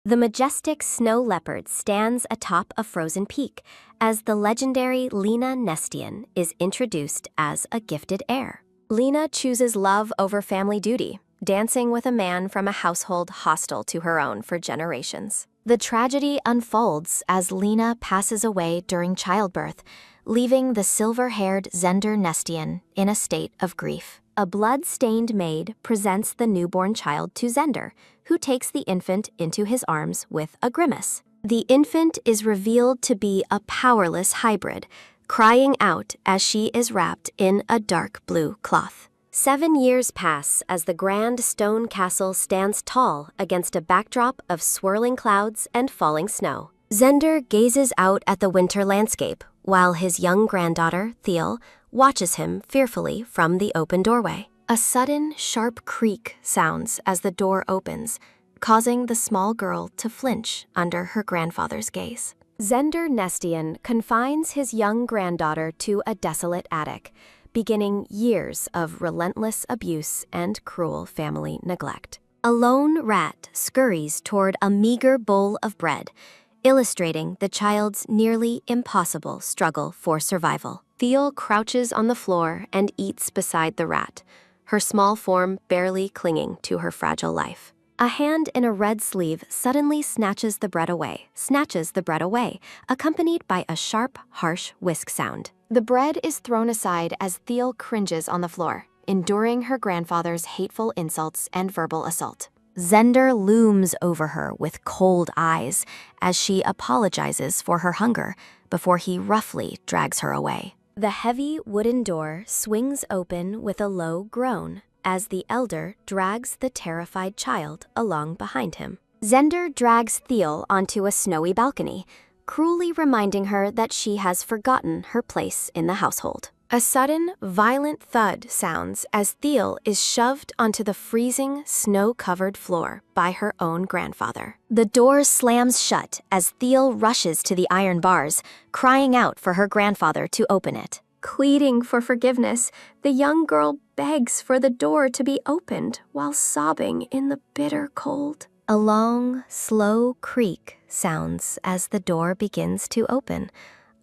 The majestic snow leopard stands atop a frozen peak as the legendary Lena Nestian is introduced as a gifted heir. Lena chooses love over family duty, dancing with a man from a household hostile to her own for generations. The tragedy unfolds as Lena passes away during childbirth, leaving the silver-haired Zender Nestian in a state of grief. A blood-stained maid presents the newborn child to Zender, who takes the infant into his arms with a grimace. The infant is revealed to be a powerless hybrid, crying out as she is wrapped in a dark blue cloth. 7 years pass as the grand stone castle stands tall against a backdrop of swirling clouds and falling snow. Zender gazes out at the winter landscape, while his young granddaughter, Thiel, watches him fearfully from the open doorway. A sudden, sharp creak sounds as the door opens, causing the small girl to flinch under her grandfather's gaze. Zender Nestian confines his young granddaughter to a desolate attic, beginning years of relentless abuse and cruel family neglect. A lone rat scurries toward a meager bowl of bread, illustrating the child's nearly impossible struggle for survival. Thiel crouches on the floor and eats beside the rat, her small form barely clinging to her fragile life. A hand in a red sleeve suddenly snatches the bread away, accompanied by a sharp, harsh whisk sound. The bread is thrown aside as Thiel cringes on the floor, enduring her grandfather's hateful insults and verbal assault. Zender looms over her with cold eyes as she apologizes for her hunger before he roughly drags her away. The heavy wooden door swings open with a low groan as the elder drags the terrified child along behind him. Zender drags Thiel onto a snowy balcony, cruelly reminding her that she has forgotten her place in the household. A sudden, violent thud sounds as Thiel is shoved onto the freezing, snow-covered floor by her own grandfather. The door slams shut as Thiel rushes to the iron bars, crying out for her grandfather to open it. Pleading for forgiveness, the young girl begs for the door to be opened while sobbing in the bitter cold. A long, slow creak sounds as the door begins to open,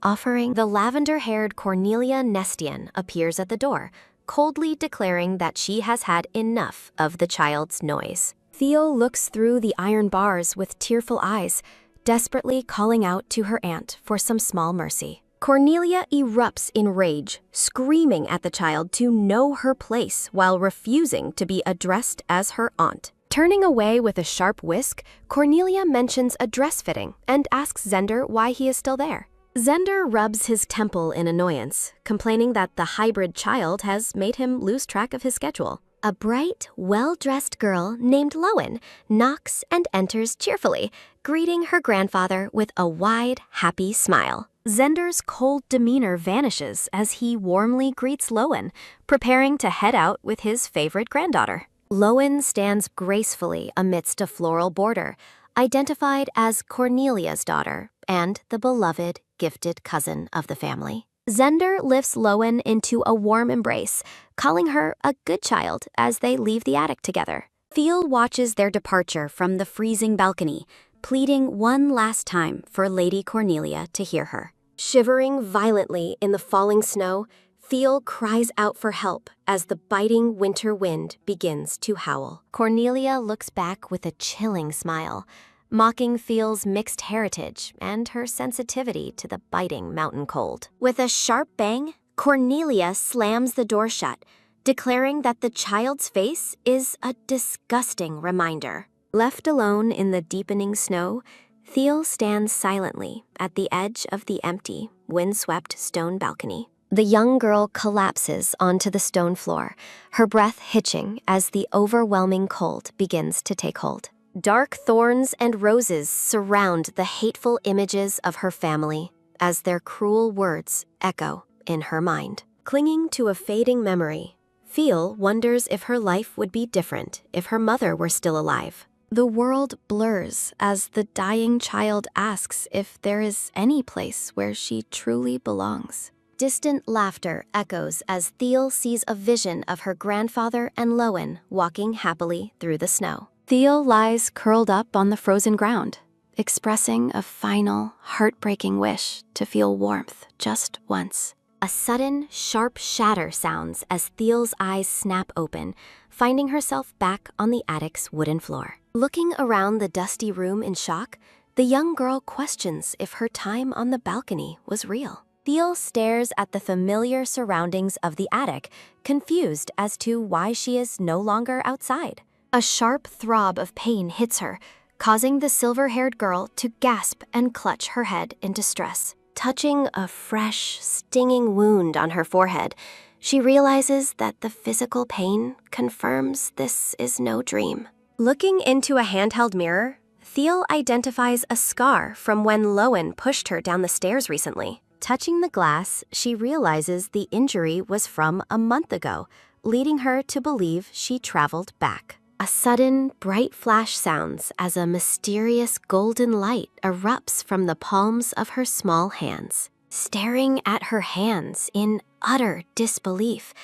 offering. The lavender-haired Cornelia Nestian appears at the door, coldly declaring that she has had enough of the child's noise. Theo looks through the iron bars with tearful eyes, desperately calling out to her aunt for some small mercy. Cornelia erupts in rage, screaming at the child to know her place while refusing to be addressed as her aunt. Turning away with a sharp whisk, Cornelia mentions a dress fitting and asks Zender why he is still there. Zender rubs his temple in annoyance, complaining that the hybrid child has made him lose track of his schedule. A bright, well-dressed girl named Lowen knocks and enters cheerfully, greeting her grandfather with a wide, happy smile. Zender's cold demeanor vanishes as he warmly greets Lowen, preparing to head out with his favorite granddaughter. Lowen stands gracefully amidst a floral border, identified as Cornelia's daughter and the beloved, gifted cousin of the family. Zender lifts Lowen into a warm embrace, calling her a good child as they leave the attic together. Thiel watches their departure from the freezing balcony, pleading one last time for Lady Cornelia to hear her. Shivering violently in the falling snow, Thiel cries out for help as the biting winter wind begins to howl. Cornelia looks back with a chilling smile, mocking Thiel's mixed heritage and her sensitivity to the biting mountain cold. With a sharp bang, Cornelia slams the door shut, declaring that the child's face is a disgusting reminder. Left alone in the deepening snow, Thiel stands silently at the edge of the empty, windswept stone balcony. The young girl collapses onto the stone floor, her breath hitching as the overwhelming cold begins to take hold. Dark thorns and roses surround the hateful images of her family as their cruel words echo in her mind. Clinging to a fading memory, Thiel wonders if her life would be different if her mother were still alive. The world blurs as the dying child asks if there is any place where she truly belongs. Distant laughter echoes as Thiel sees a vision of her grandfather and Lowen walking happily through the snow. Theo lies curled up on the frozen ground, expressing a final, heartbreaking wish to feel warmth just once. A sudden, sharp shatter sounds as Theal's eyes snap open, finding herself back on the attic's wooden floor. Looking around the dusty room in shock, the young girl questions if her time on the balcony was real. Theo stares at the familiar surroundings of the attic, confused as to why she is no longer outside. A sharp throb of pain hits her, causing the silver-haired girl to gasp and clutch her head in distress. Touching a fresh, stinging wound on her forehead, she realizes that the physical pain confirms this is no dream. Looking into a handheld mirror, Theo identifies a scar from when Lowen pushed her down the stairs recently. Touching the glass, she realizes the injury was from a month ago, leading her to believe she traveled back. A sudden, bright flash sounds as a mysterious golden light erupts from the palms of her small hands. Staring at her hands in utter disbelief,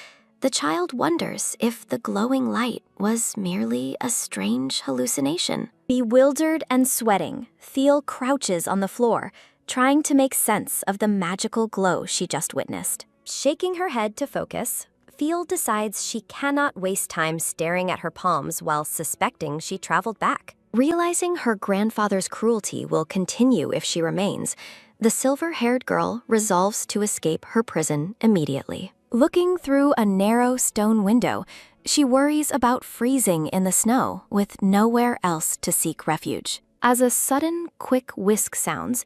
the child wonders if the glowing light was merely a strange hallucination. Bewildered and sweating, Theo crouches on the floor, trying to make sense of the magical glow she just witnessed. Shaking her head to focus, Theo decides she cannot waste time staring at her palms while suspecting she traveled back. Realizing her grandfather's cruelty will continue if she remains, the silver-haired girl resolves to escape her prison immediately. Looking through a narrow stone window, she worries about freezing in the snow with nowhere else to seek refuge. As a sudden, quick whisk sounds,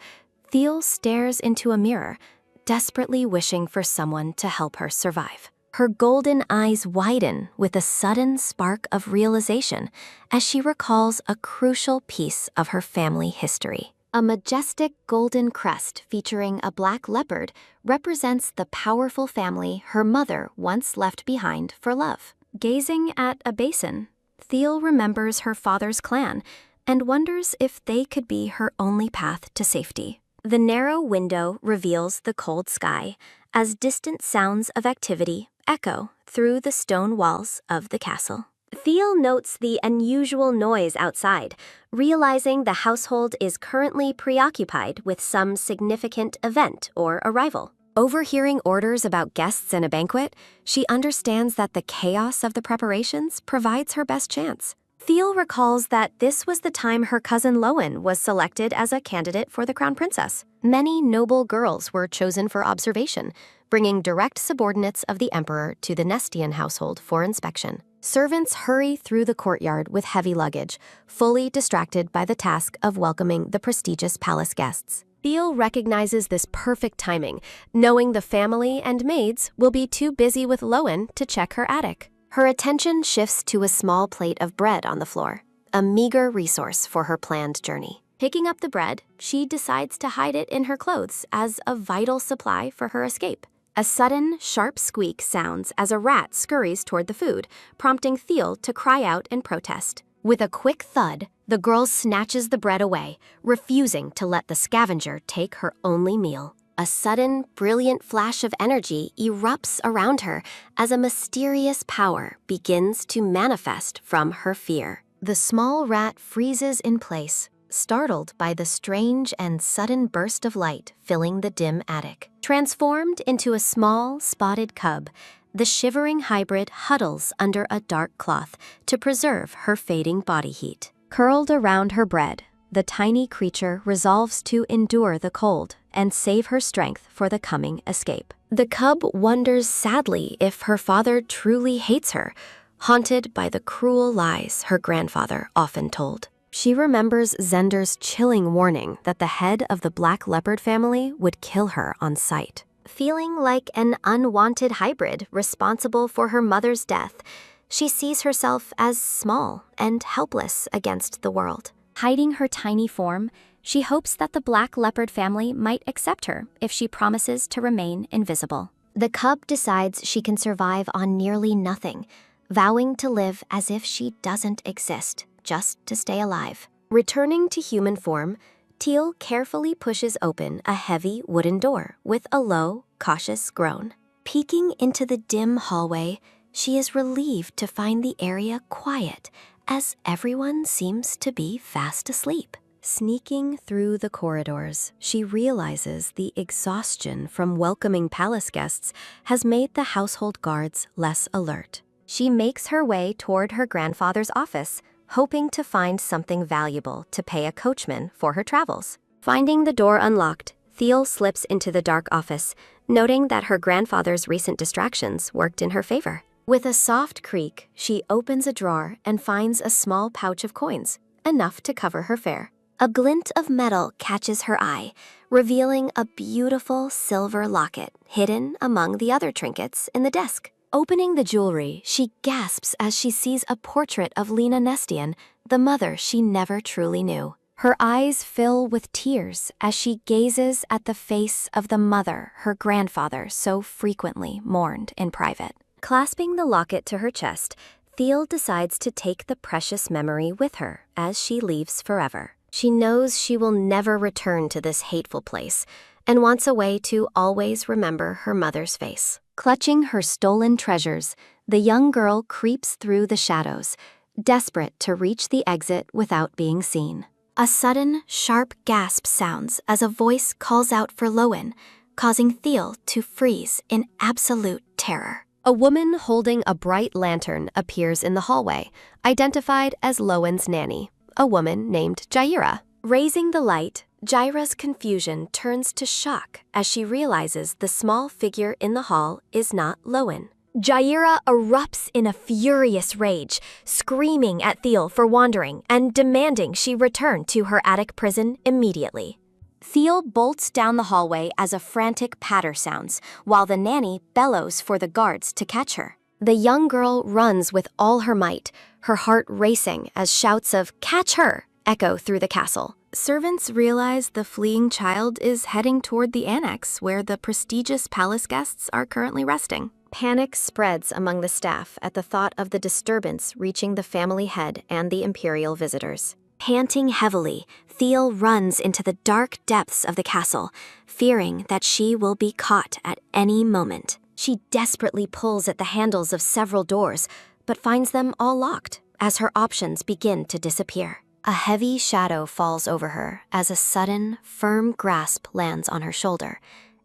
Theo stares into a mirror, desperately wishing for someone to help her survive. Her golden eyes widen with a sudden spark of realization as she recalls a crucial piece of her family history. A majestic golden crest featuring a black leopard represents the powerful family her mother once left behind for love. Gazing at a basin, Theo remembers her father's clan and wonders if they could be her only path to safety. The narrow window reveals the cold sky as distant sounds of activity echo through the stone walls of the castle. Theo notes the unusual noise outside, realizing the household is currently preoccupied with some significant event or arrival. Overhearing orders about guests and a banquet, she understands that the chaos of the preparations provides her best chance. Theo recalls that this was the time her cousin Lowen was selected as a candidate for the crown princess. Many noble girls were chosen for observation, bringing direct subordinates of the emperor to the Nestian household for inspection. Servants hurry through the courtyard with heavy luggage, fully distracted by the task of welcoming the prestigious palace guests. Theo recognizes this perfect timing, knowing the family and maids will be too busy with Lowen to check her attic. Her attention shifts to a small plate of bread on the floor, a meager resource for her planned journey. Picking up the bread, she decides to hide it in her clothes as a vital supply for her escape. A sudden, sharp squeak sounds as a rat scurries toward the food, prompting Theo to cry out in protest. With a quick thud, the girl snatches the bread away, refusing to let the scavenger take her only meal. A sudden, brilliant flash of energy erupts around her as a mysterious power begins to manifest from her fear. The small rat freezes in place, startled by the strange and sudden burst of light filling the dim attic. Transformed into a small, spotted cub, the shivering hybrid huddles under a dark cloth to preserve her fading body heat. Curled around her bread, the tiny creature resolves to endure the cold and save her strength for the coming escape. The cub wonders sadly if her father truly hates her, haunted by the cruel lies her grandfather often told. She remembers Zender's chilling warning that the head of the Black Leopard family would kill her on sight. Feeling like an unwanted hybrid responsible for her mother's death, she sees herself as small and helpless against the world. Hiding her tiny form, she hopes that the Black Leopard family might accept her if she promises to remain invisible. The cub decides she can survive on nearly nothing, vowing to live as if she doesn't exist, just to stay alive. Returning to human form, Teal carefully pushes open a heavy wooden door with a low, cautious groan. Peeking into the dim hallway, she is relieved to find the area quiet, as everyone seems to be fast asleep. Sneaking through the corridors, she realizes the exhaustion from welcoming palace guests has made the household guards less alert. She makes her way toward her grandfather's office, hoping to find something valuable to pay a coachman for her travels. Finding the door unlocked, Thiel slips into the dark office, noting that her grandfather's recent distractions worked in her favor. With a soft creak, she opens a drawer and finds a small pouch of coins, enough to cover her fare. A glint of metal catches her eye, revealing a beautiful silver locket hidden among the other trinkets in the desk. Opening the jewelry, she gasps as she sees a portrait of Lena Nestian, the mother she never truly knew. Her eyes fill with tears as she gazes at the face of the mother her grandfather so frequently mourned in private. Clasping the locket to her chest, Thiel decides to take the precious memory with her as she leaves forever. She knows she will never return to this hateful place and wants a way to always remember her mother's face. Clutching her stolen treasures, the young girl creeps through the shadows, desperate to reach the exit without being seen. A sudden, sharp gasp sounds as a voice calls out for Lowen, causing Thiel to freeze in absolute terror. A woman holding a bright lantern appears in the hallway, identified as Lowen's nanny, a woman named Jaira. Raising the light, Jaira's confusion turns to shock as she realizes the small figure in the hall is not Lowen. Jaira erupts in a furious rage, screaming at Thiel for wandering and demanding she return to her attic prison immediately. Thiel bolts down the hallway as a frantic patter sounds, while the nanny bellows for the guards to catch her. The young girl runs with all her might, her heart racing as shouts of "Catch her!" echo through the castle. Servants realize the fleeing child is heading toward the annex where the prestigious palace guests are currently resting. Panic spreads among the staff at the thought of the disturbance reaching the family head and the imperial visitors. Panting heavily, Thiel runs into the dark depths of the castle, fearing that she will be caught at any moment. She desperately pulls at the handles of several doors, but finds them all locked as her options begin to disappear. A heavy shadow falls over her as a sudden, firm grasp lands on her shoulder,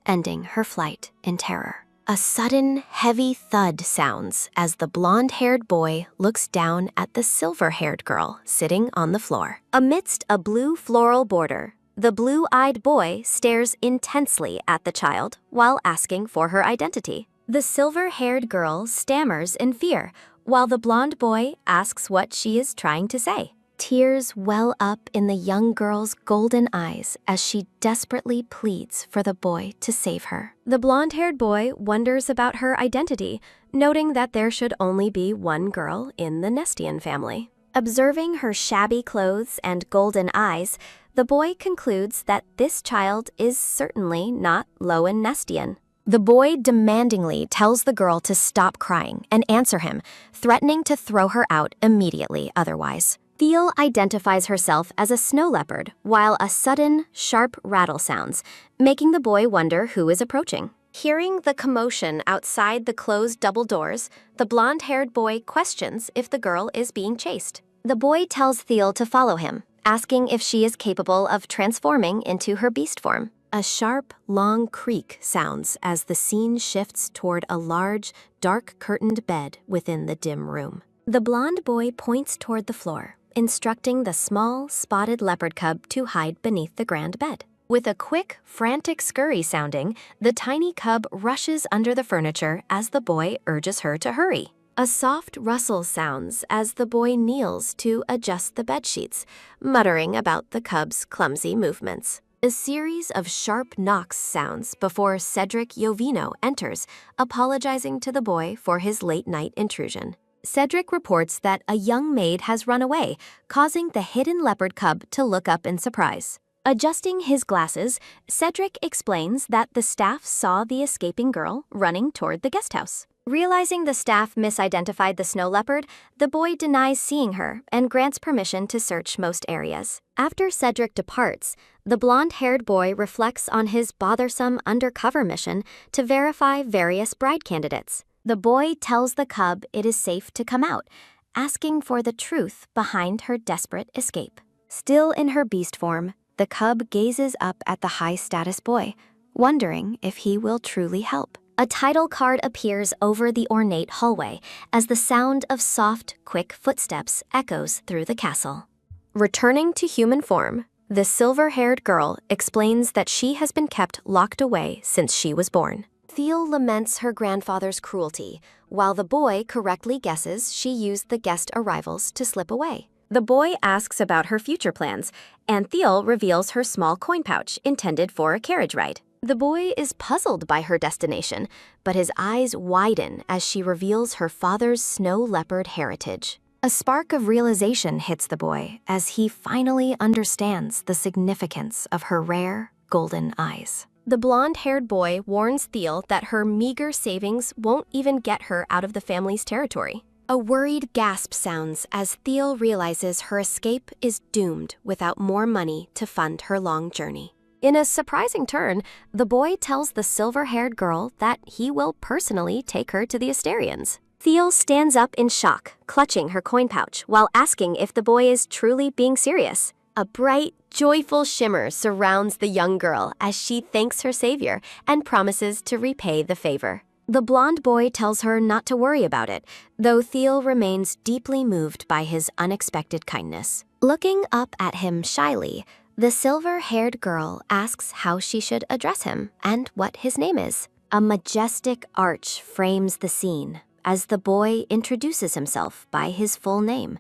ending her flight in terror. A sudden, heavy thud sounds as the blonde-haired boy looks down at the silver-haired girl sitting on the floor. Amidst a blue floral border, the blue-eyed boy stares intensely at the child while asking for her identity. The silver-haired girl stammers in fear, while the blonde boy asks what she is trying to say. Tears well up in the young girl's golden eyes as she desperately pleads for the boy to save her. The blonde-haired boy wonders about her identity, noting that there should only be one girl in the Nestian family. Observing her shabby clothes and golden eyes, the boy concludes that this child is certainly not Lowen Nestian. The boy demandingly tells the girl to stop crying and answer him, threatening to throw her out immediately otherwise. Thiel identifies herself as a snow leopard, while a sudden, sharp rattle sounds, making the boy wonder who is approaching. Hearing the commotion outside the closed double doors, the blonde-haired boy questions if the girl is being chased. The boy tells Thiel to follow him, asking if she is capable of transforming into her beast form. A sharp, long creak sounds as the scene shifts toward a large, dark-curtained bed within the dim room. The blonde boy points toward the floor, instructing the small, spotted leopard cub to hide beneath the grand bed. With a quick, frantic scurry sounding, the tiny cub rushes under the furniture as the boy urges her to hurry. A soft rustle sounds as the boy kneels to adjust the bedsheets, muttering about the cub's clumsy movements. A series of sharp knocks sounds before Cedric Jovino enters, apologizing to the boy for his late-night intrusion. Cedric reports that a young maid has run away, causing the hidden leopard cub to look up in surprise. Adjusting his glasses, Cedric explains that the staff saw the escaping girl running toward the guest house. Realizing the staff misidentified the snow leopard, the boy denies seeing her and grants permission to search most areas. After Cedric departs, the blonde-haired boy reflects on his bothersome undercover mission to verify various bride candidates. The boy tells the cub it is safe to come out, asking for the truth behind her desperate escape. Still in her beast form, the cub gazes up at the high-status boy, wondering if he will truly help. A title card appears over the ornate hallway as the sound of soft, quick footsteps echoes through the castle. Returning to human form, the silver-haired girl explains that she has been kept locked away since she was born. Thiel laments her grandfather's cruelty, while the boy correctly guesses she used the guest arrivals to slip away. The boy asks about her future plans, and Thiel reveals her small coin pouch intended for a carriage ride. The boy is puzzled by her destination, but his eyes widen as she reveals her father's snow leopard heritage. A spark of realization hits the boy as he finally understands the significance of her rare, golden eyes. The blonde-haired boy warns Thiel that her meager savings won't even get her out of the family's territory. A worried gasp sounds as Thiel realizes her escape is doomed without more money to fund her long journey. In a surprising turn, the boy tells the silver-haired girl that he will personally take her to the Asterians. Thiel stands up in shock, clutching her coin pouch while asking if the boy is truly being serious. A bright, joyful shimmer surrounds the young girl as she thanks her savior and promises to repay the favor. The blonde boy tells her not to worry about it, though Thiel remains deeply moved by his unexpected kindness. Looking up at him shyly, the silver-haired girl asks how she should address him and what his name is. A majestic arch frames the scene as the boy introduces himself by his full name,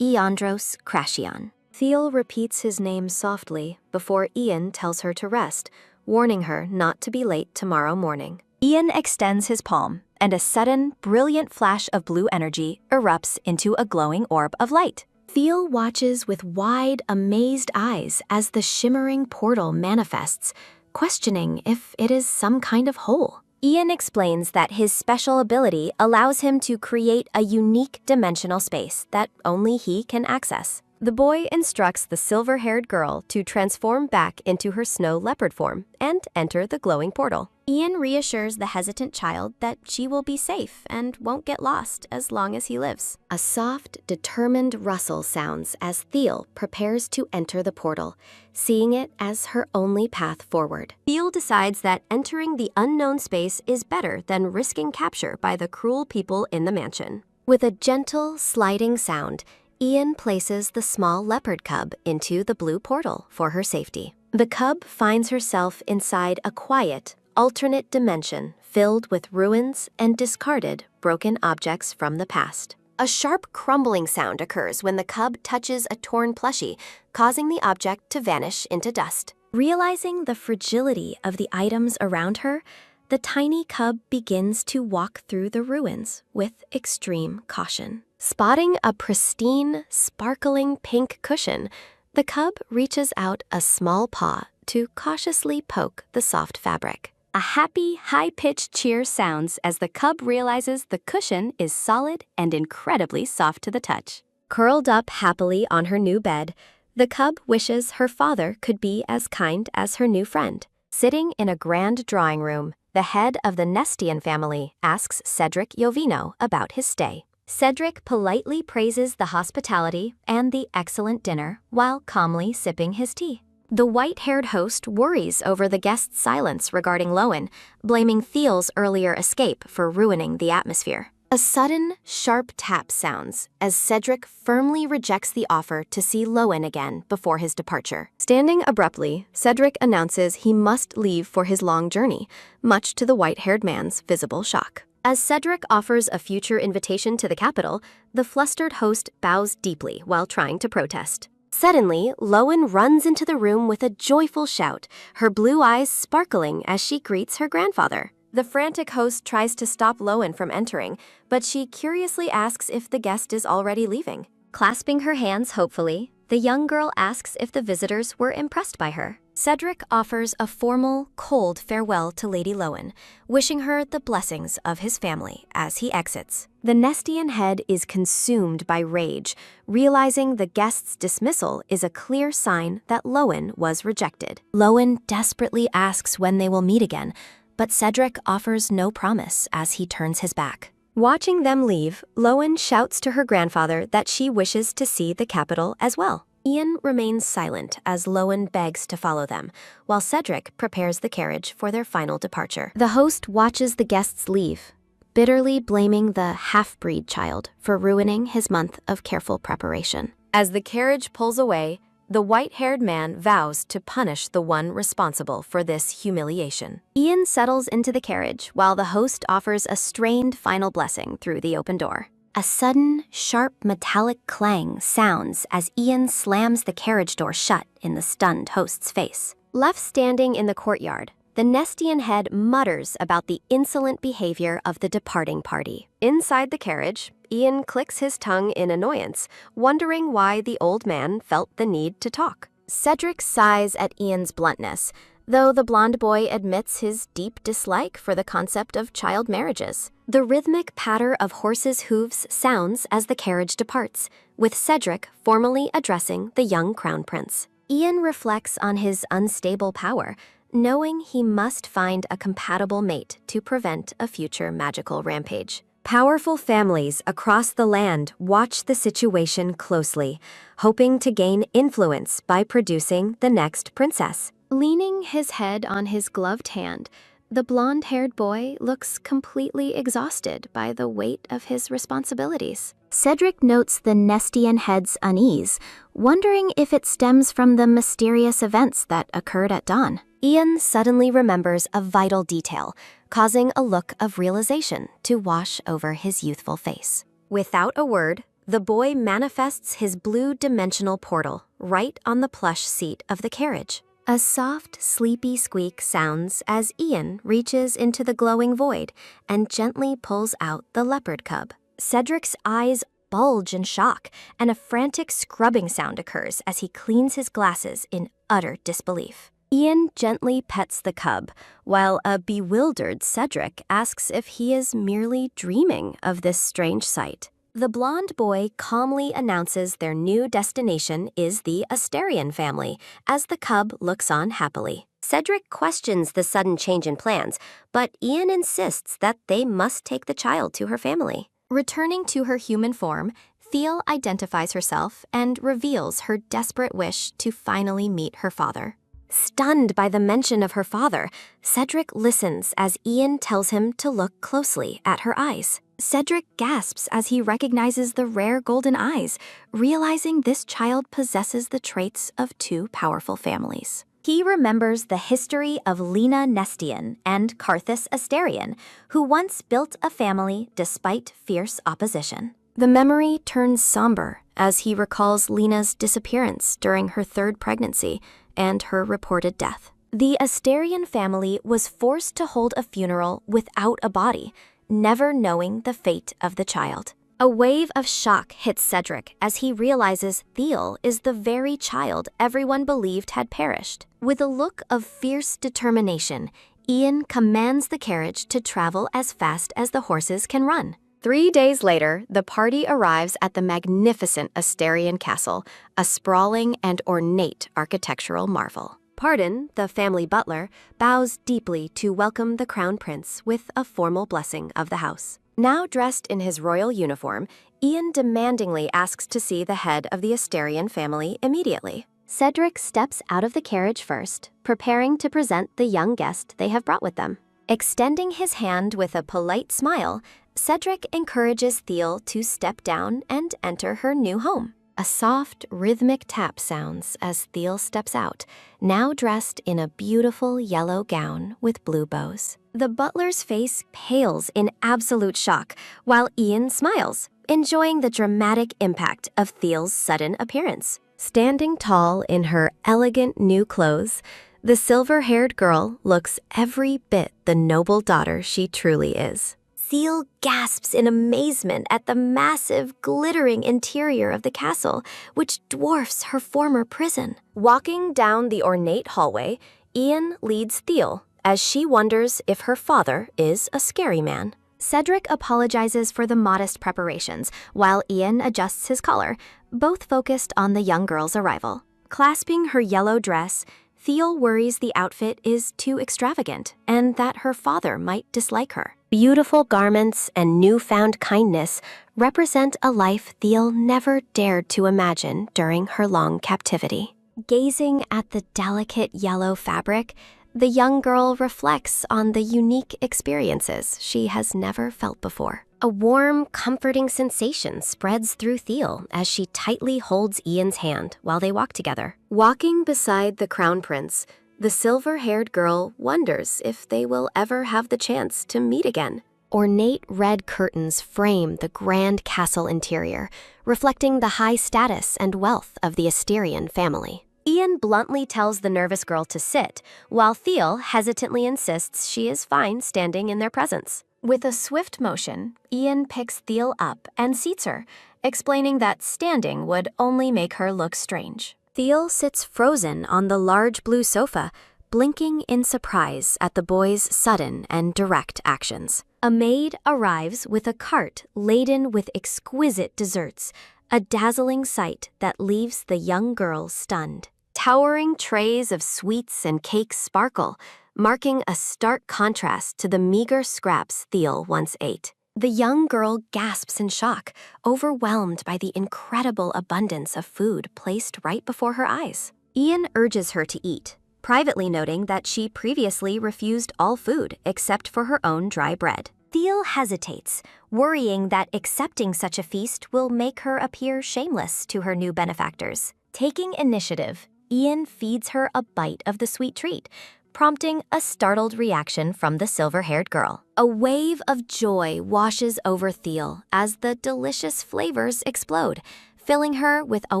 Iandros Krashian. Thiel repeats his name softly before Ian tells her to rest, warning her not to be late tomorrow morning. Ian extends his palm, and a sudden, brilliant flash of blue energy erupts into a glowing orb of light. Thiel watches with wide, amazed eyes as the shimmering portal manifests, questioning if it is some kind of hole. Ian explains that his special ability allows him to create a unique dimensional space that only he can access. The boy instructs the silver-haired girl to transform back into her snow leopard form and enter the glowing portal. Ian reassures the hesitant child that she will be safe and won't get lost as long as he lives. A soft, determined rustle sounds as Thiel prepares to enter the portal, seeing it as her only path forward. Thiel decides that entering the unknown space is better than risking capture by the cruel people in the mansion. With a gentle, sliding sound, Ian places the small leopard cub into the blue portal for her safety. The cub finds herself inside a quiet, alternate dimension filled with ruins and discarded, broken objects from the past. A sharp crumbling sound occurs when the cub touches a torn plushie, causing the object to vanish into dust. Realizing the fragility of the items around her, the tiny cub begins to walk through the ruins with extreme caution. Spotting a pristine, sparkling pink cushion, the cub reaches out a small paw to cautiously poke the soft fabric. A happy, high-pitched cheer sounds as the cub realizes the cushion is solid and incredibly soft to the touch. Curled up happily on her new bed, the cub wishes her father could be as kind as her new friend. Sitting in a grand drawing room, the head of the Nestian family asks Cedric Jovino about his stay. Cedric politely praises the hospitality and the excellent dinner while calmly sipping his tea. The white-haired host worries over the guest's silence regarding Lowen, blaming Thiel's earlier escape for ruining the atmosphere. A sudden, sharp tap sounds as Cedric firmly rejects the offer to see Lowen again before his departure. Standing abruptly, Cedric announces he must leave for his long journey, much to the white-haired man's visible shock. As Cedric offers a future invitation to the capital, the flustered host bows deeply while trying to protest. Suddenly, Lowen runs into the room with a joyful shout, her blue eyes sparkling as she greets her grandfather. The frantic host tries to stop Lowen from entering, but she curiously asks if the guest is already leaving. Clasping her hands hopefully, the young girl asks if the visitors were impressed by her. Cedric offers a formal, cold farewell to Lady Lowen, wishing her the blessings of his family as he exits. The Nestian head is consumed by rage, realizing the guest's dismissal is a clear sign that Lowen was rejected. Lowen desperately asks when they will meet again, but Cedric offers no promise as he turns his back. Watching them leave, Loan shouts to her grandfather that she wishes to see the capital as well. Ian remains silent as Loan begs to follow them, while Cedric prepares the carriage for their final departure. The host watches the guests leave, bitterly blaming the half-breed child for ruining his month of careful preparation. As the carriage pulls away, the white-haired man vows to punish the one responsible for this humiliation. Ian settles into the carriage while the host offers a strained final blessing through the open door. A sudden, sharp metallic clang sounds as Ian slams the carriage door shut in the stunned host's face. Left standing in the courtyard, the Nestian head mutters about the insolent behavior of the departing party. Inside the carriage, Ian clicks his tongue in annoyance, wondering why the old man felt the need to talk. Cedric sighs at Ian's bluntness, though the blonde boy admits his deep dislike for the concept of child marriages. The rhythmic patter of horses' hooves sounds as the carriage departs, with Cedric formally addressing the young crown prince. Ian reflects on his unstable power, knowing he must find a compatible mate to prevent a future magical rampage. Powerful families across the land watch the situation closely, hoping to gain influence by producing the next princess. Leaning his head on his gloved hand, the blonde-haired boy looks completely exhausted by the weight of his responsibilities. Cedric notes the Nestian head's unease, wondering if it stems from the mysterious events that occurred at dawn. Ian suddenly remembers a vital detail, causing a look of realization to wash over his youthful face. Without a word, the boy manifests his blue dimensional portal right on the plush seat of the carriage. A soft, sleepy squeak sounds as Ian reaches into the glowing void and gently pulls out the leopard cub. Cedric's eyes bulge in shock, and a frantic scrubbing sound occurs as he cleans his glasses in utter disbelief. Ian gently pets the cub, while a bewildered Cedric asks if he is merely dreaming of this strange sight. The blonde boy calmly announces their new destination is the Asterian family, as the cub looks on happily. Cedric questions the sudden change in plans, but Ian insists that they must take the child to her family. Returning to her human form, Thiel identifies herself and reveals her desperate wish to finally meet her father. Stunned by the mention of her father, Cedric listens as Ian tells him to look closely at her eyes. Cedric gasps as he recognizes the rare golden eyes, realizing this child possesses the traits of two powerful families. He remembers the history of Lena Nestian and Carthus Asterian, who once built a family despite fierce opposition. The memory turns somber as he recalls Lena's disappearance during her third pregnancy and her reported death. The Asterian family was forced to hold a funeral without a body, never knowing the fate of the child. A wave of shock hits Cedric as he realizes Thiel is the very child everyone believed had perished. With a look of fierce determination, Ian commands the carriage to travel as fast as the horses can run. 3 days later, the party arrives at the magnificent Asterian castle, a sprawling and ornate architectural marvel. Pardon, the family butler, bows deeply to welcome the crown prince with a formal blessing of the house. Now dressed in his royal uniform, Ian demandingly asks to see the head of the Asterian family immediately. Cedric steps out of the carriage first, preparing to present the young guest they have brought with them. Extending his hand with a polite smile, Cedric encourages Thiel to step down and enter her new home. A soft, rhythmic tap sounds as Thiel steps out, now dressed in a beautiful yellow gown with blue bows. The butler's face pales in absolute shock, while Ian smiles, enjoying the dramatic impact of Thiel's sudden appearance. Standing tall in her elegant new clothes, the silver-haired girl looks every bit the noble daughter she truly is. Thiel gasps in amazement at the massive, glittering interior of the castle, which dwarfs her former prison. Walking down the ornate hallway, Ian leads Thiel as she wonders if her father is a scary man. Cedric apologizes for the modest preparations, while Ian adjusts his collar, both focused on the young girl's arrival. Clasping her yellow dress, Thiel worries the outfit is too extravagant and that her father might dislike her. Beautiful garments and newfound kindness represent a life Thiel never dared to imagine during her long captivity. Gazing at the delicate yellow fabric, the young girl reflects on the unique experiences she has never felt before. A warm, comforting sensation spreads through Thiel as she tightly holds Ian's hand while they walk together. Walking beside the crown prince, the silver-haired girl wonders if they will ever have the chance to meet again. Ornate red curtains frame the grand castle interior, reflecting the high status and wealth of the Asterian family. Ian bluntly tells the nervous girl to sit, while Thiel hesitantly insists she is fine standing in their presence. With a swift motion, Ian picks Thiel up and seats her, explaining that standing would only make her look strange. Thiel sits frozen on the large blue sofa, blinking in surprise at the boy's sudden and direct actions. A maid arrives with a cart laden with exquisite desserts, a dazzling sight that leaves the young girl stunned. Towering trays of sweets and cakes sparkle, marking a stark contrast to the meager scraps Thiel once ate. The young girl gasps in shock, overwhelmed by the incredible abundance of food placed right before her eyes. Ian urges her to eat, privately noting that she previously refused all food except for her own dry bread. Thiel hesitates, worrying that accepting such a feast will make her appear shameless to her new benefactors. Taking initiative, Ian feeds her a bite of the sweet treat, prompting a startled reaction from the silver-haired girl. A wave of joy washes over Thiel as the delicious flavors explode, filling her with a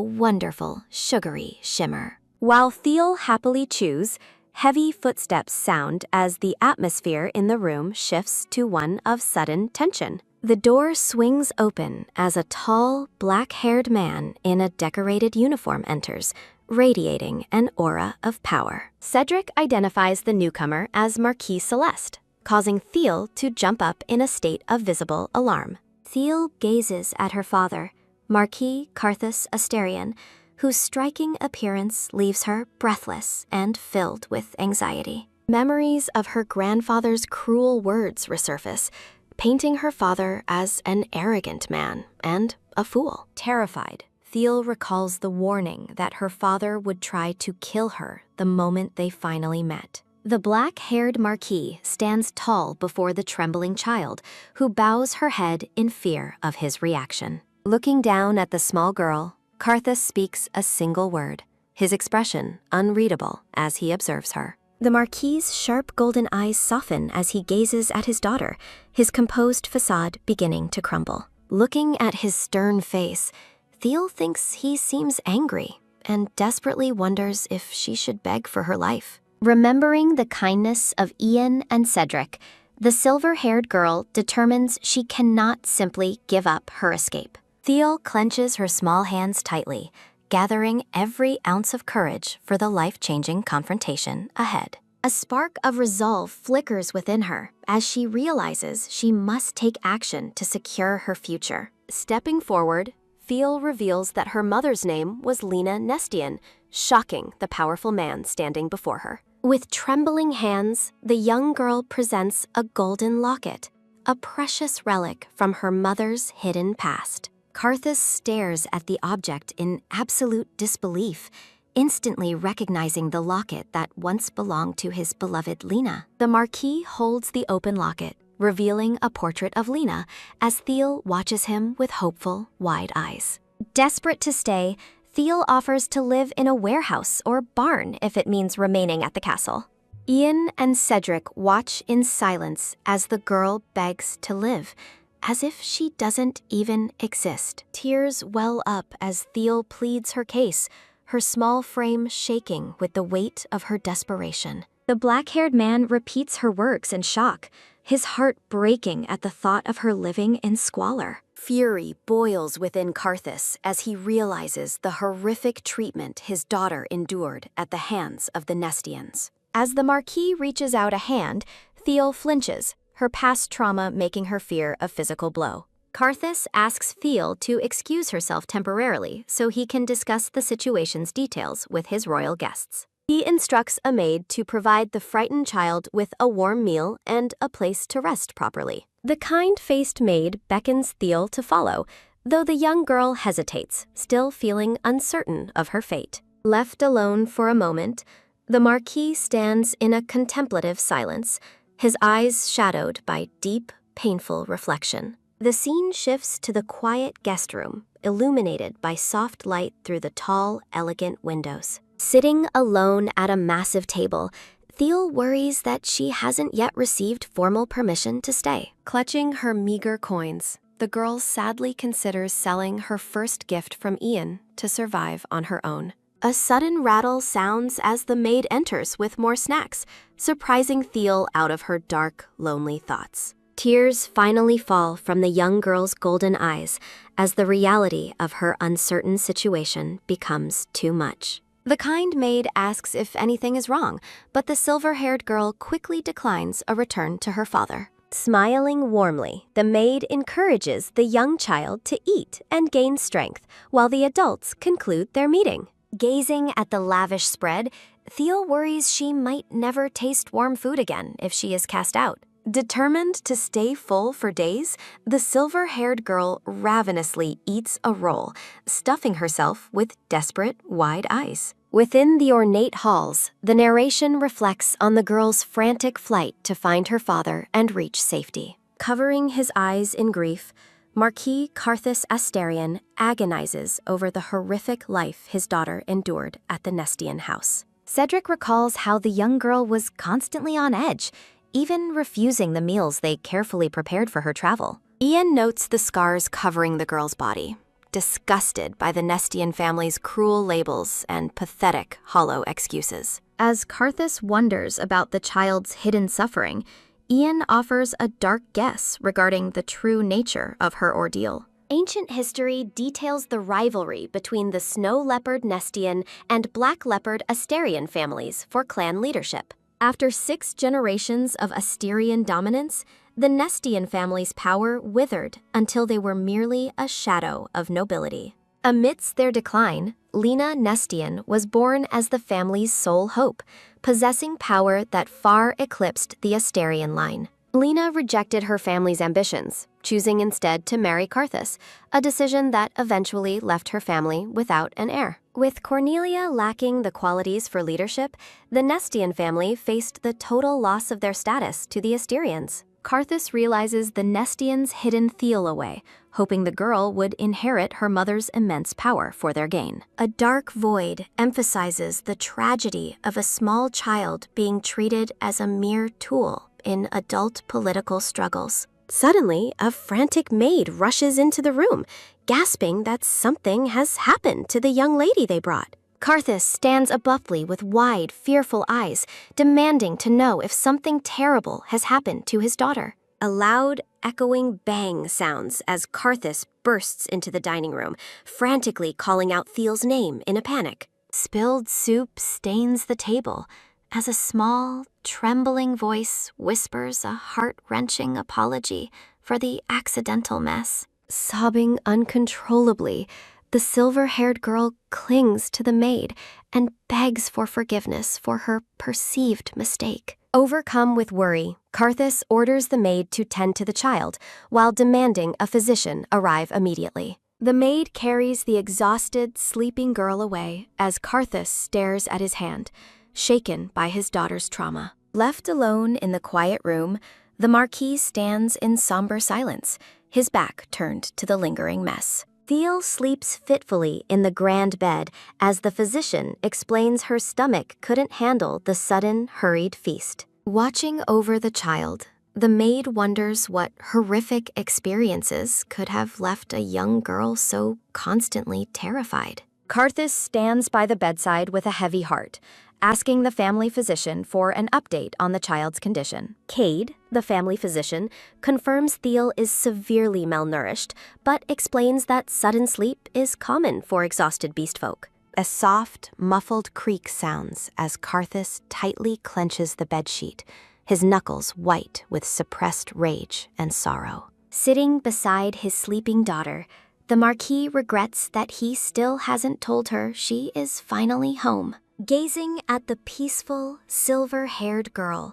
wonderful, sugary shimmer. While Thiel happily chews, heavy footsteps sound as the atmosphere in the room shifts to one of sudden tension. The door swings open as a tall, black-haired man in a decorated uniform enters, radiating an aura of power. Cedric identifies the newcomer as Marquis Celeste, causing Thiel to jump up in a state of visible alarm. Thiel gazes at her father, Marquis Carthus Asterian, whose striking appearance leaves her breathless and filled with anxiety. Memories of her grandfather's cruel words resurface, painting her father as an arrogant man and a fool. Terrified, Thiel recalls the warning that her father would try to kill her the moment they finally met. The black-haired Marquis stands tall before the trembling child, who bows her head in fear of his reaction. Looking down at the small girl, Carthus speaks a single word, his expression unreadable as he observes her. The Marquis's sharp golden eyes soften as he gazes at his daughter, his composed facade beginning to crumble. Looking at his stern face, Thiel thinks he seems angry and desperately wonders if she should beg for her life. Remembering the kindness of Ian and Cedric, the silver-haired girl determines she cannot simply give up her escape. Thiel clenches her small hands tightly, gathering every ounce of courage for the life-changing confrontation ahead. A spark of resolve flickers within her as she realizes she must take action to secure her future. Stepping forward, Thiel reveals that her mother's name was Lena Nestian, shocking the powerful man standing before her. With trembling hands, the young girl presents a golden locket, a precious relic from her mother's hidden past. Carthus stares at the object in absolute disbelief, instantly recognizing the locket that once belonged to his beloved Lena. The Marquis holds the open locket, revealing a portrait of Lena as Thiel watches him with hopeful, wide eyes. Desperate to stay, Thiel offers to live in a warehouse or barn if it means remaining at the castle. Ian and Cedric watch in silence as the girl begs to live, as if she doesn't even exist. Tears well up as Thiel pleads her case, her small frame shaking with the weight of her desperation. The black-haired man repeats her words in shock, his heart breaking at the thought of her living in squalor. Fury boils within Carthus as he realizes the horrific treatment his daughter endured at the hands of the Nestians. As the Marquis reaches out a hand, Thiel flinches, her past trauma making her fear a physical blow. Carthus asks Thiel to excuse herself temporarily so he can discuss the situation's details with his royal guests. He instructs a maid to provide the frightened child with a warm meal and a place to rest properly. The kind-faced maid beckons Thiel to follow, though the young girl hesitates, still feeling uncertain of her fate. Left alone for a moment, the Marquis stands in a contemplative silence, his eyes shadowed by deep, painful reflection. The scene shifts to the quiet guest room, illuminated by soft light through the tall, elegant windows. Sitting alone at a massive table, Thiel worries that she hasn't yet received formal permission to stay. Clutching her meager coins, the girl sadly considers selling her first gift from Ian to survive on her own. A sudden rattle sounds as the maid enters with more snacks, surprising Thiel out of her dark, lonely thoughts. Tears finally fall from the young girl's golden eyes as the reality of her uncertain situation becomes too much. The kind maid asks if anything is wrong, but the silver-haired girl quickly declines a return to her father. Smiling warmly, the maid encourages the young child to eat and gain strength, while the adults conclude their meeting. Gazing at the lavish spread, Thiel worries she might never taste warm food again if she is cast out. Determined to stay full for days, the silver-haired girl ravenously eats a roll, stuffing herself with desperate, wide eyes. Within the ornate halls, the narration reflects on the girl's frantic flight to find her father and reach safety. Covering his eyes in grief, Marquis Carthus Asterion agonizes over the horrific life his daughter endured at the Nestian house. Cedric recalls how the young girl was constantly on edge, even refusing the meals they carefully prepared for her travel. Ian notes the scars covering the girl's body, disgusted by the Nestian family's cruel labels and pathetic, hollow excuses. As Carthus wonders about the child's hidden suffering, Ian offers a dark guess regarding the true nature of her ordeal. Ancient history details the rivalry between the Snow Leopard Nestian and Black Leopard Asterion families for clan leadership. After 6 generations of Asterion dominance, the Nestian family's power withered until they were merely a shadow of nobility. Amidst their decline, Lena Nestian was born as the family's sole hope, possessing power that far eclipsed the Asterion line. Lena rejected her family's ambitions, choosing instead to marry Carthus, a decision that eventually left her family without an heir. With Cornelia lacking the qualities for leadership, the Nestian family faced the total loss of their status to the Asterians. Carthus realizes the Nestians hidden Thiel away, hoping the girl would inherit her mother's immense power for their gain. A dark void emphasizes the tragedy of a small child being treated as a mere tool in adult political struggles. Suddenly, a frantic maid rushes into the room, gasping that something has happened to the young lady they brought. Carthus stands abruptly with wide, fearful eyes, demanding to know if something terrible has happened to his daughter. A loud, echoing bang sounds as Carthus bursts into the dining room, frantically calling out Thiel's name in a panic. Spilled soup stains the table as a small, trembling voice whispers a heart-wrenching apology for the accidental mess. Sobbing uncontrollably, the silver-haired girl clings to the maid and begs for forgiveness for her perceived mistake. Overcome with worry, Carthus orders the maid to tend to the child, while demanding a physician arrive immediately. The maid carries the exhausted, sleeping girl away as Carthus stares at his hand, shaken by his daughter's trauma. Left alone in the quiet room, the Marquis stands in somber silence, his back turned to the lingering mess. Thiel sleeps fitfully in the grand bed as the physician explains her stomach couldn't handle the sudden, hurried feast. Watching over the child, the maid wonders what horrific experiences could have left a young girl so constantly terrified. Carthus stands by the bedside with a heavy heart, asking the family physician for an update on the child's condition. Cade, the family physician, confirms Thiel is severely malnourished, but explains that sudden sleep is common for exhausted beastfolk. A soft, muffled creak sounds as Carthus tightly clenches the bedsheet, his knuckles white with suppressed rage and sorrow. Sitting beside his sleeping daughter, the Marquis regrets that he still hasn't told her she is finally home. Gazing at the peaceful, silver-haired girl,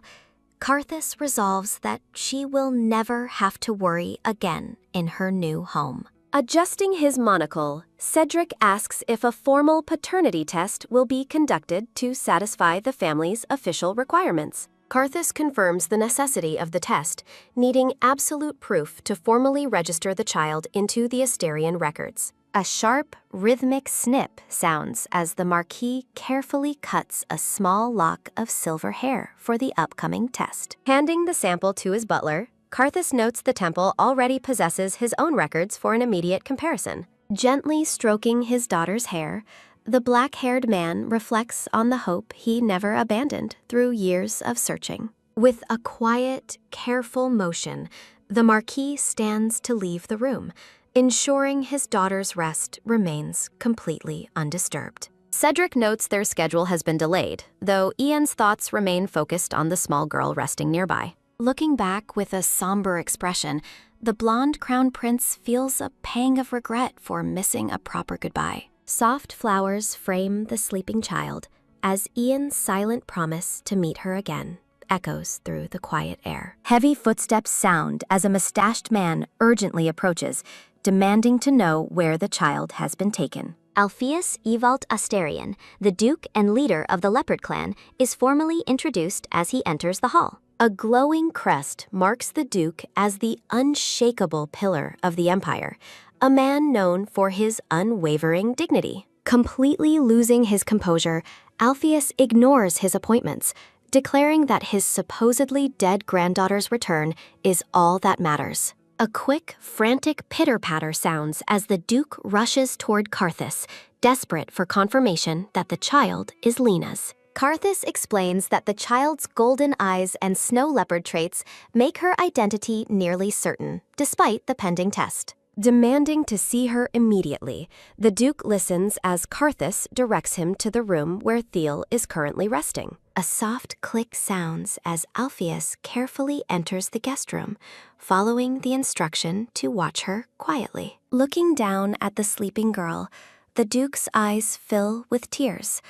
Karthus resolves that she will never have to worry again in her new home. Adjusting his monocle, Cedric asks if a formal paternity test will be conducted to satisfy the family's official requirements. Karthus confirms the necessity of the test, needing absolute proof to formally register the child into the Asterian records. A sharp, rhythmic snip sounds as the Marquis carefully cuts a small lock of silver hair for the upcoming test. Handing the sample to his butler, Karthus notes the temple already possesses his own records for an immediate comparison. Gently stroking his daughter's hair, the black-haired man reflects on the hope he never abandoned through years of searching. With a quiet, careful motion, the Marquis stands to leave the room, ensuring his daughter's rest remains completely undisturbed. Cedric notes their schedule has been delayed, though Ian's thoughts remain focused on the small girl resting nearby. Looking back with a somber expression, the blonde crown prince feels a pang of regret for missing a proper goodbye. Soft flowers frame the sleeping child as Ian's silent promise to meet her again echoes through the quiet air. Heavy footsteps sound as a mustached man urgently approaches, demanding to know where the child has been taken. Alpheus Ewald Asterion, the Duke and leader of the Leopard clan, is formally introduced as he enters the hall. A glowing crest marks the Duke as the unshakable pillar of the Empire, a man known for his unwavering dignity. Completely losing his composure, Alpheus ignores his appointments, declaring that his supposedly dead granddaughter's return is all that matters. A quick, frantic pitter-patter sounds as the Duke rushes toward Karthus, desperate for confirmation that the child is Lena's. Karthus explains that the child's golden eyes and snow leopard traits make her identity nearly certain, despite the pending test. Demanding to see her immediately, the Duke listens as Karthus directs him to the room where Thiel is currently resting. A soft click sounds as Alpheus carefully enters the guest room, following the instruction to watch her quietly. Looking down at the sleeping girl, the Duke's eyes fill with tears,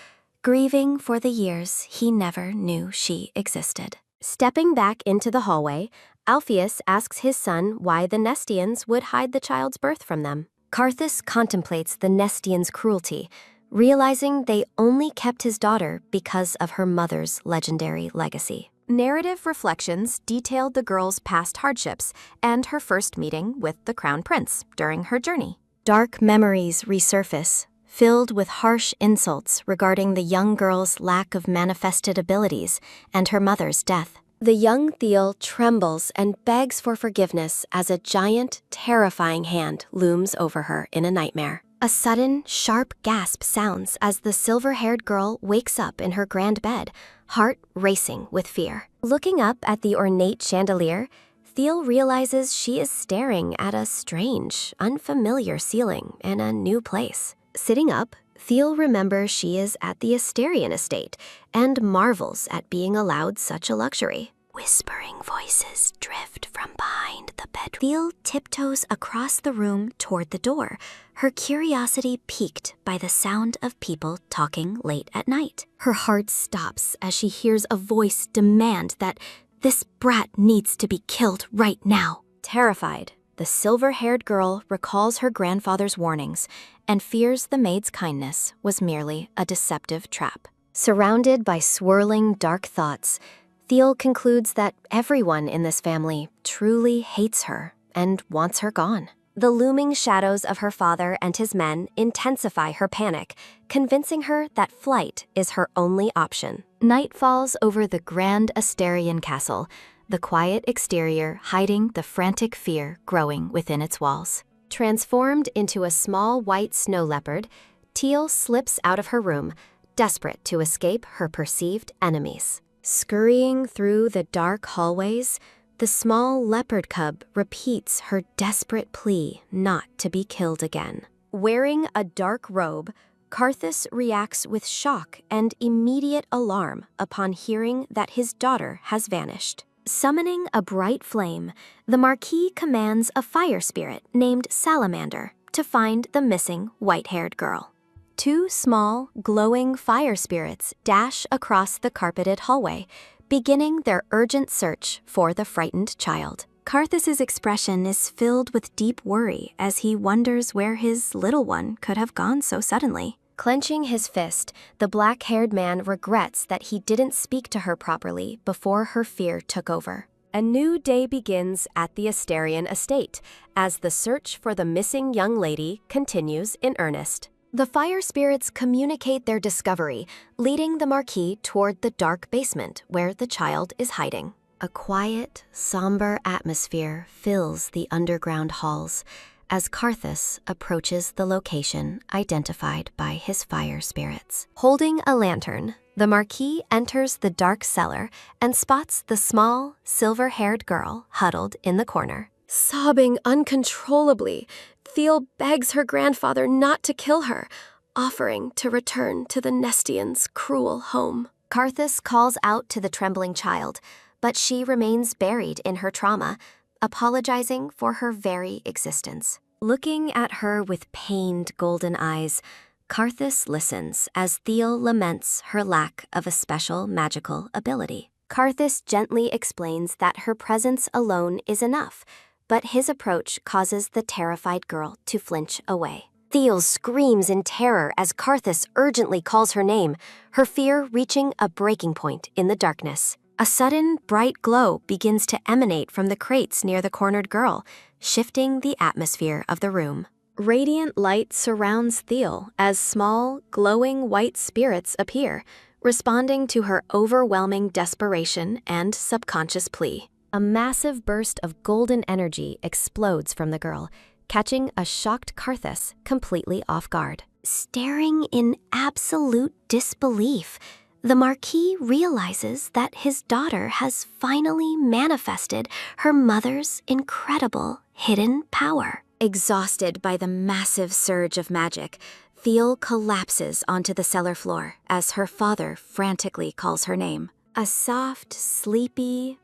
grieving for the years he never knew she existed. Stepping back into the hallway, Alpheus asks his son why the Nestians would hide the child's birth from them. Karthus contemplates the Nestians' cruelty, realizing they only kept his daughter because of her mother's legendary legacy. Narrative reflections detailed the girl's past hardships and her first meeting with the Crown Prince during her journey. Dark memories resurface, filled with harsh insults regarding the young girl's lack of manifested abilities and her mother's death. The young Thiel trembles and begs for forgiveness as a giant, terrifying hand looms over her in a nightmare. A sudden, sharp gasp sounds as the silver-haired girl wakes up in her grand bed, heart racing with fear. Looking up at the ornate chandelier, Thiel realizes she is staring at a strange, unfamiliar ceiling in a new place. Sitting up, Thiel remembers she is at the Asterian estate and marvels at being allowed such a luxury. Whispering voices drift from behind the bedroom. Thiel tiptoes across the room toward the door, her curiosity piqued by the sound of people talking late at night. Her heart stops as she hears a voice demand that this brat needs to be killed right now. Terrified, the silver-haired girl recalls her grandfather's warnings and fears the maid's kindness was merely a deceptive trap. Surrounded by swirling dark thoughts, Thiel concludes that everyone in this family truly hates her and wants her gone. The looming shadows of her father and his men intensify her panic, convincing her that flight is her only option. Night falls over the grand Asterian castle, the quiet exterior hiding the frantic fear growing within its walls. Transformed into a small white snow leopard, Teal slips out of her room, desperate to escape her perceived enemies. Scurrying through the dark hallways, the small leopard cub repeats her desperate plea not to be killed again. Wearing a dark robe, Karthus reacts with shock and immediate alarm upon hearing that his daughter has vanished. Summoning a bright flame, the Marquis commands a fire spirit named Salamander to find the missing white-haired girl. Two small, glowing fire spirits dash across the carpeted hallway, beginning their urgent search for the frightened child. Karthus's expression is filled with deep worry as he wonders where his little one could have gone so suddenly. Clenching his fist, the black-haired man regrets that he didn't speak to her properly before her fear took over. A new day begins at the Asterian estate as the search for the missing young lady continues in earnest. The fire spirits communicate their discovery, leading the Marquis toward the dark basement where the child is hiding. A quiet, somber atmosphere fills the underground halls as Karthus approaches the location identified by his fire spirits. Holding a lantern, the Marquis enters the dark cellar and spots the small, silver-haired girl huddled in the corner. Sobbing uncontrollably, Thiel begs her grandfather not to kill her, offering to return to the Nestians' cruel home. Karthus calls out to the trembling child, but she remains buried in her trauma, apologizing for her very existence. Looking at her with pained golden eyes, Karthus listens as Thiel laments her lack of a special magical ability. Karthus gently explains that her presence alone is enough, but his approach causes the terrified girl to flinch away. Thiel screams in terror as Karthus urgently calls her name, her fear reaching a breaking point in the darkness. A sudden, bright glow begins to emanate from the crates near the cornered girl, shifting the atmosphere of the room. Radiant light surrounds Thiel as small, glowing white spirits appear, responding to her overwhelming desperation and subconscious plea. A massive burst of golden energy explodes from the girl, catching a shocked Karthus completely off guard. Staring in absolute disbelief, the Marquis realizes that his daughter has finally manifested her mother's incredible hidden power. Exhausted by the massive surge of magic, Thiel collapses onto the cellar floor as her father frantically calls her name. A soft, sleepy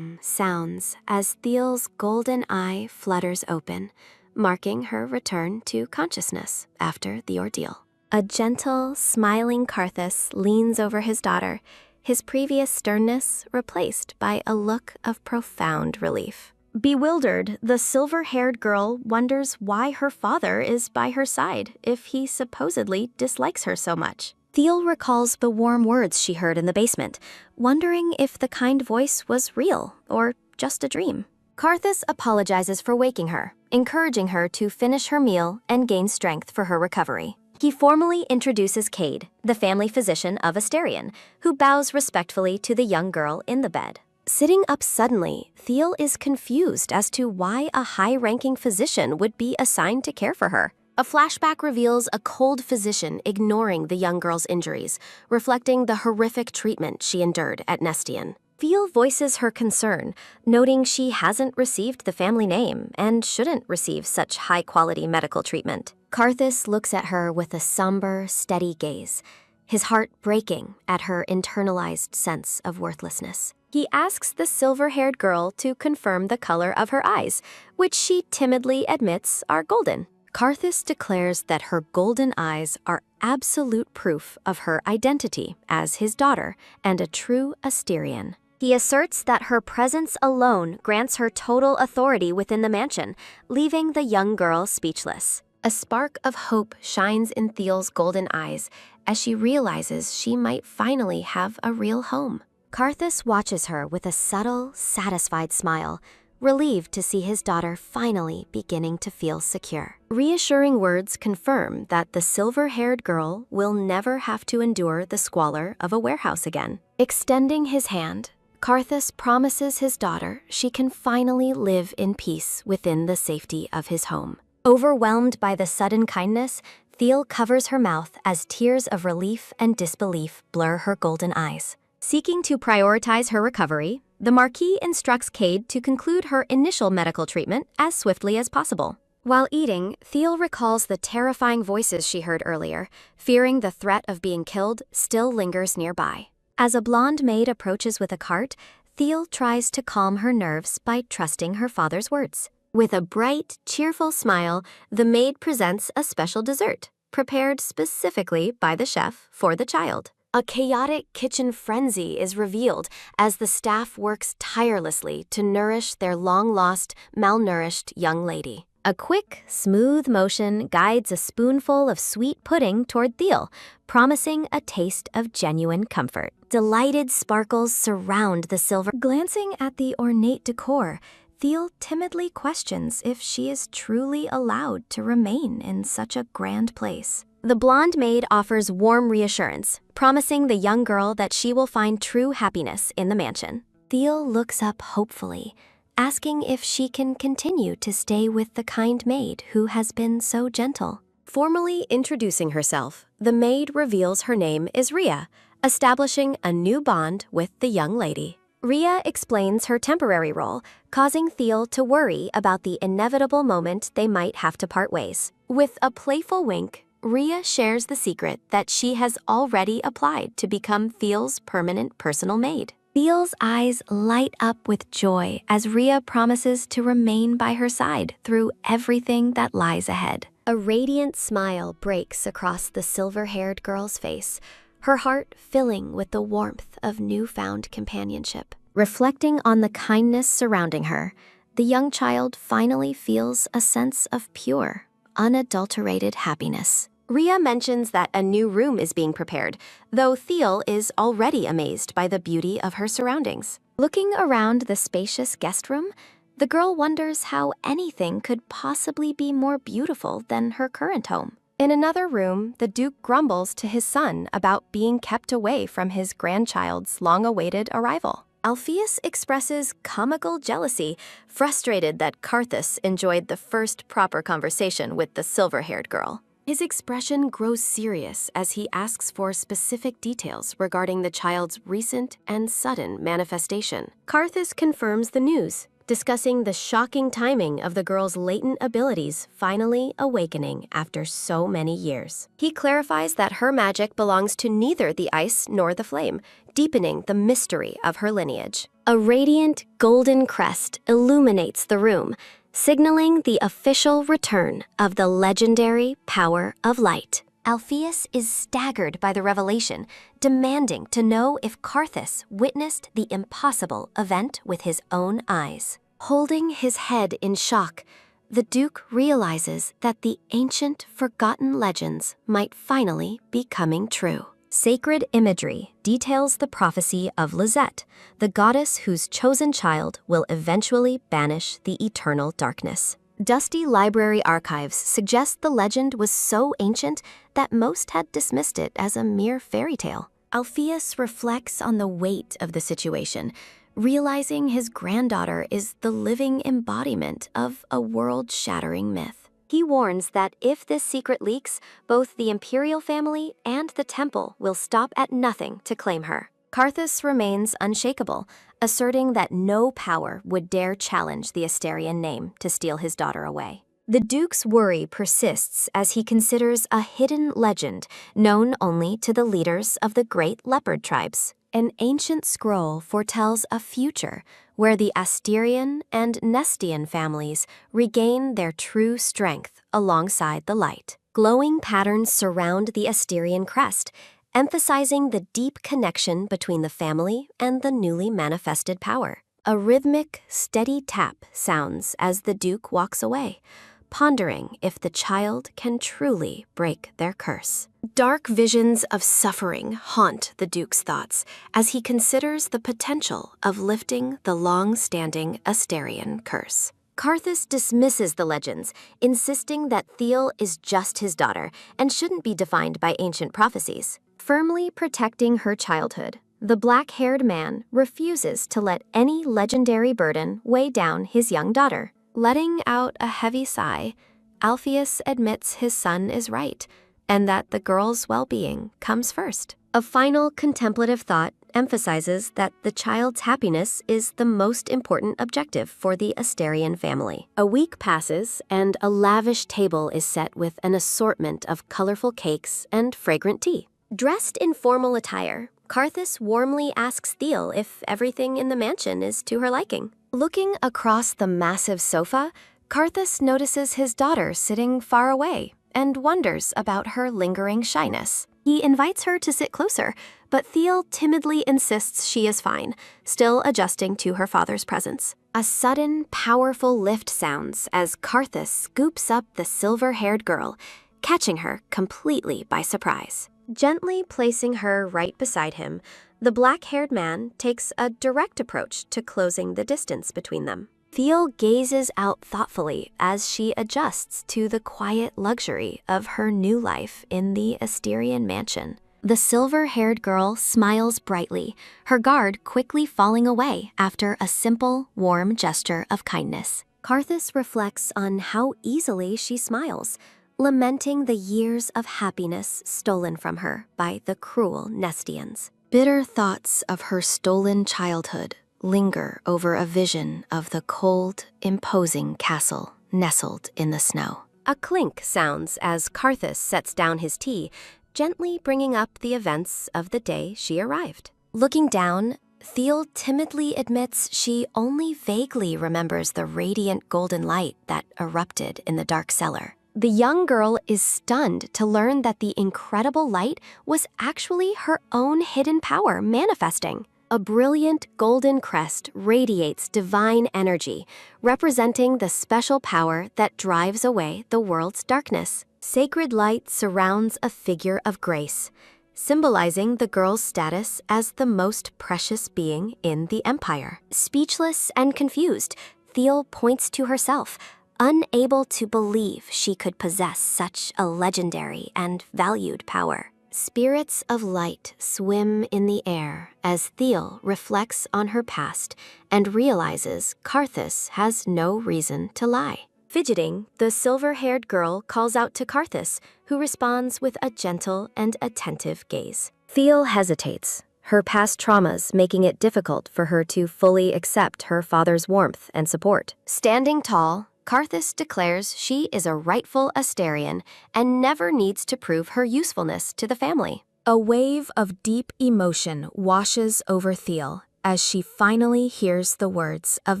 sounds as Thiel's golden eye flutters open, marking her return to consciousness after the ordeal. A gentle, smiling Karthus leans over his daughter, his previous sternness replaced by a look of profound relief. Bewildered, the silver-haired girl wonders why her father is by her side if he supposedly dislikes her so much. Thiel recalls the warm words she heard in the basement, wondering if the kind voice was real or just a dream. Karthus apologizes for waking her, encouraging her to finish her meal and gain strength for her recovery. He formally introduces Cade, the family physician of Asterion, who bows respectfully to the young girl in the bed. Sitting up suddenly, Thiel is confused as to why a high-ranking physician would be assigned to care for her. A flashback reveals a cold physician ignoring the young girl's injuries, reflecting the horrific treatment she endured at Nestian. Thiel voices her concern, noting she hasn't received the family name and shouldn't receive such high-quality medical treatment. Karthus looks at her with a somber, steady gaze, his heart breaking at her internalized sense of worthlessness. He asks the silver-haired girl to confirm the color of her eyes, which she timidly admits are golden. Karthus declares that her golden eyes are absolute proof of her identity as his daughter and a true Asterian. He asserts that her presence alone grants her total authority within the mansion, leaving the young girl speechless. A spark of hope shines in Thiel's golden eyes as she realizes she might finally have a real home. Karthus watches her with a subtle, satisfied smile, relieved to see his daughter finally beginning to feel secure. Reassuring words confirm that the silver-haired girl will never have to endure the squalor of a warehouse again. Extending his hand, Karthus promises his daughter she can finally live in peace within the safety of his home. Overwhelmed by the sudden kindness, Thiel covers her mouth as tears of relief and disbelief blur her golden eyes. Seeking to prioritize her recovery, the Marquis instructs Cade to conclude her initial medical treatment as swiftly as possible. While eating, Thiel recalls the terrifying voices she heard earlier, fearing the threat of being killed still lingers nearby. As a blonde maid approaches with a cart, Thiel tries to calm her nerves by trusting her father's words. With a bright, cheerful smile, the maid presents a special dessert, prepared specifically by the chef for the child. A chaotic kitchen frenzy is revealed as the staff works tirelessly to nourish their long-lost, malnourished young lady. A quick, smooth motion guides a spoonful of sweet pudding toward Thiel, promising a taste of genuine comfort. Delighted sparkles surround the silver. Glancing at the ornate decor, Thiel timidly questions if she is truly allowed to remain in such a grand place. The blonde maid offers warm reassurance, promising the young girl that she will find true happiness in the mansion. Thiel looks up hopefully, asking if she can continue to stay with the kind maid who has been so gentle. Formally introducing herself, the maid reveals her name is Ria, establishing a new bond with the young lady. Ria explains her temporary role, causing Thiel to worry about the inevitable moment they might have to part ways. With a playful wink, Ria shares the secret that she has already applied to become Thiel's permanent personal maid. Thiel's eyes light up with joy as Ria promises to remain by her side through everything that lies ahead. A radiant smile breaks across the silver-haired girl's face, her heart filling with the warmth of newfound companionship. Reflecting on the kindness surrounding her, the young child finally feels a sense of pure, unadulterated happiness. Ria mentions that a new room is being prepared, though Thiel is already amazed by the beauty of her surroundings. Looking around the spacious guest room, the girl wonders how anything could possibly be more beautiful than her current home. In another room, the Duke grumbles to his son about being kept away from his grandchild's long-awaited arrival. Alpheus expresses comical jealousy, frustrated that Carthus enjoyed the first proper conversation with the silver-haired girl. His expression grows serious as he asks for specific details regarding the child's recent and sudden manifestation. Carthus confirms the news, discussing the shocking timing of the girl's latent abilities finally awakening after so many years. He clarifies that her magic belongs to neither the ice nor the flame, deepening the mystery of her lineage. A radiant golden crest illuminates the room, signaling the official return of the legendary power of light. Alpheus is staggered by the revelation, demanding to know if Carthus witnessed the impossible event with his own eyes. Holding his head in shock, the Duke realizes that the ancient, forgotten legends might finally be coming true. Sacred imagery details the prophecy of Lizette, the goddess whose chosen child will eventually banish the eternal darkness. Dusty library archives suggest the legend was so ancient that most had dismissed it as a mere fairy tale. Alpheus reflects on the weight of the situation, realizing his granddaughter is the living embodiment of a world-shattering myth. He warns that if this secret leaks, both the imperial family and the temple will stop at nothing to claim her. Carthus remains unshakable, asserting that no power would dare challenge the Asterian name to steal his daughter away. The Duke's worry persists as he considers a hidden legend known only to the leaders of the Great Leopard tribes. An ancient scroll foretells a future where the Asterian and Nestian families regain their true strength alongside the light. Glowing patterns surround the Asterian crest, emphasizing the deep connection between the family and the newly manifested power. A rhythmic, steady tap sounds as the Duke walks away, pondering if the child can truly break their curse. Dark visions of suffering haunt the Duke's thoughts as he considers the potential of lifting the long-standing Asterian curse. Carthus dismisses the legends, insisting that Thiel is just his daughter and shouldn't be defined by ancient prophecies. Firmly protecting her childhood, the black-haired man refuses to let any legendary burden weigh down his young daughter. Letting out a heavy sigh, Alpheus admits his son is right, and that the girl's well-being comes first. A final contemplative thought emphasizes that the child's happiness is the most important objective for the Asterian family. A week passes, and a lavish table is set with an assortment of colorful cakes and fragrant tea. Dressed in formal attire, Carthus warmly asks Thiel if everything in the mansion is to her liking. Looking across the massive sofa, Carthus notices his daughter sitting far away, and wonders about her lingering shyness. He invites her to sit closer, but Thiel timidly insists she is fine, still adjusting to her father's presence. A sudden, powerful lift sounds as Karthus scoops up the silver-haired girl, catching her completely by surprise. Gently placing her right beside him, the black-haired man takes a direct approach to closing the distance between them. Thiel gazes out thoughtfully as she adjusts to the quiet luxury of her new life in the Asterian mansion. The silver-haired girl smiles brightly, her guard quickly falling away after a simple, warm gesture of kindness. Karthus reflects on how easily she smiles, lamenting the years of happiness stolen from her by the cruel Nestians. Bitter thoughts of her stolen childhood linger over a vision of the cold, imposing castle nestled in the snow. A clink sounds as Karthus sets down his tea, gently bringing up the events of the day she arrived. Looking down, Thiel timidly admits she only vaguely remembers the radiant golden light that erupted in the dark cellar. The young girl is stunned to learn that the incredible light was actually her own hidden power manifesting. A brilliant golden crest radiates divine energy, representing the special power that drives away the world's darkness. Sacred light surrounds a figure of grace, symbolizing the girl's status as the most precious being in the Empire. Speechless and confused, Thiel points to herself, unable to believe she could possess such a legendary and valued power. Spirits of light swim in the air as Thiel reflects on her past and realizes Karthus has no reason to lie. Fidgeting, the silver-haired girl calls out to Karthus, who responds with a gentle and attentive gaze. Thiel hesitates, her past traumas making it difficult for her to fully accept her father's warmth and support. Standing tall, Karthus declares she is a rightful Asterian and never needs to prove her usefulness to the family. A wave of deep emotion washes over Thiel as she finally hears the words of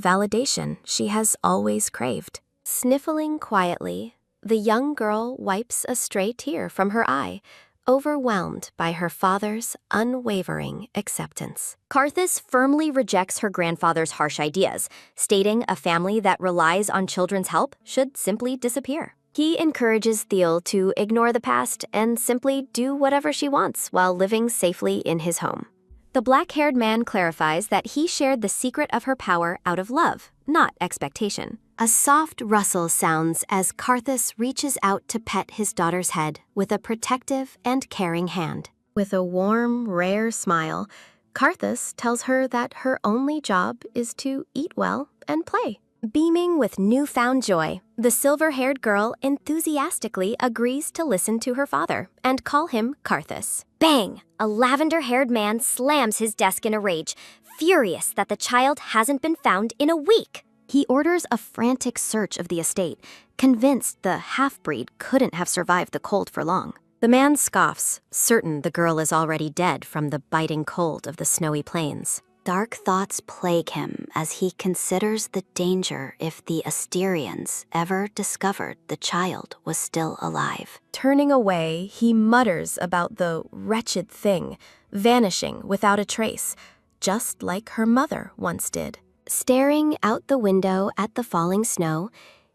validation she has always craved. Sniffling quietly, the young girl wipes a stray tear from her eye, overwhelmed by her father's unwavering acceptance. Karthus firmly rejects her grandfather's harsh ideas, stating a family that relies on children's help should simply disappear. He encourages Thiel to ignore the past and simply do whatever she wants while living safely in his home. The black-haired man clarifies that he shared the secret of her power out of love, not expectation. A soft rustle sounds as Karthus reaches out to pet his daughter's head with a protective and caring hand. With a warm, rare smile, Karthus tells her that her only job is to eat well and play. Beaming with newfound joy, the silver-haired girl enthusiastically agrees to listen to her father and call him Karthus. Bang! A lavender-haired man slams his desk in a rage, furious that the child hasn't been found in a week. He orders a frantic search of the estate, convinced the half-breed couldn't have survived the cold for long. The man scoffs, certain the girl is already dead from the biting cold of the snowy plains. Dark thoughts plague him as he considers the danger if the Asterians ever discovered the child was still alive. Turning away, he mutters about the wretched thing, vanishing without a trace, just like her mother once did. Staring out the window at the falling snow,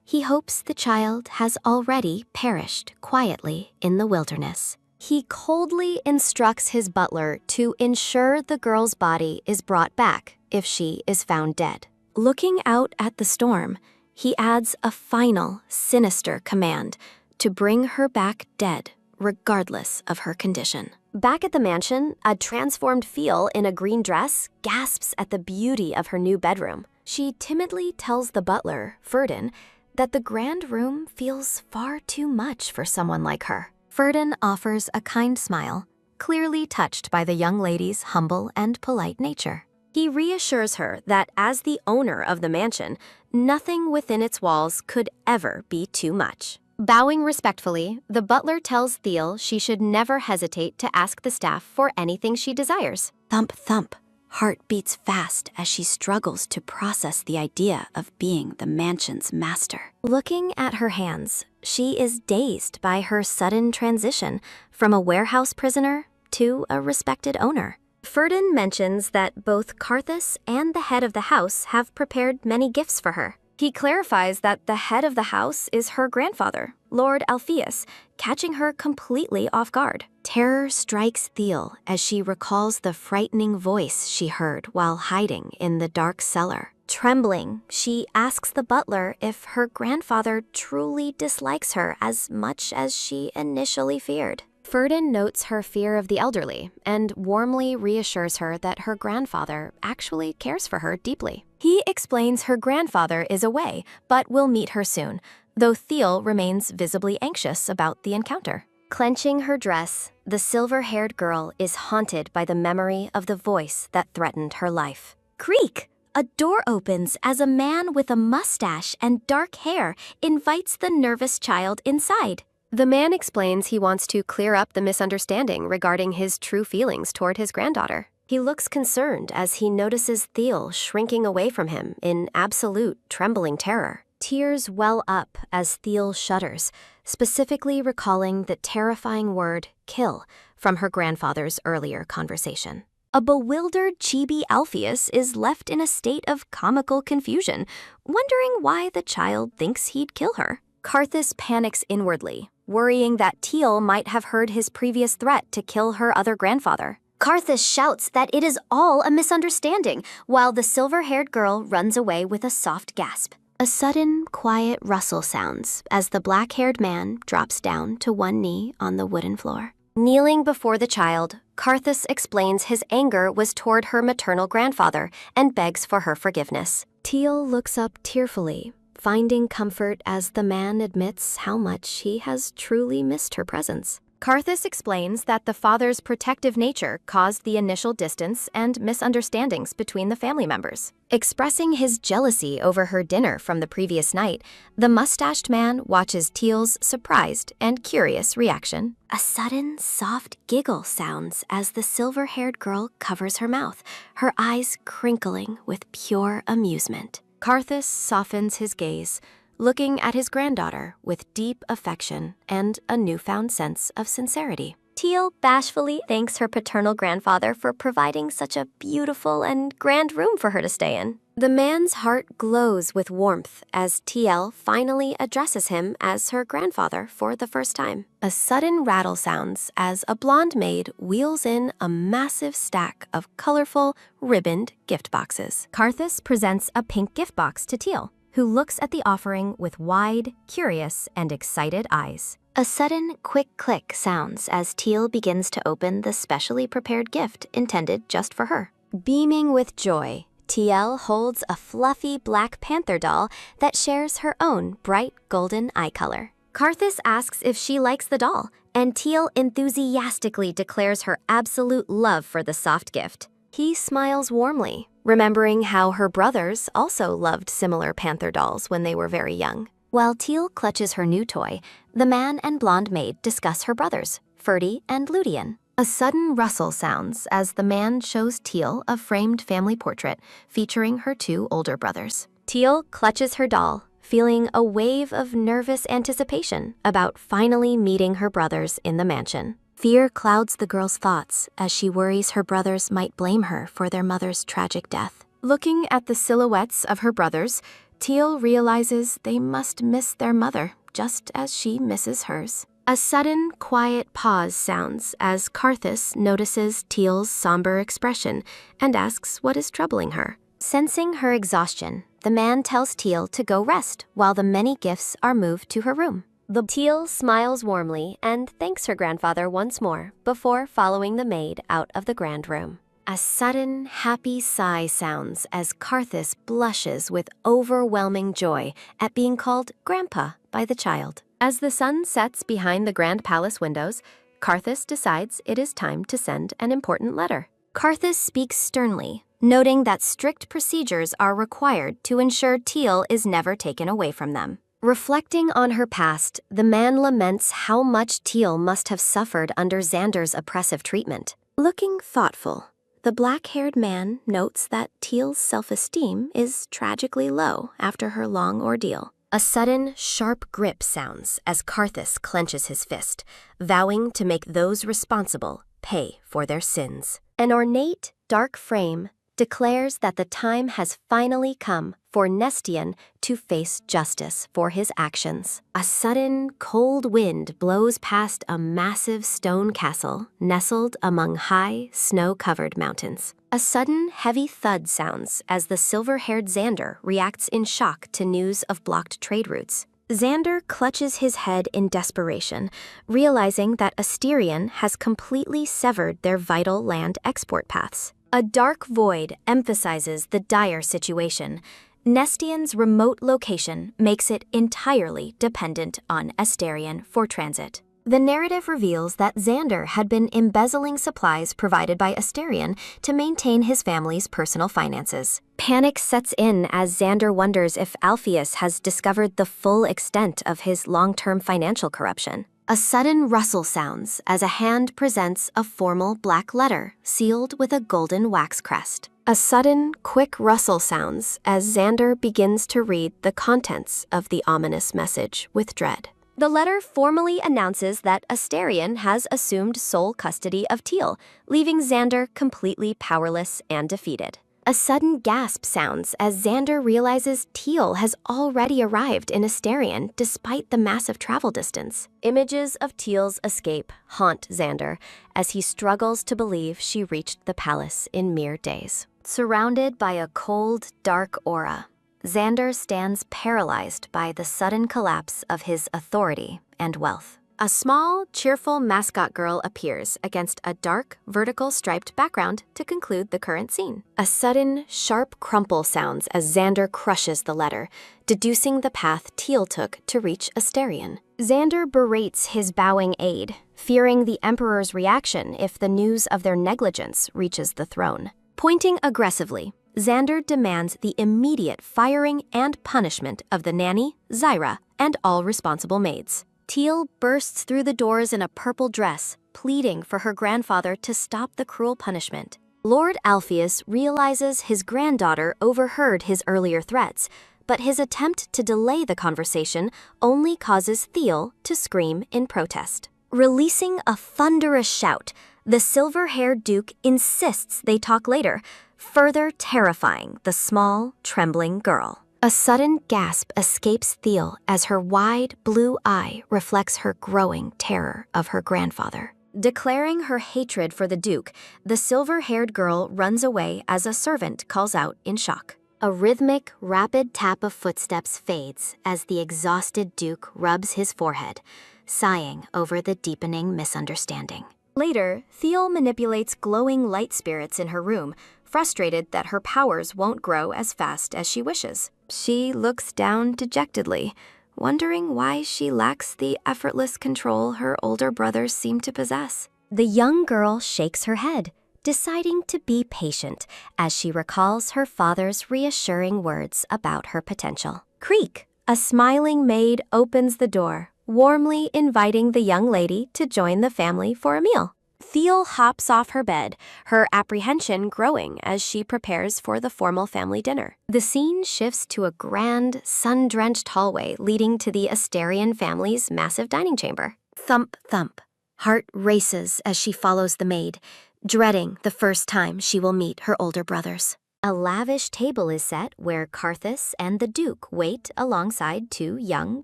he hopes the child has already perished quietly in the wilderness. He coldly instructs his butler to ensure the girl's body is brought back if she is found dead. Looking out at the storm, he adds a final, sinister command to bring her back dead, regardless of her condition. Back at the mansion, a transformed Thiel in a green dress gasps at the beauty of her new bedroom. She timidly tells the butler, Ferdin, that the grand room feels far too much for someone like her. Ferdin offers a kind smile, clearly touched by the young lady's humble and polite nature. He reassures her that as the owner of the mansion, nothing within its walls could ever be too much. Bowing respectfully, the butler tells Thiel she should never hesitate to ask the staff for anything she desires. Thump, thump. heart beats fast as she struggles to process the idea of being the mansion's master. Looking at her hands, she is dazed by her sudden transition from a warehouse prisoner to a respected owner. Ferdin mentions that both Karthus and the head of the house have prepared many gifts for her. He clarifies that the head of the house is her grandfather, Lord Alpheus, catching her completely off guard. Terror strikes Thiel as she recalls the frightening voice she heard while hiding in the dark cellar. Trembling, she asks the butler if her grandfather truly dislikes her as much as she initially feared. Ferdin notes her fear of the elderly and warmly reassures her that her grandfather actually cares for her deeply. He explains her grandfather is away, but will meet her soon, though Thiel remains visibly anxious about the encounter. Clenching her dress, the silver-haired girl is haunted by the memory of the voice that threatened her life. Creak! A door opens as a man with a mustache and dark hair invites the nervous child inside. The man explains he wants to clear up the misunderstanding regarding his true feelings toward his granddaughter. He looks concerned as he notices Thiel shrinking away from him in absolute trembling terror. Tears well up as Thiel shudders, specifically recalling the terrifying word kill from her grandfather's earlier conversation. A bewildered chibi Alpheus is left in a state of comical confusion, wondering why the child thinks he'd kill her. Karthus panics inwardly, worrying that Thiel might have heard his previous threat to kill her other grandfather. Karthus shouts that it is all a misunderstanding, while the silver-haired girl runs away with a soft gasp. A sudden, quiet rustle sounds as the black-haired man drops down to one knee on the wooden floor. Kneeling before the child, Karthus explains his anger was toward her maternal grandfather and begs for her forgiveness. Thiel looks up tearfully, finding comfort as the man admits how much he has truly missed her presence. Karthus explains that the father's protective nature caused the initial distance and misunderstandings between the family members. Expressing his jealousy over her dinner from the previous night, the mustached man watches Thiel's surprised and curious reaction. A sudden, soft giggle sounds as the silver-haired girl covers her mouth, her eyes crinkling with pure amusement. Karthus softens his gaze, looking at his granddaughter with deep affection and a newfound sense of sincerity. Thiel bashfully thanks her paternal grandfather for providing such a beautiful and grand room for her to stay in. The man's heart glows with warmth as Thiel finally addresses him as her grandfather for the first time. A sudden rattle sounds as a blonde maid wheels in a massive stack of colorful, ribboned gift boxes. Karthus presents a pink gift box to Thiel, who looks at the offering with wide, curious, and excited eyes. A sudden, quick click sounds as Thiel begins to open the specially prepared gift intended just for her. Beaming with joy, Thiel holds a fluffy Black Panther doll that shares her own bright golden eye color. Karthus asks if she likes the doll, and Thiel enthusiastically declares her absolute love for the soft gift. He smiles warmly, remembering how her brothers also loved similar panther dolls when they were very young. While Thiel clutches her new toy, the man and blonde maid discuss her brothers, Ferdy and Ludian. A sudden rustle sounds as the man shows Thiel a framed family portrait featuring her two older brothers. Thiel clutches her doll, feeling a wave of nervous anticipation about finally meeting her brothers in the mansion. Fear clouds the girl's thoughts as she worries her brothers might blame her for their mother's tragic death. Looking at the silhouettes of her brothers, Thiel realizes they must miss their mother just as she misses hers. A sudden, quiet pause sounds as Karthus notices Thiel's somber expression and asks what is troubling her. Sensing her exhaustion, the man tells Thiel to go rest while the many gifts are moved to her room. Thiel smiles warmly and thanks her grandfather once more before following the maid out of the grand room. A sudden, happy sigh sounds as Karthus blushes with overwhelming joy at being called Grandpa by the child. As the sun sets behind the grand palace windows, Karthus decides it is time to send an important letter. Karthus speaks sternly, noting that strict procedures are required to ensure Thiel is never taken away from them. Reflecting on her past, the man laments how much Thiel must have suffered under Xander's oppressive treatment. Looking thoughtful, The black-haired man notes that Teal's self-esteem is tragically low after her long ordeal. A sudden, sharp grip sounds as Karthus clenches his fist, vowing to make those responsible pay for their sins. An ornate, dark frame declares that the time has finally come for Nestian to face justice for his actions. A sudden, cold wind blows past a massive stone castle nestled among high, snow-covered mountains. A sudden, heavy thud sounds as the silver-haired Xander reacts in shock to news of blocked trade routes. Xander clutches his head in desperation, realizing that Asterion has completely severed their vital land export paths. A dark void emphasizes the dire situation. Nestian's remote location makes it entirely dependent on Asterion for transit. The narrative reveals that Xander had been embezzling supplies provided by Asterion to maintain his family's personal finances. Panic sets in as Xander wonders if Alpheus has discovered the full extent of his long-term financial corruption. A sudden rustle sounds as a hand presents a formal black letter sealed with a golden wax crest. A sudden, quick rustle sounds as Xander begins to read the contents of the ominous message with dread. The letter formally announces that Asterion has assumed sole custody of Teal, leaving Xander completely powerless and defeated. A sudden gasp sounds as Xander realizes Teal has already arrived in Asterion despite the massive travel distance. Images of Teal's escape haunt Xander as he struggles to believe she reached the palace in mere days. Surrounded by a cold, dark aura, Xander stands paralyzed by the sudden collapse of his authority and wealth. A small, cheerful mascot girl appears against a dark, vertical striped background to conclude the current scene. A sudden, sharp crumple sounds as Xander crushes the letter, deducing the path Teal took to reach Asterion. Xander berates his bowing aide, fearing the Emperor's reaction if the news of their negligence reaches the throne. Pointing aggressively, Xander demands the immediate firing and punishment of the nanny, Zyra, and all responsible maids. Teal bursts through the doors in a purple dress, pleading for her grandfather to stop the cruel punishment. Lord Alpheus realizes his granddaughter overheard his earlier threats, but his attempt to delay the conversation only causes Teal to scream in protest. Releasing a thunderous shout, the silver-haired Duke insists they talk later, further terrifying the small, trembling girl. A sudden gasp escapes Teal as her wide, blue eye reflects her growing terror of her grandfather. Declaring her hatred for the Duke, the silver-haired girl runs away as a servant calls out in shock. A rhythmic, rapid tap of footsteps fades as the exhausted Duke rubs his forehead, sighing over the deepening misunderstanding. Later, Teal manipulates glowing light spirits in her room, frustrated that her powers won't grow as fast as she wishes. She looks down dejectedly, wondering why she lacks the effortless control her older brothers seem to possess. The young girl shakes her head, deciding to be patient as she recalls her father's reassuring words about her potential. Creak! A smiling maid opens the door, warmly inviting the young lady to join the family for a meal. Teal hops off her bed, her apprehension growing as she prepares for the formal family dinner. The scene shifts to a grand, sun-drenched hallway leading to the Asterion family's massive dining chamber. Thump, thump. Heart races as she follows the maid, dreading the first time she will meet her older brothers. A lavish table is set where Karthus and the Duke wait alongside two young,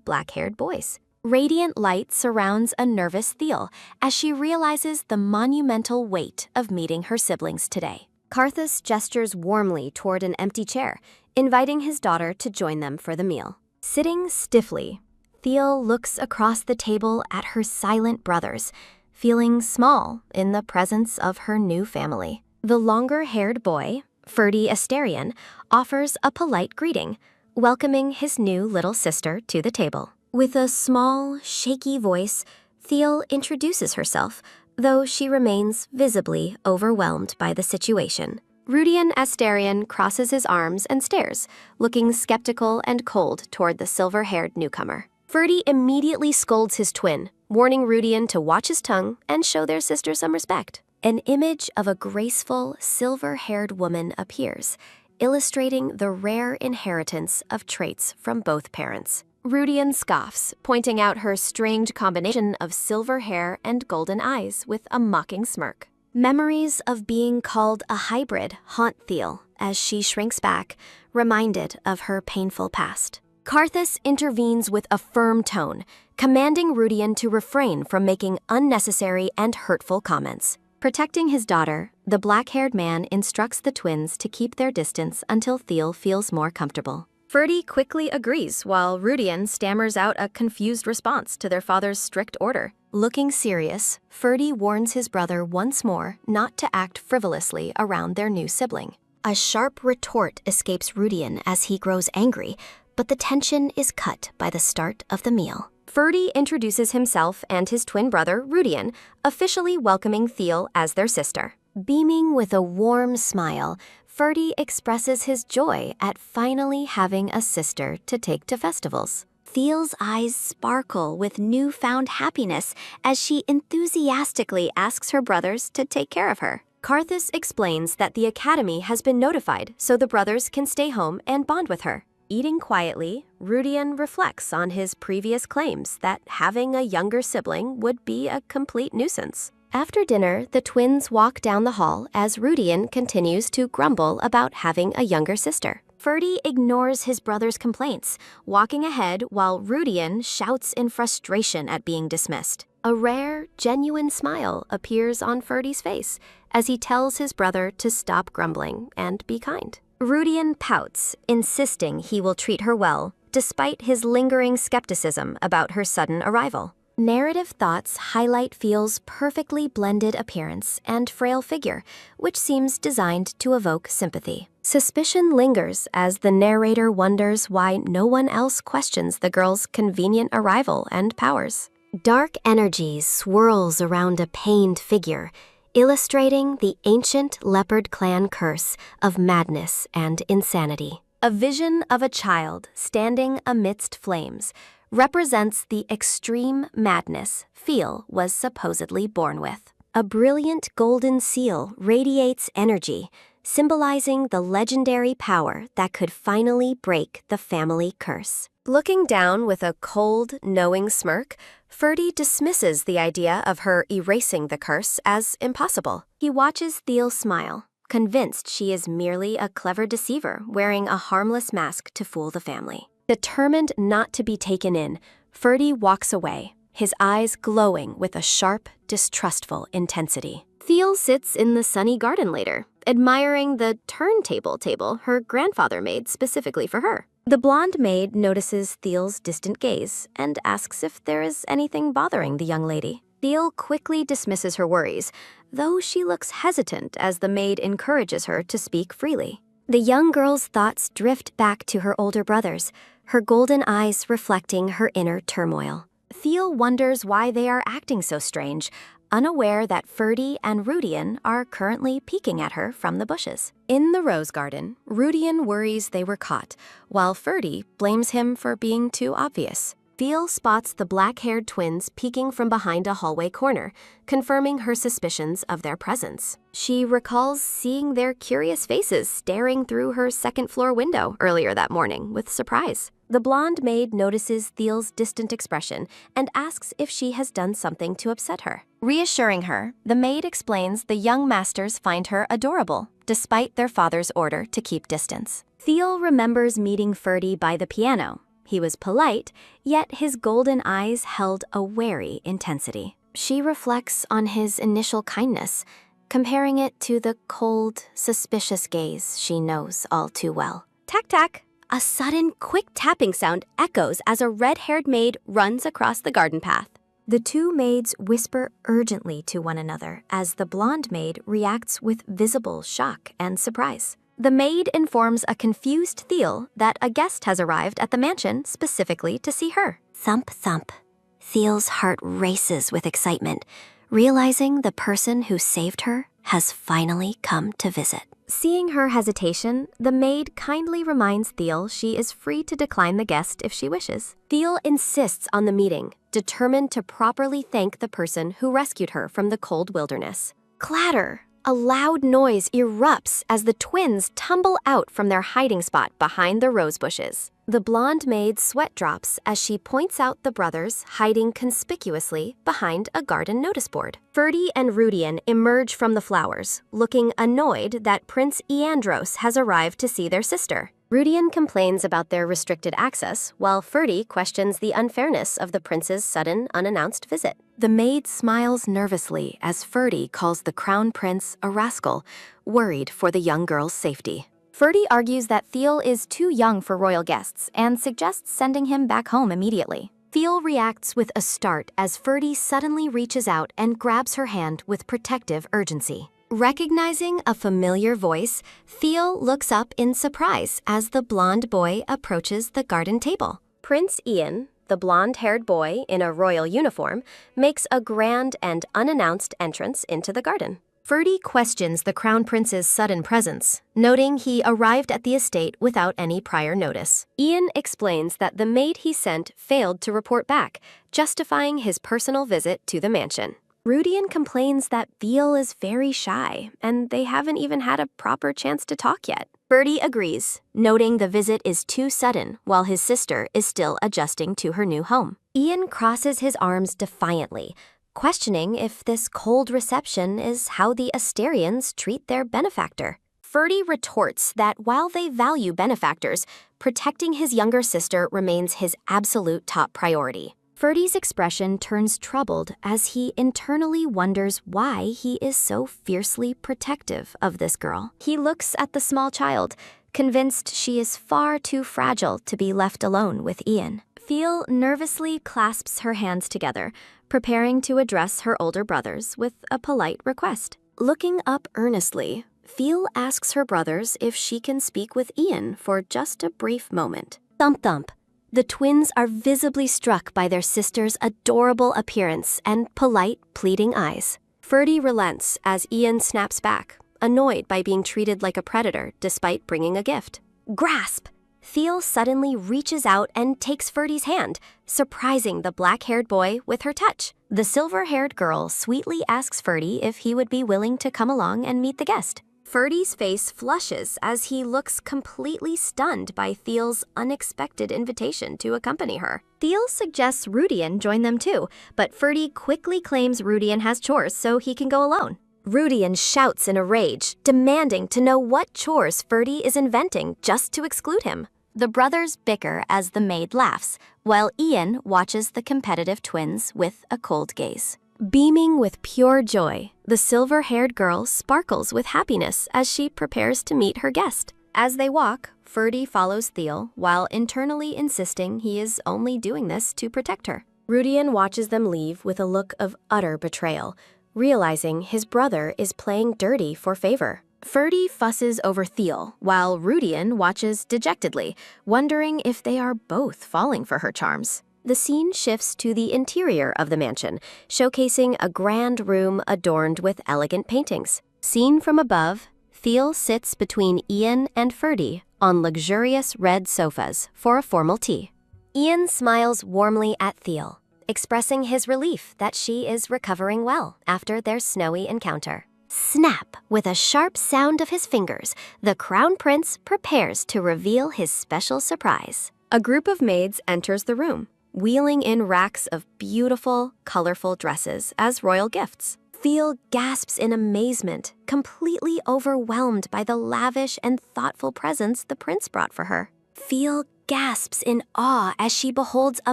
black-haired boys. Radiant light surrounds a nervous Teal as she realizes the monumental weight of meeting her siblings today. Karthus gestures warmly toward an empty chair, inviting his daughter to join them for the meal. Sitting stiffly, Teal looks across the table at her silent brothers, feeling small in the presence of her new family. The longer-haired boy, Ferdy Asterion, offers a polite greeting, welcoming his new little sister to the table. With a small, shaky voice, Teal introduces herself, though she remains visibly overwhelmed by the situation. Rudian Asterion crosses his arms and stares, looking skeptical and cold toward the silver-haired newcomer. Ferdy immediately scolds his twin, warning Rudian to watch his tongue and show their sister some respect. An image of a graceful, silver-haired woman appears, illustrating the rare inheritance of traits from both parents. Rudian scoffs, pointing out her strange combination of silver hair and golden eyes with a mocking smirk. Memories of being called a hybrid haunt Thiel as she shrinks back, reminded of her painful past. Karthus intervenes with a firm tone, commanding Rudian to refrain from making unnecessary and hurtful comments. Protecting his daughter, the black-haired man instructs the twins to keep their distance until Thiel feels more comfortable. Ferdy quickly agrees while Rudian stammers out a confused response to their father's strict order. Looking serious, Ferdy warns his brother once more not to act frivolously around their new sibling. A sharp retort escapes Rudian as he grows angry, but the tension is cut by the start of the meal. Ferdy introduces himself and his twin brother, Rudian, officially welcoming Thiel as their sister. Beaming with a warm smile, Ferdy expresses his joy at finally having a sister to take to festivals. Thiel's eyes sparkle with newfound happiness as she enthusiastically asks her brothers to take care of her. Karthus explains that the academy has been notified so the brothers can stay home and bond with her. Eating quietly, Rudian reflects on his previous claims that having a younger sibling would be a complete nuisance. After dinner, the twins walk down the hall as Rudian continues to grumble about having a younger sister. Ferdy ignores his brother's complaints, walking ahead while Rudian shouts in frustration at being dismissed. A rare, genuine smile appears on Ferdy's face as he tells his brother to stop grumbling and be kind. Rudian pouts, insisting he will treat her well, despite his lingering skepticism about her sudden arrival. Narrative thoughts highlight Thiel's perfectly blended appearance and frail figure, which seems designed to evoke sympathy. Suspicion lingers as the narrator wonders why no one else questions the girl's convenient arrival and powers. Dark energy swirls around a pained figure, illustrating the ancient leopard clan curse of madness and insanity. A vision of a child standing amidst flames represents the extreme madness Thiel was supposedly born with. A brilliant golden seal radiates energy, symbolizing the legendary power that could finally break the family curse. Looking down with a cold, knowing smirk, Ferdy dismisses the idea of her erasing the curse as impossible. He watches Thiel smile, convinced she is merely a clever deceiver wearing a harmless mask to fool the family. Determined not to be taken in, Ferdy walks away, his eyes glowing with a sharp, distrustful intensity. Thiel sits in the sunny garden later, admiring the turntable table her grandfather made specifically for her. The blonde maid notices Thiel's distant gaze and asks if there is anything bothering the young lady. Thiel quickly dismisses her worries, though she looks hesitant as the maid encourages her to speak freely. The young girl's thoughts drift back to her older brothers, her golden eyes reflecting her inner turmoil. Thiel wonders why they are acting so strange, unaware that Ferdy and Rudian are currently peeking at her from the bushes. In the rose garden, Rudian worries they were caught, while Ferdy blames him for being too obvious. Thiel spots the black-haired twins peeking from behind a hallway corner, confirming her suspicions of their presence. She recalls seeing their curious faces staring through her second-floor window earlier that morning with surprise. The blonde maid notices Thiel's distant expression and asks if she has done something to upset her. Reassuring her, the maid explains the young masters find her adorable, despite their father's order to keep distance. Thiel remembers meeting Ferdy by the piano. He was polite, yet his golden eyes held a wary intensity. She reflects on his initial kindness, comparing it to the cold, suspicious gaze she knows all too well. Tack-tack! A sudden, quick tapping sound echoes as a red-haired maid runs across the garden path. The two maids whisper urgently to one another as the blonde maid reacts with visible shock and surprise. The maid informs a confused Thiel that a guest has arrived at the mansion specifically to see her. Thump, thump. Thiel's heart races with excitement, realizing the person who saved her has finally come to visit. Seeing her hesitation, the maid kindly reminds Thiel she is free to decline the guest if she wishes. Thiel insists on the meeting, determined to properly thank the person who rescued her from the cold wilderness. Clatter! A loud noise erupts as the twins tumble out from their hiding spot behind the rose bushes. The blonde maid sweat drops as she points out the brothers hiding conspicuously behind a garden notice board. Ferdy and Rudian emerge from the flowers, looking annoyed that Prince Eandros has arrived to see their sister. Rudian complains about their restricted access, while Ferdy questions the unfairness of the prince's sudden, unannounced visit. The maid smiles nervously as Ferdy calls the crown prince a rascal, worried for the young girl's safety. Ferdy argues that Thiel is too young for royal guests and suggests sending him back home immediately. Thiel reacts with a start as Ferdy suddenly reaches out and grabs her hand with protective urgency. Recognizing a familiar voice, Thiel looks up in surprise as the blonde boy approaches the garden table. Prince Ian, the blonde-haired boy in a royal uniform, makes a grand and unannounced entrance into the garden. Ferdy questions the crown prince's sudden presence, noting he arrived at the estate without any prior notice. Ian explains that the maid he sent failed to report back, justifying his personal visit to the mansion. Rudian complains that Thiel is very shy, and they haven't even had a proper chance to talk yet. Ferdy agrees, noting the visit is too sudden while his sister is still adjusting to her new home. Ian crosses his arms defiantly, questioning if this cold reception is how the Asterians treat their benefactor. Ferdy retorts that while they value benefactors, protecting his younger sister remains his absolute top priority. Ferdy's expression turns troubled as he internally wonders why he is so fiercely protective of this girl. He looks at the small child, convinced she is far too fragile to be left alone with Ian. Thiel nervously clasps her hands together, preparing to address her older brothers with a polite request. Looking up earnestly, Thiel asks her brothers if she can speak with Ian for just a brief moment. Thump thump. The twins are visibly struck by their sister's adorable appearance and polite, pleading eyes. Ferdy relents as Ian snaps back, annoyed by being treated like a predator despite bringing a gift. Grasp! Thiel suddenly reaches out and takes Ferdy's hand, surprising the black-haired boy with her touch. The silver-haired girl sweetly asks Ferdy if he would be willing to come along and meet the guest. Ferdy's face flushes as he looks completely stunned by Thiel's unexpected invitation to accompany her. Thiel suggests Rudian join them too, but Ferdy quickly claims Rudian has chores so he can go alone. Rudian shouts in a rage, demanding to know what chores Ferdy is inventing just to exclude him. The brothers bicker as the maid laughs, while Ian watches the competitive twins with a cold gaze. Beaming with pure joy, the silver-haired girl sparkles with happiness as she prepares to meet her guest. As they walk, Ferdy follows Thiel while internally insisting he is only doing this to protect her. Rudian watches them leave with a look of utter betrayal, realizing his brother is playing dirty for favor. Ferdy fusses over Thiel, while Rudian watches dejectedly, wondering if they are both falling for her charms. The scene shifts to the interior of the mansion, showcasing a grand room adorned with elegant paintings. Seen from above, Thiel sits between Ian and Ferdy on luxurious red sofas for a formal tea. Ian smiles warmly at Thiel, expressing his relief that she is recovering well after their snowy encounter. Snap! With a sharp sound of his fingers, the crown prince prepares to reveal his special surprise. A group of maids enters the room, wheeling in racks of beautiful, colorful dresses as royal gifts. Thiel gasps in amazement, completely overwhelmed by the lavish and thoughtful presents the prince brought for her. Thiel gasps in awe as she beholds a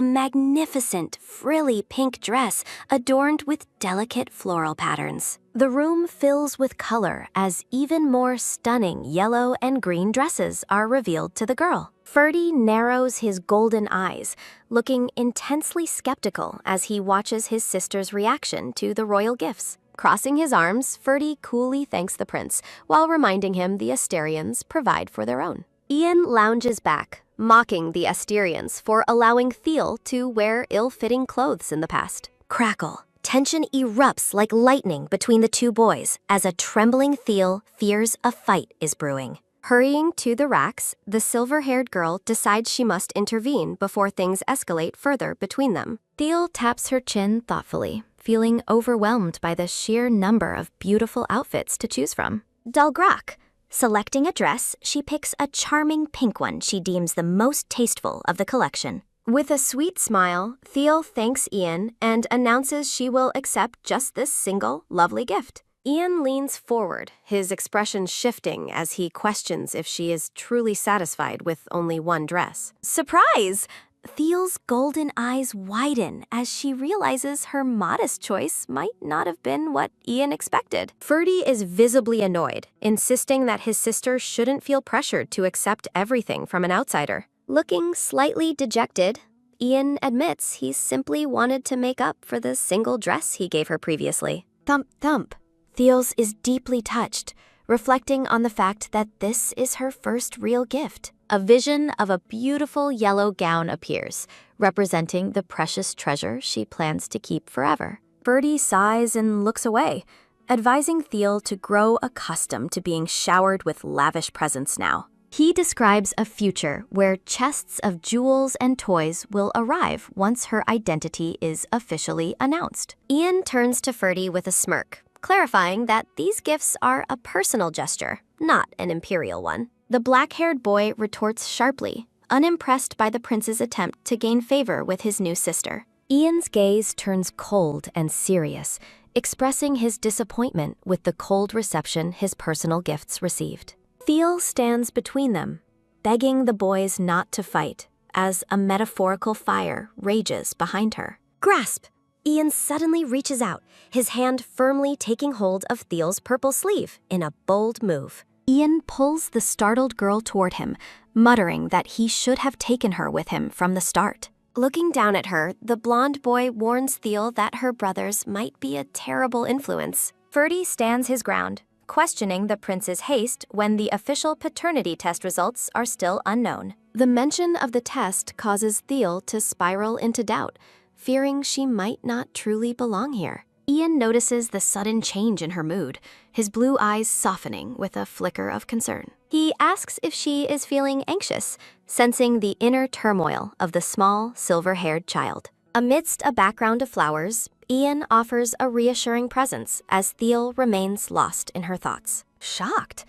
magnificent, frilly pink dress adorned with delicate floral patterns. The room fills with color as even more stunning yellow and green dresses are revealed to the girl. Ferdy narrows his golden eyes, looking intensely skeptical as he watches his sister's reaction to the royal gifts. Crossing his arms, Ferdy coolly thanks the prince, while reminding him the Asterians provide for their own. Ian lounges back, mocking the Asterians for allowing Thiel to wear ill-fitting clothes in the past. Crackle. Tension erupts like lightning between the two boys as a trembling Thiel fears a fight is brewing. Hurrying to the racks, the silver-haired girl decides she must intervene before things escalate further between them. Thiel taps her chin thoughtfully, feeling overwhelmed by the sheer number of beautiful outfits to choose from. Dalgrak. Selecting a dress, she picks a charming pink one she deems the most tasteful of the collection. With a sweet smile, Thiel thanks Ian and announces she will accept just this single, lovely gift. Ian leans forward, his expression shifting as he questions if she is truly satisfied with only one dress. Surprise! Thiel's golden eyes widen as she realizes her modest choice might not have been what Ian expected. Ferdy is visibly annoyed, insisting that his sister shouldn't feel pressured to accept everything from an outsider. Looking slightly dejected, Ian admits he simply wanted to make up for the single dress he gave her previously. Thump, thump. Thiel's is deeply touched, reflecting on the fact that this is her first real gift. A vision of a beautiful yellow gown appears, representing the precious treasure she plans to keep forever. Ferdy sighs and looks away, advising Thiel to grow accustomed to being showered with lavish presents now. He describes a future where chests of jewels and toys will arrive once her identity is officially announced. Ian turns to Ferdy with a smirk, clarifying that these gifts are a personal gesture, not an imperial one. The black-haired boy retorts sharply, unimpressed by the prince's attempt to gain favor with his new sister. Ian's gaze turns cold and serious, expressing his disappointment with the cold reception his personal gifts received. Thiel stands between them, begging the boys not to fight, as a metaphorical fire rages behind her. Grasp! Ian suddenly reaches out, his hand firmly taking hold of Thiel's purple sleeve in a bold move. Ian pulls the startled girl toward him, muttering that he should have taken her with him from the start. Looking down at her, the blonde boy warns Thiel that her brothers might be a terrible influence. Ferdy stands his ground, questioning the prince's haste when the official paternity test results are still unknown. The mention of the test causes Thiel to spiral into doubt, fearing she might not truly belong here. Ian notices the sudden change in her mood, his blue eyes softening with a flicker of concern. He asks if she is feeling anxious, sensing the inner turmoil of the small, silver-haired child. Amidst a background of flowers, Ian offers a reassuring presence as Thiel remains lost in her thoughts. Shocked,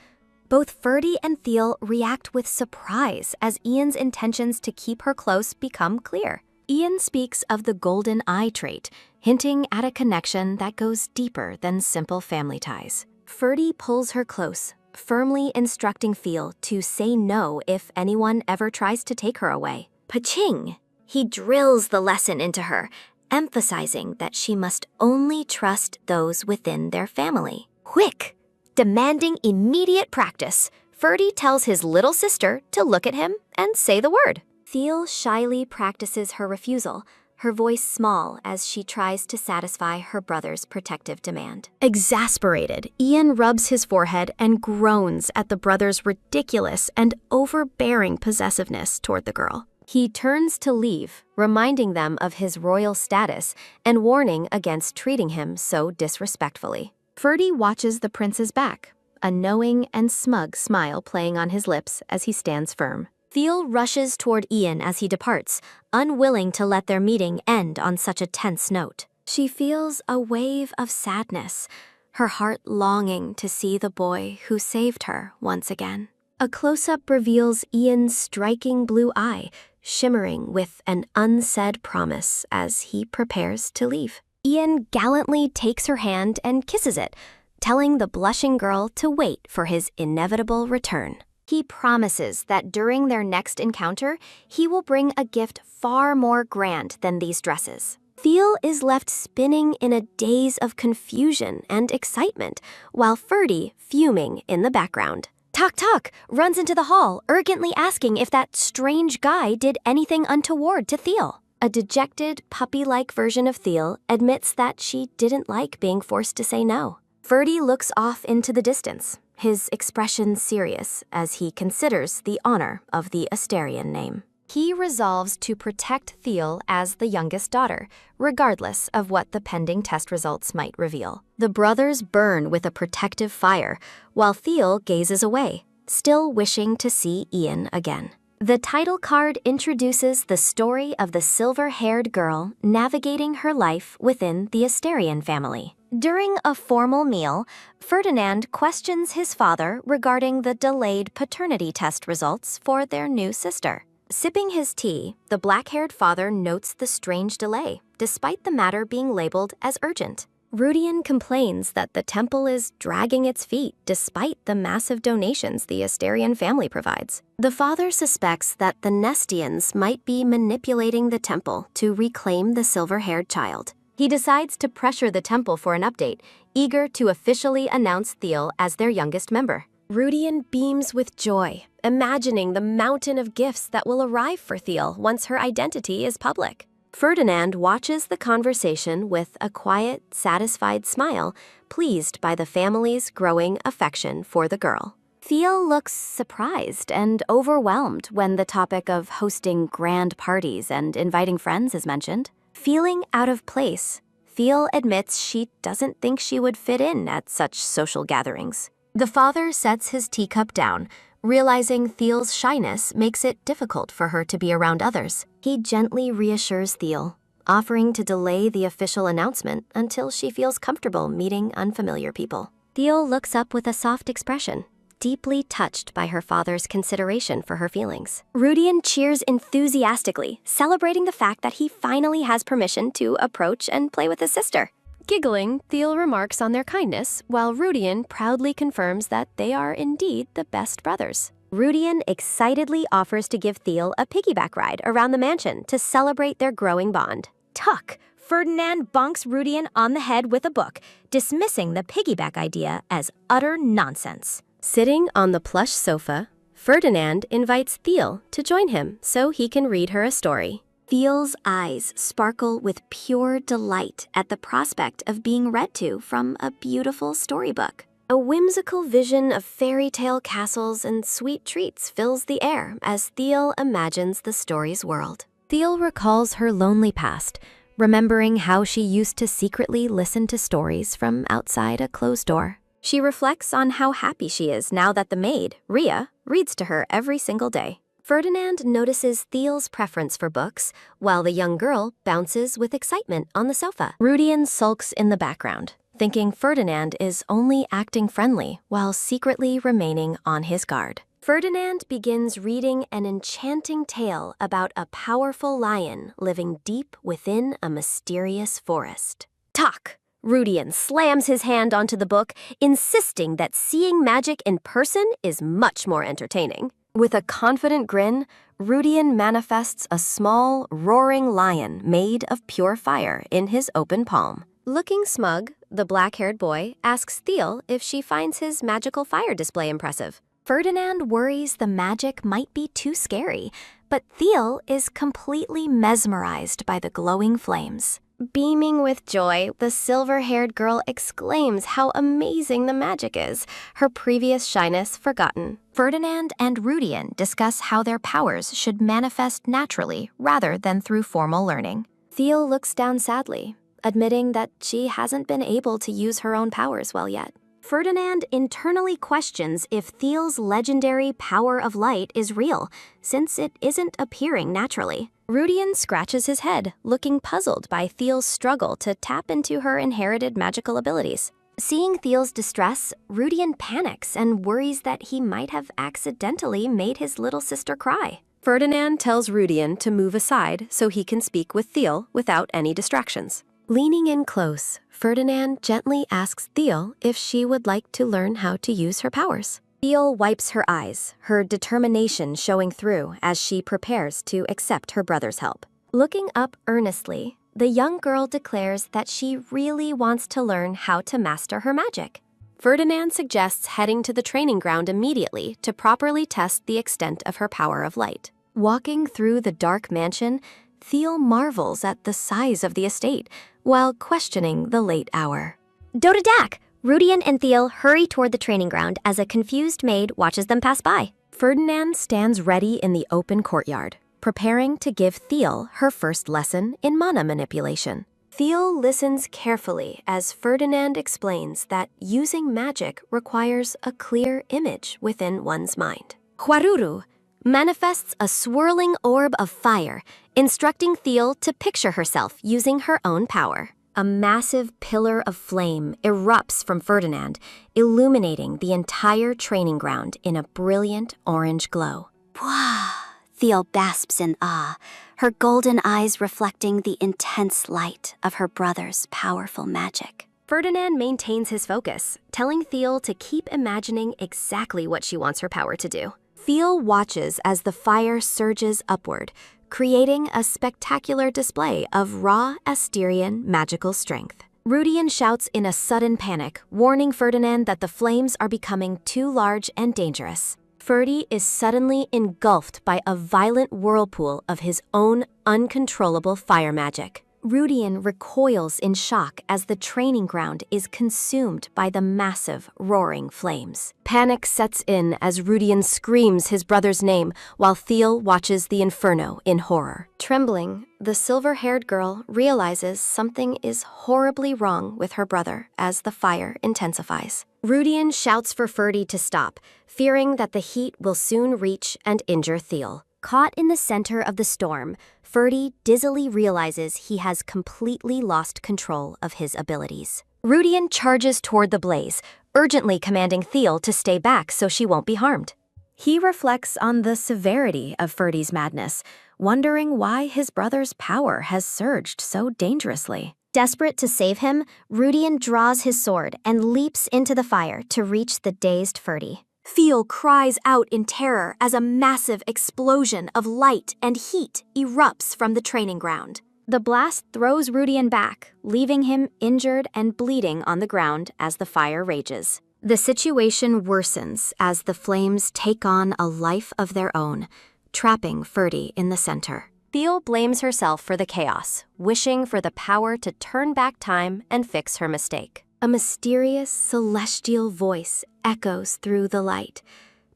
both Ferdy and Thiel react with surprise as Ian's intentions to keep her close become clear. Ian speaks of the golden eye trait, hinting at a connection that goes deeper than simple family ties. Ferdy pulls her close, firmly instructing Thiel to say no if anyone ever tries to take her away. Paching! He drills the lesson into her, emphasizing that she must only trust those within their family. Quick! Demanding immediate practice, Ferdy tells his little sister to look at him and say the word. Thiel shyly practices her refusal, her voice small as she tries to satisfy her brother's protective demand. Exasperated, Ian rubs his forehead and groans at the brother's ridiculous and overbearing possessiveness toward the girl. He turns to leave, reminding them of his royal status and warning against treating him so disrespectfully. Ferdy watches the prince's back, a knowing and smug smile playing on his lips as he stands firm. Thiel rushes toward Ian as he departs, unwilling to let their meeting end on such a tense note. She feels a wave of sadness, her heart longing to see the boy who saved her once again. A close-up reveals Ian's striking blue eye, shimmering with an unsaid promise as he prepares to leave. Ian gallantly takes her hand and kisses it, telling the blushing girl to wait for his inevitable return. He promises that during their next encounter, he will bring a gift far more grand than these dresses. Thiel is left spinning in a daze of confusion and excitement, while Ferdy fuming in the background. Tok runs into the hall, urgently asking if that strange guy did anything untoward to Thiel. A dejected, puppy-like version of Thiel admits that she didn't like being forced to say no. Ferdy looks off into the distance, his expression serious as he considers the honor of the Asterian name. He resolves to protect Thiel as the youngest daughter, regardless of what the pending test results might reveal. The brothers burn with a protective fire, while Thiel gazes away, still wishing to see Ian again. The title card introduces the story of the silver-haired girl navigating her life within the Asterian family. During a formal meal, Ferdinand questions his father regarding the delayed paternity test results for their new sister. Sipping his tea, the black-haired father notes the strange delay, despite the matter being labeled as urgent. Rudian complains that the temple is dragging its feet despite the massive donations the Asterian family provides. The father suspects that the Nestians might be manipulating the temple to reclaim the silver-haired child. He decides to pressure the temple for an update, eager to officially announce Thiel as their youngest member. Rudian beams with joy, imagining the mountain of gifts that will arrive for Thiel once her identity is public. Ferdinand watches the conversation with a quiet, satisfied smile, pleased by the family's growing affection for the girl. Thiel looks surprised and overwhelmed when the topic of hosting grand parties and inviting friends is mentioned. Feeling out of place, Thiel admits she doesn't think she would fit in at such social gatherings. The father sets his teacup down, realizing Thiel's shyness makes it difficult for her to be around others. He gently reassures Thiel, offering to delay the official announcement until she feels comfortable meeting unfamiliar people. Thiel looks up with a soft expression, deeply touched by her father's consideration for her feelings. Rudian cheers enthusiastically, celebrating the fact that he finally has permission to approach and play with his sister. Giggling, Thiel remarks on their kindness, while Rudian proudly confirms that they are indeed the best brothers. Rudian excitedly offers to give Thiel a piggyback ride around the mansion to celebrate their growing bond. Tuck! Ferdinand bonks Rudian on the head with a book, dismissing the piggyback idea as utter nonsense. Sitting on the plush sofa, Ferdinand invites Thiel to join him so he can read her a story. Thiel's eyes sparkle with pure delight at the prospect of being read to from a beautiful storybook. A whimsical vision of fairy tale castles and sweet treats fills the air as Thiel imagines the story's world. Thiel recalls her lonely past, remembering how she used to secretly listen to stories from outside a closed door. She reflects on how happy she is now that the maid, Ria, reads to her every single day. Ferdinand notices Thiel's preference for books, while the young girl bounces with excitement on the sofa. Rudian sulks in the background, thinking Ferdinand is only acting friendly while secretly remaining on his guard. Ferdinand begins reading an enchanting tale about a powerful lion living deep within a mysterious forest. Talk! Rudian slams his hand onto the book, insisting that seeing magic in person is much more entertaining. With a confident grin, Rudian manifests a small, roaring lion made of pure fire in his open palm. Looking smug, the black-haired boy asks Thiel if she finds his magical fire display impressive. Ferdinand worries the magic might be too scary, but Thiel is completely mesmerized by the glowing flames. Beaming with joy, the silver-haired girl exclaims how amazing the magic is, her previous shyness forgotten. Ferdinand and Rudian discuss how their powers should manifest naturally rather than through formal learning. Thiel looks down sadly, admitting that she hasn't been able to use her own powers well yet. Ferdinand internally questions if Thiel's legendary power of light is real, since it isn't appearing naturally. Rudian scratches his head, looking puzzled by Thiel's struggle to tap into her inherited magical abilities. Seeing Thiel's distress, Rudian panics and worries that he might have accidentally made his little sister cry. Ferdinand tells Rudian to move aside so he can speak with Thiel without any distractions. Leaning in close, Ferdinand gently asks Thiel if she would like to learn how to use her powers. Thiel wipes her eyes, her determination showing through as she prepares to accept her brother's help. Looking up earnestly, the young girl declares that she really wants to learn how to master her magic. Ferdinand suggests heading to the training ground immediately to properly test the extent of her power of light. Walking through the dark mansion, Thiel marvels at the size of the estate while questioning the late hour. Dodadak! Rudian and Thiel hurry toward the training ground as a confused maid watches them pass by. Ferdinand stands ready in the open courtyard, preparing to give Thiel her first lesson in mana manipulation. Thiel listens carefully as Ferdinand explains that using magic requires a clear image within one's mind. Huaruru! manifests a swirling orb of fire, instructing Thiel to picture herself using her own power. A massive pillar of flame erupts from Ferdinand, illuminating the entire training ground in a brilliant orange glow. Wow! Thiel gasps in awe, her golden eyes reflecting the intense light of her brother's powerful magic. Ferdinand maintains his focus, telling Thiel to keep imagining exactly what she wants her power to do. Thiel watches as the fire surges upward, creating a spectacular display of raw Asterian magical strength. Rudian shouts in a sudden panic, warning Ferdinand that the flames are becoming too large and dangerous. Ferdy is suddenly engulfed by a violent whirlpool of his own uncontrollable fire magic. Rudian recoils in shock as the training ground is consumed by the massive, roaring flames. Panic sets in as Rudian screams his brother's name while Thiel watches the inferno in horror. Trembling, the silver-haired girl realizes something is horribly wrong with her brother as the fire intensifies. Rudian shouts for Ferdy to stop, fearing that the heat will soon reach and injure Thiel. Caught in the center of the storm, Ferdy dizzily realizes he has completely lost control of his abilities. Rudian charges toward the blaze, urgently commanding Thiel to stay back so she won't be harmed. He reflects on the severity of Ferdy's madness, wondering why his brother's power has surged so dangerously. Desperate to save him, Rudian draws his sword and leaps into the fire to reach the dazed Ferdy. Thiel cries out in terror as a massive explosion of light and heat erupts from the training ground. The blast throws Rudian back, leaving him injured and bleeding on the ground as the fire rages. The situation worsens as the flames take on a life of their own, trapping Ferdy in the center. Thiel blames herself for the chaos, wishing for the power to turn back time and fix her mistake. A mysterious, celestial voice echoes through the light,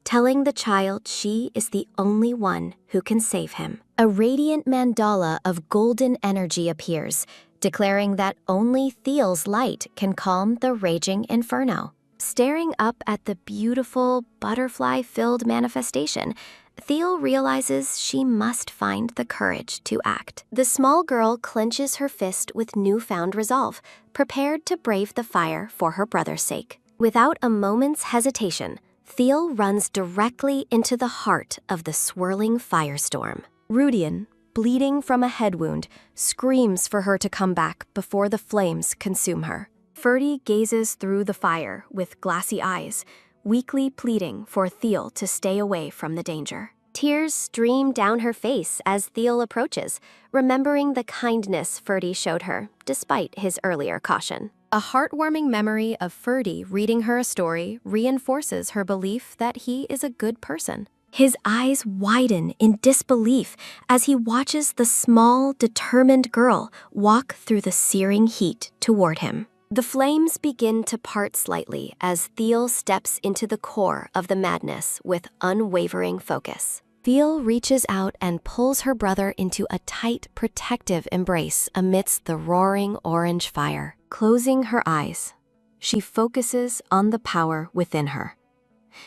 telling the child she is the only one who can save him. A radiant mandala of golden energy appears, declaring that only Thiel's light can calm the raging inferno. Staring up at the beautiful, butterfly-filled manifestation, Thiel realizes she must find the courage to act. The small girl clenches her fist with newfound resolve, prepared to brave the fire for her brother's sake. Without a moment's hesitation, Thiel runs directly into the heart of the swirling firestorm. Rudian, bleeding from a head wound, screams for her to come back before the flames consume her. Ferdy gazes through the fire with glassy eyes, weakly pleading for Thiel to stay away from the danger. Tears stream down her face as Thiel approaches, remembering the kindness Ferdy showed her, despite his earlier caution. A heartwarming memory of Ferdy reading her a story reinforces her belief that he is a good person. His eyes widen in disbelief as he watches the small, determined girl walk through the searing heat toward him. The flames begin to part slightly as Thiel steps into the core of the madness with unwavering focus. Thiel reaches out and pulls her brother into a tight, protective embrace amidst the roaring orange fire. Closing her eyes, she focuses on the power within her.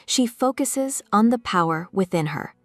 She focuses on the power within her,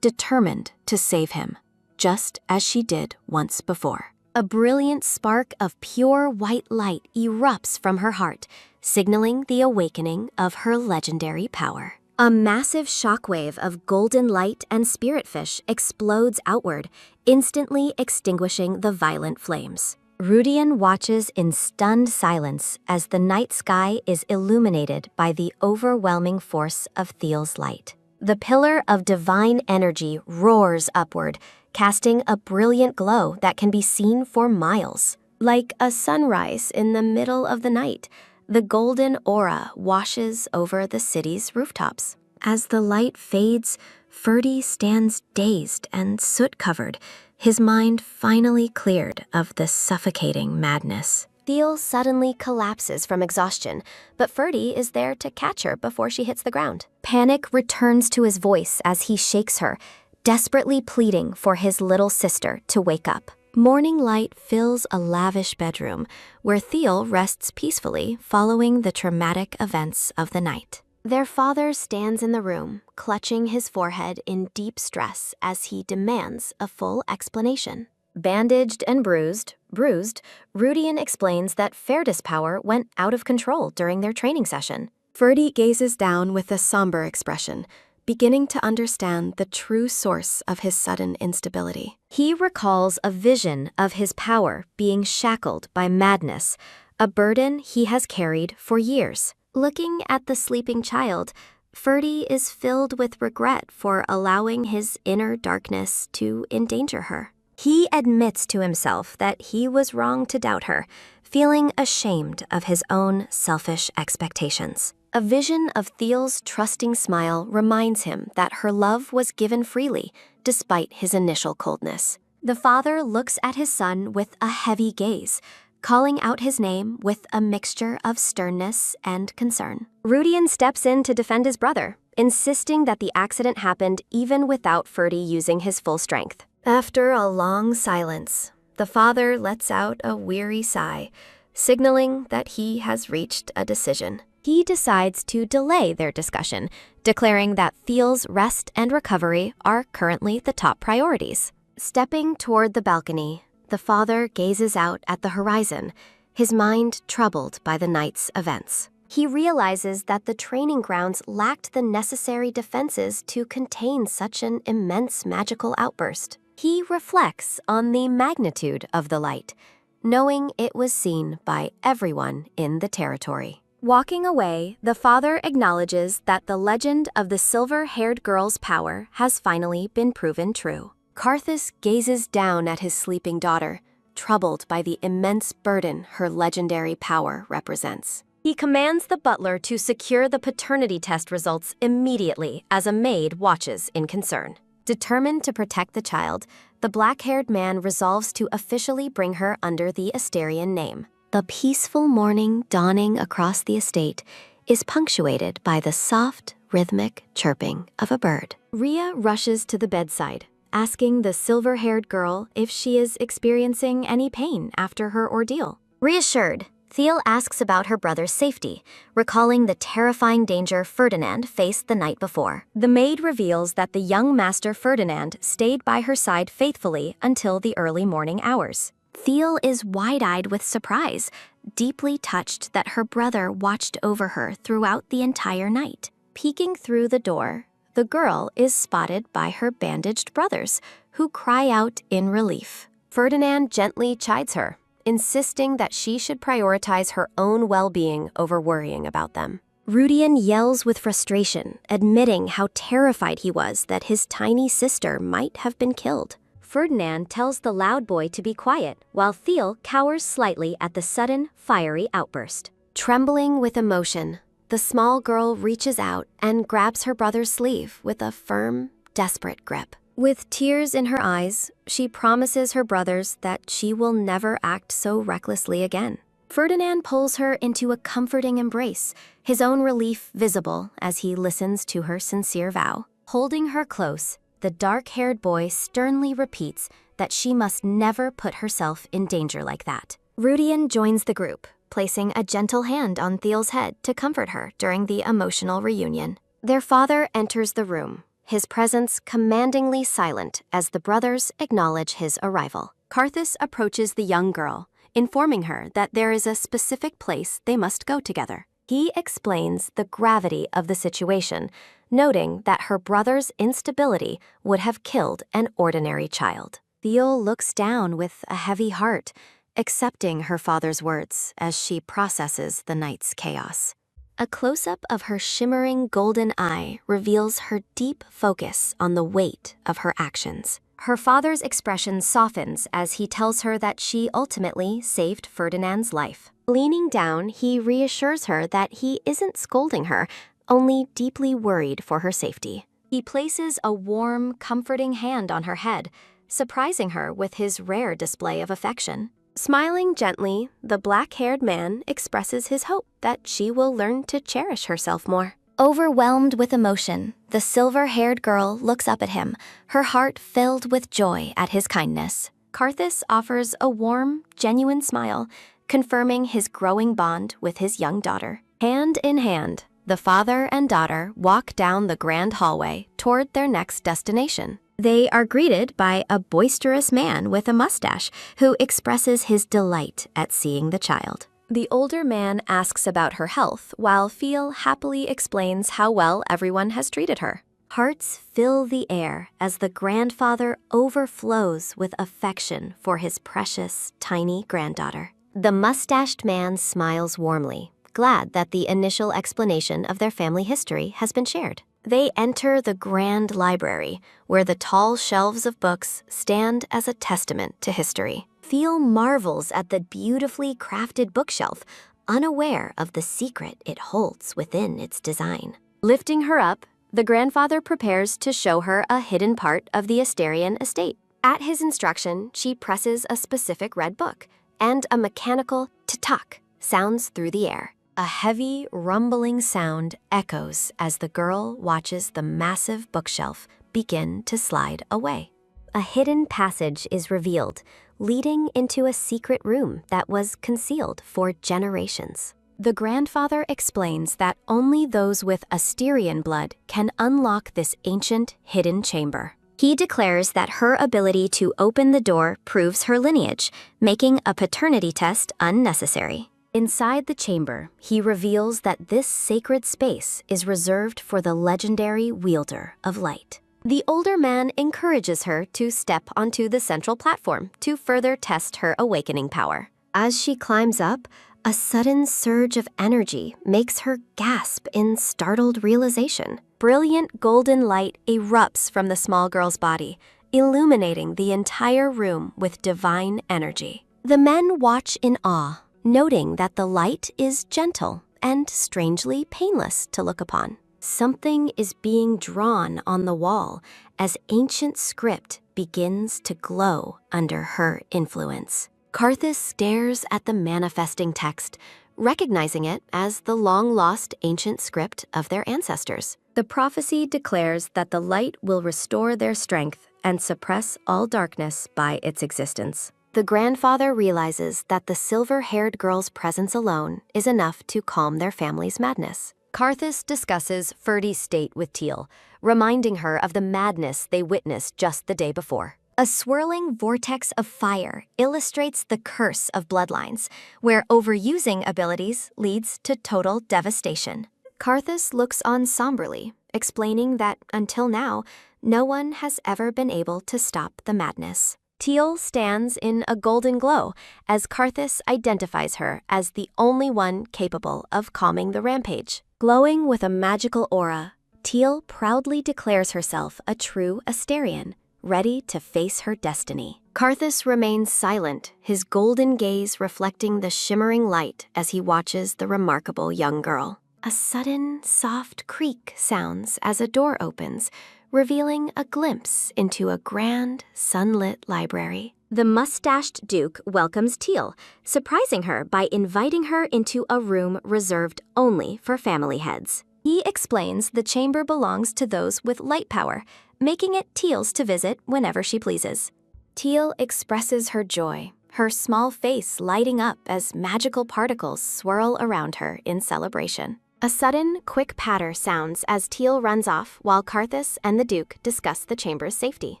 determined to save him, just as she did once before. A brilliant spark of pure white light erupts from her heart, signaling the awakening of her legendary power. A massive shockwave of golden light and spiritfish explodes outward, instantly extinguishing the violent flames. Rudian watches in stunned silence as the night sky is illuminated by the overwhelming force of Thiel's light. The pillar of divine energy roars upward, casting a brilliant glow that can be seen for miles. Like a sunrise in the middle of the night, the golden aura washes over the city's rooftops. As the light fades, Ferdy stands dazed and soot-covered, his mind finally cleared of the suffocating madness. Thiel suddenly collapses from exhaustion, but Ferdy is there to catch her before she hits the ground. Panic returns to his voice as he shakes her, desperately pleading for his little sister to wake up. Morning light fills a lavish bedroom, where Thiel rests peacefully following the traumatic events of the night. Their father stands in the room, clutching his forehead in deep stress as he demands a full explanation. Bandaged and bruised, Rudian explains that Ferdis power went out of control during their training session. Ferdy gazes down with a somber expression, beginning to understand the true source of his sudden instability. He recalls a vision of his power being shackled by madness, a burden he has carried for years. Looking at the sleeping child, Ferdy is filled with regret for allowing his inner darkness to endanger her. He admits to himself that he was wrong to doubt her, feeling ashamed of his own selfish expectations. A vision of Thiel's trusting smile reminds him that her love was given freely, despite his initial coldness. The father looks at his son with a heavy gaze, calling out his name with a mixture of sternness and concern. Rudian steps in to defend his brother, insisting that the accident happened even without Ferdy using his full strength. After a long silence, the father lets out a weary sigh, signaling that he has reached a decision. He decides to delay their discussion, declaring that Thiel's rest and recovery are currently the top priorities. Stepping toward the balcony, the father gazes out at the horizon, his mind troubled by the night's events. He realizes that the training grounds lacked the necessary defenses to contain such an immense magical outburst. He reflects on the magnitude of the light, knowing it was seen by everyone in the territory. Walking away, the father acknowledges that the legend of the silver-haired girl's power has finally been proven true. Karthus gazes down at his sleeping daughter, troubled by the immense burden her legendary power represents. He commands the butler to secure the paternity test results immediately as a maid watches in concern. Determined to protect the child, the black-haired man resolves to officially bring her under the Asterian name. The peaceful morning dawning across the estate is punctuated by the soft, rhythmic chirping of a bird. Rhea rushes to the bedside, asking the silver-haired girl if she is experiencing any pain after her ordeal. Reassured, Thiel asks about her brother's safety, recalling the terrifying danger Ferdinand faced the night before. The maid reveals that the young Master Ferdinand stayed by her side faithfully until the early morning hours. Thiel is wide-eyed with surprise, deeply touched that her brother watched over her throughout the entire night. Peeking through the door, the girl is spotted by her bandaged brothers, who cry out in relief. Ferdinand gently chides her, insisting that she should prioritize her own well-being over worrying about them. Rudian yells with frustration, admitting how terrified he was that his tiny sister might have been killed. Ferdinand tells the loud boy to be quiet, while Thiel cowers slightly at the sudden, fiery outburst. Trembling with emotion, the small girl reaches out and grabs her brother's sleeve with a firm, desperate grip. With tears in her eyes, she promises her brothers that she will never act so recklessly again. Ferdinand pulls her into a comforting embrace, his own relief visible as he listens to her sincere vow. Holding her close, the dark-haired boy sternly repeats that she must never put herself in danger like that. Rudian joins the group, placing a gentle hand on Thiel's head to comfort her during the emotional reunion. Their father enters the room, his presence commandingly silent as the brothers acknowledge his arrival. Karthus approaches the young girl, informing her that there is a specific place they must go together. He explains the gravity of the situation, noting that her brother's instability would have killed an ordinary child. Thiel looks down with a heavy heart, accepting her father's words as she processes the night's chaos. A close-up of her shimmering golden eye reveals her deep focus on the weight of her actions. Her father's expression softens as he tells her that she ultimately saved Ferdinand's life. Leaning down, he reassures her that he isn't scolding her, only deeply worried for her safety. He places a warm, comforting hand on her head, surprising her with his rare display of affection. Smiling gently, the black-haired man expresses his hope that she will learn to cherish herself more. Overwhelmed with emotion, the silver-haired girl looks up at him, her heart filled with joy at his kindness. Karthus offers a warm, genuine smile, confirming his growing bond with his young daughter. Hand in hand, The father and daughter walk down the grand hallway toward their next destination. They are greeted by a boisterous man with a mustache who expresses his delight at seeing the child. The older man asks about her health, while Phil happily explains how well everyone has treated her. Hearts fill the air as the grandfather overflows with affection for his precious, tiny granddaughter. The mustached man smiles warmly, glad that the initial explanation of their family history has been shared. They enter the grand library, where the tall shelves of books stand as a testament to history. Phil marvels at the beautifully crafted bookshelf, unaware of the secret it holds within its design. Lifting her up, the grandfather prepares to show her a hidden part of the Asterian estate. At his instruction, she presses a specific red book, and a mechanical "tatak" sounds through the air. A heavy, rumbling sound echoes as the girl watches the massive bookshelf begin to slide away. A hidden passage is revealed, leading into a secret room that was concealed for generations. The grandfather explains that only those with Asterian blood can unlock this ancient, hidden chamber. He declares that her ability to open the door proves her lineage, making a paternity test unnecessary. Inside the chamber, he reveals that this sacred space is reserved for the legendary wielder of light. The older man encourages her to step onto the central platform to further test her awakening power. As she climbs up, a sudden surge of energy makes her gasp in startled realization. Brilliant golden light erupts from the small girl's body, illuminating the entire room with divine energy. The men watch in awe, noting that the light is gentle and strangely painless to look upon. Something is being drawn on the wall as ancient script begins to glow under her influence. Karthus stares at the manifesting text, recognizing it as the long-lost ancient script of their ancestors. The prophecy declares that the light will restore their strength and suppress all darkness by its existence. The grandfather realizes that the silver-haired girl's presence alone is enough to calm their family's madness. Karthus discusses Ferdy's state with Teal, reminding her of the madness they witnessed just the day before. A swirling vortex of fire illustrates the curse of bloodlines, where overusing abilities leads to total devastation. Karthus looks on somberly, explaining that until now, no one has ever been able to stop the madness. Teal stands in a golden glow as Karthus identifies her as the only one capable of calming the rampage. Glowing with a magical aura, Teal proudly declares herself a true Asterian, ready to face her destiny. Karthus remains silent, his golden gaze reflecting the shimmering light as he watches the remarkable young girl. A sudden, soft creak sounds as a door opens, revealing a glimpse into a grand, sunlit library. The mustached Duke welcomes Teal, surprising her by inviting her into a room reserved only for family heads. He explains the chamber belongs to those with light power, making it Teal's to visit whenever she pleases. Teal expresses her joy, her small face lighting up as magical particles swirl around her in celebration. A sudden, quick patter sounds as Teal runs off while Karthus and the Duke discuss the chamber's safety.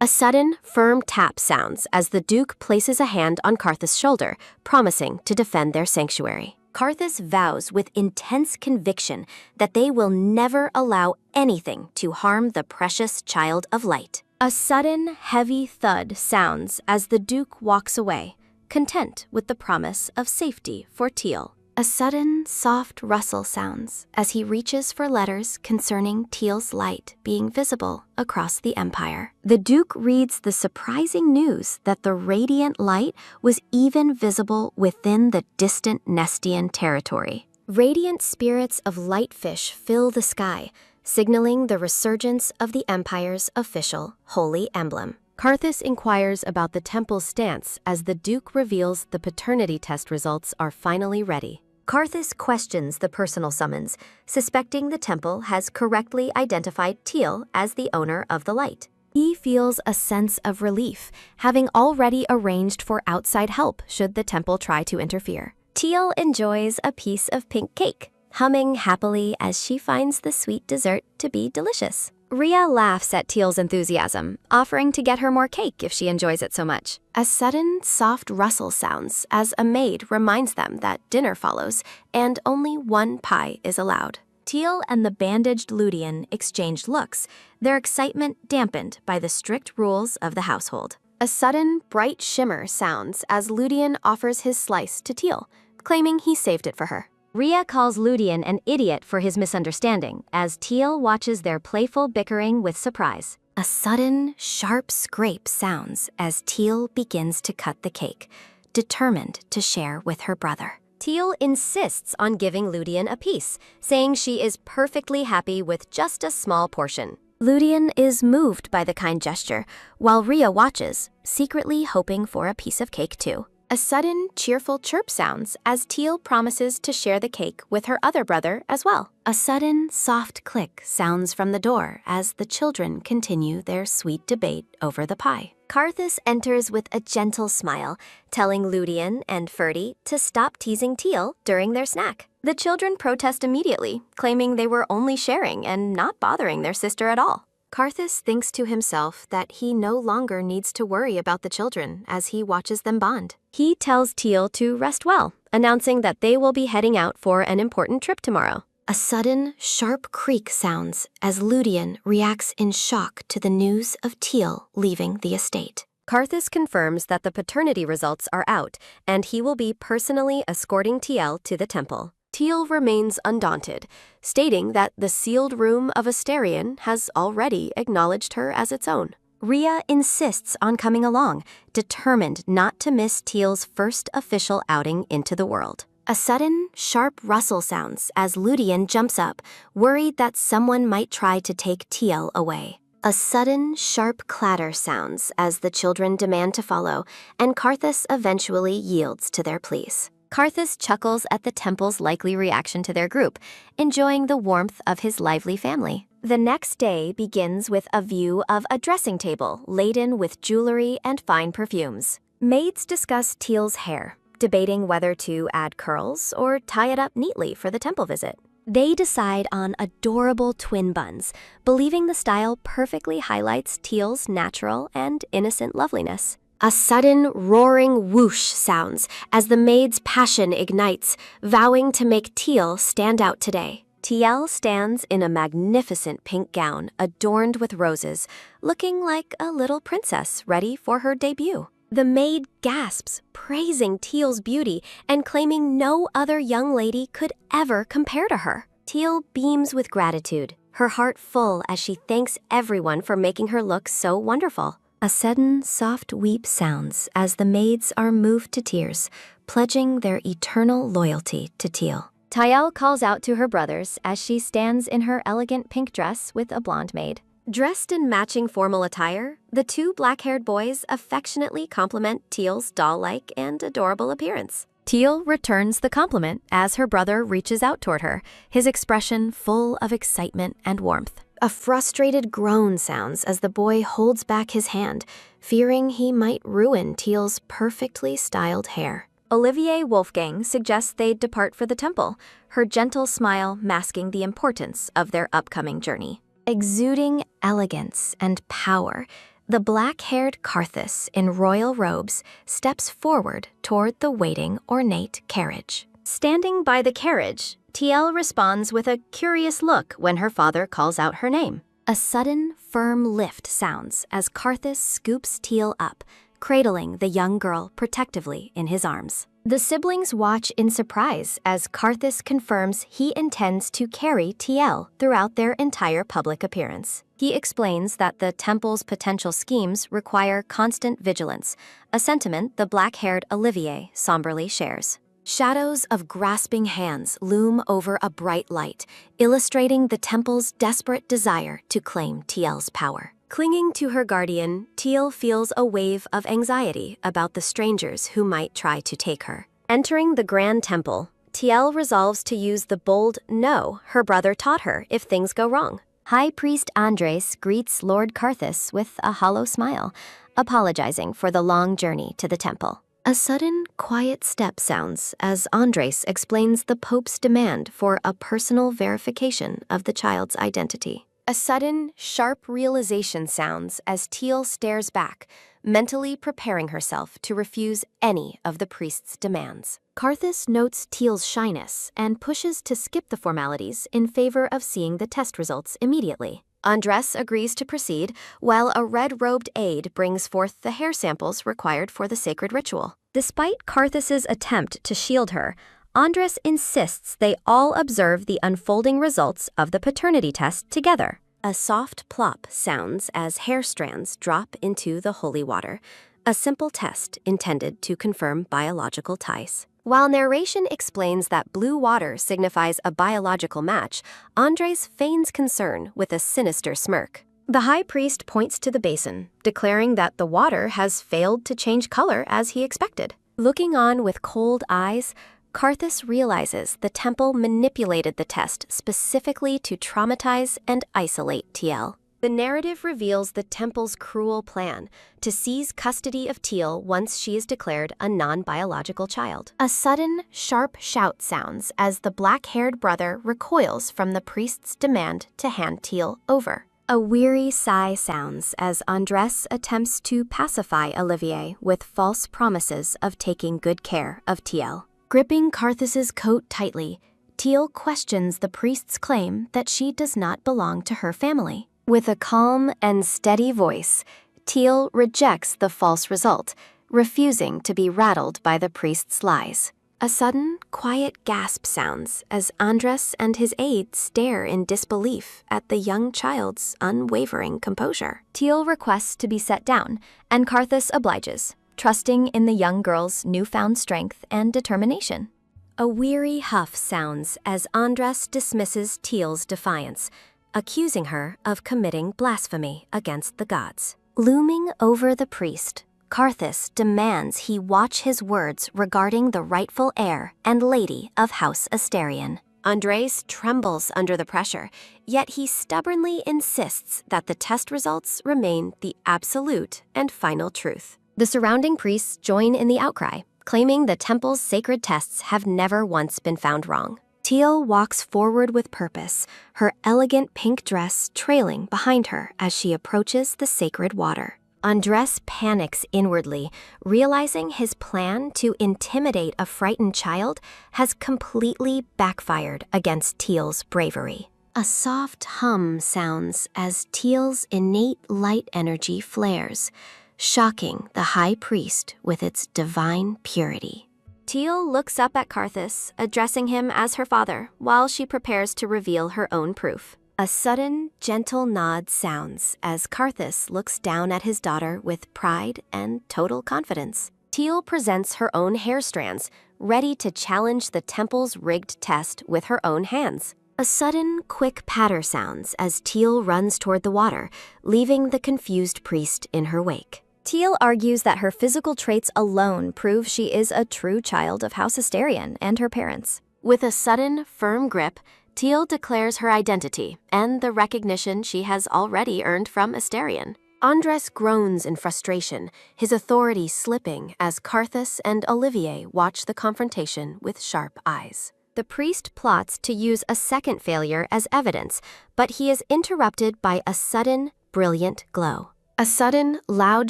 A sudden, firm tap sounds as the Duke places a hand on Karthus' shoulder, promising to defend their sanctuary. Karthus vows with intense conviction that they will never allow anything to harm the precious child of light. A sudden, heavy thud sounds as the Duke walks away, content with the promise of safety for Teal. A sudden, soft rustle sounds as he reaches for letters concerning Teal's light being visible across the empire. The Duke reads the surprising news that the radiant light was even visible within the distant Nestian territory. Radiant spirits of lightfish fill the sky, signaling the resurgence of the empire's official holy emblem. Karthus inquires about the temple's stance as the Duke reveals the paternity test results are finally ready. Karthus questions the personal summons, suspecting the temple has correctly identified Teal as the owner of the light. He feels a sense of relief, having already arranged for outside help should the temple try to interfere. Teal enjoys a piece of pink cake, humming happily as she finds the sweet dessert to be delicious. Rhea laughs at Teal's enthusiasm, offering to get her more cake if she enjoys it so much. A sudden, soft rustle sounds as a maid reminds them that dinner follows and only one pie is allowed. Teal and the bandaged Ludian exchange looks, their excitement dampened by the strict rules of the household. A sudden, bright shimmer sounds as Ludian offers his slice to Teal, claiming he saved it for her. Rhea calls Ludian an idiot for his misunderstanding as Teal watches their playful bickering with surprise. A sudden, sharp scrape sounds as Teal begins to cut the cake, determined to share with her brother. Teal insists on giving Ludian a piece, saying she is perfectly happy with just a small portion. Ludian is moved by the kind gesture, while Rhea watches, secretly hoping for a piece of cake too. A sudden, cheerful chirp sounds as Teal promises to share the cake with her other brother as well. A sudden, soft click sounds from the door as the children continue their sweet debate over the pie. Karthus enters with a gentle smile, telling Ludian and Ferdy to stop teasing Teal during their snack. The children protest immediately, claiming they were only sharing and not bothering their sister at all. Karthus thinks to himself that he no longer needs to worry about the children as he watches them bond. He tells Teal to rest well, announcing that they will be heading out for an important trip tomorrow. A sudden, sharp creak sounds as Ludian reacts in shock to the news of Teal leaving the estate. Karthus confirms that the paternity results are out, and he will be personally escorting Teal to the temple. Teal remains undaunted, stating that the sealed room of Asterion has already acknowledged her as its own. Rhea insists on coming along, determined not to miss Teal's first official outing into the world. A sudden, sharp rustle sounds as Ludian jumps up, worried that someone might try to take Teal away. A sudden, sharp clatter sounds as the children demand to follow, and Karthus eventually yields to their pleas. Karthus chuckles at the temple's likely reaction to their group, enjoying the warmth of his lively family. The next day begins with a view of a dressing table laden with jewelry and fine perfumes. Maids discuss Teal's hair, debating whether to add curls or tie it up neatly for the temple visit. They decide on adorable twin buns, believing the style perfectly highlights Teal's natural and innocent loveliness. A sudden, roaring whoosh sounds as the maid's passion ignites, vowing to make Teal stand out today. Teal stands in a magnificent pink gown adorned with roses, looking like a little princess ready for her debut. The maid gasps, praising Teal's beauty and claiming no other young lady could ever compare to her. Teal beams with gratitude, her heart full as she thanks everyone for making her look so wonderful. A sudden, soft weep sounds as the maids are moved to tears, pledging their eternal loyalty to Teal. Tael calls out to her brothers as she stands in her elegant pink dress with a blonde maid. Dressed in matching formal attire, the two black-haired boys affectionately compliment Teal's doll-like and adorable appearance. Teal returns the compliment as her brother reaches out toward her, his expression full of excitement and warmth. A frustrated groan sounds as the boy holds back his hand, fearing he might ruin Teal's perfectly styled hair. Olivier Wolfgang suggests they depart for the temple, her gentle smile masking the importance of their upcoming journey. Exuding elegance and power, the black-haired Karthus in royal robes steps forward toward the waiting ornate carriage. Standing by the carriage, Teal responds with a curious look when her father calls out her name. A sudden, firm lift sounds as Karthus scoops Teal up, cradling the young girl protectively in his arms. The siblings watch in surprise as Karthus confirms he intends to carry Teal throughout their entire public appearance. He explains that the temple's potential schemes require constant vigilance, a sentiment the black-haired Olivier somberly shares. Shadows of grasping hands loom over a bright light, illustrating the temple's desperate desire to claim Teal's power. Clinging to her guardian, Teal feels a wave of anxiety about the strangers who might try to take her. Entering the Grand Temple, Teal resolves to use the bold no her brother taught her if things go wrong. High Priest Andres greets Lord Karthus with a hollow smile, apologizing for the long journey to the temple. A sudden, quiet step sounds as Andres explains the Pope's demand for a personal verification of the child's identity. A sudden, sharp realization sounds as Teal stares back, mentally preparing herself to refuse any of the priest's demands. Karthus notes Teal's shyness and pushes to skip the formalities in favor of seeing the test results immediately. Andres agrees to proceed, while a red-robed aide brings forth the hair samples required for the sacred ritual. Despite Karthus's attempt to shield her, Andres insists they all observe the unfolding results of the paternity test together. A soft plop sounds as hair strands drop into the holy water, a simple test intended to confirm biological ties. While narration explains that blue water signifies a biological match, Andres feigns concern with a sinister smirk. The high priest points to the basin, declaring that the water has failed to change color as he expected. Looking on with cold eyes, Karthus realizes the temple manipulated the test specifically to traumatize and isolate Teal. The narrative reveals the temple's cruel plan to seize custody of Teal once she is declared a non-biological child. A sudden, sharp shout sounds as the black-haired brother recoils from the priest's demand to hand Teal over. A weary sigh sounds as Andres attempts to pacify Olivier with false promises of taking good care of Teal. Gripping Karthus's coat tightly, Teal questions the priest's claim that she does not belong to her family. With a calm and steady voice, Teal rejects the false result, refusing to be rattled by the priest's lies. A sudden, quiet gasp sounds as Andres and his aide stare in disbelief at the young child's unwavering composure. Teal requests to be set down, and Karthus obliges, trusting in the young girl's newfound strength and determination. A weary huff sounds as Andres dismisses Teal's defiance, accusing her of committing blasphemy against the gods. Looming over the priest, Karthus demands he watch his words regarding the rightful heir and lady of House Asterion. Andres trembles under the pressure, yet he stubbornly insists that the test results remain the absolute and final truth. The surrounding priests join in the outcry, claiming the temple's sacred tests have never once been found wrong. Teal walks forward with purpose, her elegant pink dress trailing behind her as she approaches the sacred water. Andres panics inwardly, realizing his plan to intimidate a frightened child has completely backfired against Teal's bravery. A soft hum sounds as Teal's innate light energy flares, shocking the high priest with its divine purity. Teal looks up at Karthus, addressing him as her father, while she prepares to reveal her own proof. A sudden, gentle nod sounds as Karthus looks down at his daughter with pride and total confidence. Teal presents her own hair strands, ready to challenge the temple's rigged test with her own hands. A sudden, quick patter sounds as Teal runs toward the water, leaving the confused priest in her wake. Teal argues that her physical traits alone prove she is a true child of House Asterion and her parents. With a sudden, firm grip, Teal declares her identity and the recognition she has already earned from Asterion. Andres groans in frustration, his authority slipping as Karthus and Olivier watch the confrontation with sharp eyes. The priest plots to use a second failure as evidence, but he is interrupted by a sudden, brilliant glow. A sudden, loud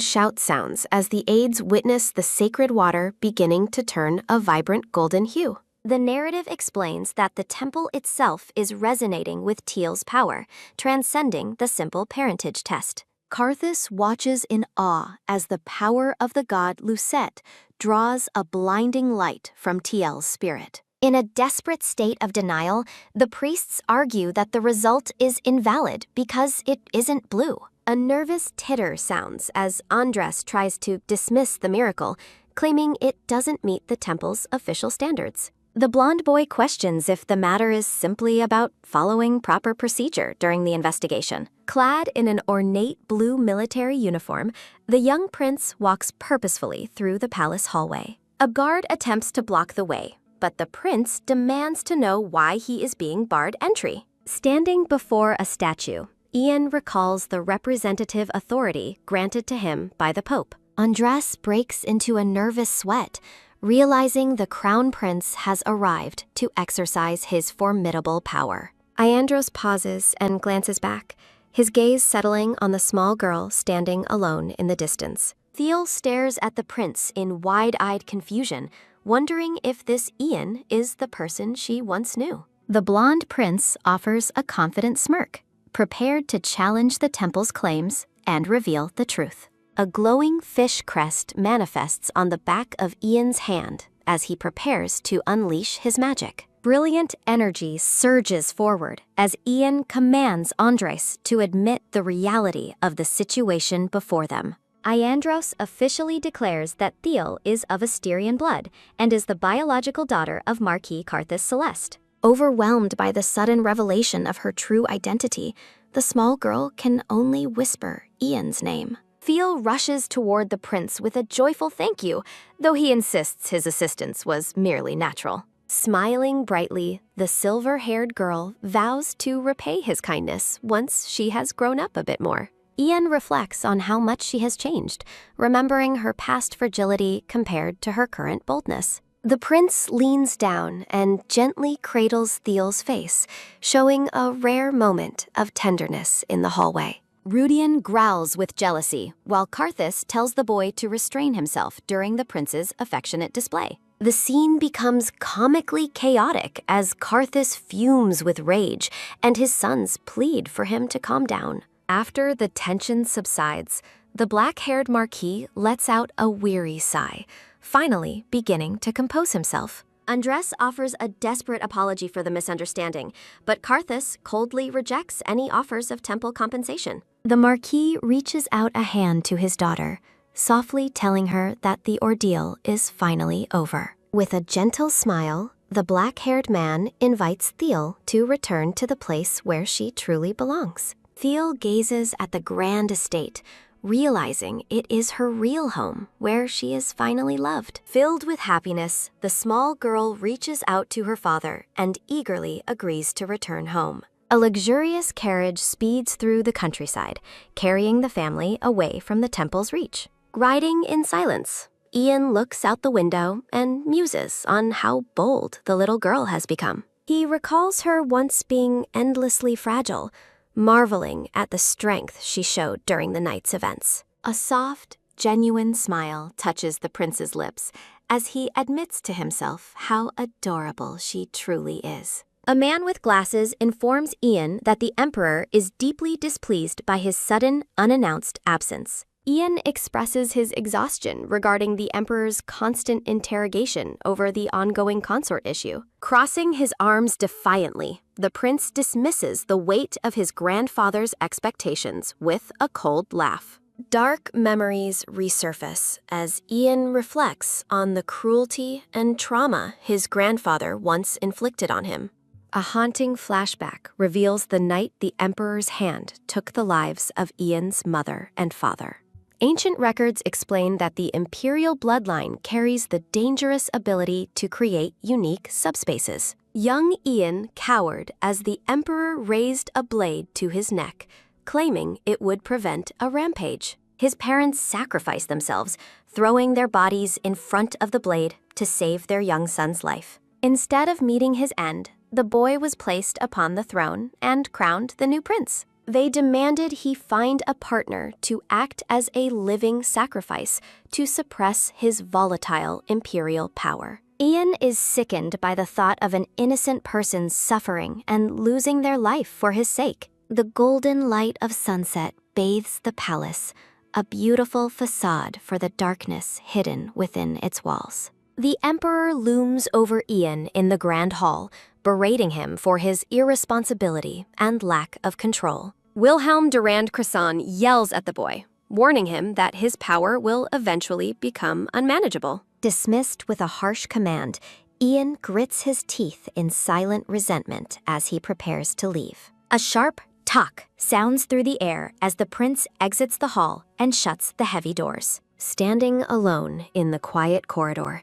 shout sounds as the aides witness the sacred water beginning to turn a vibrant golden hue. The narrative explains that the temple itself is resonating with Teal's power, transcending the simple parentage test. Karthus watches in awe as the power of the god Lucette draws a blinding light from Teal's spirit. In a desperate state of denial, the priests argue that the result is invalid because it isn't blue. A nervous titter sounds as Andres tries to dismiss the miracle, claiming it doesn't meet the temple's official standards. The blonde boy questions if the matter is simply about following proper procedure during the investigation. Clad in an ornate blue military uniform, the young prince walks purposefully through the palace hallway. A guard attempts to block the way, but the prince demands to know why he is being barred entry. Standing before a statue, Ian recalls the representative authority granted to him by the Pope. Andres breaks into a nervous sweat, realizing the crown prince has arrived to exercise his formidable power. Iandros pauses and glances back, his gaze settling on the small girl standing alone in the distance. Thiel stares at the prince in wide-eyed confusion, wondering if this Ian is the person she once knew. The blonde prince offers a confident smirk, prepared to challenge the temple's claims and reveal the truth. A glowing fish crest manifests on the back of Ian's hand as he prepares to unleash his magic. Brilliant energy surges forward as Ian commands Andres to admit the reality of the situation before them. Iandros officially declares that Thiel is of Asterian blood and is the biological daughter of Marquis Carthus Celeste. Overwhelmed by the sudden revelation of her true identity, the small girl can only whisper Ian's name. Thiel rushes toward the prince with a joyful thank you, though he insists his assistance was merely natural. Smiling brightly, the silver-haired girl vows to repay his kindness once she has grown up a bit more. Ian reflects on how much she has changed, remembering her past fragility compared to her current boldness. The prince leans down and gently cradles Thiel's face, showing a rare moment of tenderness in the hallway. Rudian growls with jealousy, while Carthus tells the boy to restrain himself during the prince's affectionate display. The scene becomes comically chaotic as Carthus fumes with rage, and his sons plead for him to calm down. After the tension subsides, the black-haired Marquis lets out a weary sigh, finally beginning to compose himself. Andres offers a desperate apology for the misunderstanding, but Carthus coldly rejects any offers of temple compensation. The Marquis reaches out a hand to his daughter, softly telling her that the ordeal is finally over. With a gentle smile, the black-haired man invites Thiel to return to the place where she truly belongs. Thiel gazes at the grand estate, realizing it is her real home, where she is finally loved. Filled with happiness, the small girl reaches out to her father and eagerly agrees to return home. A luxurious carriage speeds through the countryside, carrying the family away from the temple's reach. Riding in silence, Ian looks out the window and muses on how bold the little girl has become. He recalls her once being endlessly fragile, marveling at the strength she showed during the night's events. A soft, genuine smile touches the prince's lips as he admits to himself how adorable she truly is. A man with glasses informs Ian that the emperor is deeply displeased by his sudden, unannounced absence. Ian expresses his exhaustion regarding the emperor's constant interrogation over the ongoing consort issue. Crossing his arms defiantly, the prince dismisses the weight of his grandfather's expectations with a cold laugh. Dark memories resurface as Ian reflects on the cruelty and trauma his grandfather once inflicted on him. A haunting flashback reveals the night the emperor's hand took the lives of Ian's mother and father. Ancient records explain that the imperial bloodline carries the dangerous ability to create unique subspaces. Young Ian cowered as the emperor raised a blade to his neck, claiming it would prevent a rampage. His parents sacrificed themselves, throwing their bodies in front of the blade to save their young son's life. Instead of meeting his end, the boy was placed upon the throne and crowned the new prince. They demanded he find a partner to act as a living sacrifice to suppress his volatile imperial power. Ian is sickened by the thought of an innocent person suffering and losing their life for his sake. The golden light of sunset bathes the palace, a beautiful facade for the darkness hidden within its walls. The emperor looms over Ian in the grand hall, berating him for his irresponsibility and lack of control. Wilhelm Durand Cresson yells at the boy, warning him that his power will eventually become unmanageable. Dismissed with a harsh command, Ian grits his teeth in silent resentment as he prepares to leave. A sharp "tuck" sounds through the air as the prince exits the hall and shuts the heavy doors. Standing alone in the quiet corridor,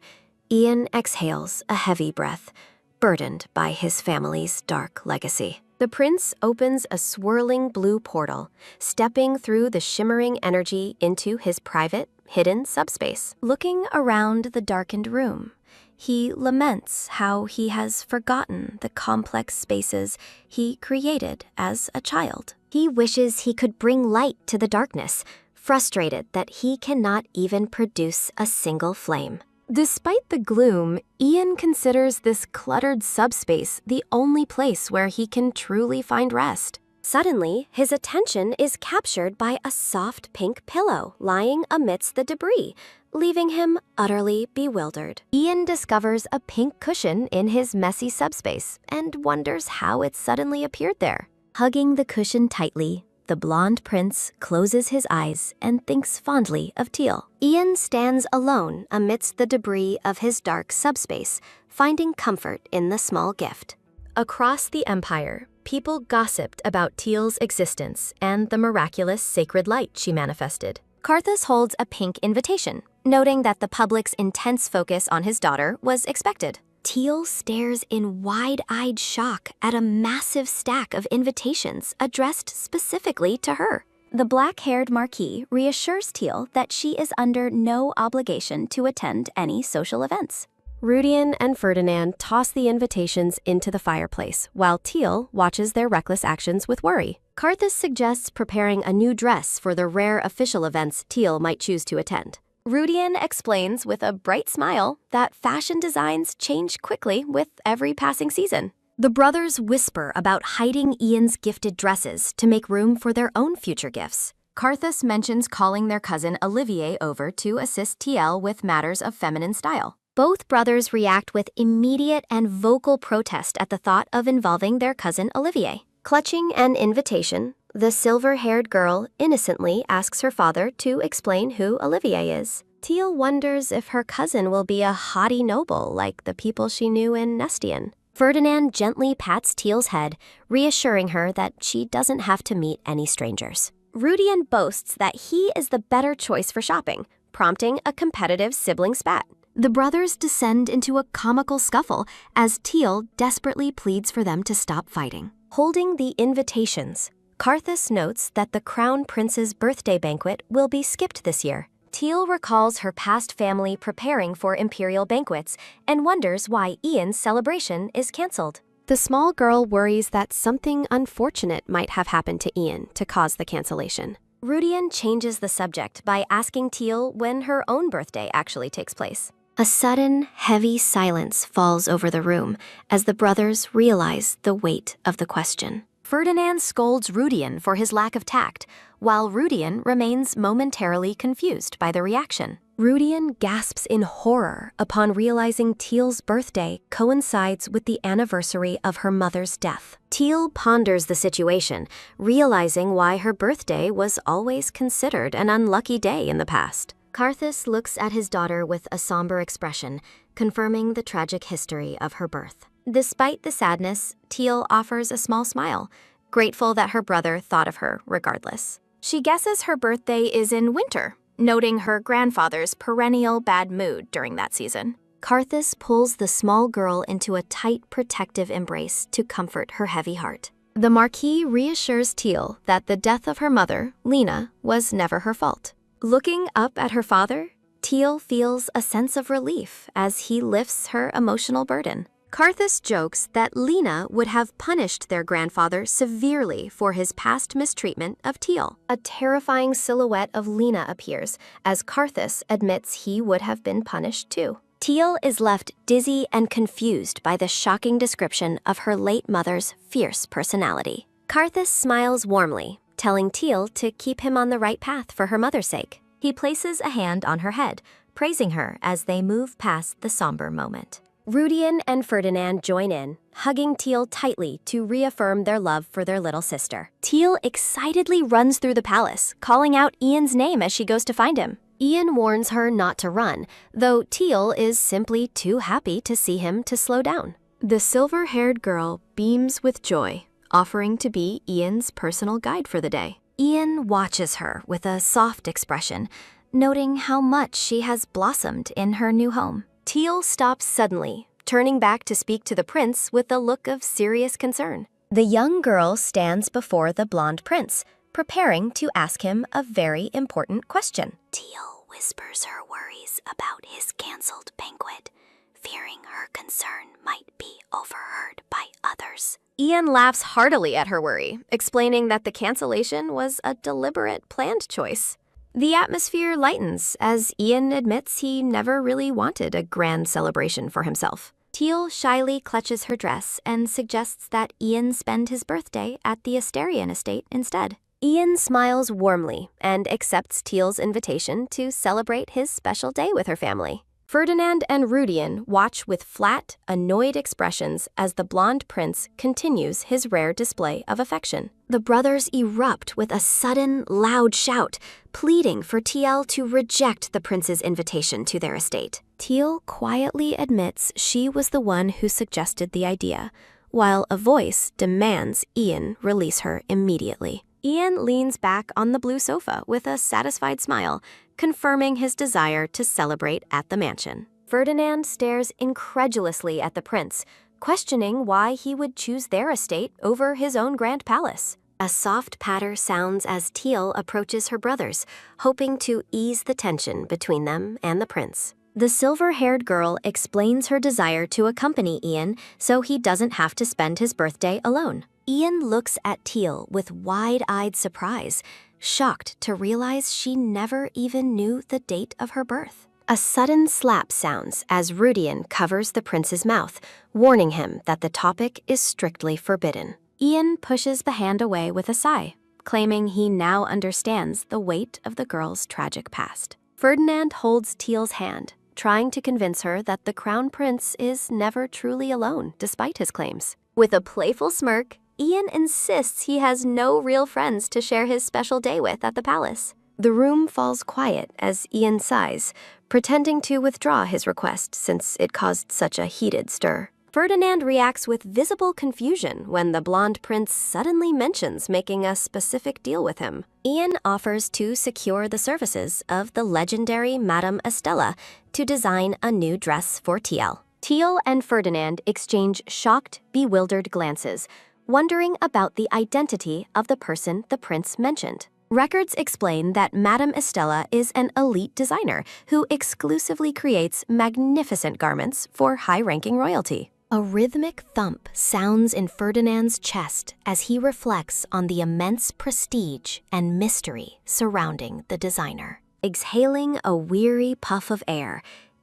Ian exhales a heavy breath, burdened by his family's dark legacy. The prince opens a swirling blue portal, stepping through the shimmering energy into his private, hidden subspace. Looking around the darkened room, he laments how he has forgotten the complex spaces he created as a child. He wishes he could bring light to the darkness, frustrated that he cannot even produce a single flame. Despite the gloom, Ian considers this cluttered subspace the only place where he can truly find rest. Suddenly, his attention is captured by a soft pink pillow lying amidst the debris, leaving him utterly bewildered. Ian discovers a pink cushion in his messy subspace and wonders how it suddenly appeared there. Hugging the cushion tightly, the blonde prince closes his eyes and thinks fondly of Teal. Ian stands alone amidst the debris of his dark subspace, finding comfort in the small gift. Across the Empire, people gossiped about Teal's existence and the miraculous sacred light she manifested. Karthus holds a pink invitation, noting that the public's intense focus on his daughter was expected. Teal stares in wide-eyed shock at a massive stack of invitations addressed specifically to her. The black-haired Marquis reassures Teal that she is under no obligation to attend any social events. Rudian and Ferdinand toss the invitations into the fireplace, while Teal watches their reckless actions with worry. Karthus suggests preparing a new dress for the rare official events Teal might choose to attend. Rudian explains with a bright smile that fashion designs change quickly with every passing season. The brothers whisper about hiding Ian's gifted dresses to make room for their own future gifts. Karthus mentions calling their cousin Olivier over to assist TL with matters of feminine style. Both brothers react with immediate and vocal protest at the thought of involving their cousin Olivier. Clutching an invitation, the silver-haired girl innocently asks her father to explain who Olivier is. Teal wonders if her cousin will be a haughty noble like the people she knew in Nestian. Ferdinand gently pats Teal's head, reassuring her that she doesn't have to meet any strangers. Rudian boasts that he is the better choice for shopping, prompting a competitive sibling spat. The brothers descend into a comical scuffle as Teal desperately pleads for them to stop fighting. Holding the invitations, Karthus notes that the Crown Prince's birthday banquet will be skipped this year. Teal recalls her past family preparing for imperial banquets and wonders why Ian's celebration is cancelled. The small girl worries that something unfortunate might have happened to Ian to cause the cancellation. Rudian changes the subject by asking Teal when her own birthday actually takes place. A sudden, heavy silence falls over the room as the brothers realize the weight of the question. Ferdinand scolds Rudian for his lack of tact, while Rudian remains momentarily confused by the reaction. Rudian gasps in horror upon realizing Teal's birthday coincides with the anniversary of her mother's death. Teal ponders the situation, realizing why her birthday was always considered an unlucky day in the past. Karthus looks at his daughter with a somber expression, confirming the tragic history of her birth. Despite the sadness, Teal offers a small smile, grateful that her brother thought of her regardless. She guesses her birthday is in winter, noting her grandfather's perennial bad mood during that season. Karthus pulls the small girl into a tight, protective embrace to comfort her heavy heart. The Marquis reassures Teal that the death of her mother, Lena, was never her fault. Looking up at her father, Teal feels a sense of relief as he lifts her emotional burden. Karthus jokes that Lena would have punished their grandfather severely for his past mistreatment of Teal. A terrifying silhouette of Lena appears as Karthus admits he would have been punished too. Teal is left dizzy and confused by the shocking description of her late mother's fierce personality. Karthus smiles warmly, telling Teal to keep him on the right path for her mother's sake. He places a hand on her head, praising her as they move past the somber moment. Rudian and Ferdinand join in, hugging Teal tightly to reaffirm their love for their little sister. Teal excitedly runs through the palace, calling out Ian's name as she goes to find him. Ian warns her not to run, though Teal is simply too happy to see him to slow down. The silver-haired girl beams with joy, offering to be Ian's personal guide for the day. Ian watches her with a soft expression, noting how much she has blossomed in her new home. Teal stops suddenly, turning back to speak to the prince with a look of serious concern. The young girl stands before the blonde prince, preparing to ask him a very important question. Teal whispers her worries about his cancelled banquet, fearing her concern might be overheard by others. Ian laughs heartily at her worry, explaining that the cancellation was a deliberate, planned choice. The atmosphere lightens as Ian admits he never really wanted a grand celebration for himself. Teal shyly clutches her dress and suggests that Ian spend his birthday at the Asterian estate instead. Ian smiles warmly and accepts Teal's invitation to celebrate his special day with her family. Ferdinand and Rudian watch with flat, annoyed expressions as the blonde prince continues his rare display of affection. The brothers erupt with a sudden, loud shout, pleading for Teal to reject the prince's invitation to their estate. Teal quietly admits she was the one who suggested the idea, while a voice demands Ian release her immediately. Ian leans back on the blue sofa with a satisfied smile, confirming his desire to celebrate at the mansion. Ferdinand stares incredulously at the prince, questioning why he would choose their estate over his own grand palace. A soft patter sounds as Teal approaches her brothers, hoping to ease the tension between them and the prince. The silver-haired girl explains her desire to accompany Ian so he doesn't have to spend his birthday alone. Ian looks at Teal with wide-eyed surprise, shocked to realize she never even knew the date of her birth. A sudden slap sounds as Rudian covers the prince's mouth, warning him that the topic is strictly forbidden. Ian pushes the hand away with a sigh, claiming he now understands the weight of the girl's tragic past. Ferdinand holds Teal's hand, trying to convince her that the crown prince is never truly alone, despite his claims. With a playful smirk, Ian insists he has no real friends to share his special day with at the palace. The room falls quiet as Ian sighs, pretending to withdraw his request since it caused such a heated stir. Ferdinand reacts with visible confusion when the blonde prince suddenly mentions making a specific deal with him. Ian offers to secure the services of the legendary Madame Estella to design a new dress for Teal. Teal and Ferdinand exchange shocked, bewildered glances, wondering about the identity of the person the prince mentioned. Records explain that Madame Estella is an elite designer who exclusively creates magnificent garments for high-ranking royalty. A rhythmic thump sounds in Ferdinand's chest as he reflects on the immense prestige and mystery surrounding the designer. Exhaling a weary puff of air,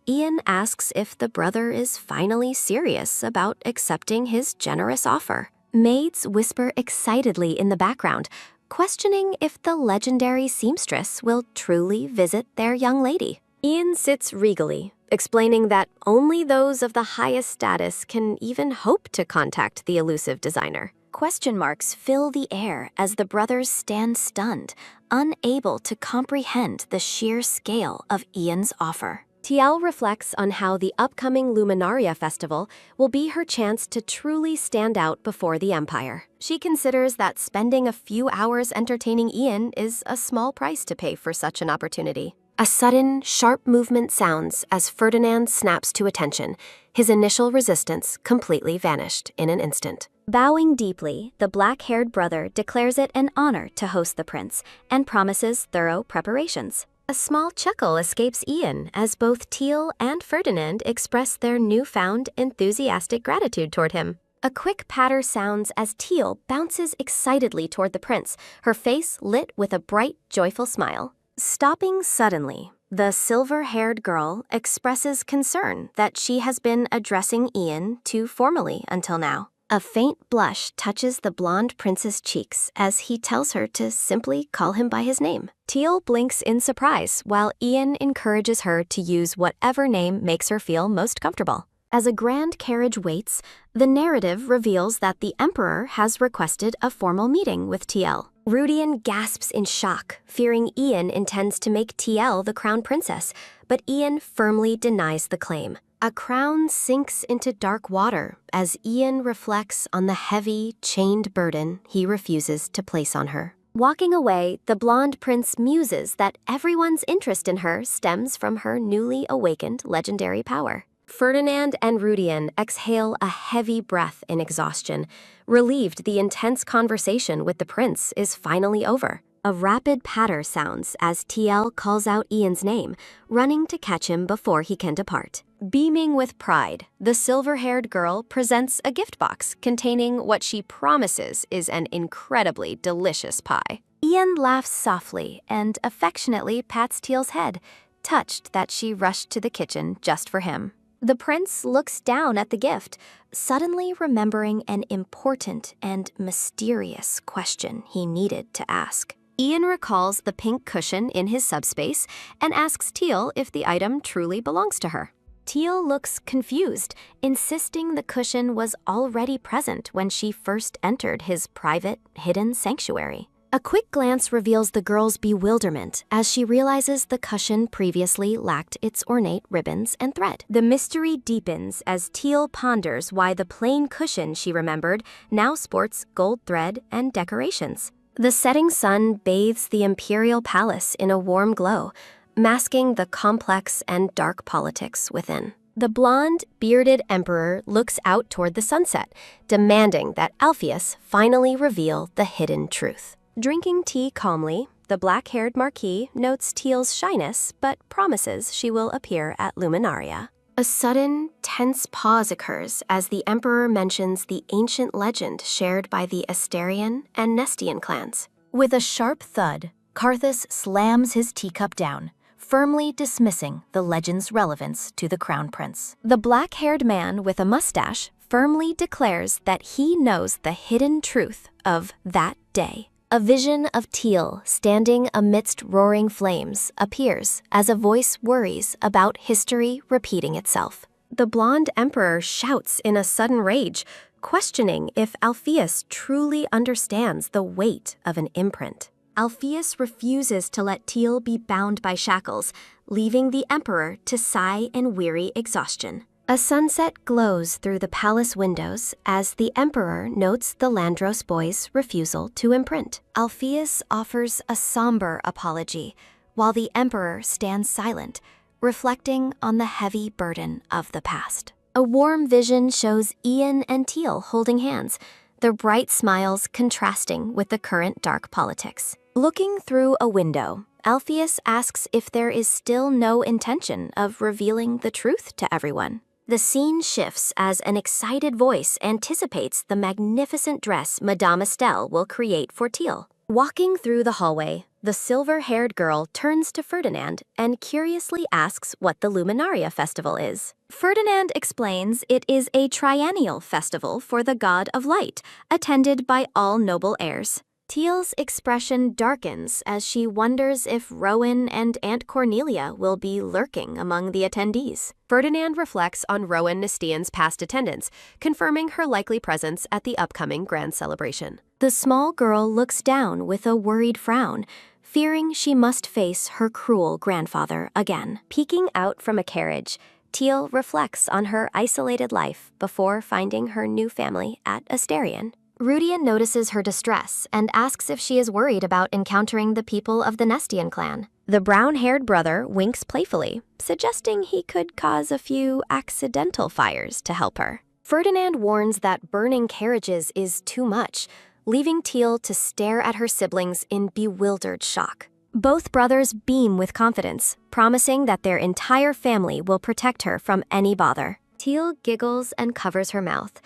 Ian asks if the brother is finally serious about accepting his generous offer. Maids whisper excitedly in the background, questioning if the legendary seamstress will truly visit their young lady. Ian sits regally, explaining that only those of the highest status can even hope to contact the elusive designer. Question marks fill the air as the brothers stand stunned, unable to comprehend the sheer scale of Ian's offer. Teal reflects on how the upcoming Luminaria Festival will be her chance to truly stand out before the Empire. She considers that spending a few hours entertaining Ian is a small price to pay for such an opportunity. A sudden, sharp movement sounds as Ferdinand snaps to attention, his initial resistance completely vanished in an instant. Bowing deeply, the black-haired brother declares it an honor to host the prince and promises thorough preparations. A small chuckle escapes Ian as both Teal and Ferdinand express their newfound enthusiastic gratitude toward him. A quick patter sounds as Teal bounces excitedly toward the prince, her face lit with a bright, joyful smile. Stopping suddenly, the silver-haired girl expresses concern that she has been addressing Ian too formally until now. A faint blush touches the blonde prince's cheeks as he tells her to simply call him by his name. Teal blinks in surprise while Ian encourages her to use whatever name makes her feel most comfortable. As a grand carriage waits, the narrative reveals that the emperor has requested a formal meeting with Teal. Rudian gasps in shock, fearing Ian intends to make Teal the crown princess, but Ian firmly denies the claim. A crown sinks into dark water as Ian reflects on the heavy, chained burden he refuses to place on her. Walking away, the blonde prince muses that everyone's interest in her stems from her newly awakened legendary power. Ferdinand and Rudian exhale a heavy breath in exhaustion, relieved the intense conversation with the prince is finally over. A rapid patter sounds as TL calls out Ian's name, running to catch him before he can depart. Beaming with pride, the silver-haired girl presents a gift box containing what she promises is an incredibly delicious pie. Ian laughs softly and affectionately pats Teal's head, touched that she rushed to the kitchen just for him. The prince looks down at the gift, suddenly remembering an important and mysterious question he needed to ask. Ian recalls the pink cushion in his subspace and asks Teal if the item truly belongs to her. Teal looks confused, insisting the cushion was already present when she first entered his private, hidden sanctuary. A quick glance reveals the girl's bewilderment as she realizes the cushion previously lacked its ornate ribbons and thread. The mystery deepens as Teal ponders why the plain cushion she remembered now sports gold thread and decorations. The setting sun bathes the imperial palace in a warm glow, masking the complex and dark politics within. The blonde, bearded emperor looks out toward the sunset, demanding that Alpheus finally reveal the hidden truth. Drinking tea calmly, the black-haired marquis notes Teal's shyness but promises she will appear at Luminaria. A sudden, tense pause occurs as the emperor mentions the ancient legend shared by the Asterian and Nestian clans. With a sharp thud, Karthus slams his teacup down, firmly dismissing the legend's relevance to the crown prince. The black-haired man with a mustache firmly declares that he knows the hidden truth of that day. A vision of Teal standing amidst roaring flames appears as a voice worries about history repeating itself. The blonde emperor shouts in a sudden rage, questioning if Alpheus truly understands the weight of an imprint. Alpheus refuses to let Teal be bound by shackles, leaving the emperor to sigh in weary exhaustion. A sunset glows through the palace windows as the emperor notes the Landros boys' refusal to imprint. Alpheus offers a somber apology, while the emperor stands silent, reflecting on the heavy burden of the past. A warm vision shows Ian and Teal holding hands, their bright smiles contrasting with the current dark politics. Looking through a window, Alpheus asks if there is still no intention of revealing the truth to everyone. The scene shifts as an excited voice anticipates the magnificent dress Madame Estelle will create for Teal. Walking through the hallway, the silver-haired girl turns to Ferdinand and curiously asks what the Luminaria festival is. Ferdinand explains it is a triennial festival for the god of light, attended by all noble heirs. Teal's expression darkens as she wonders if Rowan and Aunt Cornelia will be lurking among the attendees. Ferdinand reflects on Rowan Nestian's past attendance, confirming her likely presence at the upcoming grand celebration. The small girl looks down with a worried frown, fearing she must face her cruel grandfather again. Peeking out from a carriage, Teal reflects on her isolated life before finding her new family at Asterion. Rudian notices her distress and asks if she is worried about encountering the people of the Nestian clan. The brown-haired brother winks playfully, suggesting he could cause a few accidental fires to help her. Ferdinand warns that burning carriages is too much, leaving Teal to stare at her siblings in bewildered shock. Both brothers beam with confidence, promising that their entire family will protect her from any bother. Teal giggles and covers her mouth,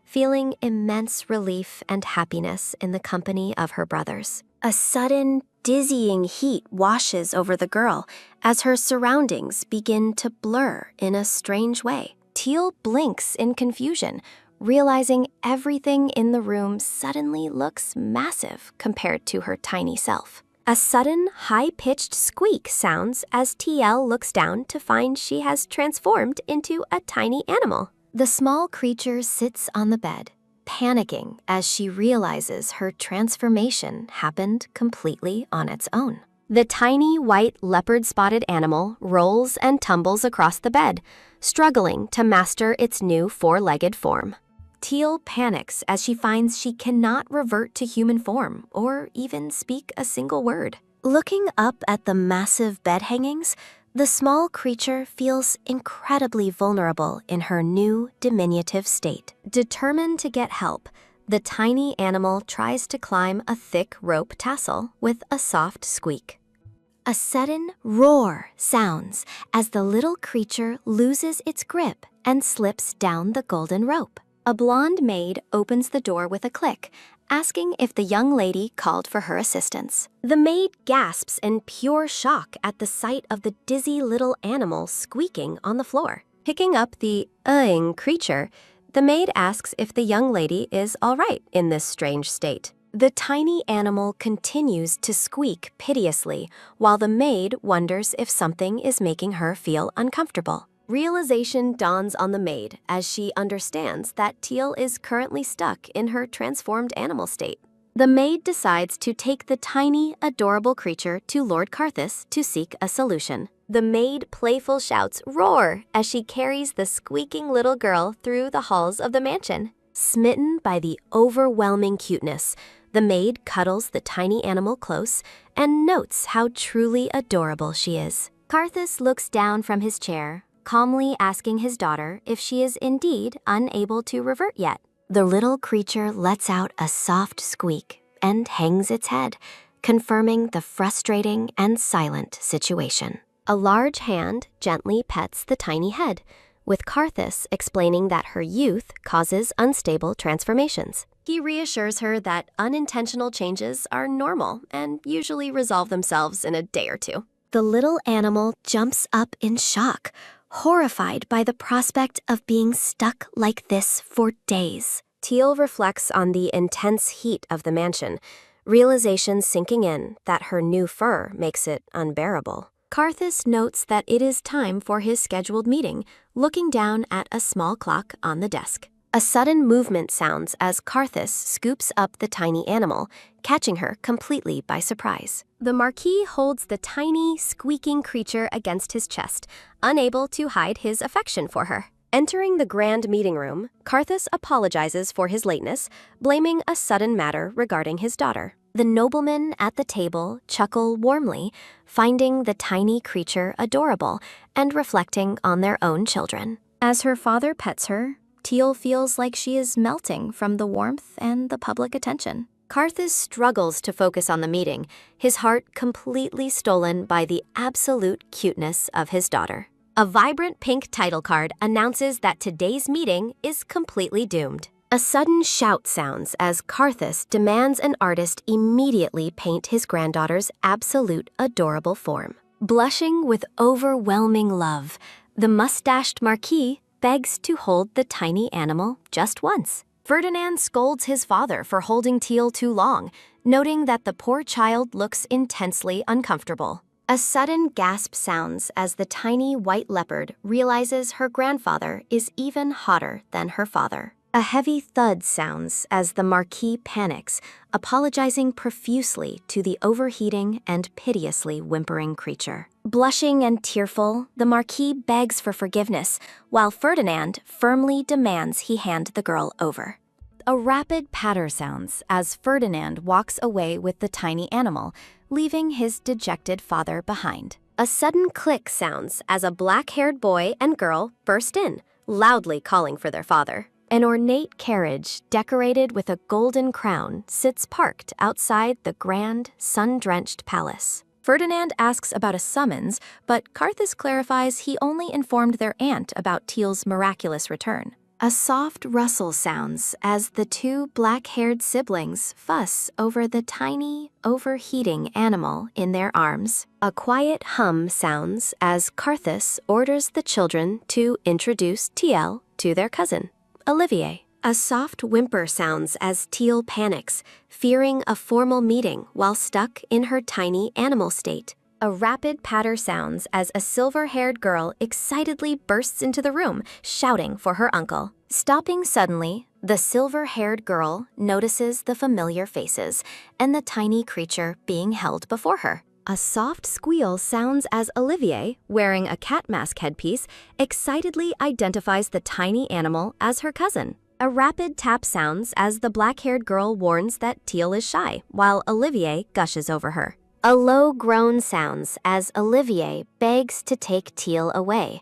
feeling immense relief and happiness in the company of her brothers. A sudden, dizzying heat washes over the girl as her surroundings begin to blur in a strange way. Teal blinks in confusion, realizing everything in the room suddenly looks massive compared to her tiny self. A sudden, high-pitched squeak sounds as TL looks down to find she has transformed into a tiny animal. The small creature sits on the bed, panicking as she realizes her transformation happened completely on its own. The tiny white leopard-spotted animal rolls and tumbles across the bed, struggling to master its new four-legged form. Teal panics as she finds she cannot revert to human form or even speak a single word. Looking up at the massive bed hangings, the small creature feels incredibly vulnerable in her new diminutive state. Determined to get help, The tiny animal tries to climb a thick rope tassel with a soft squeak. A sudden roar sounds as the little creature loses its grip and slips down the golden rope. A blonde maid opens the door with a click, asking if the young lady called for her assistance. The maid gasps in pure shock at the sight of the dizzy little animal squeaking on the floor. Picking up the creature, the maid asks if the young lady is all right in this strange state. The tiny animal continues to squeak piteously while the maid wonders if something is making her feel uncomfortable. Realization dawns on the maid as she understands that Teal is currently stuck in her transformed animal state. The maid decides to take the tiny, adorable creature to Lord Karthus to seek a solution. The maid playful shouts "roar" as she carries the squeaking little girl through the halls of the mansion. Smitten by the overwhelming cuteness, the maid cuddles the tiny animal close and notes how truly adorable she is. Karthus looks down from his chair, calmly asking his daughter if she is indeed unable to revert yet. The little creature lets out a soft squeak and hangs its head, confirming the frustrating and silent situation. A large hand gently pets the tiny head, with Karthus explaining that her youth causes unstable transformations. He reassures her that unintentional changes are normal and usually resolve themselves in a day or two. The little animal jumps up in shock, horrified by the prospect of being stuck like this for days. Teal reflects on the intense heat of the mansion, realization sinking in that her new fur makes it unbearable. Karthus notes that it is time for his scheduled meeting, looking down at a small clock on the desk. A sudden movement sounds as Karthus scoops up the tiny animal, catching her completely by surprise. The Marquis holds the tiny, squeaking creature against his chest, unable to hide his affection for her. Entering the grand meeting room, Karthus apologizes for his lateness, blaming a sudden matter regarding his daughter. The noblemen at the table chuckle warmly, finding the tiny creature adorable and reflecting on their own children. As her father pets her, Teal feels like she is melting from the warmth and the public attention. Karthus struggles to focus on the meeting, his heart completely stolen by the absolute cuteness of his daughter. A vibrant pink title card announces that today's meeting is completely doomed. A sudden shout sounds as Karthus demands an artist immediately paint his granddaughter's absolute adorable form. Blushing with overwhelming love, the mustached Marquis begs to hold the tiny animal just once. Ferdinand scolds his father for holding Teal too long, noting that the poor child looks intensely uncomfortable. A sudden gasp sounds as the tiny white leopard realizes her grandfather is even hotter than her father. A heavy thud sounds as the Marquis panics, apologizing profusely to the overheating and piteously whimpering creature. Blushing and tearful, the Marquis begs for forgiveness, while Ferdinand firmly demands he hand the girl over. A rapid patter sounds as Ferdinand walks away with the tiny animal, leaving his dejected father behind. A sudden click sounds as a black-haired boy and girl burst in, loudly calling for their father. An ornate carriage decorated with a golden crown sits parked outside the grand, sun-drenched palace. Ferdinand asks about a summons, but Karthus clarifies he only informed their aunt about Teal's miraculous return. A soft rustle sounds as the two black-haired siblings fuss over the tiny, overheating animal in their arms. A quiet hum sounds as Karthus orders the children to introduce Teal to their cousin, Olivier. A soft whimper sounds as Teal panics, fearing a formal meeting while stuck in her tiny animal state. A rapid patter sounds as a silver-haired girl excitedly bursts into the room, shouting for her uncle. Stopping suddenly, the silver-haired girl notices the familiar faces and the tiny creature being held before her. A soft squeal sounds as Olivier, wearing a cat mask headpiece, excitedly identifies the tiny animal as her cousin. A rapid tap sounds as the black-haired girl warns that Teal is shy, while Olivier gushes over her. A low groan sounds as Olivier begs to take Teal away,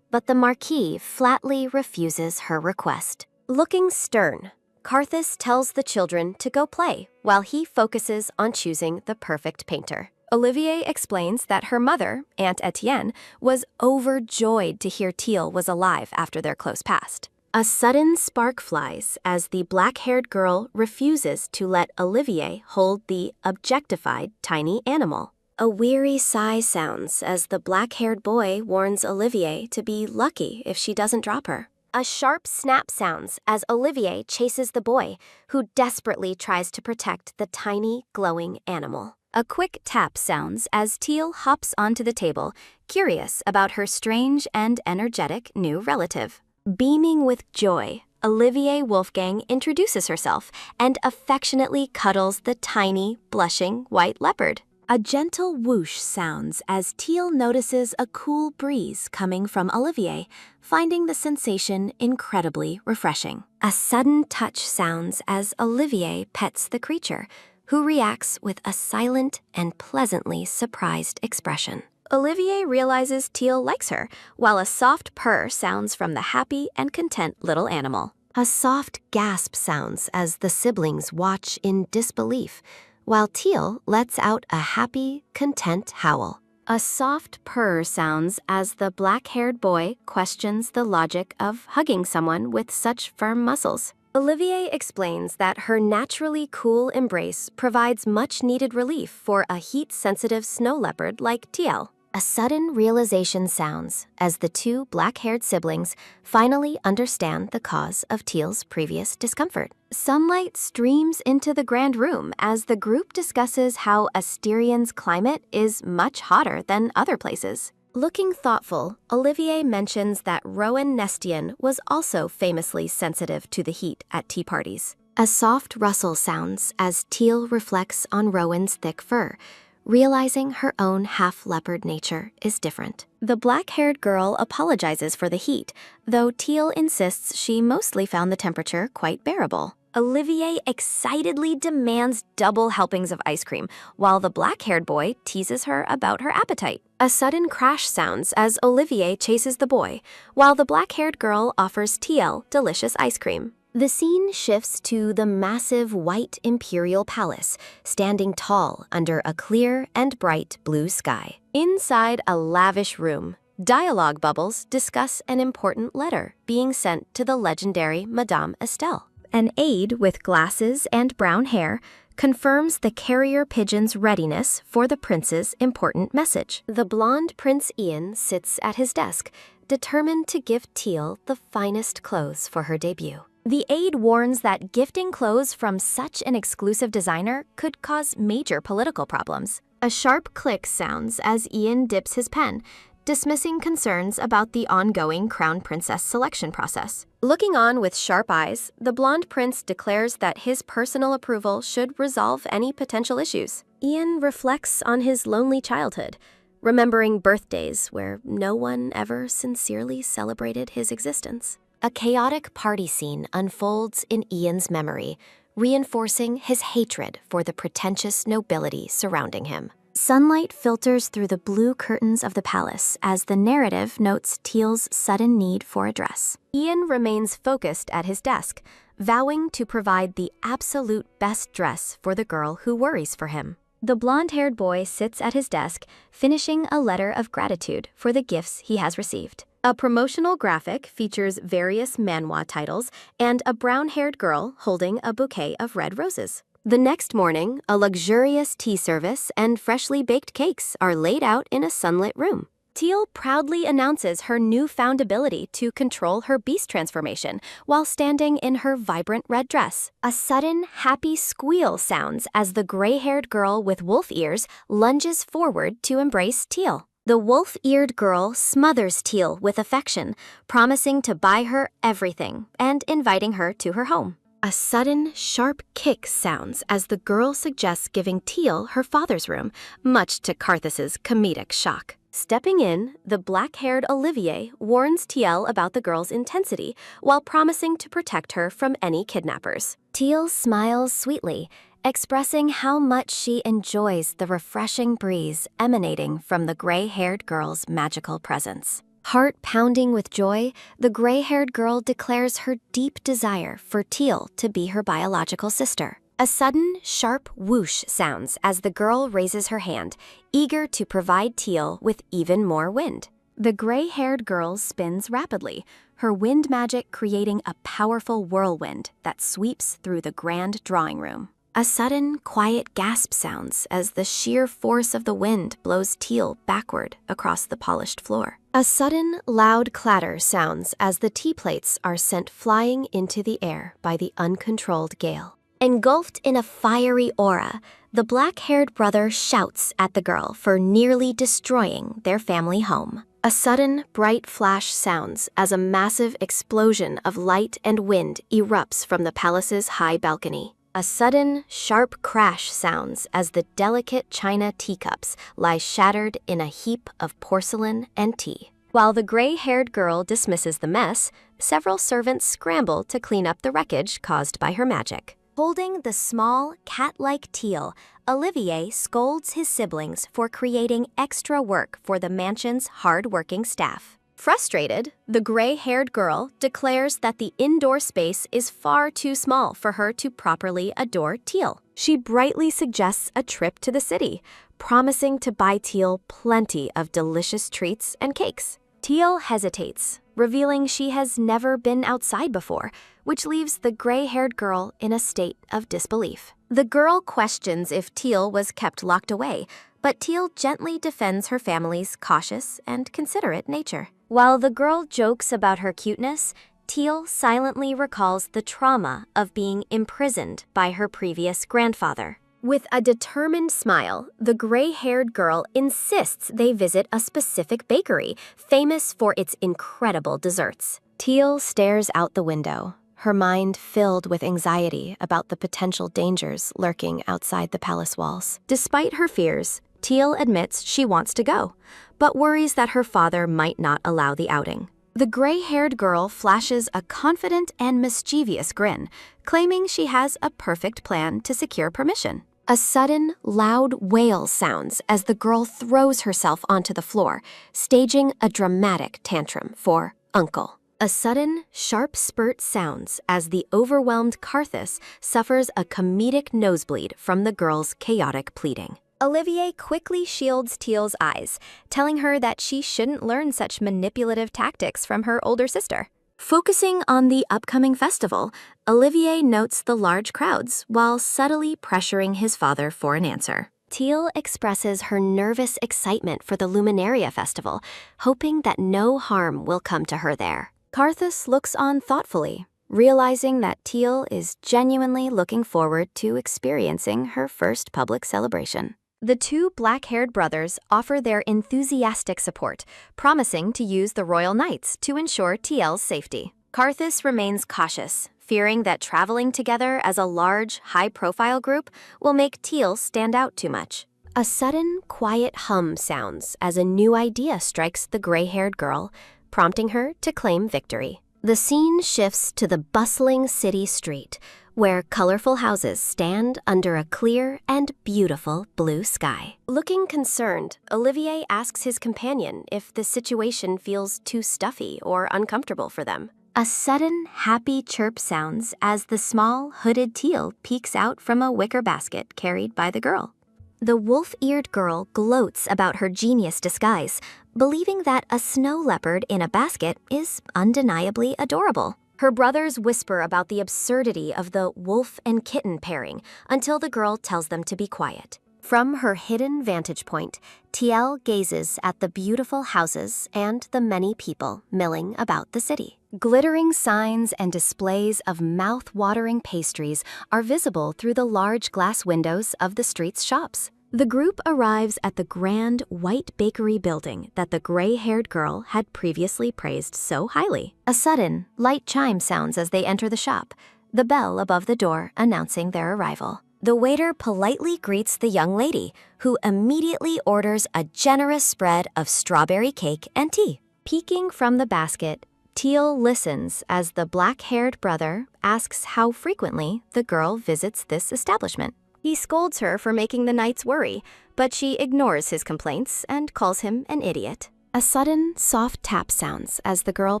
but the Marquis flatly refuses her request. Looking stern, Karthus tells the children to go play while he focuses on choosing the perfect painter. Olivier explains that her mother, Aunt Etienne, was overjoyed to hear Teal was alive after their close past. A sudden spark flies as the black-haired girl refuses to let Olivier hold the objectified tiny animal. A weary sigh sounds as the black-haired boy warns Olivier to be lucky if she doesn't drop her. A sharp snap sounds as Olivier chases the boy, who desperately tries to protect the tiny, glowing animal. A quick tap sounds as Teal hops onto the table, curious about her strange and energetic new relative. Beaming with joy, Olivier Wolfgang introduces herself and affectionately cuddles the tiny, blushing white leopard. A gentle whoosh sounds as Teal notices a cool breeze coming from Olivier, finding the sensation incredibly refreshing. A sudden touch sounds as Olivier pets the creature, who reacts with a silent and pleasantly surprised expression. Olivier realizes Teal likes her, while a soft purr sounds from the happy and content little animal. A soft gasp sounds as the siblings watch in disbelief, while Teal lets out a happy, content howl. A soft purr sounds as the black-haired boy questions the logic of hugging someone with such firm muscles. Olivier explains that her naturally cool embrace provides much-needed relief for a heat-sensitive snow leopard like Teal. A sudden realization sounds as the two black-haired siblings finally understand the cause of Teal's previous discomfort. Sunlight streams into the grand room as the group discusses how Asterian's climate is much hotter than other places. Looking thoughtful, Olivier mentions that Rowan Nestian was also famously sensitive to the heat at tea parties. A soft rustle sounds as Teal reflects on Rowan's thick fur, realizing her own half-leopard nature is different. The black-haired girl apologizes for the heat, though Teal insists she mostly found the temperature quite bearable. Olivier excitedly demands double helpings of ice cream, while the black-haired boy teases her about her appetite. A sudden crash sounds as Olivier chases the boy, while the black-haired girl offers Teal delicious ice cream. The scene shifts to the massive white imperial palace, standing tall under a clear and bright blue sky. Inside a lavish room, dialogue bubbles discuss an important letter being sent to the legendary Madame Estelle. An aide with glasses and brown hair confirms the carrier pigeon's readiness for the prince's important message. The blonde Prince Ian sits at his desk, determined to give Teal the finest clothes for her debut. The aide warns that gifting clothes from such an exclusive designer could cause major political problems. A sharp click sounds as Ian dips his pen, dismissing concerns about the ongoing crown princess selection process. Looking on with sharp eyes, the blonde prince declares that his personal approval should resolve any potential issues. Ian reflects on his lonely childhood, remembering birthdays where no one ever sincerely celebrated his existence. A chaotic party scene unfolds in Ian's memory, reinforcing his hatred for the pretentious nobility surrounding him. Sunlight filters through the blue curtains of the palace as the narrative notes Teal's sudden need for a dress. Ian remains focused at his desk, vowing to provide the absolute best dress for the girl who worries for him. The blonde-haired boy sits at his desk, finishing a letter of gratitude for the gifts he has received. A promotional graphic features various Manhwa titles and a brown-haired girl holding a bouquet of red roses. The next morning, a luxurious tea service and freshly baked cakes are laid out in a sunlit room. Teal proudly announces her newfound ability to control her beast transformation while standing in her vibrant red dress. A sudden, happy squeal sounds as the gray-haired girl with wolf ears lunges forward to embrace Teal. The wolf-eared girl smothers Teal with affection, promising to buy her everything and inviting her to her home. A sudden, sharp kick sounds as the girl suggests giving Teal her father's room, much to Karthus's comedic shock. Stepping in, the black-haired Olivier warns Teal about the girl's intensity while promising to protect her from any kidnappers. Teal smiles sweetly, expressing how much she enjoys the refreshing breeze emanating from the gray-haired girl's magical presence. Heart pounding with joy, the gray-haired girl declares her deep desire for Teal to be her biological sister. A sudden, sharp whoosh sounds as the girl raises her hand, eager to provide Teal with even more wind. The gray-haired girl spins rapidly, her wind magic creating a powerful whirlwind that sweeps through the grand drawing room. A sudden, quiet gasp sounds as the sheer force of the wind blows Teal backward across the polished floor. A sudden, loud clatter sounds as the tea plates are sent flying into the air by the uncontrolled gale. Engulfed in a fiery aura, the black-haired brother shouts at the girl for nearly destroying their family home. A sudden, bright flash sounds as a massive explosion of light and wind erupts from the palace's high balcony. A sudden, sharp crash sounds as the delicate china teacups lie shattered in a heap of porcelain and tea. While the gray-haired girl dismisses the mess, several servants scramble to clean up the wreckage caused by her magic. Holding the small, cat-like Teal, Olivier scolds his siblings for creating extra work for the mansion's hard-working staff. Frustrated, the gray-haired girl declares that the indoor space is far too small for her to properly adore Teal. She brightly suggests a trip to the city, promising to buy Teal plenty of delicious treats and cakes. Teal hesitates, revealing she has never been outside before, which leaves the gray-haired girl in a state of disbelief. The girl questions if Teal was kept locked away, but Teal gently defends her family's cautious and considerate nature. While the girl jokes about her cuteness, Teal silently recalls the trauma of being imprisoned by her previous grandfather. With a determined smile, the gray-haired girl insists they visit a specific bakery, famous for its incredible desserts. Teal stares out the window, her mind filled with anxiety about the potential dangers lurking outside the palace walls. Despite her fears, Teal admits she wants to go, but worries that her father might not allow the outing. The gray-haired girl flashes a confident and mischievous grin, claiming she has a perfect plan to secure permission. A sudden, loud wail sounds as the girl throws herself onto the floor, staging a dramatic tantrum for Uncle. A sudden, sharp spurt sounds as the overwhelmed Karthus suffers a comedic nosebleed from the girl's chaotic pleading. Olivier quickly shields Teal's eyes, telling her that she shouldn't learn such manipulative tactics from her older sister. Focusing on the upcoming festival, Olivier notes the large crowds while subtly pressuring his father for an answer. Teal expresses her nervous excitement for the Luminaria Festival, hoping that no harm will come to her there. Karthus looks on thoughtfully, realizing that Teal is genuinely looking forward to experiencing her first public celebration. The two black-haired brothers offer their enthusiastic support, promising to use the Royal Knights to ensure Teal's safety. Karthus remains cautious, fearing that traveling together as a large, high-profile group will make Teal stand out too much. A sudden, quiet hum sounds as a new idea strikes the gray-haired girl, prompting her to claim victory. The scene shifts to the bustling city street, where colorful houses stand under a clear and beautiful blue sky. Looking concerned, Olivier asks his companion if the situation feels too stuffy or uncomfortable for them. A sudden, happy chirp sounds as the small, hooded Teal peeks out from a wicker basket carried by the girl. The wolf-eared girl gloats about her genius disguise, believing that a snow leopard in a basket is undeniably adorable. Her brothers whisper about the absurdity of the wolf and kitten pairing until the girl tells them to be quiet. From her hidden vantage point, Teal gazes at the beautiful houses and the many people milling about the city. Glittering signs and displays of mouth-watering pastries are visible through the large glass windows of the street's shops. The group arrives at the grand white bakery building that the gray-haired girl had previously praised so highly. A sudden, light chime sounds as they enter the shop, the bell above the door announcing their arrival. The waiter politely greets the young lady, who immediately orders a generous spread of strawberry cake and tea. Peeking from the basket, Teal listens as the black-haired brother asks how frequently the girl visits this establishment. He scolds her for making the Knights worry, but she ignores his complaints and calls him an idiot. A sudden, soft tap sounds as the girl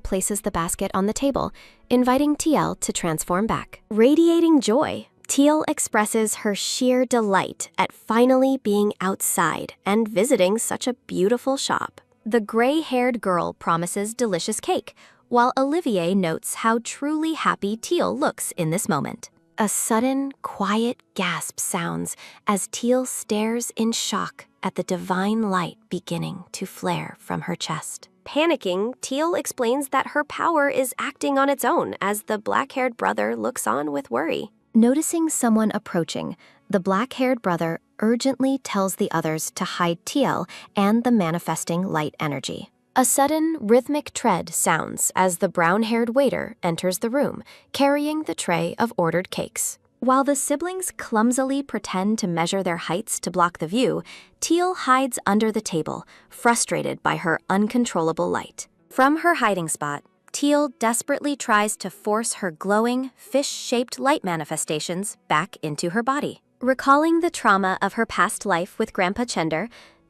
places the basket on the table, inviting Teal to transform back. Radiating joy, Teal expresses her sheer delight at finally being outside and visiting such a beautiful shop. The gray-haired girl promises delicious cake, while Olivier notes how truly happy Teal looks in this moment. A sudden, quiet gasp sounds as Teal stares in shock at the divine light beginning to flare from her chest. Panicking, Teal explains that her power is acting on its own as the black-haired brother looks on with worry. Noticing someone approaching, the black-haired brother urgently tells the others to hide Teal and the manifesting light energy. A sudden, rhythmic tread sounds as the brown-haired waiter enters the room, carrying the tray of ordered cakes. While the siblings clumsily pretend to measure their heights to block the view, Teal hides under the table, frustrated by her uncontrollable light. From her hiding spot, Teal desperately tries to force her glowing, fish-shaped light manifestations back into her body. Recalling the trauma of her past life with Grandpa Chender,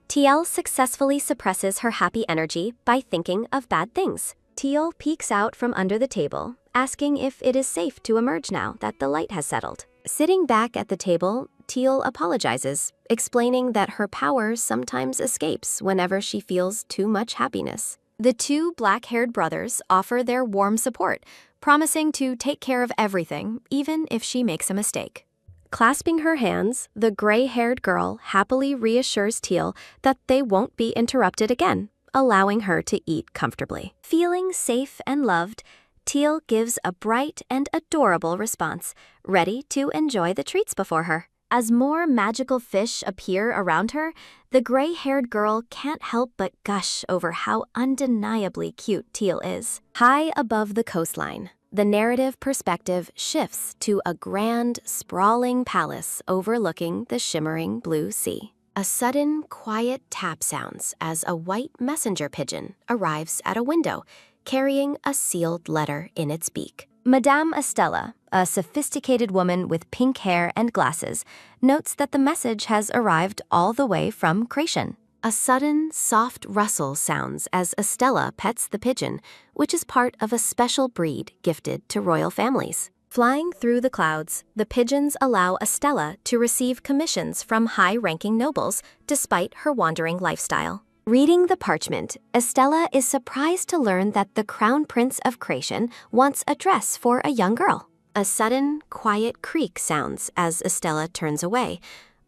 Teal successfully suppresses her happy energy by thinking of bad things. Teal peeks out from under the table, asking if it is safe to emerge now that the light has settled. Sitting back at the table, Teal apologizes, explaining that her power sometimes escapes whenever she feels too much happiness. The two black-haired brothers offer their warm support, promising to take care of everything, even if she makes a mistake. Clasping her hands, the gray-haired girl happily reassures Teal that they won't be interrupted again, allowing her to eat comfortably. Feeling safe and loved, Teal gives a bright and adorable response, ready to enjoy the treats before her. As more magical fish appear around her, the gray-haired girl can't help but gush over how undeniably cute Teal is. High above the coastline, the narrative perspective shifts to a grand, sprawling palace overlooking the shimmering blue sea. A sudden, quiet tap sounds as a white messenger pigeon arrives at a window, carrying a sealed letter in its beak. Madame Estella, a sophisticated woman with pink hair and glasses, notes that the message has arrived all the way from Creation. A sudden, soft rustle sounds as Estella pets the pigeon, which is part of a special breed gifted to royal families. Flying through the clouds, the pigeons allow Estella to receive commissions from high-ranking nobles, despite her wandering lifestyle. Reading the parchment, Estella is surprised to learn that the Crown Prince of Creation wants a dress for a young girl. A sudden, quiet creak sounds as Estella turns away,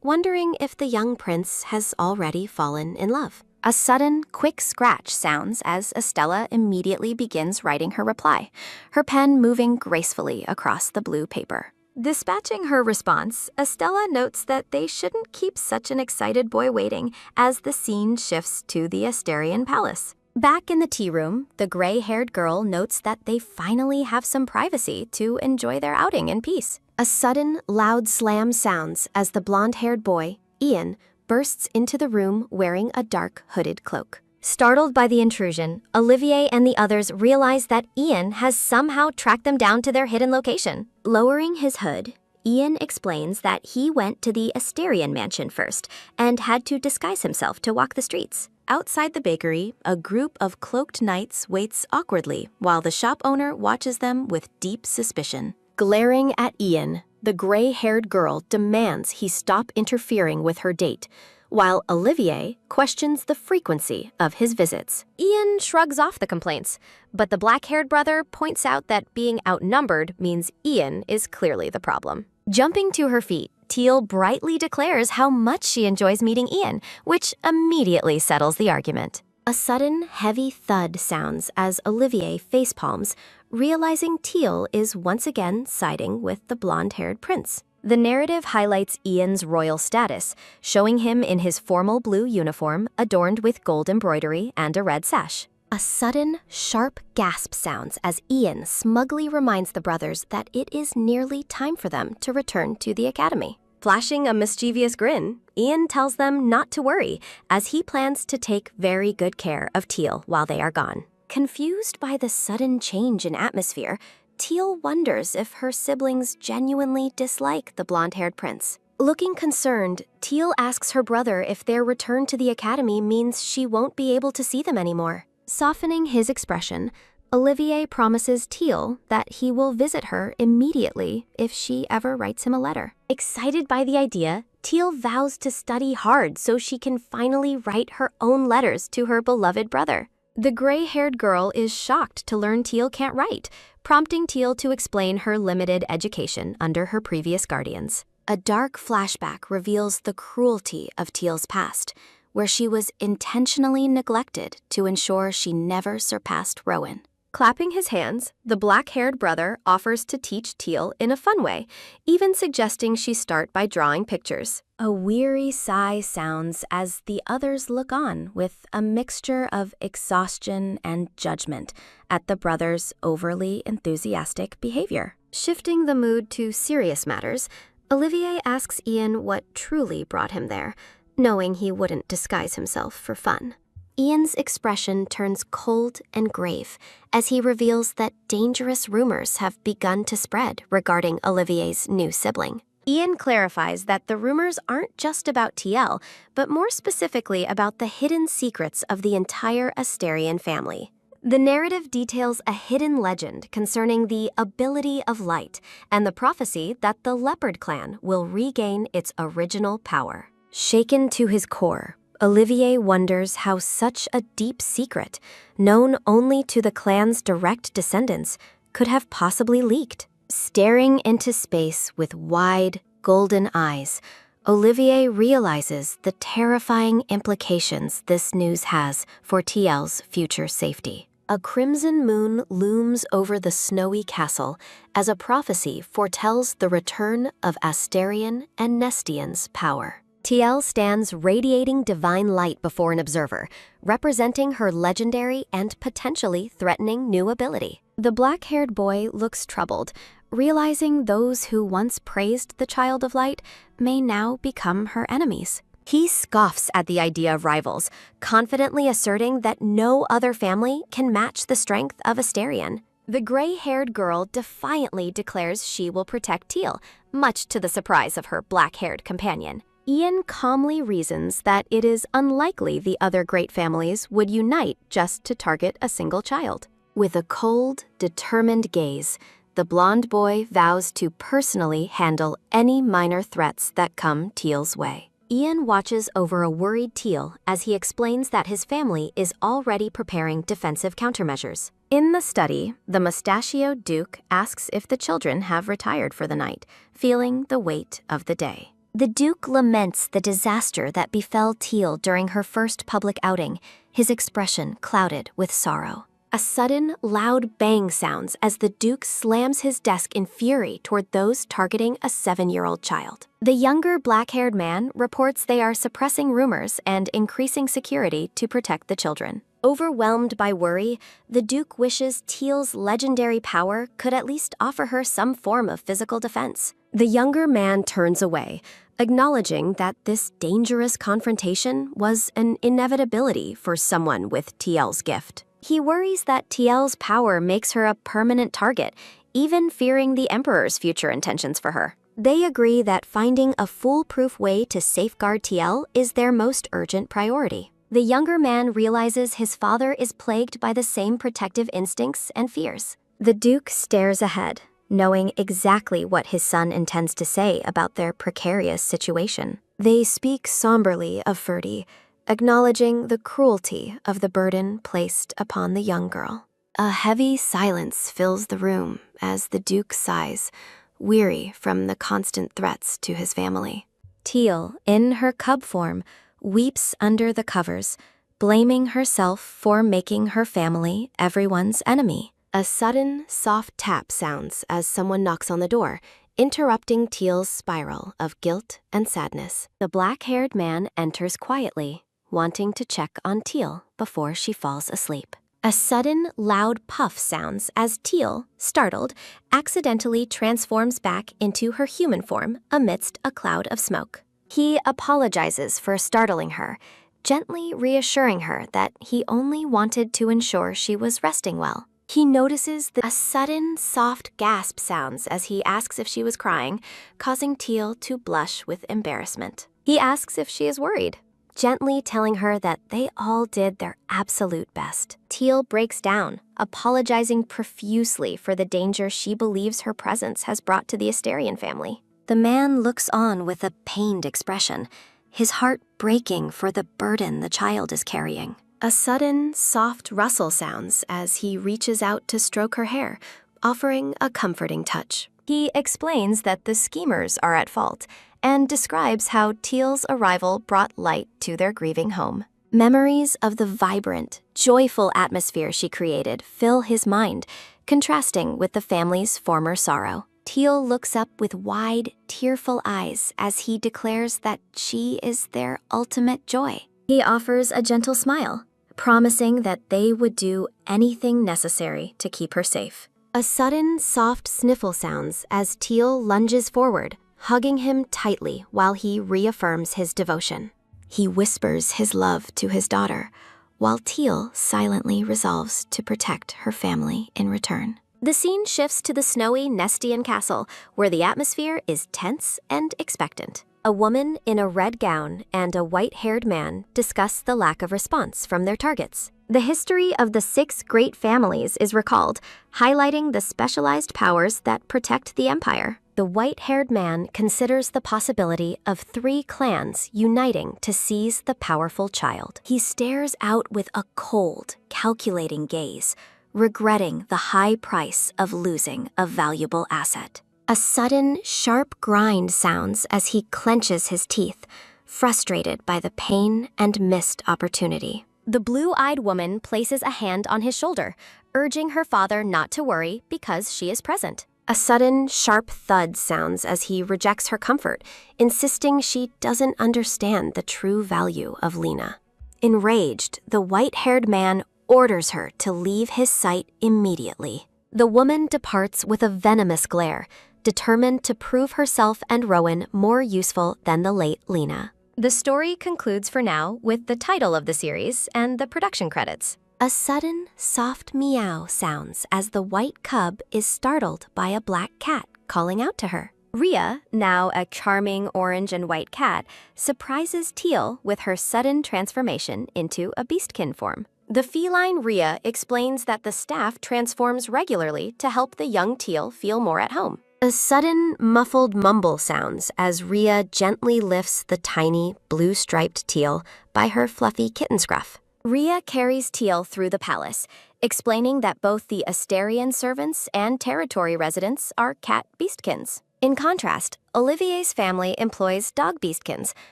wondering if the young prince has already fallen in love. A sudden, quick scratch sounds as Estella immediately begins writing her reply, her pen moving gracefully across the blue paper. Dispatching her response, Estella notes that they shouldn't keep such an excited boy waiting as the scene shifts to the Asterian palace. Back in the tea room, the gray-haired girl notes that they finally have some privacy to enjoy their outing in peace. A sudden, loud slam sounds as the blonde-haired boy, Ian, bursts into the room wearing a dark hooded cloak. Startled by the intrusion, Olivier and the others realize that Ian has somehow tracked them down to their hidden location. Lowering his hood, Ian explains that he went to the Asterian mansion first and had to disguise himself to walk the streets. Outside the bakery, a group of cloaked knights waits awkwardly while the shop owner watches them with deep suspicion. Glaring at Ian, the gray-haired girl demands he stop interfering with her date, while Olivier questions the frequency of his visits. Ian shrugs off the complaints, but the black-haired brother points out that being outnumbered means Ian is clearly the problem. Jumping to her feet, Teal brightly declares how much she enjoys meeting Ian, which immediately settles the argument. A sudden, heavy thud sounds as Olivier facepalms, realizing Teal is once again siding with the blonde-haired prince. The narrative highlights Ian's royal status, showing him in his formal blue uniform adorned with gold embroidery and a red sash. A sudden, sharp gasp sounds as Ian smugly reminds the brothers that it is nearly time for them to return to the academy. Flashing a mischievous grin, Ian tells them not to worry, as he plans to take very good care of Teal while they are gone. Confused by the sudden change in atmosphere, Teal wonders if her siblings genuinely dislike the blonde-haired prince. Looking concerned, Teal asks her brother if their return to the academy means she won't be able to see them anymore. Softening his expression, Olivier promises Teal that he will visit her immediately if she ever writes him a letter. Excited by the idea, Teal vows to study hard so she can finally write her own letters to her beloved brother. The gray-haired girl is shocked to learn Teal can't write, prompting Teal to explain her limited education under her previous guardians. A dark flashback reveals the cruelty of Teal's past, where she was intentionally neglected to ensure she never surpassed Rowan. Clapping his hands, the black-haired brother offers to teach Teal in a fun way, even suggesting she start by drawing pictures. A weary sigh sounds as the others look on with a mixture of exhaustion and judgment at the brother's overly enthusiastic behavior. Shifting the mood to serious matters, Olivier asks Ian what truly brought him there, knowing he wouldn't disguise himself for fun. Ian's expression turns cold and grave as he reveals that dangerous rumors have begun to spread regarding Olivier's new sibling. Ian clarifies that the rumors aren't just about TL, but more specifically about the hidden secrets of the entire Asterian family. The narrative details a hidden legend concerning the ability of light and the prophecy that the Leopard clan will regain its original power. Shaken to his core, Olivier wonders how such a deep secret, known only to the clan's direct descendants, could have possibly leaked. Staring into space with wide, golden eyes, Olivier realizes the terrifying implications this news has for TL's future safety. A crimson moon looms over the snowy castle as a prophecy foretells the return of Asterian and Nestian's power. TL stands radiating divine light before an observer, representing her legendary and potentially threatening new ability. The black-haired boy looks troubled, realizing those who once praised the Child of Light may now become her enemies. He scoffs at the idea of rivals, confidently asserting that no other family can match the strength of Asterian. The gray-haired girl defiantly declares she will protect Teal, much to the surprise of her black-haired companion. Ian calmly reasons that it is unlikely the other great families would unite just to target a single child. With a cold, determined gaze, the blonde boy vows to personally handle any minor threats that come Teal's way. Ian watches over a worried Teal as he explains that his family is already preparing defensive countermeasures. In the study, the mustachioed Duke asks if the children have retired for the night, feeling the weight of the day. The Duke laments the disaster that befell Teal during her first public outing, his expression clouded with sorrow. A sudden, loud bang sounds as the Duke slams his desk in fury toward those targeting a 7-year-old child. The younger black-haired man reports they are suppressing rumors and increasing security to protect the children. Overwhelmed by worry, the Duke wishes Teal's legendary power could at least offer her some form of physical defense. The younger man turns away, acknowledging that this dangerous confrontation was an inevitability for someone with TL's gift. He worries that TL's power makes her a permanent target, even fearing the Emperor's future intentions for her. They agree that finding a foolproof way to safeguard TL is their most urgent priority. The younger man realizes his father is plagued by the same protective instincts and fears. The Duke stares ahead, knowing exactly what his son intends to say about their precarious situation. They speak somberly of Ferdy, acknowledging the cruelty of the burden placed upon the young girl. A heavy silence fills the room as the Duke sighs, weary from the constant threats to his family. Teal, in her cub form, weeps under the covers, blaming herself for making her family everyone's enemy. A sudden, soft tap sounds as someone knocks on the door, interrupting Teal's spiral of guilt and sadness. The black-haired man enters quietly, wanting to check on Teal before she falls asleep. A sudden, loud puff sounds as Teal, startled, accidentally transforms back into her human form amidst a cloud of smoke. He apologizes for startling her, gently reassuring her that he only wanted to ensure she was resting well. He notices a sudden, soft gasp sounds as he asks if she was crying, causing Teal to blush with embarrassment. He asks if she is worried, gently telling her that they all did their absolute best. Teal breaks down, apologizing profusely for the danger she believes her presence has brought to the Asterian family. The man looks on with a pained expression, his heart breaking for the burden the child is carrying. A sudden, soft rustle sounds as he reaches out to stroke her hair, offering a comforting touch. He explains that the schemers are at fault and describes how Teal's arrival brought light to their grieving home. Memories of the vibrant, joyful atmosphere she created fill his mind, contrasting with the family's former sorrow. Teal looks up with wide, tearful eyes as he declares that she is their ultimate joy. He offers a gentle smile, promising that they would do anything necessary to keep her safe. A sudden, soft sniffle sounds as Teal lunges forward, hugging him tightly while he reaffirms his devotion. He whispers his love to his daughter, while Teal silently resolves to protect her family in return. The scene shifts to the snowy Nestian castle, where the atmosphere is tense and expectant. A woman in a red gown and a white-haired man discuss the lack of response from their targets. The history of the 6 great families is recalled, highlighting the specialized powers that protect the empire. The white-haired man considers the possibility of 3 clans uniting to seize the powerful child. He stares out with a cold, calculating gaze, regretting the high price of losing a valuable asset. A sudden, sharp grind sounds as he clenches his teeth, frustrated by the pain and missed opportunity. The blue-eyed woman places a hand on his shoulder, urging her father not to worry because she is present. A sudden, sharp thud sounds as he rejects her comfort, insisting she doesn't understand the true value of Lena. Enraged, the white-haired man orders her to leave his sight immediately. The woman departs with a venomous glare, determined to prove herself and Rowan more useful than the late Lena. The story concludes for now with the title of the series and the production credits. A sudden, soft meow sounds as the white cub is startled by a black cat calling out to her. Rhea, now a charming orange and white cat, surprises Teal with her sudden transformation into a beastkin form. The feline Rhea explains that the staff transforms regularly to help the young Teal feel more at home. A sudden, muffled mumble sounds as Rhea gently lifts the tiny, blue-striped Teal by her fluffy kitten scruff. Rhea carries Teal through the palace, explaining that both the Asterian servants and territory residents are cat beastkins. In contrast, Olivier's family employs dog beastkins,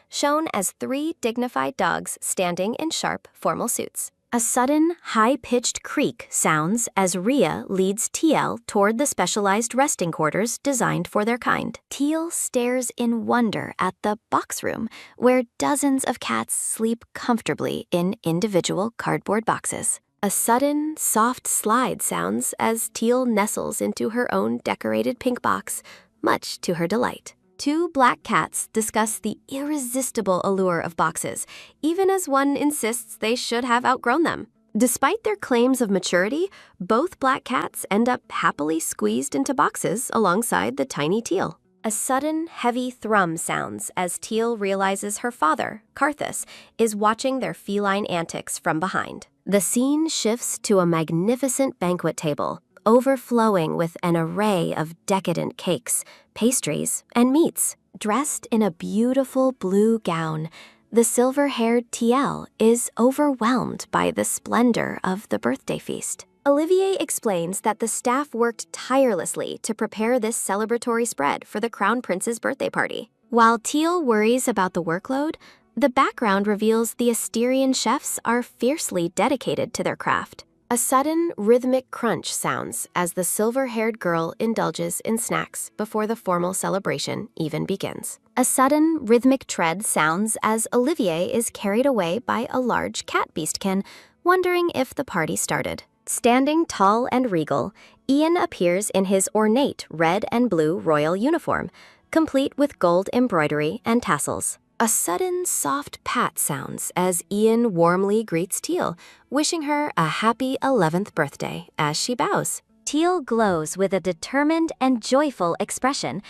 shown as 3 dignified dogs standing in sharp, formal suits. A sudden, high-pitched creak sounds as Rhea leads Teal toward the specialized resting quarters designed for their kind. Teal stares in wonder at the box room, where dozens of cats sleep comfortably in individual cardboard boxes. A sudden, soft slide sounds as Teal nestles into her own decorated pink box, much to her delight. 2 black cats discuss the irresistible allure of boxes, even as one insists they should have outgrown them. Despite their claims of maturity, both black cats end up happily squeezed into boxes alongside the tiny Teal. A sudden, heavy thrum sounds as Teal realizes her father, Karthus, is watching their feline antics from behind. The scene shifts to a magnificent banquet table, overflowing with an array of decadent cakes, pastries, and meats. Dressed in a beautiful blue gown, the silver-haired Teal is overwhelmed by the splendor of the birthday feast. Olivier explains that the staff worked tirelessly to prepare this celebratory spread for the Crown Prince's birthday party. While Teal worries about the workload, the background reveals the Asterian chefs are fiercely dedicated to their craft. A sudden, rhythmic crunch sounds as the silver-haired girl indulges in snacks before the formal celebration even begins. A sudden, rhythmic tread sounds as Olivier is carried away by a large cat beastkin, wondering if the party started. Standing tall and regal, Ian appears in his ornate red and blue royal uniform, complete with gold embroidery and tassels. A sudden soft pat sounds as Ian warmly greets Teal, wishing her a happy 11th birthday as she bows. Teal glows with a determined and joyful expression,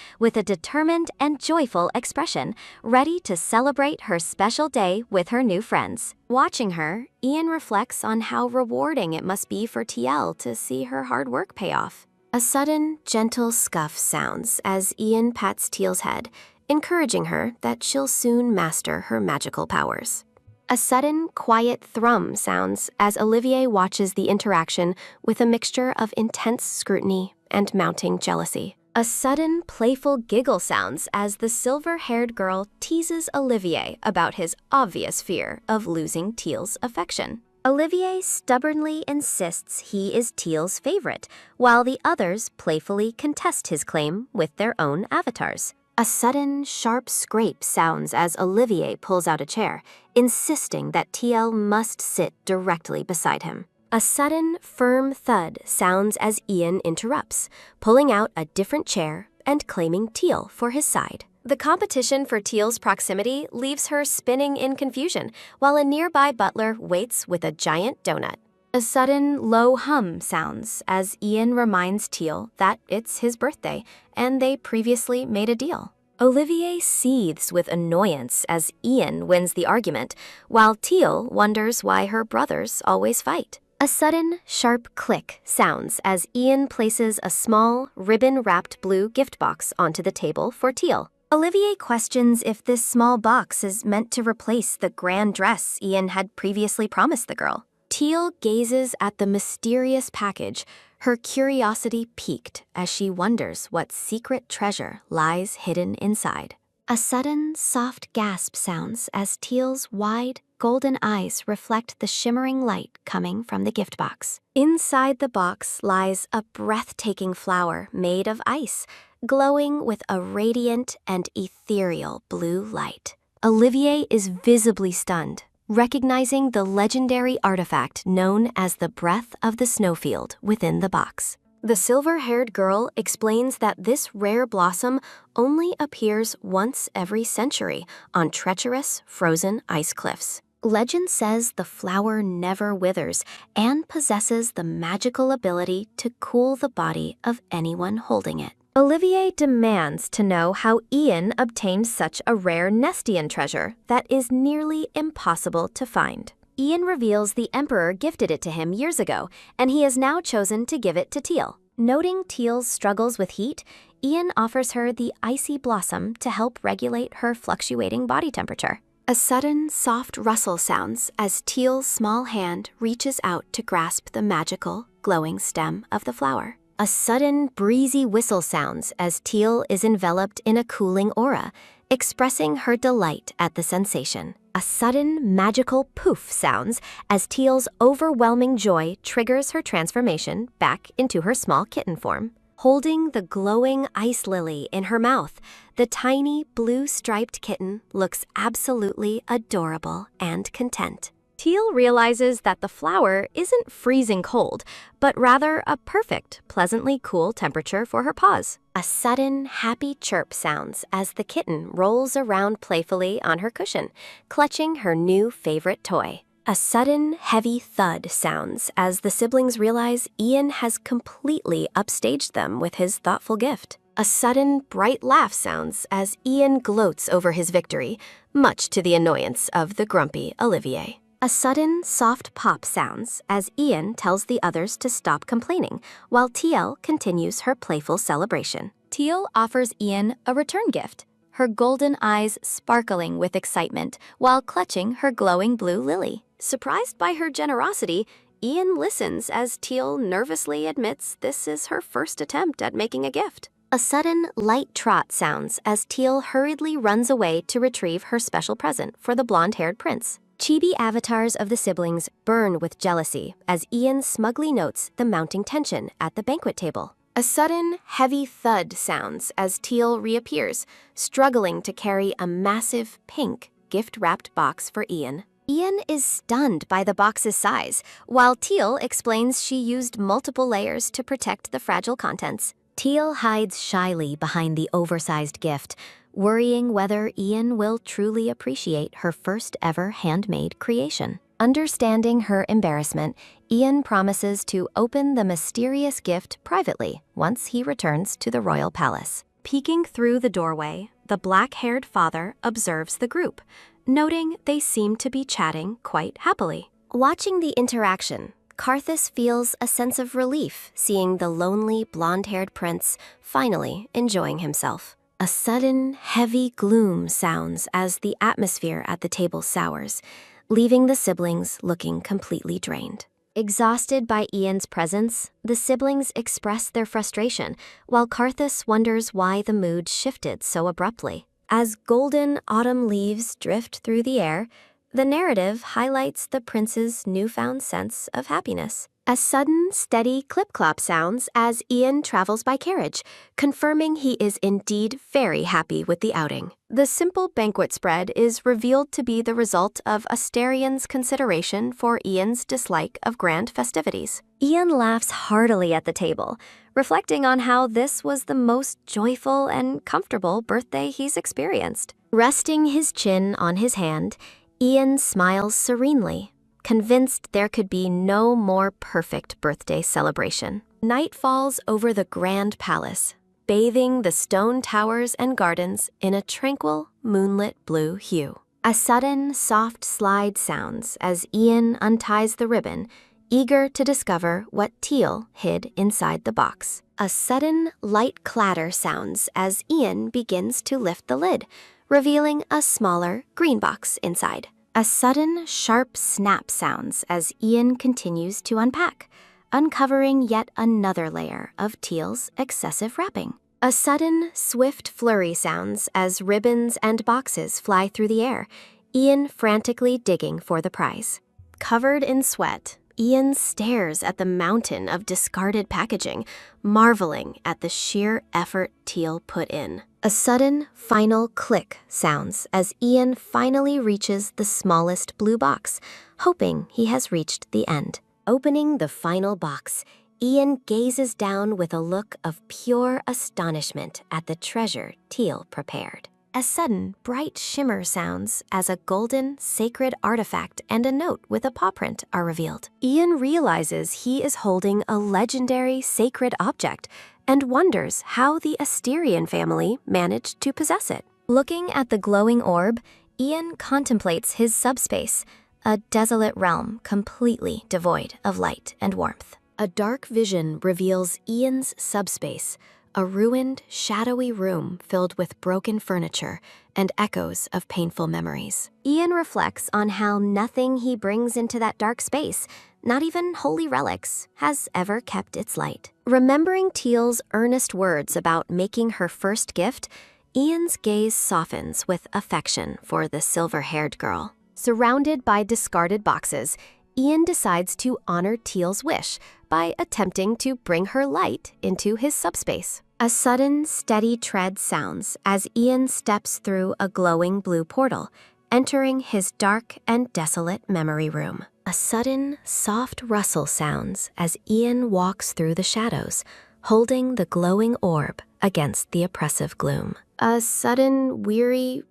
ready to celebrate her special day with her new friends. Watching her, Ian reflects on how rewarding it must be for TL to see her hard work pay off. A sudden, gentle scuff sounds as Ian pats Teal's head, encouraging her that she'll soon master her magical powers. A sudden, quiet thrum sounds as Olivier watches the interaction with a mixture of intense scrutiny and mounting jealousy. A sudden, playful giggle sounds as the silver-haired girl teases Olivier about his obvious fear of losing Teal's affection. Olivier stubbornly insists he is Teal's favorite, while the others playfully contest his claim with their own avatars. A sudden, sharp scrape sounds as Olivier pulls out a chair, insisting that TL must sit directly beside him. A sudden, firm thud sounds as Ian interrupts, pulling out a different chair and claiming Teal for his side. The competition for Teal's proximity leaves her spinning in confusion, while a nearby butler waits with a giant donut. A sudden, low hum sounds as Ian reminds Teal that it's his birthday and they previously made a deal. Olivier seethes with annoyance as Ian wins the argument, while Teal wonders why her brothers always fight. A sudden, sharp click sounds as Ian places a small, ribbon-wrapped blue gift box onto the table for Teal. Olivier questions if this small box is meant to replace the grand dress Ian had previously promised the girl. Teal gazes at the mysterious package, her curiosity piqued as she wonders what secret treasure lies hidden inside. A sudden, soft gasp sounds as Teal's wide, golden eyes reflect the shimmering light coming from the gift box. Inside the box lies a breathtaking flower made of ice, glowing with a radiant and ethereal blue light. Olivier is visibly stunned, recognizing the legendary artifact known as the Breath of the Snowfield within the box. The silver-haired girl explains that this rare blossom only appears once every century on treacherous, frozen ice cliffs. Legend says the flower never withers and possesses the magical ability to cool the body of anyone holding it. Olivier demands to know how Ian obtained such a rare Nestian treasure that is nearly impossible to find. Ian reveals the Emperor gifted it to him years ago, and he has now chosen to give it to Teal. Noting Teal's struggles with heat, Ian offers her the icy blossom to help regulate her fluctuating body temperature. A sudden, soft rustle sounds as Teal's small hand reaches out to grasp the magical, glowing stem of the flower. A sudden, breezy whistle sounds as Teal is enveloped in a cooling aura, expressing her delight at the sensation. A sudden, magical poof sounds as Teal's overwhelming joy triggers her transformation back into her small kitten form. Holding the glowing ice lily in her mouth, the tiny, blue-striped kitten looks absolutely adorable and content. Teal realizes that the flower isn't freezing cold, but rather a perfect, pleasantly cool temperature for her paws. A sudden, happy chirp sounds as the kitten rolls around playfully on her cushion, clutching her new favorite toy. A sudden, heavy thud sounds as the siblings realize Ian has completely upstaged them with his thoughtful gift. A sudden, bright laugh sounds as Ian gloats over his victory, much to the annoyance of the grumpy Olivier. A sudden, soft pop sounds as Ian tells the others to stop complaining, while Teal continues her playful celebration. Teal offers Ian a return gift, her golden eyes sparkling with excitement while clutching her glowing blue lily. Surprised by her generosity, Ian listens as Teal nervously admits this is her first attempt at making a gift. A sudden, light trot sounds as Teal hurriedly runs away to retrieve her special present for the blonde-haired prince. Chibi avatars of the siblings burn with jealousy as Ian smugly notes the mounting tension at the banquet table. A sudden, heavy thud sounds as Teal reappears, struggling to carry a massive, pink, gift-wrapped box for Ian. Ian is stunned by the box's size, while Teal explains she used multiple layers to protect the fragile contents. Teal hides shyly behind the oversized gift, worrying whether Ian will truly appreciate her first ever handmade creation. Understanding her embarrassment, Ian promises to open the mysterious gift privately once he returns to the royal palace. Peeking through the doorway, the black-haired father observes the group, noting they seem to be chatting quite happily. Watching the interaction, Karthus feels a sense of relief seeing the lonely blonde-haired prince finally enjoying himself. A sudden, heavy gloom sounds as the atmosphere at the table sours, leaving the siblings looking completely drained. Exhausted by Ian's presence, the siblings express their frustration, while Karthus wonders why the mood shifted so abruptly. As golden autumn leaves drift through the air, the narrative highlights the prince's newfound sense of happiness. A sudden, steady clip-clop sounds as Ian travels by carriage, confirming he is indeed very happy with the outing. The simple banquet spread is revealed to be the result of Asterian's consideration for Ian's dislike of grand festivities. Ian laughs heartily at the table, reflecting on how this was the most joyful and comfortable birthday he's experienced. Resting his chin on his hand, Ian smiles serenely, convinced there could be no more perfect birthday celebration. Night falls over the grand palace, bathing the stone towers and gardens in a tranquil, moonlit blue hue. A sudden, soft slide sounds as Ian unties the ribbon, eager to discover what Teal hid inside the box. A sudden, light clatter sounds as Ian begins to lift the lid, revealing a smaller green box inside. A sudden, sharp snap sounds as Ian continues to unpack, uncovering yet another layer of Teal's excessive wrapping. A sudden, swift flurry sounds as ribbons and boxes fly through the air, Ian frantically digging for the prize. Covered in sweat, Ian stares at the mountain of discarded packaging, marveling at the sheer effort Teal put in. A sudden, final click sounds as Ian finally reaches the smallest blue box, hoping he has reached the end. Opening the final box, Ian gazes down with a look of pure astonishment at the treasure Teal prepared. A sudden, bright shimmer sounds as a golden, sacred artifact and a note with a paw print are revealed. Ian realizes he is holding a legendary sacred object and wonders how the Asterian family managed to possess it. Looking at the glowing orb, Ian contemplates his subspace, a desolate realm completely devoid of light and warmth. A dark vision reveals Ian's subspace, a ruined, shadowy room filled with broken furniture and echoes of painful memories. Ian reflects on how nothing he brings into that dark space, not even holy relics, has ever kept its light. Remembering Teal's earnest words about making her first gift, Ian's gaze softens with affection for the silver-haired girl. Surrounded by discarded boxes, Ian decides to honor Teal's wish by attempting to bring her light into his subspace. A sudden, steady tread sounds as Ian steps through a glowing blue portal, entering his dark and desolate memory room. A sudden, soft rustle sounds as Ian walks through the shadows, holding the glowing orb against the oppressive gloom. A sudden, weary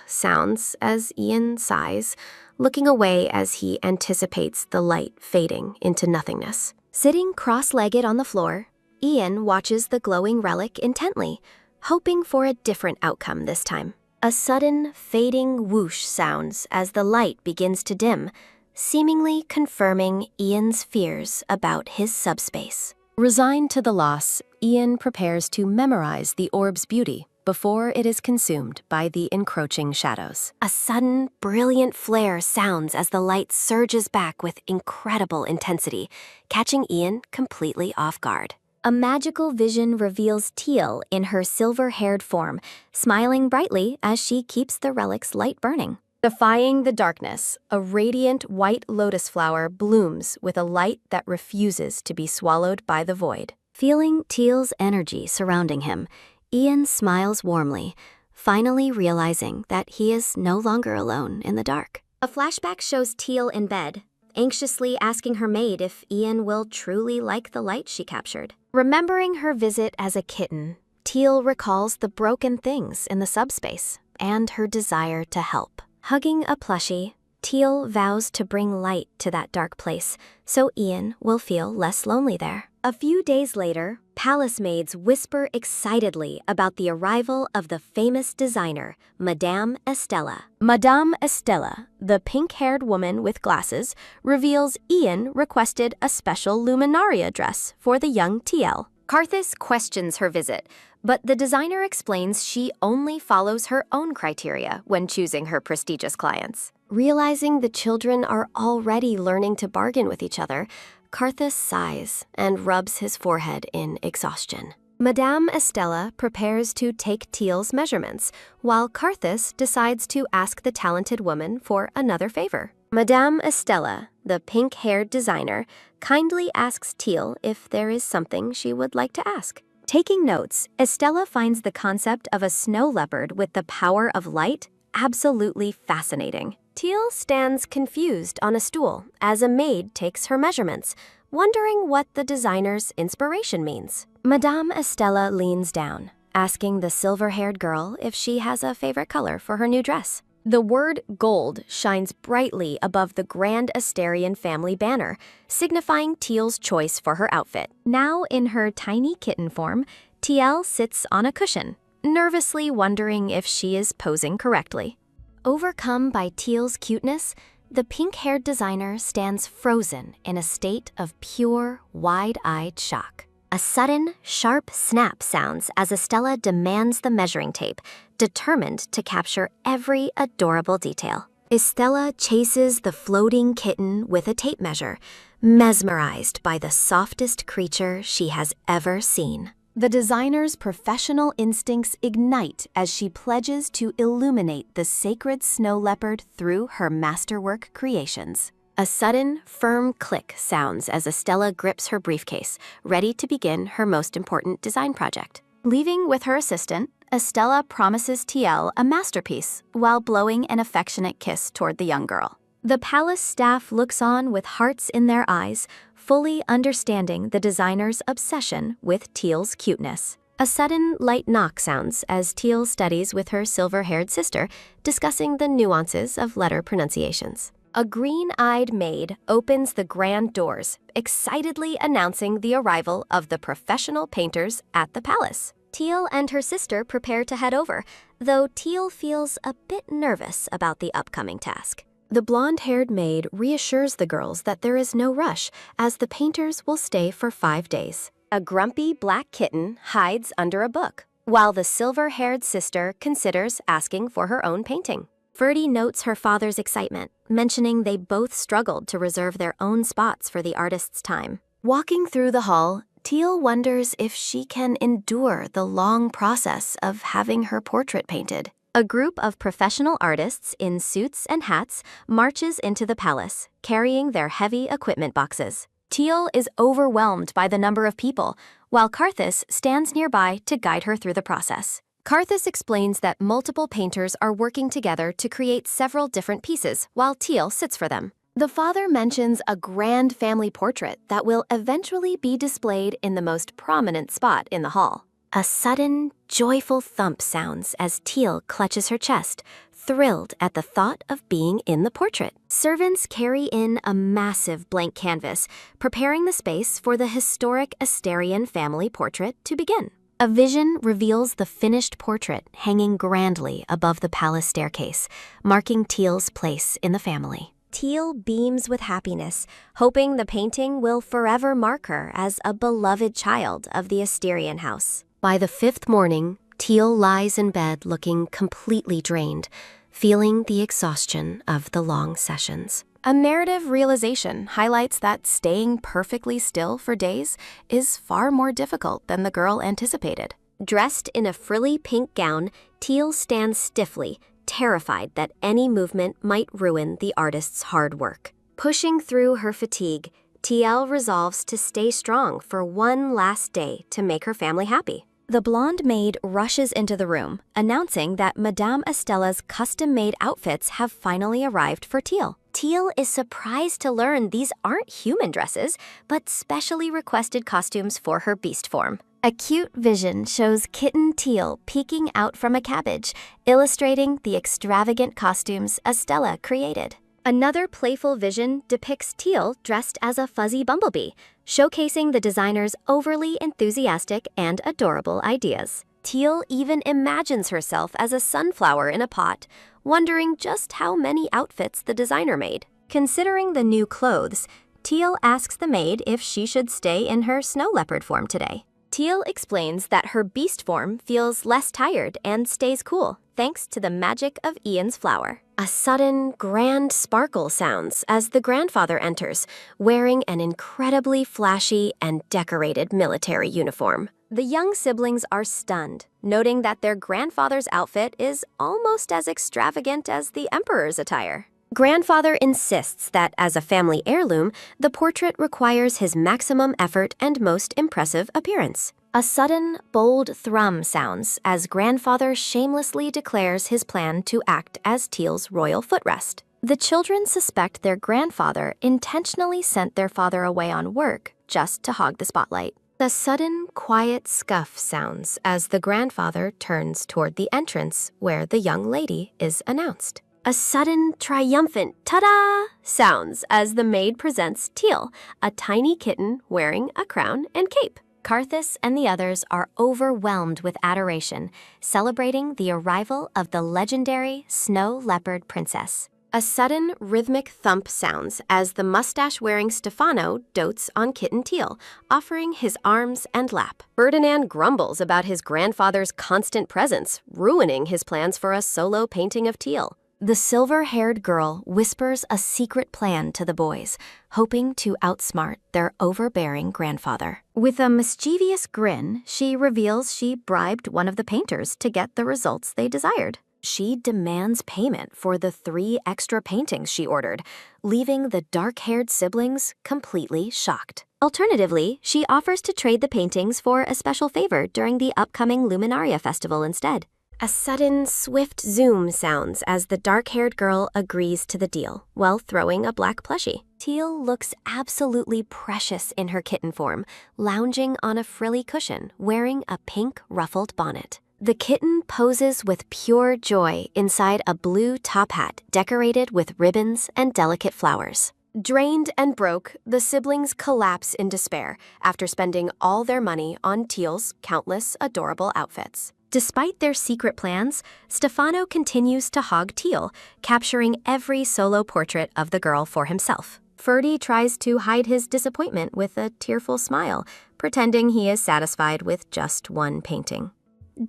sounds as Ian sighs, looking away as he anticipates the light fading into nothingness. Sitting cross-legged on the floor, Ian watches the glowing relic intently, hoping for a different outcome this time. A sudden, fading whoosh sounds as the light begins to dim, seemingly confirming Ian's fears about his subspace. Resigned to the loss, Ian prepares to memorize the orb's beauty before it is consumed by the encroaching shadows. A sudden, brilliant flare sounds as the light surges back with incredible intensity, catching Ian completely off guard. A magical vision reveals Teal in her silver-haired form, smiling brightly as she keeps the relic's light burning. Defying the darkness, a radiant white lotus flower blooms with a light that refuses to be swallowed by the void. Feeling Teal's energy surrounding him, Ian smiles warmly, finally realizing that he is no longer alone in the dark. A flashback shows Teal in bed, anxiously asking her maid if Ian will truly like the light she captured. Remembering her visit as a kitten, Teal recalls the broken things in the subspace and her desire to help. Hugging a plushie, Teal vows to bring light to that dark place so Ian will feel less lonely there. A few days later, palace maids whisper excitedly about the arrival of the famous designer, Madame Estella. Madame Estella, the pink-haired woman with glasses, reveals Ian requested a special luminaria dress for the young TL. Karthus questions her visit, but the designer explains she only follows her own criteria when choosing her prestigious clients. Realizing the children are already learning to bargain with each other, Karthus sighs and rubs his forehead in exhaustion. Madame Estella prepares to take Teal's measurements, while Karthus decides to ask the talented woman for another favor. Madame Estella, the pink-haired designer, kindly asks Teal if there is something she would like to ask. Taking notes, Estella finds the concept of a snow leopard with the power of light absolutely fascinating. Teal stands confused on a stool as a maid takes her measurements, wondering what the designer's inspiration means. Madame Estella leans down, asking the silver-haired girl if she has a favorite color for her new dress. The word gold shines brightly above the Grand Asterian family banner, signifying Teal's choice for her outfit. Now in her tiny kitten form, TL sits on a cushion, nervously wondering if she is posing correctly. Overcome by Teal's cuteness, the pink-haired designer stands frozen in a state of pure, wide-eyed shock. A sudden, sharp snap sounds as Estella demands the measuring tape, determined to capture every adorable detail. Estella chases the floating kitten with a tape measure, mesmerized by the softest creature she has ever seen. The designer's professional instincts ignite as she pledges to illuminate the sacred snow leopard through her masterwork creations. A sudden, firm click sounds as Estella grips her briefcase, ready to begin her most important design project. Leaving with her assistant, Estella promises TL a masterpiece while blowing an affectionate kiss toward the young girl. The palace staff looks on with hearts in their eyes, fully understanding the designer's obsession with Teal's cuteness. A sudden, light knock sounds as Teal studies with her silver-haired sister, discussing the nuances of letter pronunciations. A green-eyed maid opens the grand doors, excitedly announcing the arrival of the professional painters at the palace. Teal and her sister prepare to head over, though Teal feels a bit nervous about the upcoming task. The blonde-haired maid reassures the girls that there is no rush, as the painters will stay for 5 days. A grumpy black kitten hides under a book, while the silver-haired sister considers asking for her own painting. Ferdy notes her father's excitement, mentioning they both struggled to reserve their own spots for the artist's time. Walking through the hall, Teal wonders if she can endure the long process of having her portrait painted. A group of professional artists in suits and hats marches into the palace, carrying their heavy equipment boxes. Teal is overwhelmed by the number of people, while Karthus stands nearby to guide her through the process. Karthus explains that multiple painters are working together to create several different pieces, while Teal sits for them. The father mentions a grand family portrait that will eventually be displayed in the most prominent spot in the hall. A sudden, joyful thump sounds as Teal clutches her chest, thrilled at the thought of being in the portrait. Servants carry in a massive blank canvas, preparing the space for the historic Asterian family portrait to begin. A vision reveals the finished portrait hanging grandly above the palace staircase, marking Teal's place in the family. Teal beams with happiness, hoping the painting will forever mark her as a beloved child of the Asterian house. By the 5th morning, Teal lies in bed looking completely drained, feeling the exhaustion of the long sessions. A narrative realization highlights that staying perfectly still for days is far more difficult than the girl anticipated. Dressed in a frilly pink gown, Teal stands stiffly, terrified that any movement might ruin the artist's hard work. Pushing through her fatigue, TL resolves to stay strong for one last day to make her family happy. The blonde maid rushes into the room, announcing that Madame Estella's custom-made outfits have finally arrived for Teal. Teal is surprised to learn these aren't human dresses, but specially requested costumes for her beast form. A cute vision shows kitten Teal peeking out from a cabbage, illustrating the extravagant costumes Estella created. Another playful vision depicts Teal dressed as a fuzzy bumblebee, showcasing the designer's overly enthusiastic and adorable ideas. Teal even imagines herself as a sunflower in a pot, wondering just how many outfits the designer made. Considering the new clothes, Teal asks the maid if she should stay in her snow leopard form today. Teal explains that her beast form feels less tired and stays cool, thanks to the magic of Ian's flower. A sudden, grand sparkle sounds as the grandfather enters, wearing an incredibly flashy and decorated military uniform. The young siblings are stunned, noting that their grandfather's outfit is almost as extravagant as the emperor's attire. Grandfather insists that, as a family heirloom, the portrait requires his maximum effort and most impressive appearance. A sudden, bold thrum sounds as grandfather shamelessly declares his plan to act as Teal's royal footrest. The children suspect their grandfather intentionally sent their father away on work just to hog the spotlight. A sudden, quiet scuff sounds as the grandfather turns toward the entrance where the young lady is announced. A sudden, triumphant ta-da sounds as the maid presents Teal, a tiny kitten wearing a crown and cape. Karthus and the others are overwhelmed with adoration, celebrating the arrival of the legendary snow leopard princess. A sudden, rhythmic thump sounds as the mustache-wearing Stefano dotes on kitten Teal, offering his arms and lap. Ferdinand grumbles about his grandfather's constant presence, ruining his plans for a solo painting of Teal. The silver-haired girl whispers a secret plan to the boys, hoping to outsmart their overbearing grandfather. With a mischievous grin, she reveals she bribed one of the painters to get the results they desired. She demands payment for the 3 extra paintings she ordered, leaving the dark-haired siblings completely shocked. Alternatively, she offers to trade the paintings for a special favor during the upcoming Luminaria Festival instead. A sudden, swift zoom sounds as the dark-haired girl agrees to the deal, while throwing a black plushie. Teal looks absolutely precious in her kitten form, lounging on a frilly cushion, wearing a pink ruffled bonnet. The kitten poses with pure joy inside a blue top hat decorated with ribbons and delicate flowers. Drained and broke, the siblings collapse in despair after spending all their money on Teal's countless adorable outfits. Despite their secret plans, Stefano continues to hog Teal, capturing every solo portrait of the girl for himself. Ferdy tries to hide his disappointment with a tearful smile, pretending he is satisfied with just one painting.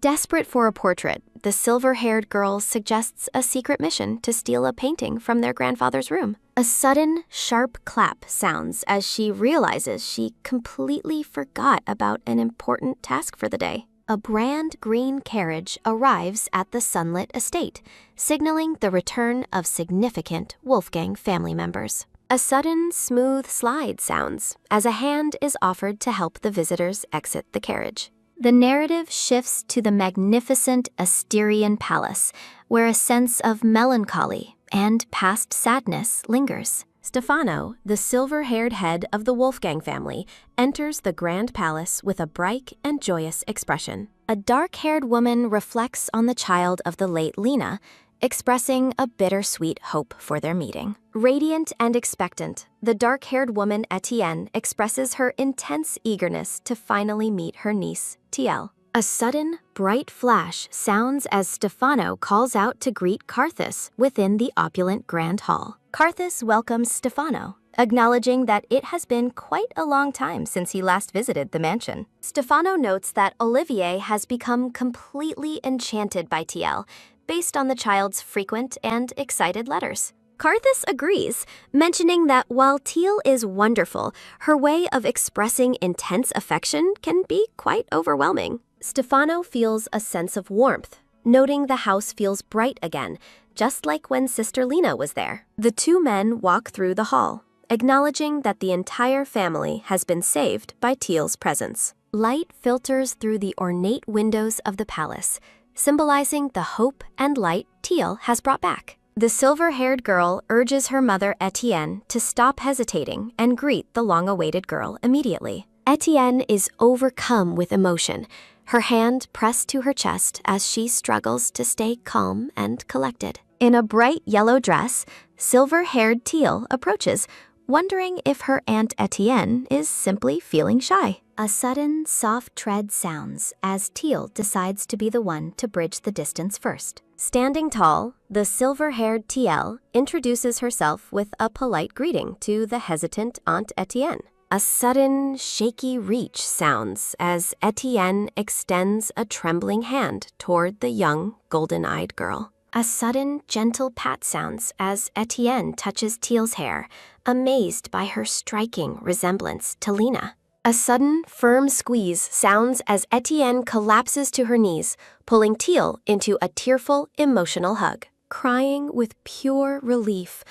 Desperate for a portrait, the silver-haired girl suggests a secret mission to steal a painting from their grandfather's room. A sudden, sharp clap sounds as she realizes she completely forgot about an important task for the day. A brand green carriage arrives at the sunlit estate, signaling the return of significant Wolfgang family members. A sudden, smooth slide sounds as a hand is offered to help the visitors exit the carriage. The narrative shifts to the magnificent Asterian palace, where a sense of melancholy and past sadness lingers. Stefano, the silver-haired head of the Wolfgang family, enters the grand palace with a bright and joyous expression. A dark-haired woman reflects on the child of the late Lena, expressing a bittersweet hope for their meeting. Radiant and expectant, the dark-haired woman Etienne expresses her intense eagerness to finally meet her niece, Tiel. A sudden, bright flash sounds as Stefano calls out to greet Karthus within the opulent grand hall. Karthus welcomes Stefano, acknowledging that it has been quite a long time since he last visited the mansion. Stefano notes that Olivier has become completely enchanted by Tiel, based on the child's frequent and excited letters. Karthus agrees, mentioning that while Teal is wonderful, her way of expressing intense affection can be quite overwhelming. Stefano feels a sense of warmth, noting the house feels bright again, just like when Sister Lena was there. The 2 men walk through the hall, acknowledging that the entire family has been saved by Teal's presence. Light filters through the ornate windows of the palace, symbolizing the hope and light Teal has brought back. The silver-haired girl urges her mother Etienne to stop hesitating and greet the long-awaited girl immediately. Etienne is overcome with emotion, her hand pressed to her chest as she struggles to stay calm and collected. In a bright yellow dress, silver-haired Teal approaches, wondering if her Aunt Etienne is simply feeling shy. A sudden, soft tread sounds as Teal decides to be the one to bridge the distance first. Standing tall, the silver-haired Tiel introduces herself with a polite greeting to the hesitant Aunt Etienne. A sudden, shaky reach sounds as Etienne extends a trembling hand toward the young, golden-eyed girl. A sudden, gentle pat sounds as Etienne touches Teal's hair, amazed by her striking resemblance to Lena. A sudden, firm squeeze sounds as Etienne collapses to her knees, pulling Teal into a tearful, emotional hug. Crying with pure relief,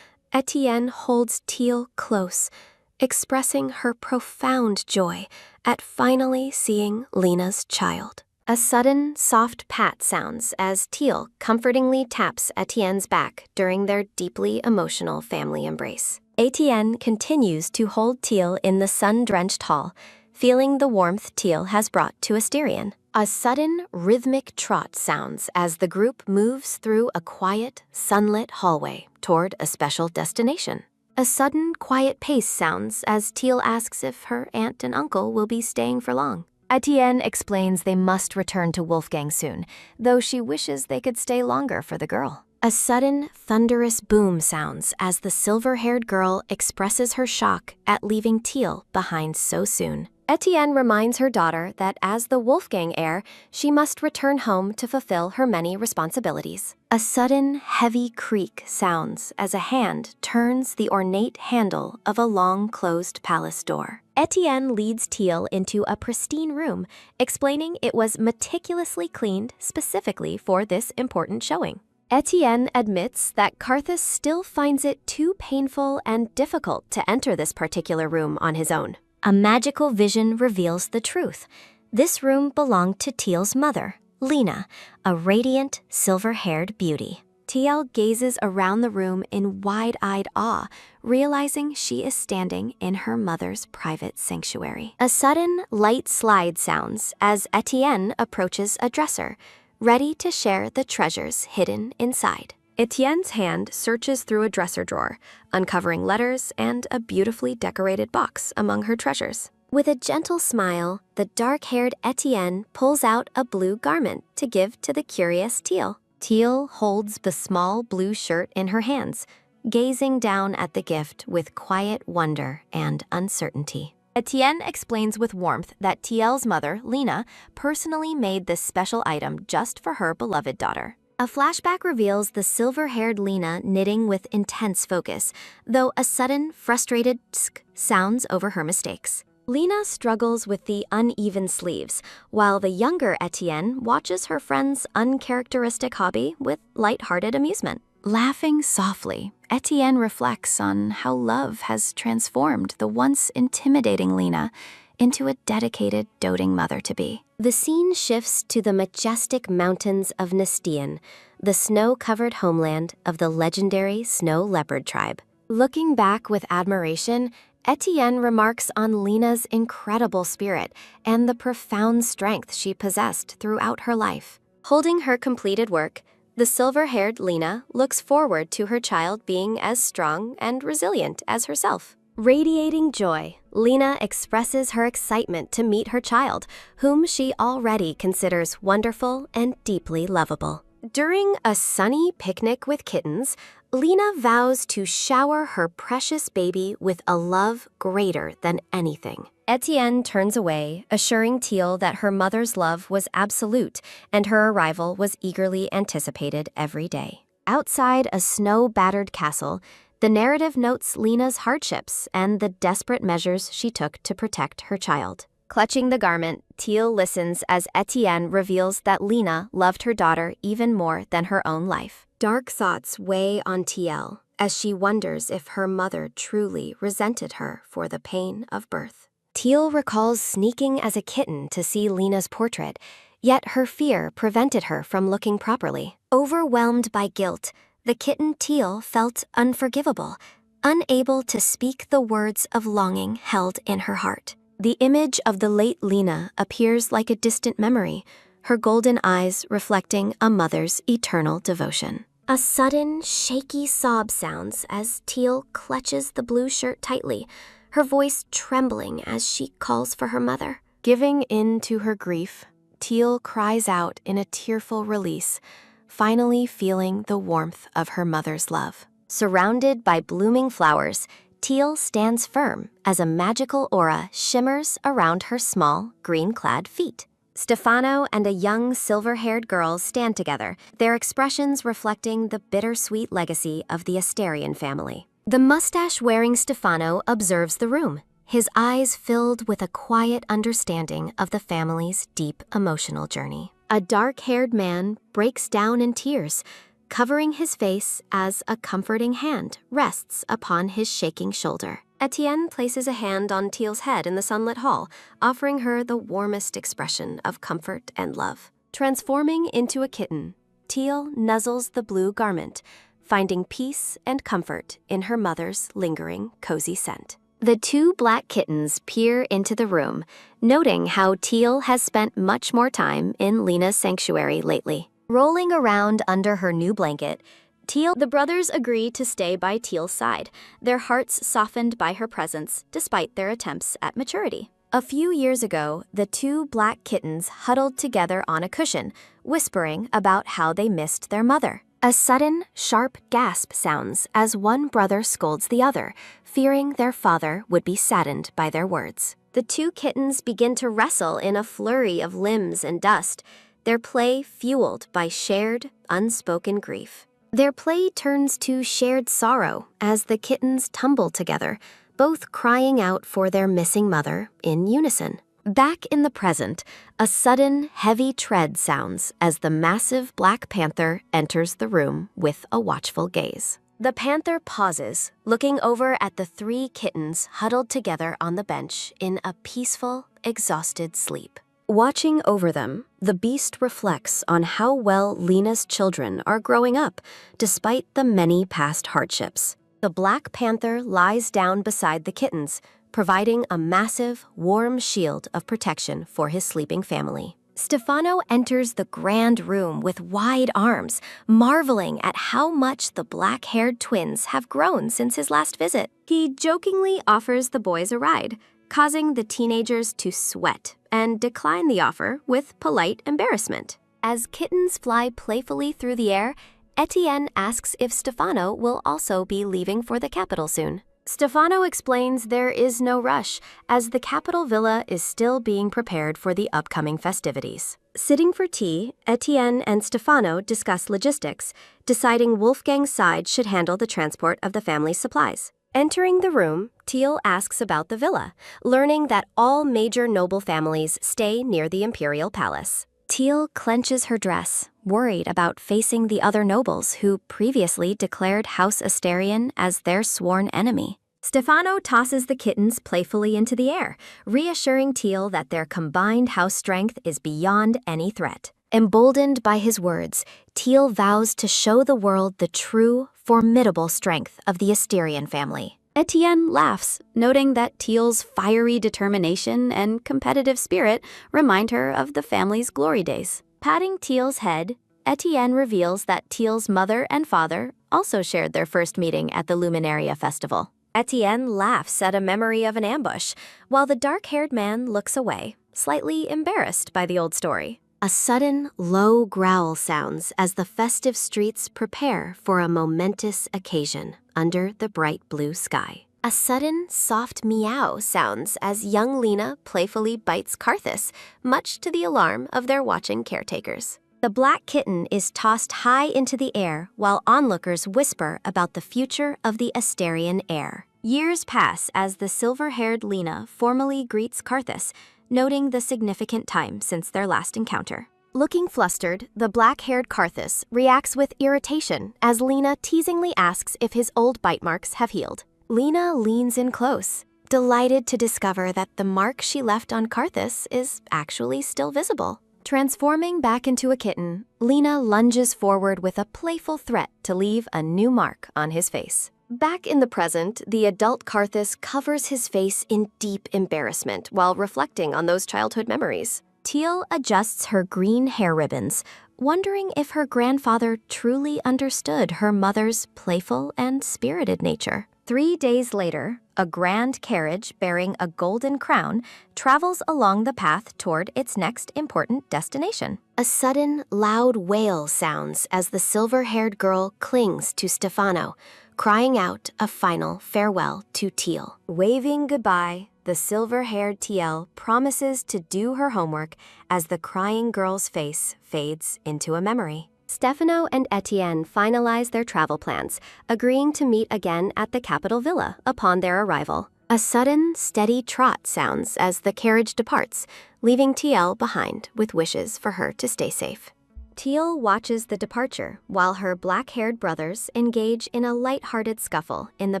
Etienne holds Teal close, expressing her profound joy at finally seeing Lena's child. A sudden, soft pat sounds as Teal comfortingly taps Etienne's back during their deeply emotional family embrace. Etienne continues to hold Teal in the sun-drenched hall, feeling the warmth Teal has brought to Asterion. A sudden, rhythmic trot sounds as the group moves through a quiet, sunlit hallway toward a special destination. A sudden, quiet pace sounds as Teal asks if her aunt and uncle will be staying for long. Etienne explains they must return to Wolfgang soon, though she wishes they could stay longer for the girl. A sudden, thunderous boom sounds as the silver-haired girl expresses her shock at leaving Teal behind so soon. Etienne reminds her daughter that as the Wolfgang heir, she must return home to fulfill her many responsibilities. A sudden, heavy creak sounds as a hand turns the ornate handle of a long-closed palace door. Etienne leads Teal into a pristine room, explaining it was meticulously cleaned specifically for this important showing. Etienne admits that Carthus still finds it too painful and difficult to enter this particular room on his own. A magical vision reveals the truth. This room belonged to Teal's mother, Lena, a radiant, silver-haired beauty. Teal gazes around the room in wide-eyed awe, realizing she is standing in her mother's private sanctuary. A sudden, light slide sounds as Etienne approaches a dresser, ready to share the treasures hidden inside. Etienne's hand searches through a dresser drawer, uncovering letters and a beautifully decorated box among her treasures. With a gentle smile, the dark-haired Etienne pulls out a blue garment to give to the curious Teal. Teal holds the small blue shirt in her hands, gazing down at the gift with quiet wonder and uncertainty. Etienne explains with warmth that Teal's mother, Lena, personally made this special item just for her beloved daughter. A flashback reveals the silver-haired Lena knitting with intense focus, though a sudden, frustrated tsk sounds over her mistakes. Lena struggles with the uneven sleeves, while the younger Etienne watches her friend's uncharacteristic hobby with light-hearted amusement. Laughing softly, Etienne reflects on how love has transformed the once intimidating Lena into a dedicated, doting mother-to-be. The scene shifts to the majestic mountains of Nestian, the snow-covered homeland of the legendary snow leopard tribe. Looking back with admiration, Etienne remarks on Lena's incredible spirit and the profound strength she possessed throughout her life. Holding her completed work, the silver-haired Lena looks forward to her child being as strong and resilient as herself. Radiating joy, Lena expresses her excitement to meet her child, whom she already considers wonderful and deeply lovable. During a sunny picnic with kittens, Lena vows to shower her precious baby with a love greater than anything. Etienne turns away, assuring Teal that her mother's love was absolute and her arrival was eagerly anticipated every day. Outside a snow-battered castle, the narrative notes Lena's hardships and the desperate measures she took to protect her child. Clutching the garment, Teal listens as Etienne reveals that Lena loved her daughter even more than her own life. Dark thoughts weigh on Teal as she wonders if her mother truly resented her for the pain of birth. Teal recalls sneaking as a kitten to see Lena's portrait, yet her fear prevented her from looking properly. Overwhelmed by guilt, the kitten Teal felt unforgivable, unable to speak the words of longing held in her heart. The image of the late Lena appears like a distant memory, her golden eyes reflecting a mother's eternal devotion. A sudden, shaky sob sounds as Teal clutches the blue shirt tightly, her voice trembling as she calls for her mother. Giving in to her grief, Teal cries out in a tearful release, finally feeling the warmth of her mother's love. Surrounded by blooming flowers, Teal stands firm as a magical aura shimmers around her small, green-clad feet. Stefano and a young silver-haired girl stand together, their expressions reflecting the bittersweet legacy of the Asterian family. The mustache-wearing Stefano observes the room, his eyes filled with a quiet understanding of the family's deep emotional journey. A dark-haired man breaks down in tears, covering his face as a comforting hand rests upon his shaking shoulder. Etienne places a hand on Teal's head in the sunlit hall, offering her the warmest expression of comfort and love. Transforming into a kitten, Teal nuzzles the blue garment, finding peace and comfort in her mother's lingering, cozy scent. The two black kittens peer into the room, noting how Teal has spent much more time in Lena's sanctuary lately. Rolling around under her new blanket, the brothers agree to stay by Teal's side, their hearts softened by her presence despite their attempts at maturity. A few years ago, the two black kittens huddled together on a cushion, whispering about how they missed their mother. A sudden, sharp gasp sounds as one brother scolds the other, fearing their father would be saddened by their words. The two kittens begin to wrestle in a flurry of limbs and dust, their play fueled by shared, unspoken grief. Their play turns to shared sorrow as the kittens tumble together, both crying out for their missing mother in unison. Back in the present, a sudden, heavy tread sounds as the massive Black Panther enters the room with a watchful gaze. The panther pauses, looking over at the three kittens huddled together on the bench in a peaceful, exhausted sleep. Watching over them, the beast reflects on how well Lena's children are growing up, despite the many past hardships. The Black Panther lies down beside the kittens, providing a massive, warm shield of protection for his sleeping family. Stefano enters the grand room with wide arms, marveling at how much the black-haired twins have grown since his last visit. He jokingly offers the boys a ride, causing the teenagers to sweat and decline the offer with polite embarrassment. As kittens fly playfully through the air, Etienne asks if Stefano will also be leaving for the capital soon. Stefano explains there is no rush, as the capital villa is still being prepared for the upcoming festivities. Sitting for tea, Etienne and Stefano discuss logistics, deciding Wolfgang's side should handle the transport of the family's supplies. Entering the room, Teal asks about the villa, learning that all major noble families stay near the imperial palace. Teal clenches her dress, worried about facing the other nobles who previously declared House Asterian as their sworn enemy. Stefano tosses the kittens playfully into the air, reassuring Teal that their combined house strength is beyond any threat. Emboldened by his words, Teal vows to show the world the true, formidable strength of the Asterian family. Etienne laughs, noting that Teal's fiery determination and competitive spirit remind her of the family's glory days. Patting Teal's head, Etienne reveals that Teal's mother and father also shared their first meeting at the Luminaria Festival. Etienne laughs at a memory of an ambush, while the dark-haired man looks away, slightly embarrassed by the old story. A sudden, low growl sounds as the festive streets prepare for a momentous occasion under the bright blue sky. A sudden, soft meow sounds as young Lena playfully bites Karthus, much to the alarm of their watching caretakers. The black kitten is tossed high into the air while onlookers whisper about the future of the Asterian heir. Years pass as the silver-haired Lena formally greets Karthus, noting the significant time since their last encounter. Looking flustered, the black-haired Karthus reacts with irritation as Lena teasingly asks if his old bite marks have healed. Lena leans in close, delighted to discover that the mark she left on Karthus is actually still visible. Transforming back into a kitten, Lena lunges forward with a playful threat to leave a new mark on his face. Back in the present, the adult Karthus covers his face in deep embarrassment while reflecting on those childhood memories. Teal adjusts her green hair ribbons, wondering if her grandfather truly understood her mother's playful and spirited nature. 3 days later, a grand carriage bearing a golden crown travels along the path toward its next important destination. A sudden, loud wail sounds as the silver-haired girl clings to Stefano, crying out a final farewell to Teal. Waving goodbye, the silver-haired Teal promises to do her homework as the crying girl's face fades into a memory. Stefano and Etienne finalize their travel plans, agreeing to meet again at the capital villa upon their arrival. A sudden, steady trot sounds as the carriage departs, leaving Teal behind with wishes for her to stay safe. Teal watches the departure while her black-haired brothers engage in a light-hearted scuffle in the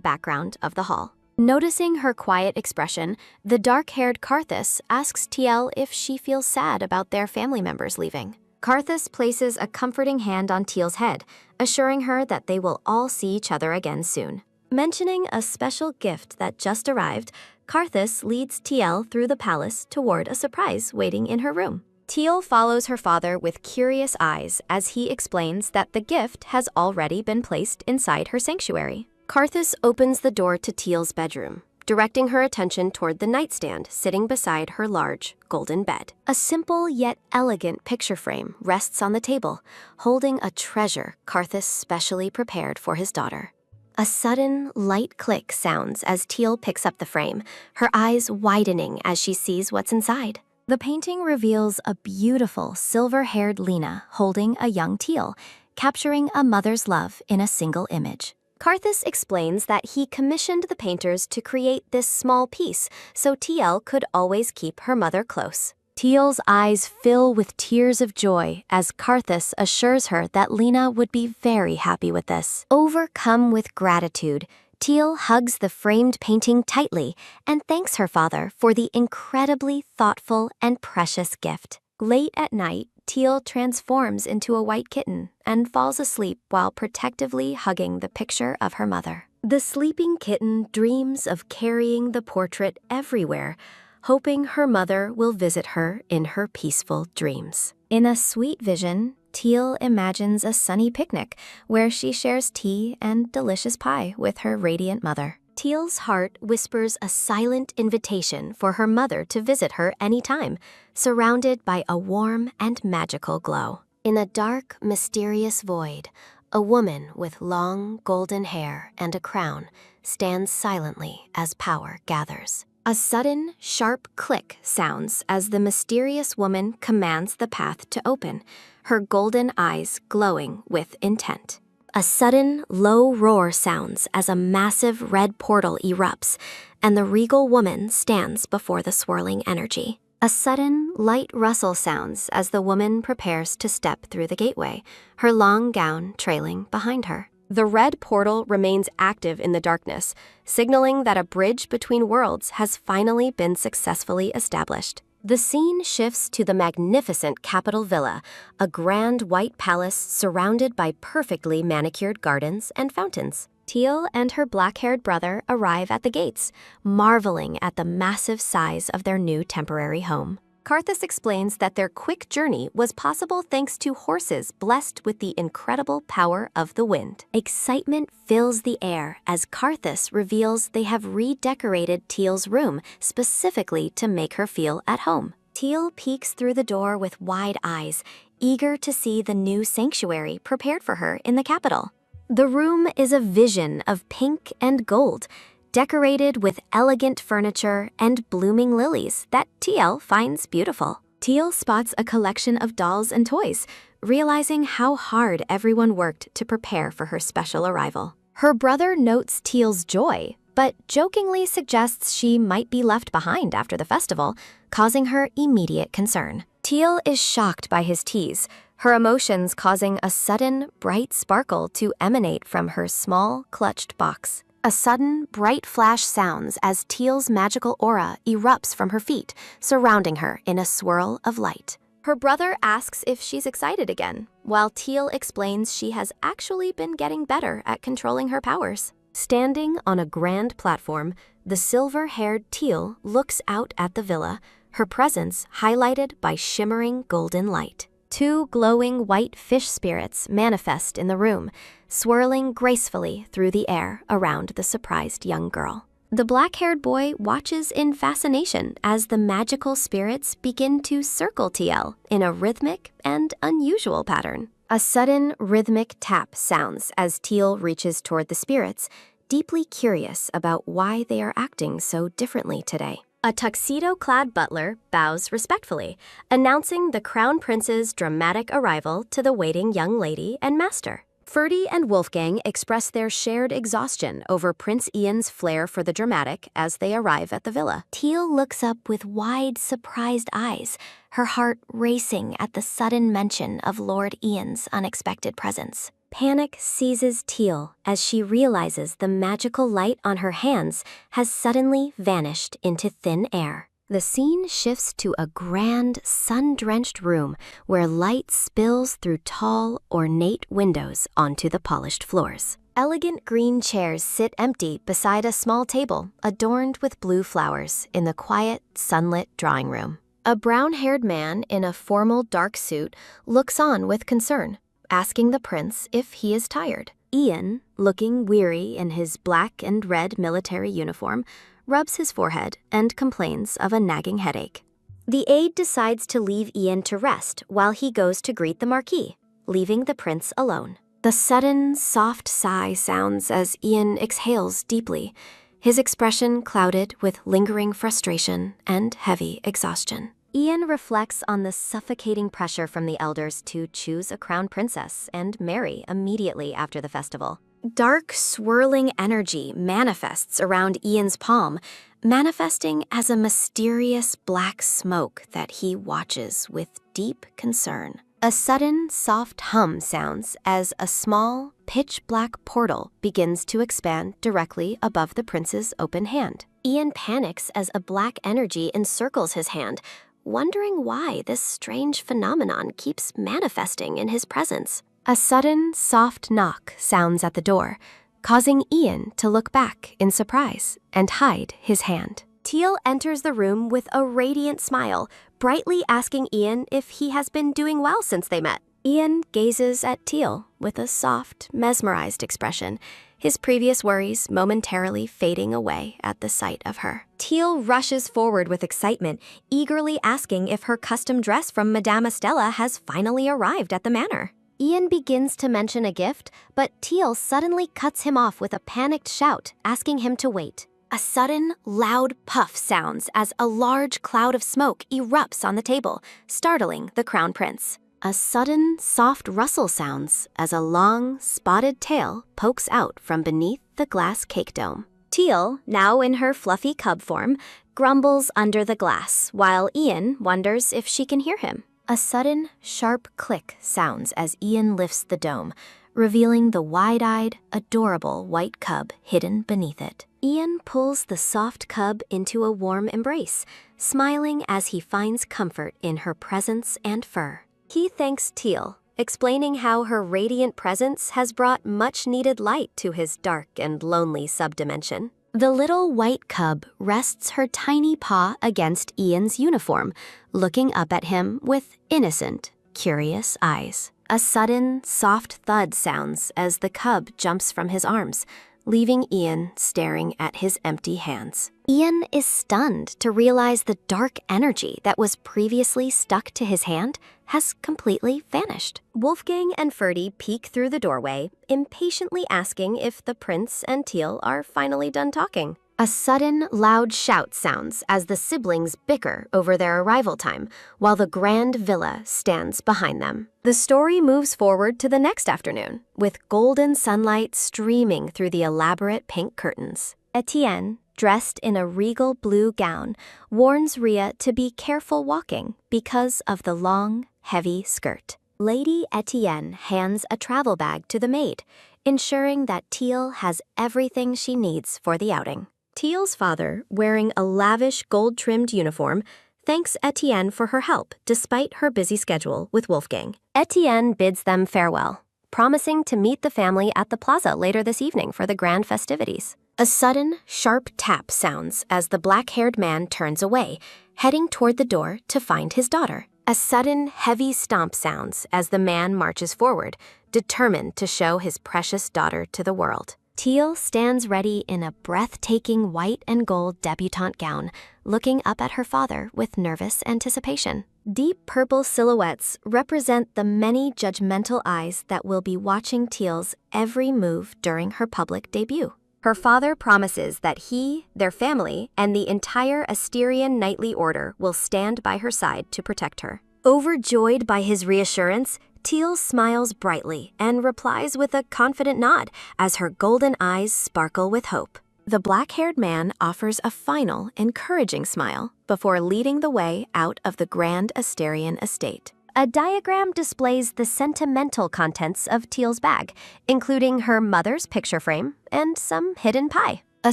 background of the hall. Noticing her quiet expression, the dark-haired Karthus asks Teal if she feels sad about their family members leaving. Karthus places a comforting hand on Teal's head, assuring her that they will all see each other again soon. Mentioning a special gift that just arrived, Karthus leads Teal through the palace toward a surprise waiting in her room. Teal follows her father with curious eyes as he explains that the gift has already been placed inside her sanctuary. Karthus opens the door to Teal's bedroom, directing her attention toward the nightstand sitting beside her large, golden bed. A simple yet elegant picture frame rests on the table, holding a treasure Karthus specially prepared for his daughter. A sudden, light click sounds as Teal picks up the frame, her eyes widening as she sees what's inside. The painting reveals a beautiful, silver-haired Lena holding a young Teal, capturing a mother's love in a single image. Karthus explains that he commissioned the painters to create this small piece so Teal could always keep her mother close. Teal's eyes fill with tears of joy as Karthus assures her that Lena would be very happy with this. Overcome with gratitude, Teal hugs the framed painting tightly and thanks her father for the incredibly thoughtful and precious gift. Late at night, Teal transforms into a white kitten and falls asleep while protectively hugging the picture of her mother. The sleeping kitten dreams of carrying the portrait everywhere, hoping her mother will visit her in her peaceful dreams. In a sweet vision, Teal imagines a sunny picnic where she shares tea and delicious pie with her radiant mother. Teal's heart whispers a silent invitation for her mother to visit her anytime, surrounded by a warm and magical glow. In a dark, mysterious void, a woman with long, golden hair and a crown stands silently as power gathers. A sudden, sharp click sounds as the mysterious woman commands the path to open, her golden eyes glowing with intent. A sudden, low roar sounds as a massive red portal erupts, and the regal woman stands before the swirling energy. A sudden, light rustle sounds as the woman prepares to step through the gateway, her long gown trailing behind her. The red portal remains active in the darkness, signaling that a bridge between worlds has finally been successfully established. The scene shifts to the magnificent Capitol Villa, a grand white palace surrounded by perfectly manicured gardens and fountains. Teal and her black-haired brother arrive at the gates, marveling at the massive size of their new temporary home. Karthus explains that their quick journey was possible thanks to horses blessed with the incredible power of the wind. Excitement fills the air as Karthus reveals they have redecorated Teal's room specifically to make her feel at home. Teal peeks through the door with wide eyes, eager to see the new sanctuary prepared for her in the capital. The room is a vision of pink and gold, decorated with elegant furniture and blooming lilies that Teal finds beautiful. Teal spots a collection of dolls and toys, realizing how hard everyone worked to prepare for her special arrival. Her brother notes Teal's joy, but jokingly suggests she might be left behind after the festival, causing her immediate concern. Teal is shocked by his tease, her emotions causing a sudden, bright sparkle to emanate from her small, clutched box. A sudden, bright flash sounds as Teal's magical aura erupts from her feet, surrounding her in a swirl of light. Her brother asks if she's excited again, while Teal explains she has actually been getting better at controlling her powers. Standing on a grand platform, the silver-haired Teal looks out at the villa, her presence highlighted by shimmering golden light. Two glowing white fish spirits manifest in the room, swirling gracefully through the air around the surprised young girl. The black-haired boy watches in fascination as the magical spirits begin to circle TL in a rhythmic and unusual pattern. A sudden rhythmic tap sounds as Teal reaches toward the spirits, deeply curious about why they are acting so differently today. A tuxedo-clad butler bows respectfully, announcing the Crown Prince's dramatic arrival to the waiting young lady and master. Ferdy and Wolfgang express their shared exhaustion over Prince Ian's flair for the dramatic as they arrive at the villa. Teal looks up with wide, surprised eyes, her heart racing at the sudden mention of Lord Ian's unexpected presence. Panic seizes Teal as she realizes the magical light on her hands has suddenly vanished into thin air. The scene shifts to a grand, sun-drenched room where light spills through tall, ornate windows onto the polished floors. Elegant green chairs sit empty beside a small table adorned with blue flowers in the quiet, sunlit drawing room. A brown-haired man in a formal dark suit looks on with concern, asking the prince if he is tired. Ian, looking weary in his black and red military uniform, rubs his forehead and complains of a nagging headache. The aide decides to leave Ian to rest while he goes to greet the Marquis, leaving the prince alone. The sudden, soft sigh sounds as Ian exhales deeply, his expression clouded with lingering frustration and heavy exhaustion. Ian reflects on the suffocating pressure from the elders to choose a crown princess and marry immediately after the festival. Dark, swirling energy manifests around Ian's palm, manifesting as a mysterious black smoke that he watches with deep concern. A sudden, soft hum sounds as a small, pitch-black portal begins to expand directly above the prince's open hand. Ian panics as a black energy encircles his hand, wondering why this strange phenomenon keeps manifesting in his presence. A sudden, soft knock sounds at the door, causing Ian to look back in surprise and hide his hand. Teal enters the room with a radiant smile, brightly asking Ian if he has been doing well since they met. Ian gazes at Teal with a soft, mesmerized expression, his previous worries momentarily fading away at the sight of her. Teal rushes forward with excitement, eagerly asking if her custom dress from Madame Estella has finally arrived at the manor. Ian begins to mention a gift, but Teal suddenly cuts him off with a panicked shout, asking him to wait. A sudden, loud puff sounds as a large cloud of smoke erupts on the table, startling the crown prince. A sudden, soft rustle sounds as a long, spotted tail pokes out from beneath the glass cake dome. Teal, now in her fluffy cub form, grumbles under the glass, while Ian wonders if she can hear him. A sudden, sharp click sounds as Ian lifts the dome, revealing the wide-eyed, adorable white cub hidden beneath it. Ian pulls the soft cub into a warm embrace, smiling as he finds comfort in her presence and fur. He thanks Teal, explaining how her radiant presence has brought much-needed light to his dark and lonely subdimension. The little white cub rests her tiny paw against Ian's uniform, looking up at him with innocent, curious eyes. A sudden, soft thud sounds as the cub jumps from his arms, leaving Ian staring at his empty hands. Ian is stunned to realize the dark energy that was previously stuck to his hand has completely vanished. Wolfgang and Ferdy peek through the doorway, impatiently asking if the prince and Teal are finally done talking. A sudden, loud shout sounds as the siblings bicker over their arrival time, while the grand villa stands behind them. The story moves forward to the next afternoon, with golden sunlight streaming through the elaborate pink curtains. Etienne, dressed in a regal blue gown, warns Ria to be careful walking because of the long, heavy skirt. Lady Etienne hands a travel bag to the maid, ensuring that Teal has everything she needs for the outing. Teal's father, wearing a lavish gold-trimmed uniform, thanks Etienne for her help despite her busy schedule with Wolfgang. Etienne bids them farewell, promising to meet the family at the plaza later this evening for the grand festivities. A sudden, sharp tap sounds as the black-haired man turns away, heading toward the door to find his daughter. A sudden, heavy stomp sounds as the man marches forward, determined to show his precious daughter to the world. Teal stands ready in a breathtaking white and gold debutante gown, looking up at her father with nervous anticipation. Deep purple silhouettes represent the many judgmental eyes that will be watching Teal's every move during her public debut. Her father promises that he, their family, and the entire Asterian knightly order will stand by her side to protect her. Overjoyed by his reassurance, Teal smiles brightly and replies with a confident nod as her golden eyes sparkle with hope. The black-haired man offers a final, encouraging smile before leading the way out of the grand Asterian estate. A diagram displays the sentimental contents of Teal's bag, including her mother's picture frame and some hidden pie. A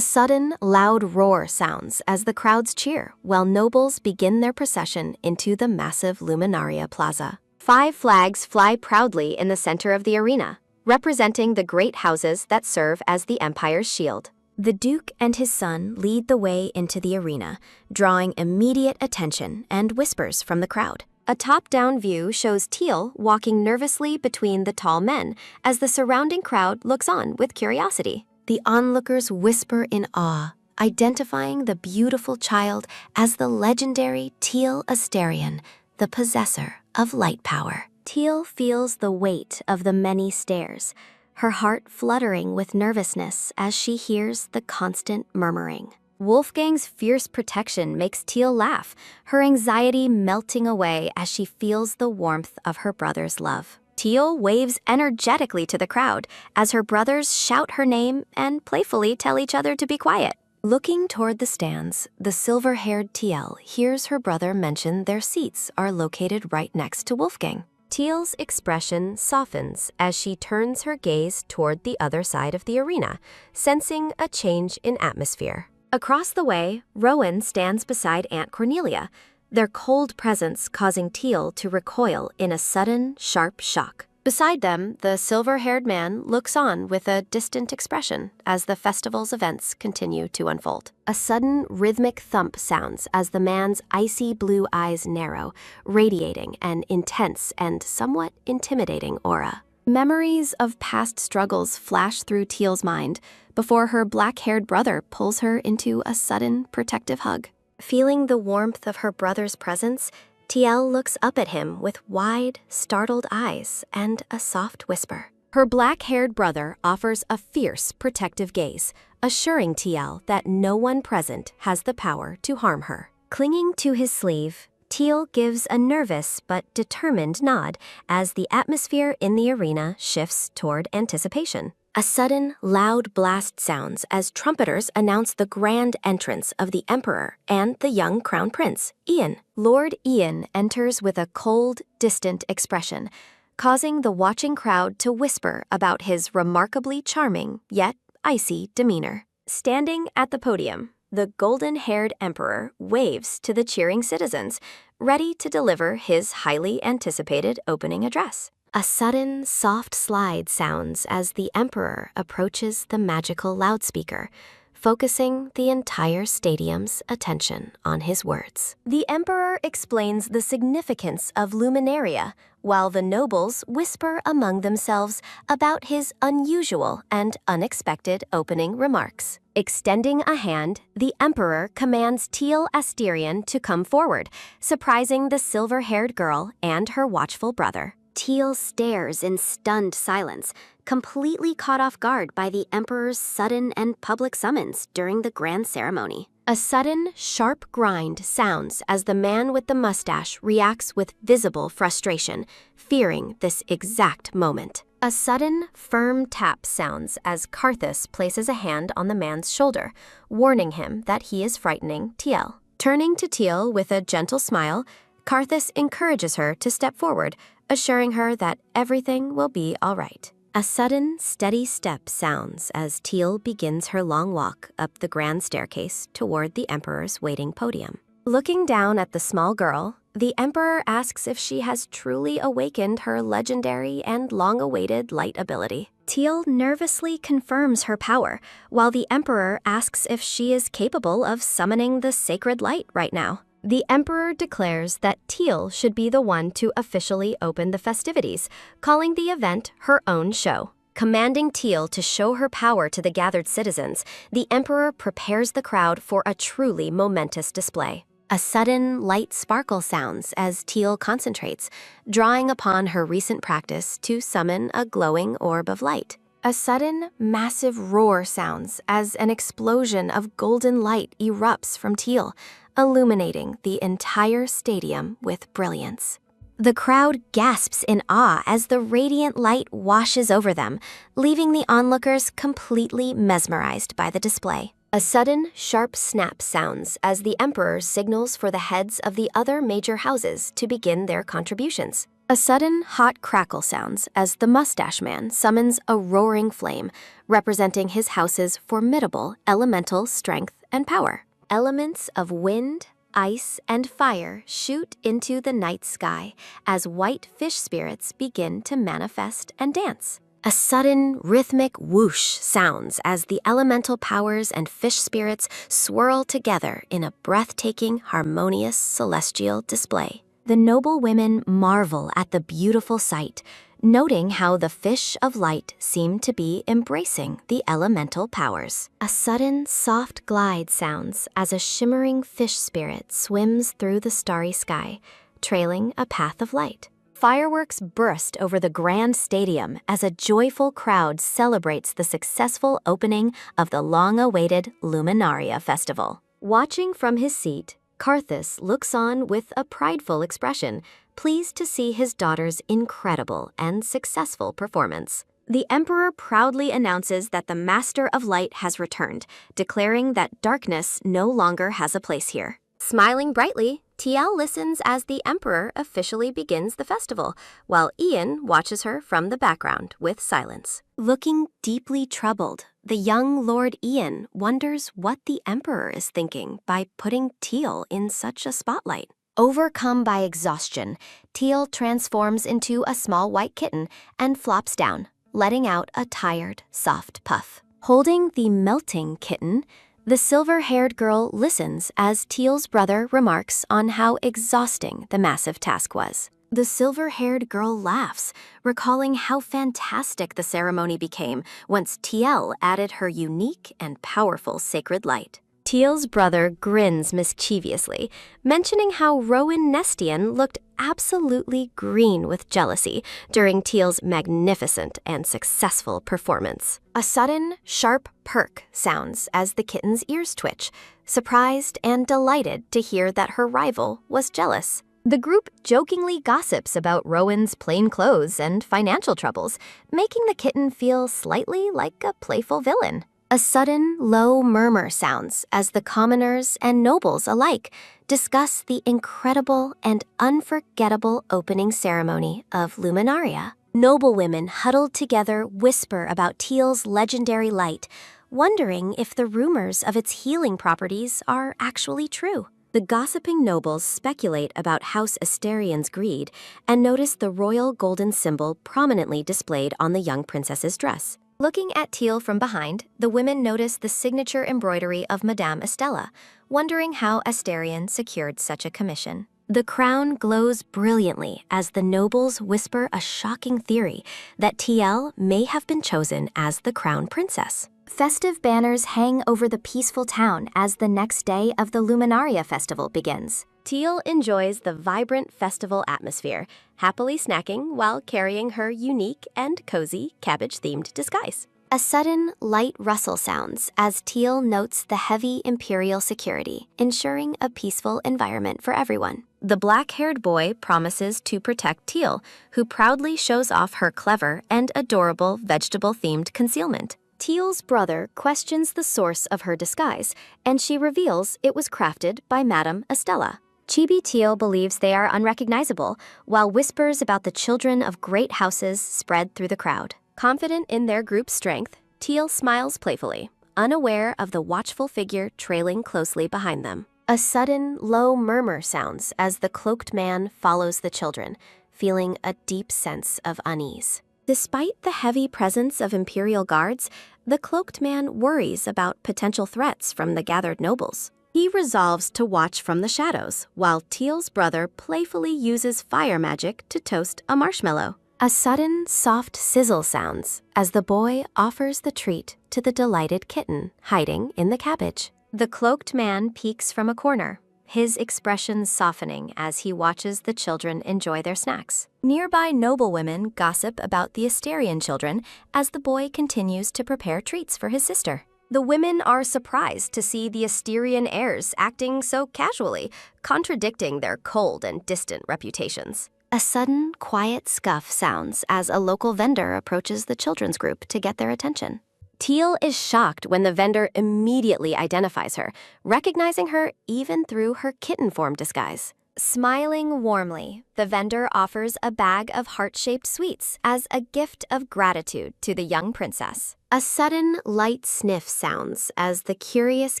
sudden, loud roar sounds as the crowds cheer while nobles begin their procession into the massive Luminaria Plaza. 5 flags fly proudly in the center of the arena, representing the great houses that serve as the empire's shield. The Duke and his son lead the way into the arena, drawing immediate attention and whispers from the crowd. A top-down view shows Teal walking nervously between the tall men as the surrounding crowd looks on with curiosity. The onlookers whisper in awe, identifying the beautiful child as the legendary Teal Asterian, the possessor of light power. Teal feels the weight of the many stares, her heart fluttering with nervousness as she hears the constant murmuring. Wolfgang's fierce protection makes Teal laugh, her anxiety melting away as she feels the warmth of her brother's love. Teal waves energetically to the crowd as her brothers shout her name and playfully tell each other to be quiet. Looking toward the stands, the silver-haired Teal hears her brother mention their seats are located right next to Wolfgang. Teal's expression softens as she turns her gaze toward the other side of the arena, sensing a change in atmosphere. Across the way, Rowan stands beside Aunt Cornelia, their cold presence causing Teal to recoil in a sudden, sharp shock. Beside them, the silver-haired man looks on with a distant expression as the festival's events continue to unfold. A sudden, rhythmic thump sounds as the man's icy blue eyes narrow, radiating an intense and somewhat intimidating aura. Memories of past struggles flash through Teal's mind before her black-haired brother pulls her into a sudden, protective hug. Feeling the warmth of her brother's presence, Teal looks up at him with wide, startled eyes and a soft whisper. Her black-haired brother offers a fierce, protective gaze, assuring Teal that no one present has the power to harm her. Clinging to his sleeve, Teal gives a nervous but determined nod as the atmosphere in the arena shifts toward anticipation. A sudden, loud blast sounds as trumpeters announce the grand entrance of the Emperor and the young Crown Prince, Ian. Lord Ian enters with a cold, distant expression, causing the watching crowd to whisper about his remarkably charming, yet icy demeanor. Standing at the podium, the golden-haired Emperor waves to the cheering citizens, ready to deliver his highly anticipated opening address. A sudden, soft slide sounds as the Emperor approaches the magical loudspeaker, focusing the entire stadium's attention on his words. The Emperor explains the significance of Luminaria, while the nobles whisper among themselves about his unusual and unexpected opening remarks. Extending a hand, the Emperor commands Teal Asterian to come forward, surprising the silver-haired girl and her watchful brother. Teal stares in stunned silence, completely caught off guard by the Emperor's sudden and public summons during the grand ceremony. A sudden, sharp grind sounds as the man with the mustache reacts with visible frustration, fearing this exact moment. A sudden, firm tap sounds as Karthus places a hand on the man's shoulder, warning him that he is frightening Teal. Turning to Teal with a gentle smile, Karthus encourages her to step forward, assuring her that everything will be all right. A sudden, steady step sounds as Teal begins her long walk up the grand staircase toward the Emperor's waiting podium. Looking down at the small girl, The Emperor asks if she has truly awakened her legendary and long-awaited light ability. Teal nervously confirms her power, while the Emperor asks if she is capable of summoning the sacred light right now. The Emperor declares that Teal should be the one to officially open the festivities, calling the event her own show. Commanding Teal to show her power to the gathered citizens, the Emperor prepares the crowd for a truly momentous display. A sudden light sparkle sounds as Teal concentrates, drawing upon her recent practice to summon a glowing orb of light. A sudden, massive roar sounds as an explosion of golden light erupts from Teal, illuminating the entire stadium with brilliance. The crowd gasps in awe as the radiant light washes over them, leaving the onlookers completely mesmerized by the display. A sudden, sharp snap sounds as the Emperor signals for the heads of the other major houses to begin their contributions. A sudden, hot crackle sounds as the Mustache Man summons a roaring flame, representing his house's formidable elemental strength and power. Elements of wind, ice, and fire shoot into the night sky as white fish spirits begin to manifest and dance. A sudden, rhythmic whoosh sounds as the elemental powers and fish spirits swirl together in a breathtaking, harmonious celestial display. The noble women marvel at the beautiful sight, noting how the fish of light seem to be embracing the elemental powers. A sudden, soft glide sounds as a shimmering fish spirit swims through the starry sky, trailing a path of light. Fireworks burst over the grand stadium as a joyful crowd celebrates the successful opening of the long-awaited Luminaria Festival. Watching from his seat, Karthus looks on with a prideful expression, pleased to see his daughter's incredible and successful performance. The Emperor proudly announces that the Master of Light has returned, declaring that darkness no longer has a place here. Smiling brightly, Tiel listens as the Emperor officially begins the festival, while Ian watches her from the background with silence. Looking deeply troubled, the young Lord Ian wonders what the Emperor is thinking by putting Teal in such a spotlight. Overcome by exhaustion, Teal transforms into a small white kitten and flops down, letting out a tired, soft puff. Holding the melting kitten, the silver-haired girl listens as Teal's brother remarks on how exhausting the massive task was. The silver-haired girl laughs, recalling how fantastic the ceremony became once Teal added her unique and powerful sacred light. Teal's brother grins mischievously, mentioning how Rowan Nestian looked absolutely green with jealousy during Teal's magnificent and successful performance. A sudden, sharp perk sounds as the kitten's ears twitch, surprised and delighted to hear that her rival was jealous. The group jokingly gossips about Rowan's plain clothes and financial troubles, making the kitten feel slightly like a playful villain. A sudden, low murmur sounds as the commoners and nobles alike discuss the incredible and unforgettable opening ceremony of Luminaria. Noblewomen huddled together whisper about Teal's legendary light, wondering if the rumors of its healing properties are actually true. The gossiping nobles speculate about House Asterian's greed and notice the royal golden symbol prominently displayed on the young princess's dress. Looking at Teal from behind, the women notice the signature embroidery of Madame Estella, wondering how Asterian secured such a commission. The crown glows brilliantly as the nobles whisper a shocking theory that Teal may have been chosen as the crown princess. Festive banners hang over the peaceful town as the next day of the Luminaria Festival begins. Teal enjoys the vibrant festival atmosphere, happily snacking while carrying her unique and cozy cabbage-themed disguise. A sudden, light rustle sounds as Teal notes the heavy imperial security, ensuring a peaceful environment for everyone. The black-haired boy promises to protect Teal, who proudly shows off her clever and adorable vegetable-themed concealment. Teal's brother questions the source of her disguise, and she reveals it was crafted by Madame Estella. Chibi Teal believes they are unrecognizable, while whispers about the children of great houses spread through the crowd. Confident in their group's strength, Teal smiles playfully, unaware of the watchful figure trailing closely behind them. A sudden, low murmur sounds as the cloaked man follows the children, feeling a deep sense of unease. Despite the heavy presence of imperial guards, the cloaked man worries about potential threats from the gathered nobles. He resolves to watch from the shadows, while Teal's brother playfully uses fire magic to toast a marshmallow. A sudden, soft sizzle sounds as the boy offers the treat to the delighted kitten hiding in the cabbage. The cloaked man peeks from a corner, his expression softening as he watches the children enjoy their snacks. Nearby noblewomen gossip about the Asterian children as the boy continues to prepare treats for his sister. The women are surprised to see the Asterian heirs acting so casually, contradicting their cold and distant reputations. A sudden, quiet scuff sounds as a local vendor approaches the children's group to get their attention. Teal is shocked when the vendor immediately identifies her, recognizing her even through her kitten form disguise. Smiling warmly, the vendor offers a bag of heart-shaped sweets as a gift of gratitude to the young princess. A sudden, light sniff sounds as the curious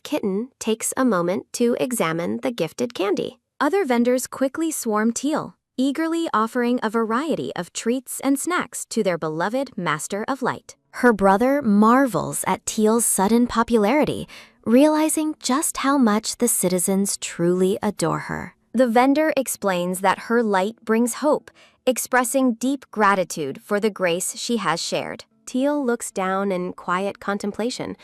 kitten takes a moment to examine the gifted candy. Other vendors quickly swarm Teal, eagerly offering a variety of treats and snacks to their beloved Master of Light. Her brother marvels at Teal's sudden popularity, realizing just how much the citizens truly adore her. The vendor explains that her light brings hope, expressing deep gratitude for the grace she has shared. Teal looks down in quiet contemplation,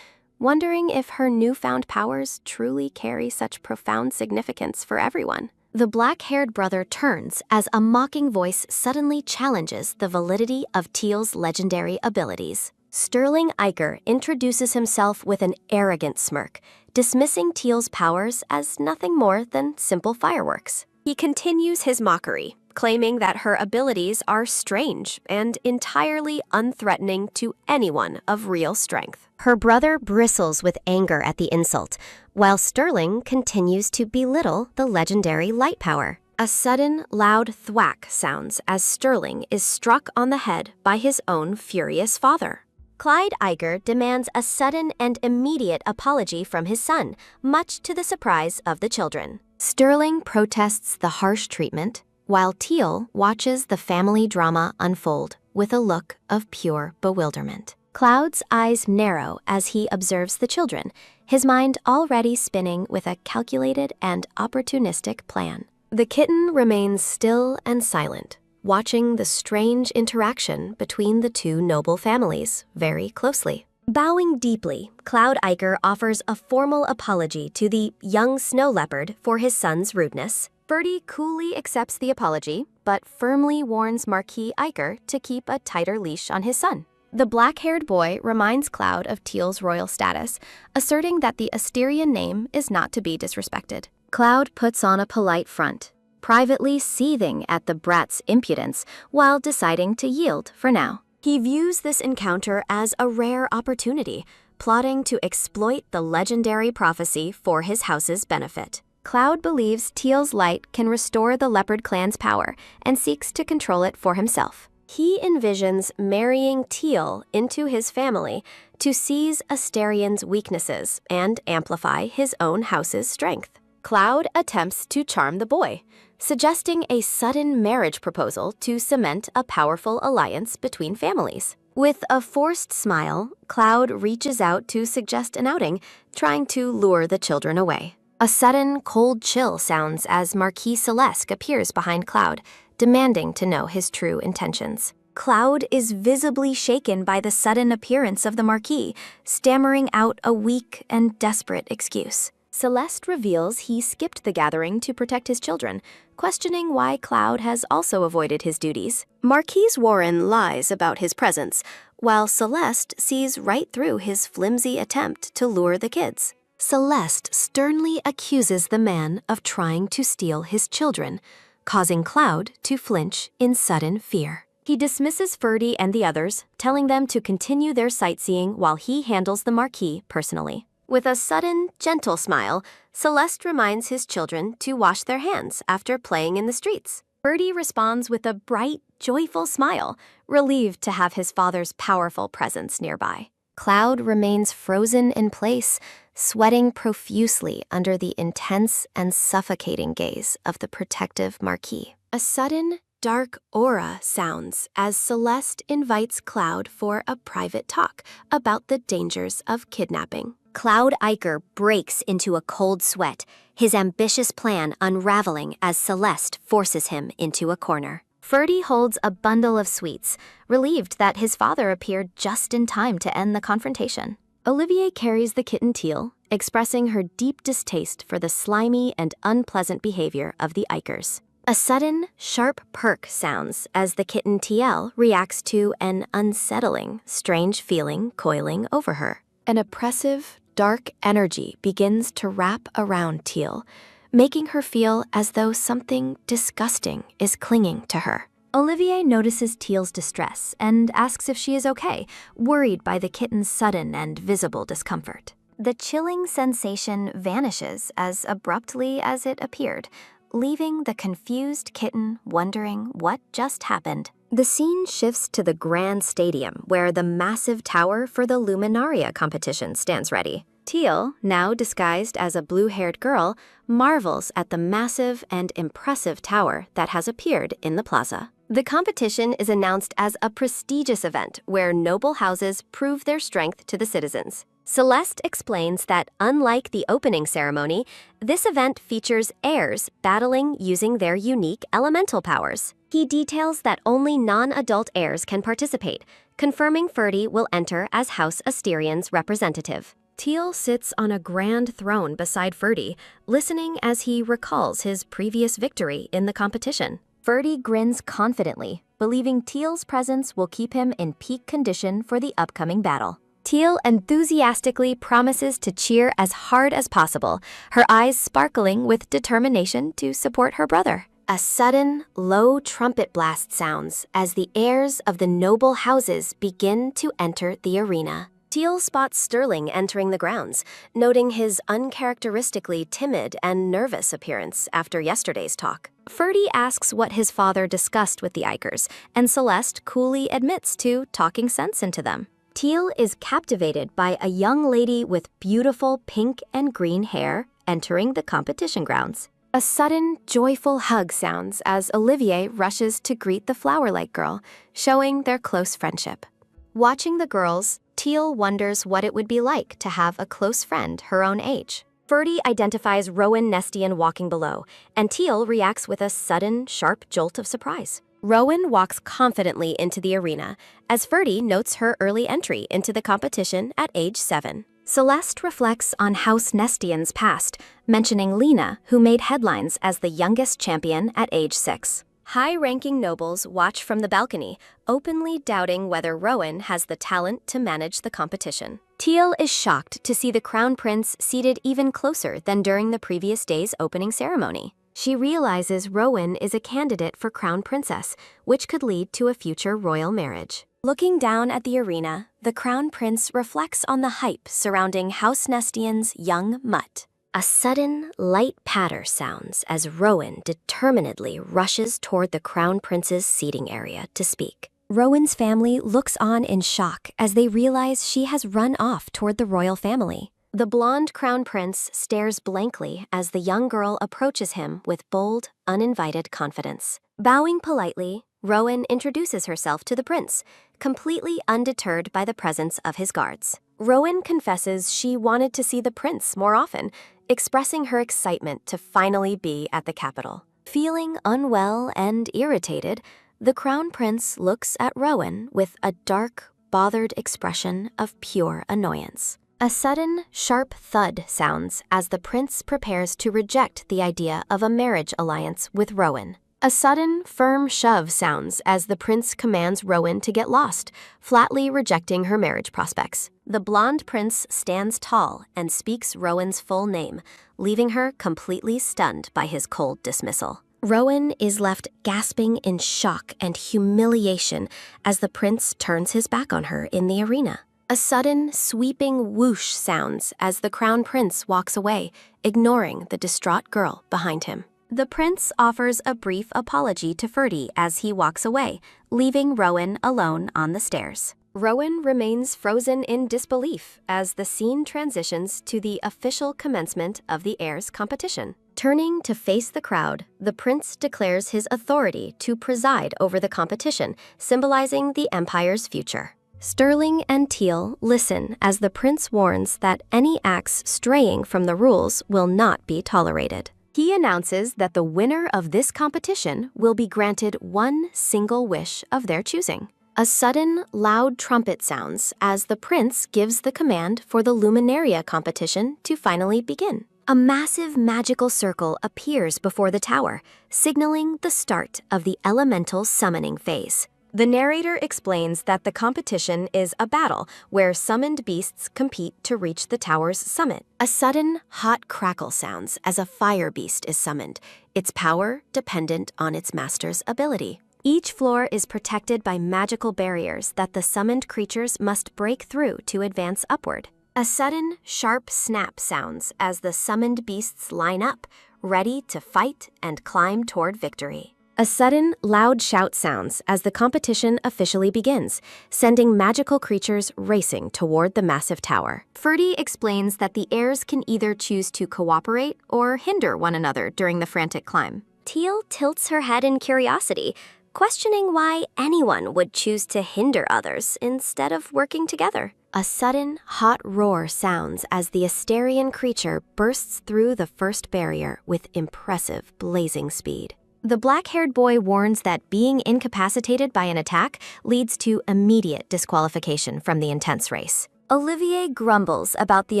wondering if her newfound powers truly carry such profound significance for everyone. The black-haired brother turns as a mocking voice suddenly challenges the validity of Teal's legendary abilities. Sterling Iker introduces himself with an arrogant smirk, dismissing Teal's powers as nothing more than simple fireworks. He continues his mockery, claiming that her abilities are strange and entirely unthreatening to anyone of real strength. Her brother bristles with anger at the insult, while Sterling continues to belittle the legendary light power. A sudden, loud thwack sounds as Sterling is struck on the head by his own furious father. Clyde Iger demands a sudden and immediate apology from his son, much to the surprise of the children. Sterling protests the harsh treatment, while Teal watches the family drama unfold with a look of pure bewilderment. Cloud's eyes narrow as he observes the children, his mind already spinning with a calculated and opportunistic plan. The kitten remains still and silent, watching the strange interaction between the two noble families very closely. Bowing deeply, Cloud Iker offers a formal apology to the young snow leopard for his son's rudeness. Birdie coolly accepts the apology, but firmly warns Marquis Iker to keep a tighter leash on his son. The black-haired boy reminds Cloud of Teal's royal status, asserting that the Asterian name is not to be disrespected. Cloud puts on a polite front, privately seething at the brat's impudence while deciding to yield for now. He views this encounter as a rare opportunity, plotting to exploit the legendary prophecy for his house's benefit. Cloud believes Teal's light can restore the leopard clan's power and seeks to control it for himself. He envisions marrying Teal into his family to seize Asterian's weaknesses and amplify his own house's strength. Cloud attempts to charm the boy, suggesting a sudden marriage proposal to cement a powerful alliance between families. With a forced smile, Cloud reaches out to suggest an outing, trying to lure the children away. A sudden, cold chill sounds as Marquis Celeste appears behind Cloud, demanding to know his true intentions. Cloud is visibly shaken by the sudden appearance of the Marquis, stammering out a weak and desperate excuse. Celeste reveals he skipped the gathering to protect his children, questioning why Cloud has also avoided his duties. Marquis Warren lies about his presence, while Celeste sees right through his flimsy attempt to lure the kids. Celeste sternly accuses the man of trying to steal his children, causing Cloud to flinch in sudden fear. He dismisses Ferdy and the others, telling them to continue their sightseeing while he handles the Marquis personally. With a sudden, gentle smile, Celeste reminds his children to wash their hands after playing in the streets. Birdie responds with a bright, joyful smile, relieved to have his father's powerful presence nearby. Cloud remains frozen in place, sweating profusely under the intense and suffocating gaze of the protective Marquis. A sudden, dark aura sounds as Celeste invites Cloud for a private talk about the dangers of kidnapping. Cloud Iker breaks into a cold sweat, his ambitious plan unraveling as Celeste forces him into a corner. Ferdy holds a bundle of sweets, relieved that his father appeared just in time to end the confrontation. Olivier carries the kitten Teal, expressing her deep distaste for the slimy and unpleasant behavior of the Ikers. A sudden, sharp perk sounds as the kitten Tiel reacts to an unsettling, strange feeling coiling over her. An oppressive, dark energy begins to wrap around Teal, making her feel as though something disgusting is clinging to her. Olivier notices Teal's distress and asks if she is okay, worried by the kitten's sudden and visible discomfort. The chilling sensation vanishes as abruptly as it appeared, leaving the confused kitten wondering what just happened. The scene shifts to the grand stadium where the massive tower for the Luminaria competition stands ready. Teal, now disguised as a blue-haired girl, marvels at the massive and impressive tower that has appeared in the plaza. The competition is announced as a prestigious event where noble houses prove their strength to the citizens. Celeste explains that, unlike the opening ceremony, this event features heirs battling using their unique elemental powers. He details that only non-adult heirs can participate, confirming Ferdy will enter as House Asterian's representative. Teal sits on a grand throne beside Ferdy, listening as he recalls his previous victory in the competition. Ferdy grins confidently, believing Teal's presence will keep him in peak condition for the upcoming battle. Teal enthusiastically promises to cheer as hard as possible, her eyes sparkling with determination to support her brother. A sudden, low trumpet blast sounds as the heirs of the noble houses begin to enter the arena. Teal spots Sterling entering the grounds, noting his uncharacteristically timid and nervous appearance after yesterday's talk. Ferdy asks what his father discussed with the Ikers, and Celeste coolly admits to talking sense into them. Teal is captivated by a young lady with beautiful pink and green hair entering the competition grounds. A sudden, joyful hug sounds as Olivier rushes to greet the flower-like girl, showing their close friendship. Watching the girls, Teal wonders what it would be like to have a close friend her own age. Ferdy identifies Rowan Nestian walking below, and Teal reacts with a sudden, sharp jolt of surprise. Rowan walks confidently into the arena, as Ferdy notes her early entry into the competition at age 7. Celeste reflects on House Nestian's past, mentioning Lena, who made headlines as the youngest champion at age 6. High-ranking nobles watch from the balcony, openly doubting whether Rowan has the talent to manage the competition. Teal is shocked to see the Crown Prince seated even closer than during the previous day's opening ceremony. She realizes Rowan is a candidate for Crown Princess, which could lead to a future royal marriage. Looking down at the arena, the Crown Prince reflects on the hype surrounding House Nestian's young mutt. A sudden, light patter sounds as Rowan determinedly rushes toward the Crown Prince's seating area to speak. Rowan's family looks on in shock as they realize she has run off toward the royal family. The blonde Crown Prince stares blankly as the young girl approaches him with bold, uninvited confidence. Bowing politely, Rowan introduces herself to the prince, completely undeterred by the presence of his guards. Rowan confesses she wanted to see the prince more often, expressing her excitement to finally be at the capital. Feeling unwell and irritated, the Crown Prince looks at Rowan with a dark, bothered expression of pure annoyance. A sudden, sharp thud sounds as the prince prepares to reject the idea of a marriage alliance with Rowan. A sudden, firm shove sounds as the prince commands Rowan to get lost, flatly rejecting her marriage prospects. The blonde prince stands tall and speaks Rowan's full name, leaving her completely stunned by his cold dismissal. Rowan is left gasping in shock and humiliation as the prince turns his back on her in the arena. A sudden, sweeping whoosh sounds as the Crown Prince walks away, ignoring the distraught girl behind him. The prince offers a brief apology to Ferdy as he walks away, leaving Rowan alone on the stairs. Rowan remains frozen in disbelief as the scene transitions to the official commencement of the heirs competition. Turning to face the crowd, the prince declares his authority to preside over the competition, symbolizing the empire's future. Sterling and Teal listen as the prince warns that any acts straying from the rules will not be tolerated. He announces that the winner of this competition will be granted one single wish of their choosing. A sudden, loud trumpet sounds as the prince gives the command for the Luminaria competition to finally begin. A massive magical circle appears before the tower, signaling the start of the elemental summoning phase. The narrator explains that the competition is a battle where summoned beasts compete to reach the tower's summit. A sudden, hot crackle sounds as a fire beast is summoned, its power dependent on its master's ability. Each floor is protected by magical barriers that the summoned creatures must break through to advance upward. A sudden, sharp snap sounds as the summoned beasts line up, ready to fight and climb toward victory. A sudden, loud shout sounds as the competition officially begins, sending magical creatures racing toward the massive tower. Ferdy explains that the heirs can either choose to cooperate or hinder one another during the frantic climb. Teal tilts her head in curiosity, questioning why anyone would choose to hinder others instead of working together. A sudden, hot roar sounds as the Asterian creature bursts through the first barrier with impressive, blazing speed. The black-haired boy warns that being incapacitated by an attack leads to immediate disqualification from the intense race. Olivier grumbles about the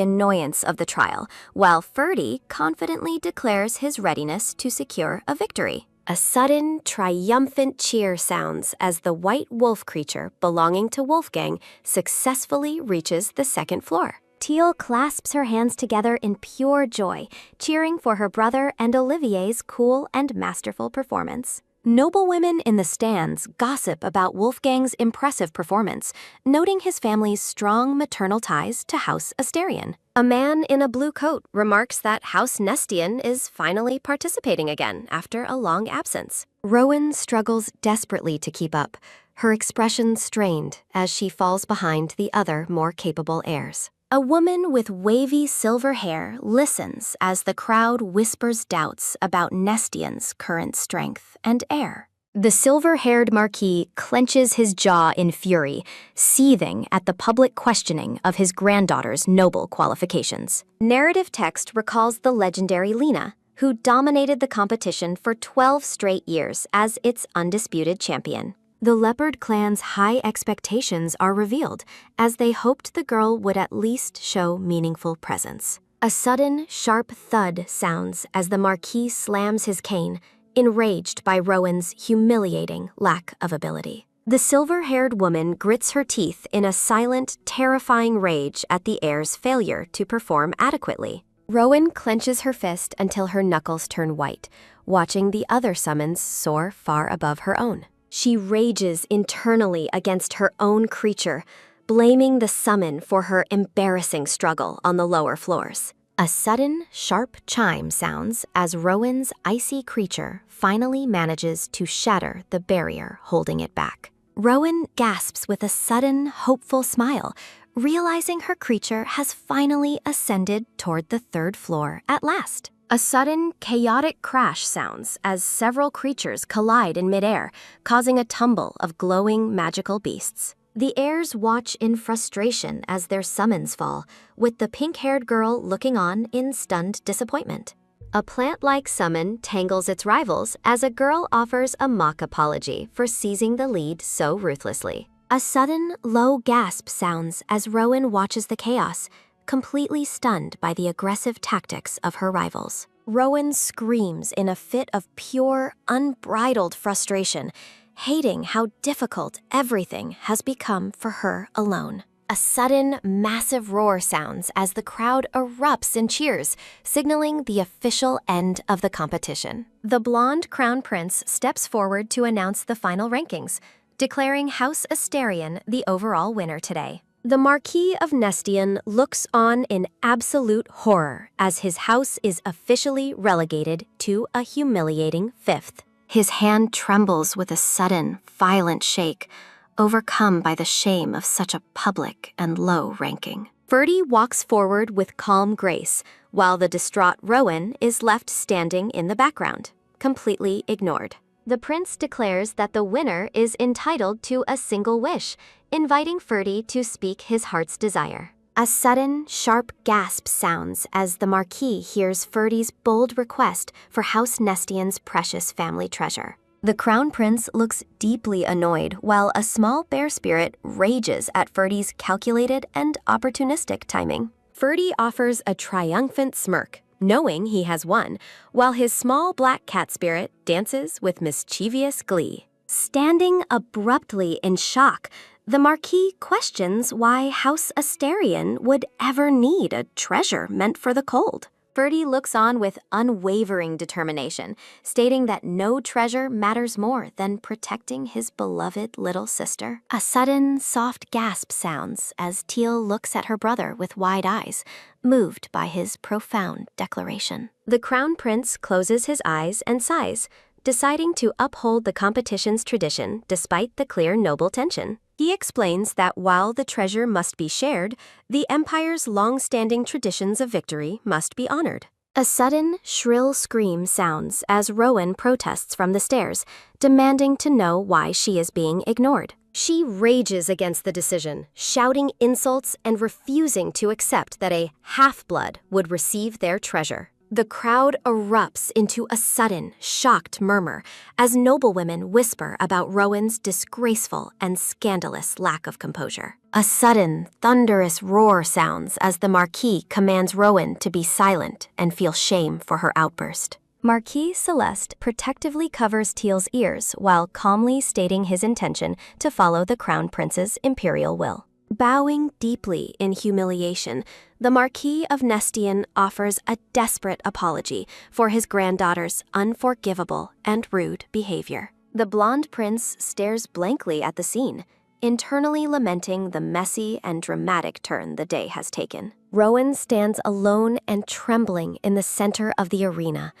annoyance of the trial, while Ferdy confidently declares his readiness to secure a victory. A sudden, triumphant cheer sounds as the white wolf creature belonging to Wolfgang successfully reaches the second floor. Teal clasps her hands together in pure joy, cheering for her brother and Olivier's cool and masterful performance. Noblewomen in the stands gossip about Wolfgang's impressive performance, noting his family's strong maternal ties to House Asterion. A man in a blue coat remarks that House Nestian is finally participating again after a long absence. Rowan struggles desperately to keep up, her expression strained as she falls behind the other more capable heirs. A woman with wavy silver hair listens as the crowd whispers doubts about Nestian's current strength and air. The silver-haired Marquis clenches his jaw in fury, seething at the public questioning of his granddaughter's noble qualifications. Narrative text recalls the legendary Lena, who dominated the competition for 12 straight years as its undisputed champion. The Leopard clan's high expectations are revealed, as they hoped the girl would at least show meaningful presence. A sudden, sharp thud sounds as the Marquis slams his cane, enraged by Rowan's humiliating lack of ability. The silver-haired woman grits her teeth in a silent, terrifying rage at the heir's failure to perform adequately. Rowan clenches her fist until her knuckles turn white, watching the other summons soar far above her own. She rages internally against her own creature, blaming the summon for her embarrassing struggle on the lower floors. A sudden, sharp chime sounds as Rowan's icy creature finally manages to shatter the barrier holding it back. Rowan gasps with a sudden, hopeful smile, realizing her creature has finally ascended toward the third floor at last. A sudden, chaotic crash sounds as several creatures collide in midair, causing a tumble of glowing magical beasts. The heirs watch in frustration as their summons fall, with the pink-haired girl looking on in stunned disappointment. A plant-like summon tangles its rivals as a girl offers a mock apology for seizing the lead so ruthlessly. A sudden, low gasp sounds as Rowan watches the chaos, completely stunned by the aggressive tactics of her rivals. Rowan screams in a fit of pure, unbridled frustration, hating how difficult everything has become for her alone. A sudden, massive roar sounds as the crowd erupts in cheers, signaling the official end of the competition. The blonde crown prince steps forward to announce the final rankings, declaring House Asterion the overall winner today. The Marquis of Nestian looks on in absolute horror as his house is officially relegated to a humiliating fifth. His hand trembles with a sudden, violent shake, overcome by the shame of such a public and low ranking. Ferdy walks forward with calm grace, while the distraught Rowan is left standing in the background, completely ignored. The prince declares that the winner is entitled to a single wish, inviting Ferdy to speak his heart's desire. A sudden, sharp gasp sounds as the Marquis hears Ferdy's bold request for House Nestian's precious family treasure. The Crown Prince looks deeply annoyed while a small bear spirit rages at Ferdy's calculated and opportunistic timing. Ferdy offers a triumphant smirk, knowing he has won, while his small black cat spirit dances with mischievous glee. Standing abruptly in shock, the Marquis questions why House Asterion would ever need a treasure meant for the cold. Ferdy looks on with unwavering determination, stating that no treasure matters more than protecting his beloved little sister. A sudden, soft gasp sounds as Teal looks at her brother with wide eyes, moved by his profound declaration. The Crown Prince closes his eyes and sighs, deciding to uphold the competition's tradition despite the clear noble tension. He explains that while the treasure must be shared, the Empire's long-standing traditions of victory must be honored. A sudden, shrill scream sounds as Rowan protests from the stairs, demanding to know why she is being ignored. She rages against the decision, shouting insults and refusing to accept that a half-blood would receive their treasure. The crowd erupts into a sudden, shocked murmur as noblewomen whisper about Rowan's disgraceful and scandalous lack of composure. A sudden, thunderous roar sounds as the Marquis commands Rowan to be silent and feel shame for her outburst. Marquis Celeste protectively covers Teal's ears while calmly stating his intention to follow the Crown Prince's imperial will. Bowing deeply in humiliation, the Marquis of Nestian offers a desperate apology for his granddaughter's unforgivable and rude behavior. The blonde prince stares blankly at the scene, internally lamenting the messy and dramatic turn the day has taken. Rowan stands alone and trembling in the center of the arena,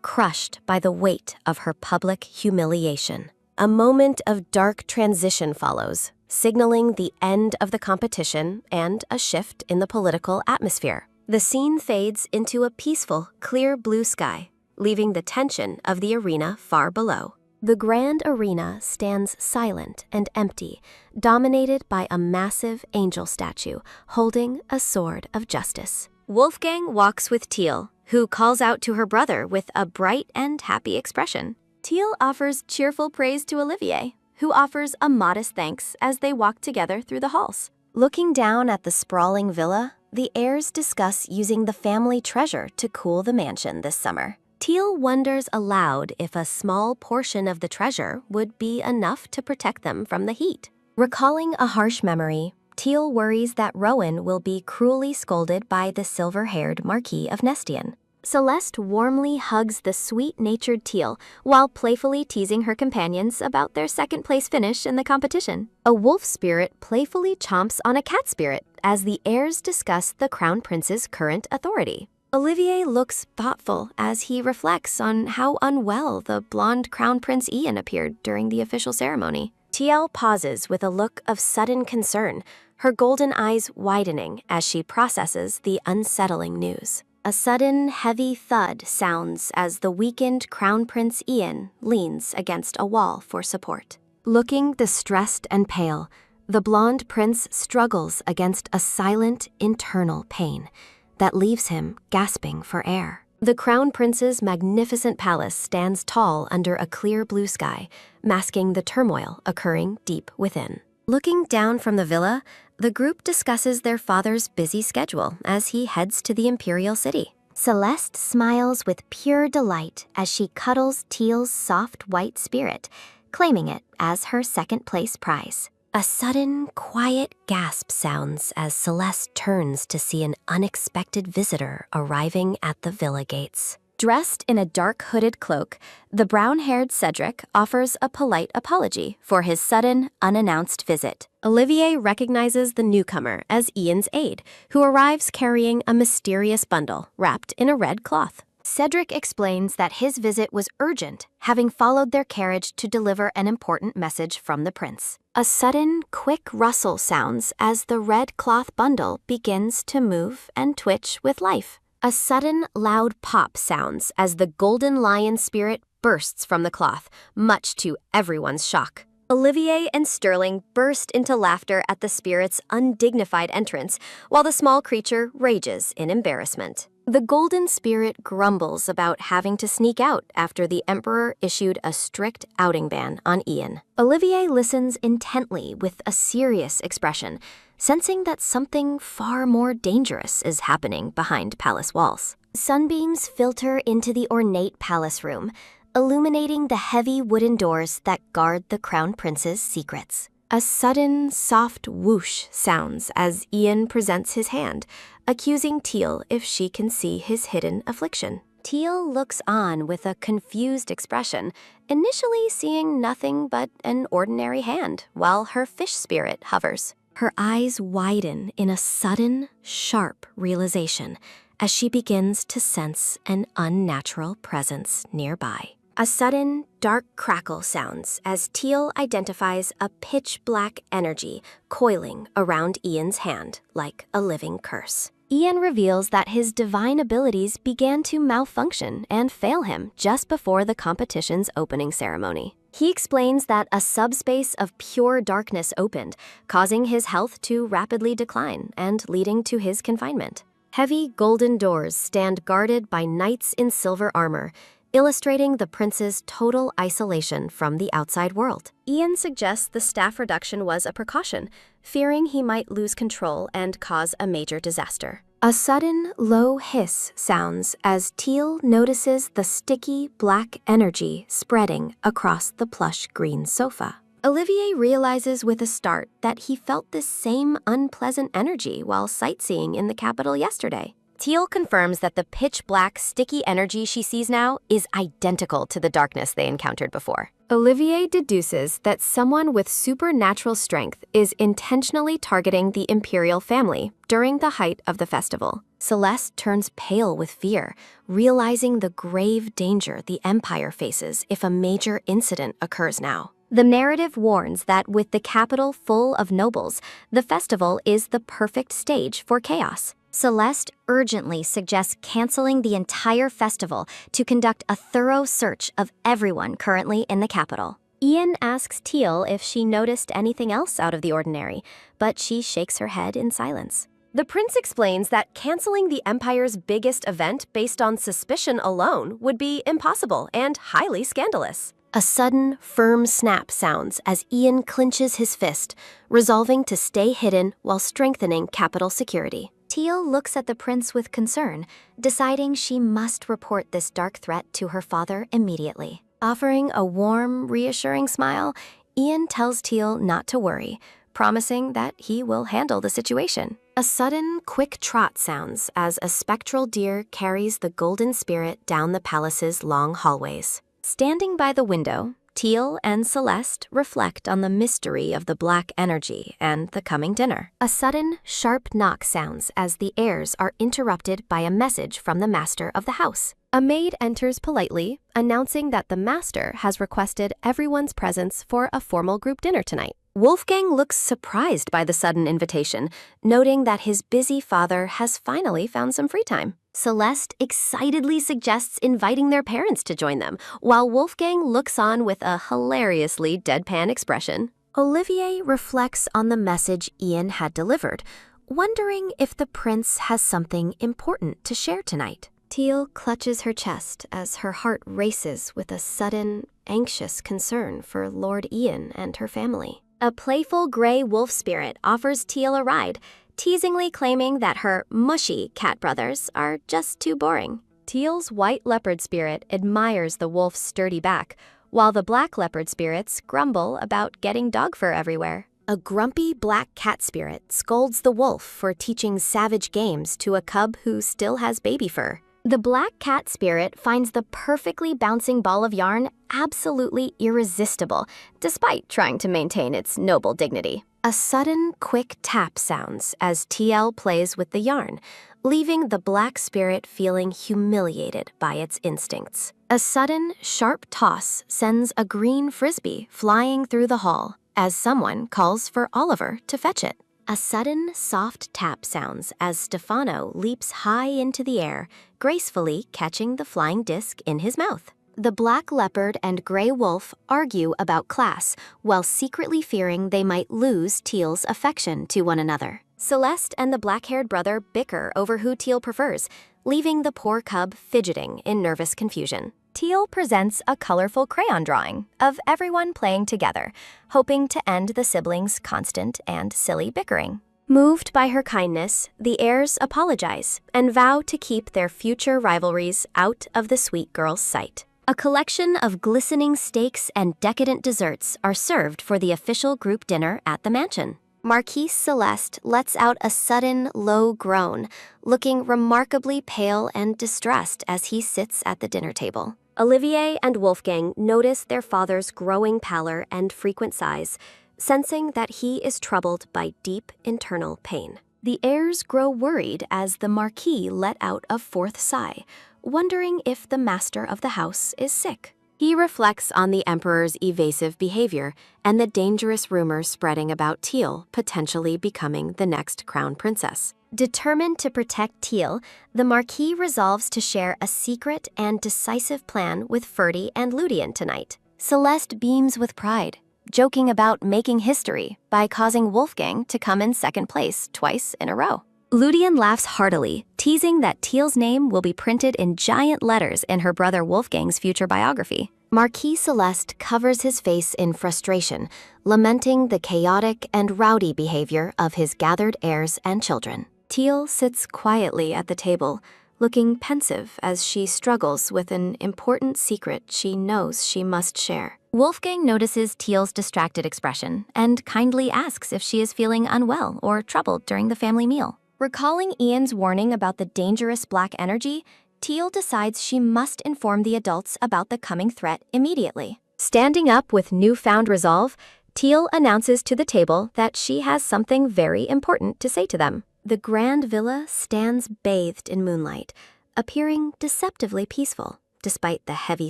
crushed by the weight of her public humiliation. A moment of dark transition follows, signaling the end of the competition and a shift in the political atmosphere. The scene fades into a peaceful, clear blue sky, leaving the tension of the arena far below. The grand arena stands silent and empty, dominated by a massive angel statue holding a sword of justice. Wolfgang walks with Teal, who calls out to her brother with a bright and happy expression. Teal offers cheerful praise to Olivier, who offers a modest thanks as they walk together through the halls. Looking down at the sprawling villa, the heirs discuss using the family treasure to cool the mansion this summer. Teal wonders aloud if a small portion of the treasure would be enough to protect them from the heat. Recalling a harsh memory, Teal worries that Rowan will be cruelly scolded by the silver-haired Marquis of Nestian. Celeste warmly hugs the sweet-natured Teal while playfully teasing her companions about their second-place finish in the competition. A wolf spirit playfully chomps on a cat spirit as the heirs discuss the Crown Prince's current authority. Olivier looks thoughtful as he reflects on how unwell the blonde Crown Prince Ian appeared during the official ceremony. Tiel pauses with a look of sudden concern, her golden eyes widening as she processes the unsettling news. A sudden, heavy thud sounds as the weakened Crown Prince Ian leans against a wall for support. Looking distressed and pale, the blonde prince struggles against a silent, internal pain that leaves him gasping for air. The Crown Prince's magnificent palace stands tall under a clear blue sky, masking the turmoil occurring deep within. Looking down from the villa, the group discusses their father's busy schedule as he heads to the Imperial City. Celeste smiles with pure delight as she cuddles Teal's soft white spirit, claiming it as her second-place prize. A sudden, quiet gasp sounds as Celeste turns to see an unexpected visitor arriving at the villa gates. Dressed in a dark hooded cloak, the brown-haired Cedric offers a polite apology for his sudden, unannounced visit. Olivier recognizes the newcomer as Ian's aide, who arrives carrying a mysterious bundle wrapped in a red cloth. Cedric explains that his visit was urgent, having followed their carriage to deliver an important message from the prince. A sudden, quick rustle sounds as the red cloth bundle begins to move and twitch with life. A sudden, loud pop sounds as the golden lion spirit bursts from the cloth, much to everyone's shock. Olivier and Sterling burst into laughter at the spirit's undignified entrance, while the small creature rages in embarrassment. The golden spirit grumbles about having to sneak out after the emperor issued a strict outing ban on Ian. Olivier listens intently with a serious expression, sensing that something far more dangerous is happening behind palace walls. Sunbeams filter into the ornate palace room, illuminating the heavy wooden doors that guard the crown prince's secrets. A sudden, soft whoosh sounds as Ian presents his hand, accusing Teal if she can see his hidden affliction. Teal looks on with a confused expression, initially seeing nothing but an ordinary hand, while her fish spirit hovers. Her eyes widen in a sudden, sharp realization as she begins to sense an unnatural presence nearby. A sudden, dark crackle sounds as Teal identifies a pitch-black energy coiling around Ian's hand like a living curse. Ian reveals that his divine abilities began to malfunction and fail him just before the competition's opening ceremony. He explains that a subspace of pure darkness opened, causing his health to rapidly decline and leading to his confinement. Heavy golden doors stand guarded by knights in silver armor, illustrating the prince's total isolation from the outside world. Ian suggests the staff reduction was a precaution, fearing he might lose control and cause a major disaster. A sudden, low hiss sounds as Teal notices the sticky, black energy spreading across the plush green sofa. Olivier realizes with a start that he felt this same unpleasant energy while sightseeing in the capital yesterday. Teal confirms that the pitch-black, sticky energy she sees now is identical to the darkness they encountered before. Olivier deduces that someone with supernatural strength is intentionally targeting the imperial family during the height of the festival. Celeste turns pale with fear, realizing the grave danger the Empire faces if a major incident occurs now. The narrative warns that with the capital full of nobles, the festival is the perfect stage for chaos. Celeste urgently suggests canceling the entire festival to conduct a thorough search of everyone currently in the capital. Ian asks Teal if she noticed anything else out of the ordinary, but she shakes her head in silence. The prince explains that canceling the Empire's biggest event based on suspicion alone would be impossible and highly scandalous. A sudden, firm snap sounds as Ian clenches his fist, resolving to stay hidden while strengthening capital security. Teal looks at the prince with concern, deciding she must report this dark threat to her father immediately. Offering a warm, reassuring smile, Ian tells Teal not to worry, promising that he will handle the situation. A sudden, quick trot sounds as a spectral deer carries the golden spirit down the palace's long hallways. Standing by the window, Teal and Celeste reflect on the mystery of the black energy and the coming dinner. A sudden, sharp knock sounds as the heirs are interrupted by a message from the master of the house. A maid enters politely, announcing that the master has requested everyone's presence for a formal group dinner tonight. Wolfgang looks surprised by the sudden invitation, noting that his busy father has finally found some free time. Celeste excitedly suggests inviting their parents to join them, while Wolfgang looks on with a hilariously deadpan expression. Olivier reflects on the message Ian had delivered, wondering if the prince has something important to share tonight. Teal clutches her chest as her heart races with a sudden, anxious concern for Lord Ian and her family. A playful gray wolf spirit offers Teal a ride, teasingly claiming that her mushy cat brothers are just too boring. Teal's white leopard spirit admires the wolf's sturdy back, while the black leopard spirits grumble about getting dog fur everywhere. A grumpy black cat spirit scolds the wolf for teaching savage games to a cub who still has baby fur. The black cat spirit finds the perfectly bouncing ball of yarn absolutely irresistible, despite trying to maintain its noble dignity. A sudden, quick tap sounds as TL plays with the yarn, leaving the black spirit feeling humiliated by its instincts. A sudden, sharp toss sends a green frisbee flying through the hall as someone calls for Oliver to fetch it. A sudden, soft tap sounds as Stefano leaps high into the air, gracefully catching the flying disc in his mouth. The Black Leopard and Gray Wolf argue about class, while secretly fearing they might lose Teal's affection to one another. Celeste and the black-haired brother bicker over who Teal prefers, leaving the poor cub fidgeting in nervous confusion. Teal presents a colorful crayon drawing of everyone playing together, hoping to end the siblings' constant and silly bickering. Moved by her kindness, the heirs apologize and vow to keep their future rivalries out of the sweet girl's sight. A collection of glistening steaks and decadent desserts are served for the official group dinner at the mansion. Marquise Celeste lets out a sudden, low groan, looking remarkably pale and distressed as he sits at the dinner table. Olivier and Wolfgang notice their father's growing pallor and frequent sighs, sensing that he is troubled by deep internal pain. The heirs grow worried as the Marquis let out a fourth sigh, wondering if the master of the house is sick. He reflects on the emperor's evasive behavior and the dangerous rumors spreading about Teal potentially becoming the next crown princess. Determined to protect Teal, the Marquis resolves to share a secret and decisive plan with Ferdy and Ludian tonight. Celeste beams with pride, joking about making history by causing Wolfgang to come in second place twice in a row. Ludian laughs heartily, teasing that Teal's name will be printed in giant letters in her brother Wolfgang's future biography. Marquis Celeste covers his face in frustration, lamenting the chaotic and rowdy behavior of his gathered heirs and children. Teal sits quietly at the table, looking pensive as she struggles with an important secret she knows she must share. Wolfgang notices Teal's distracted expression and kindly asks if she is feeling unwell or troubled during the family meal. Recalling Ian's warning about the dangerous black energy, Teal decides she must inform the adults about the coming threat immediately. Standing up with newfound resolve, Teal announces to the table that she has something very important to say to them. The grand villa stands bathed in moonlight, appearing deceptively peaceful, despite the heavy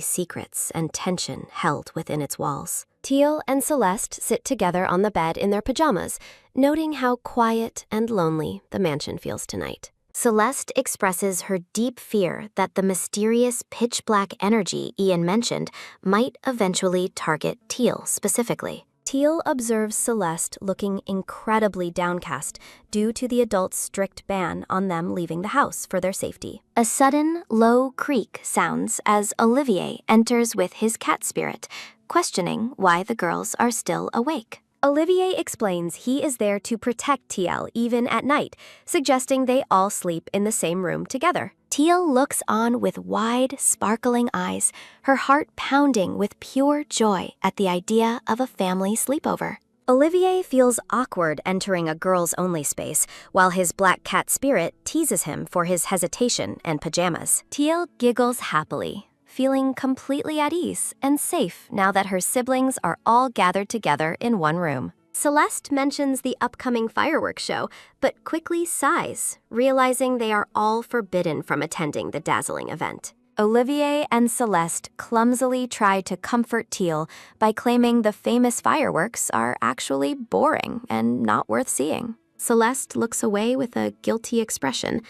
secrets and tension held within its walls. Teal and Celeste sit together on the bed in their pajamas, noting how quiet and lonely the mansion feels tonight. Celeste expresses her deep fear that the mysterious pitch-black energy Ian mentioned might eventually target Teal specifically. Teal observes Celeste looking incredibly downcast due to the adults' strict ban on them leaving the house for their safety. A sudden, low creak sounds as Olivier enters with his cat spirit, questioning why the girls are still awake. Olivier explains he is there to protect Teal even at night, suggesting they all sleep in the same room together. Teal looks on with wide, sparkling eyes, her heart pounding with pure joy at the idea of a family sleepover. Olivier feels awkward entering a girls-only space, while his black cat spirit teases him for his hesitation and pajamas. Teal giggles happily, feeling completely at ease and safe now that her siblings are all gathered together in one room. Celeste mentions the upcoming fireworks show, but quickly sighs, realizing they are all forbidden from attending the dazzling event. Olivier and Celeste clumsily try to comfort Teal by claiming the famous fireworks are actually boring and not worth seeing. Celeste looks away with a guilty expression,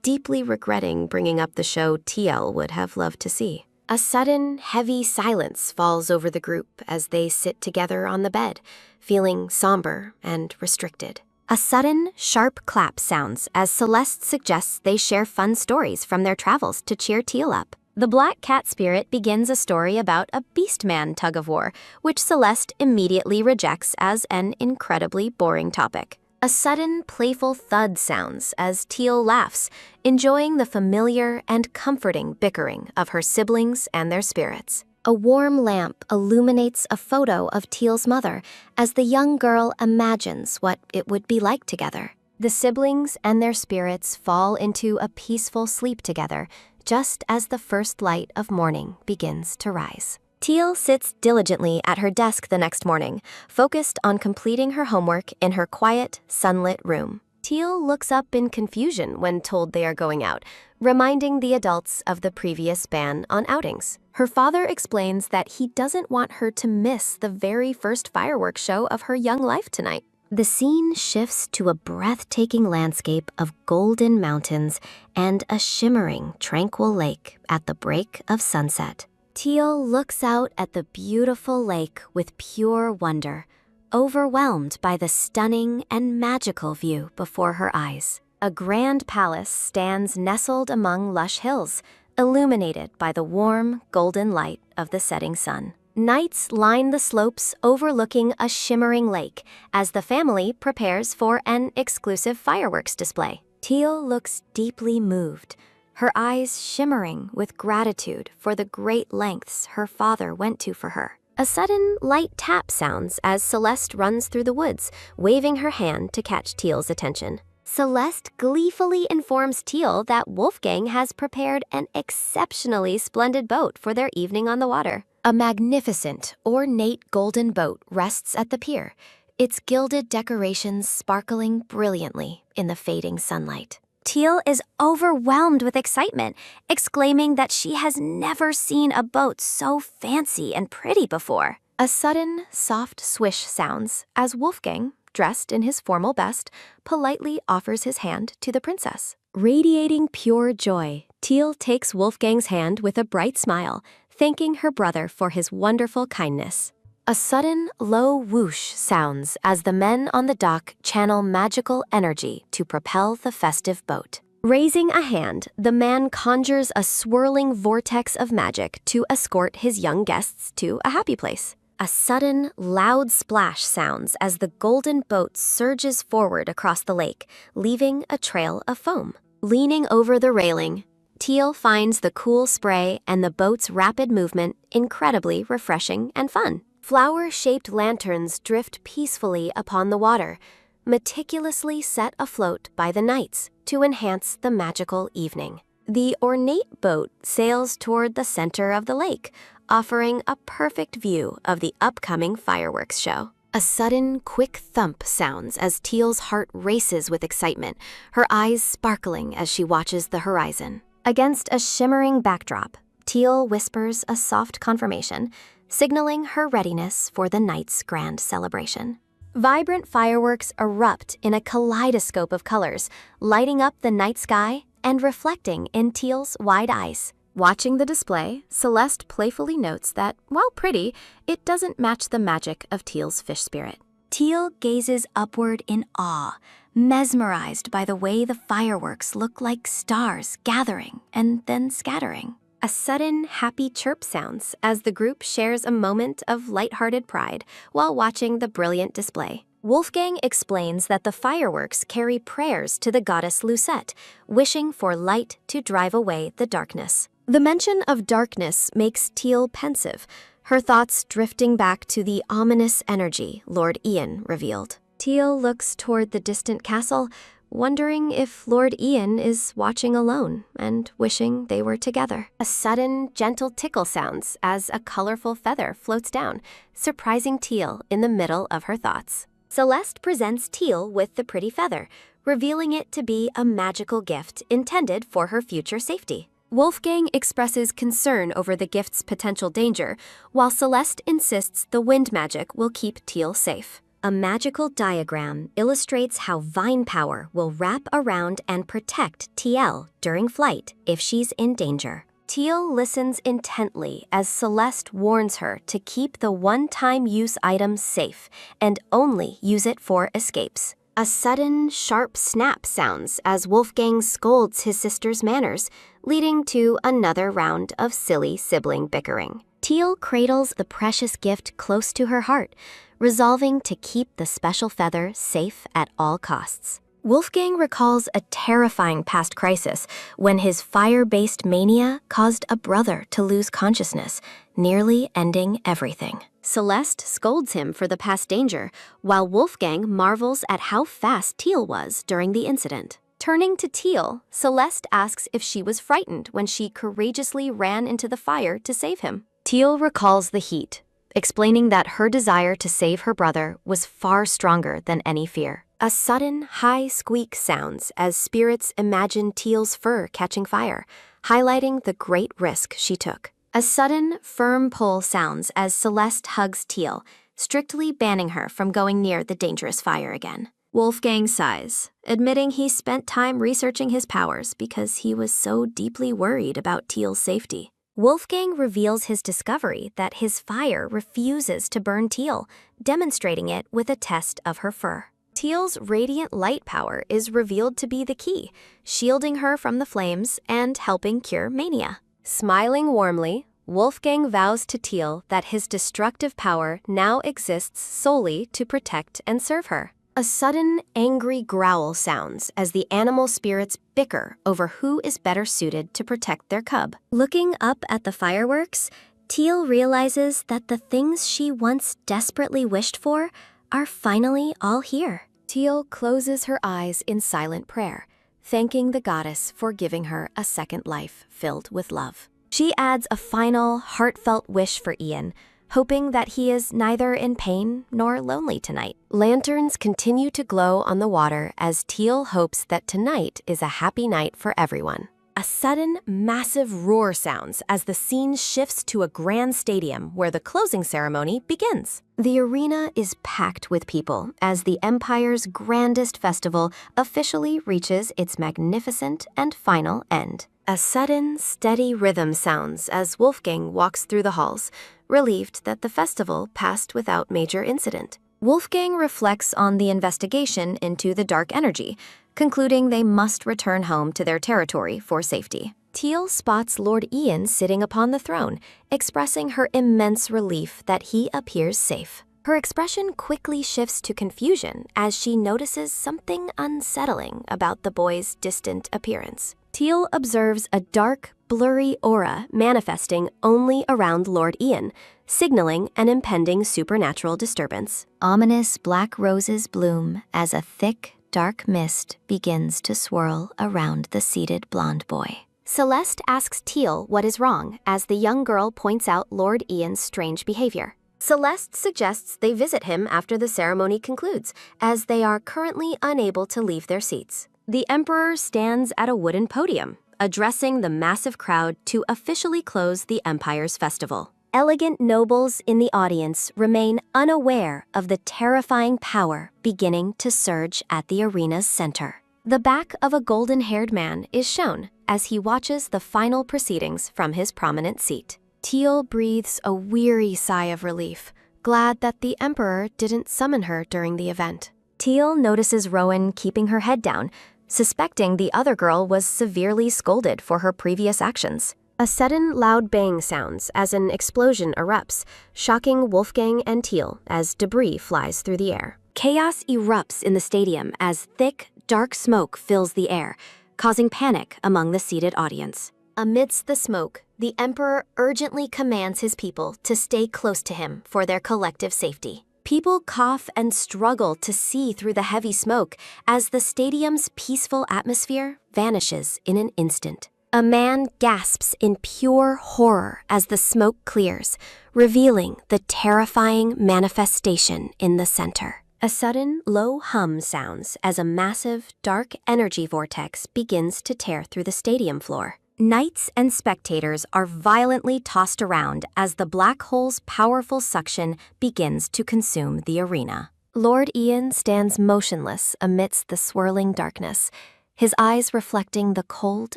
deeply regretting bringing up the show Teal would have loved to see. A sudden, heavy silence falls over the group as they sit together on the bed, feeling somber and restricted. A sudden, sharp clap sounds as Celeste suggests they share fun stories from their travels to cheer Teal up. The black cat spirit begins a story about a beastman tug-of-war, which Celeste immediately rejects as an incredibly boring topic. A sudden, playful thud sounds as Teal laughs, enjoying the familiar and comforting bickering of her siblings and their spirits. A warm lamp illuminates a photo of Teal's mother as the young girl imagines what it would be like together. The siblings and their spirits fall into a peaceful sleep together, just as the first light of morning begins to rise. Teal sits diligently at her desk the next morning, focused on completing her homework in her quiet, sunlit room. Teal looks up in confusion when told they are going out, reminding the adults of the previous ban on outings. Her father explains that he doesn't want her to miss the very first fireworks show of her young life tonight. The scene shifts to a breathtaking landscape of golden mountains and a shimmering, tranquil lake at the break of sunset. Teal looks out at the beautiful lake with pure wonder, overwhelmed by the stunning and magical view before her eyes. A grand palace stands nestled among lush hills, illuminated by the warm, golden light of the setting sun. Knights line the slopes overlooking a shimmering lake as the family prepares for an exclusive fireworks display. Teal looks deeply moved, her eyes shimmering with gratitude for the great lengths her father went to for her. A sudden light tap sounds as Celeste runs through the woods, waving her hand to catch Teal's attention. Celeste gleefully informs Teal that Wolfgang has prepared an exceptionally splendid boat for their evening on the water. A magnificent, ornate golden boat rests at the pier, its gilded decorations sparkling brilliantly in the fading sunlight. Teal is overwhelmed with excitement, exclaiming that she has never seen a boat so fancy and pretty before. A sudden, soft swish sounds as Wolfgang, dressed in his formal best, politely offers his hand to the princess. Radiating pure joy, Teal takes Wolfgang's hand with a bright smile, thanking her brother for his wonderful kindness. A sudden, low whoosh sounds as the men on the dock channel magical energy to propel the festive boat. Raising a hand, the man conjures a swirling vortex of magic to escort his young guests to a happy place. A sudden, loud splash sounds as the golden boat surges forward across the lake, leaving a trail of foam. Leaning over the railing, Teal finds the cool spray and the boat's rapid movement incredibly refreshing and fun. Flower-shaped lanterns drift peacefully upon the water, meticulously set afloat by the knights to enhance the magical evening. The ornate boat sails toward the center of the lake, offering a perfect view of the upcoming fireworks show. A sudden, quick thump sounds as Teal's heart races with excitement, her eyes sparkling as she watches the horizon. Against a shimmering backdrop, Teal whispers a soft confirmation, signaling her readiness for the night's grand celebration. Vibrant fireworks erupt in a kaleidoscope of colors, lighting up the night sky and reflecting in Teal's wide eyes. Watching the display, Celeste playfully notes that, while pretty, it doesn't match the magic of Teal's fish spirit. Teal gazes upward in awe, mesmerized by the way the fireworks look like stars gathering and then scattering. A sudden, happy chirp sounds as the group shares a moment of lighthearted pride while watching the brilliant display. Wolfgang explains that the fireworks carry prayers to the goddess Lucette, wishing for light to drive away the darkness. The mention of darkness makes Teal pensive, her thoughts drifting back to the ominous energy Lord Ian revealed. Teal looks toward the distant castle, wondering if Lord Ian is watching alone and wishing they were together. A sudden, gentle tickle sounds as a colorful feather floats down, surprising Teal in the middle of her thoughts. Celeste presents Teal with the pretty feather, revealing it to be a magical gift intended for her future safety. Wolfgang expresses concern over the gift's potential danger, while Celeste insists the wind magic will keep Teal safe. A magical diagram illustrates how vine power will wrap around and protect Teal during flight if she's in danger. Teal listens intently as Celeste warns her to keep the one-time use item safe and only use it for escapes. A sudden, sharp snap sounds as Wolfgang scolds his sister's manners, leading to another round of silly sibling bickering. Teal cradles the precious gift close to her heart, resolving to keep the special feather safe at all costs. Wolfgang recalls a terrifying past crisis when his fire-based mania caused a brother to lose consciousness, nearly ending everything. Celeste scolds him for the past danger, while Wolfgang marvels at how fast Teal was during the incident. Turning to Teal, Celeste asks if she was frightened when she courageously ran into the fire to save him. Teal recalls the heat, explaining that her desire to save her brother was far stronger than any fear. A sudden, high squeak sounds as spirits imagine Teal's fur catching fire, highlighting the great risk she took. A sudden, firm pull sounds as Celeste hugs Teal, strictly banning her from going near the dangerous fire again. Wolfgang sighs, admitting he spent time researching his powers because he was so deeply worried about Teal's safety. Wolfgang reveals his discovery that his fire refuses to burn Teal, demonstrating it with a test of her fur. Teal's radiant light power is revealed to be the key, shielding her from the flames and helping cure mania. Smiling warmly, Wolfgang vows to Teal that his destructive power now exists solely to protect and serve her. A sudden, angry growl sounds as the animal spirits bicker over who is better suited to protect their cub. Looking up at the fireworks, Teal realizes that the things she once desperately wished for are finally all here. Teal closes her eyes in silent prayer, thanking the goddess for giving her a second life filled with love. She adds a final, heartfelt wish for Ian, hoping that he is neither in pain nor lonely tonight. Lanterns continue to glow on the water as Teal hopes that tonight is a happy night for everyone. A sudden, massive roar sounds as the scene shifts to a grand stadium where the closing ceremony begins. The arena is packed with people as the Empire's grandest festival officially reaches its magnificent and final end. A sudden, steady rhythm sounds as Wolfgang walks through the halls, relieved that the festival passed without major incident. Wolfgang reflects on the investigation into the dark energy, concluding they must return home to their territory for safety. Teal spots Lord Ian sitting upon the throne, expressing her immense relief that he appears safe. Her expression quickly shifts to confusion as she notices something unsettling about the boy's distant appearance. Teal observes a dark, blurry aura manifesting only around Lord Ian, signaling an impending supernatural disturbance. Ominous black roses bloom as a thick, dark mist begins to swirl around the seated blonde boy. Celeste asks Teal what is wrong as the young girl points out Lord Ian's strange behavior. Celeste suggests they visit him after the ceremony concludes, as they are currently unable to leave their seats. The Emperor stands at a wooden podium, addressing the massive crowd to officially close the Empire's festival. Elegant nobles in the audience remain unaware of the terrifying power beginning to surge at the arena's center. The back of a golden-haired man is shown as he watches the final proceedings from his prominent seat. Teal breathes a weary sigh of relief, glad that the Emperor didn't summon her during the event. Teal notices Rowan keeping her head down, suspecting the other girl was severely scolded for her previous actions. A sudden loud bang sounds as an explosion erupts, shocking Wolfgang and Teal as debris flies through the air. Chaos erupts in the stadium as thick, dark smoke fills the air, causing panic among the seated audience. Amidst the smoke, the Emperor urgently commands his people to stay close to him for their collective safety. People cough and struggle to see through the heavy smoke as the stadium's peaceful atmosphere vanishes in an instant. A man gasps in pure horror as the smoke clears, revealing the terrifying manifestation in the center. A sudden, low hum sounds as a massive, dark energy vortex begins to tear through the stadium floor. Knights and spectators are violently tossed around as the black hole's powerful suction begins to consume the arena. Lord Ian stands motionless amidst the swirling darkness, his eyes reflecting the cold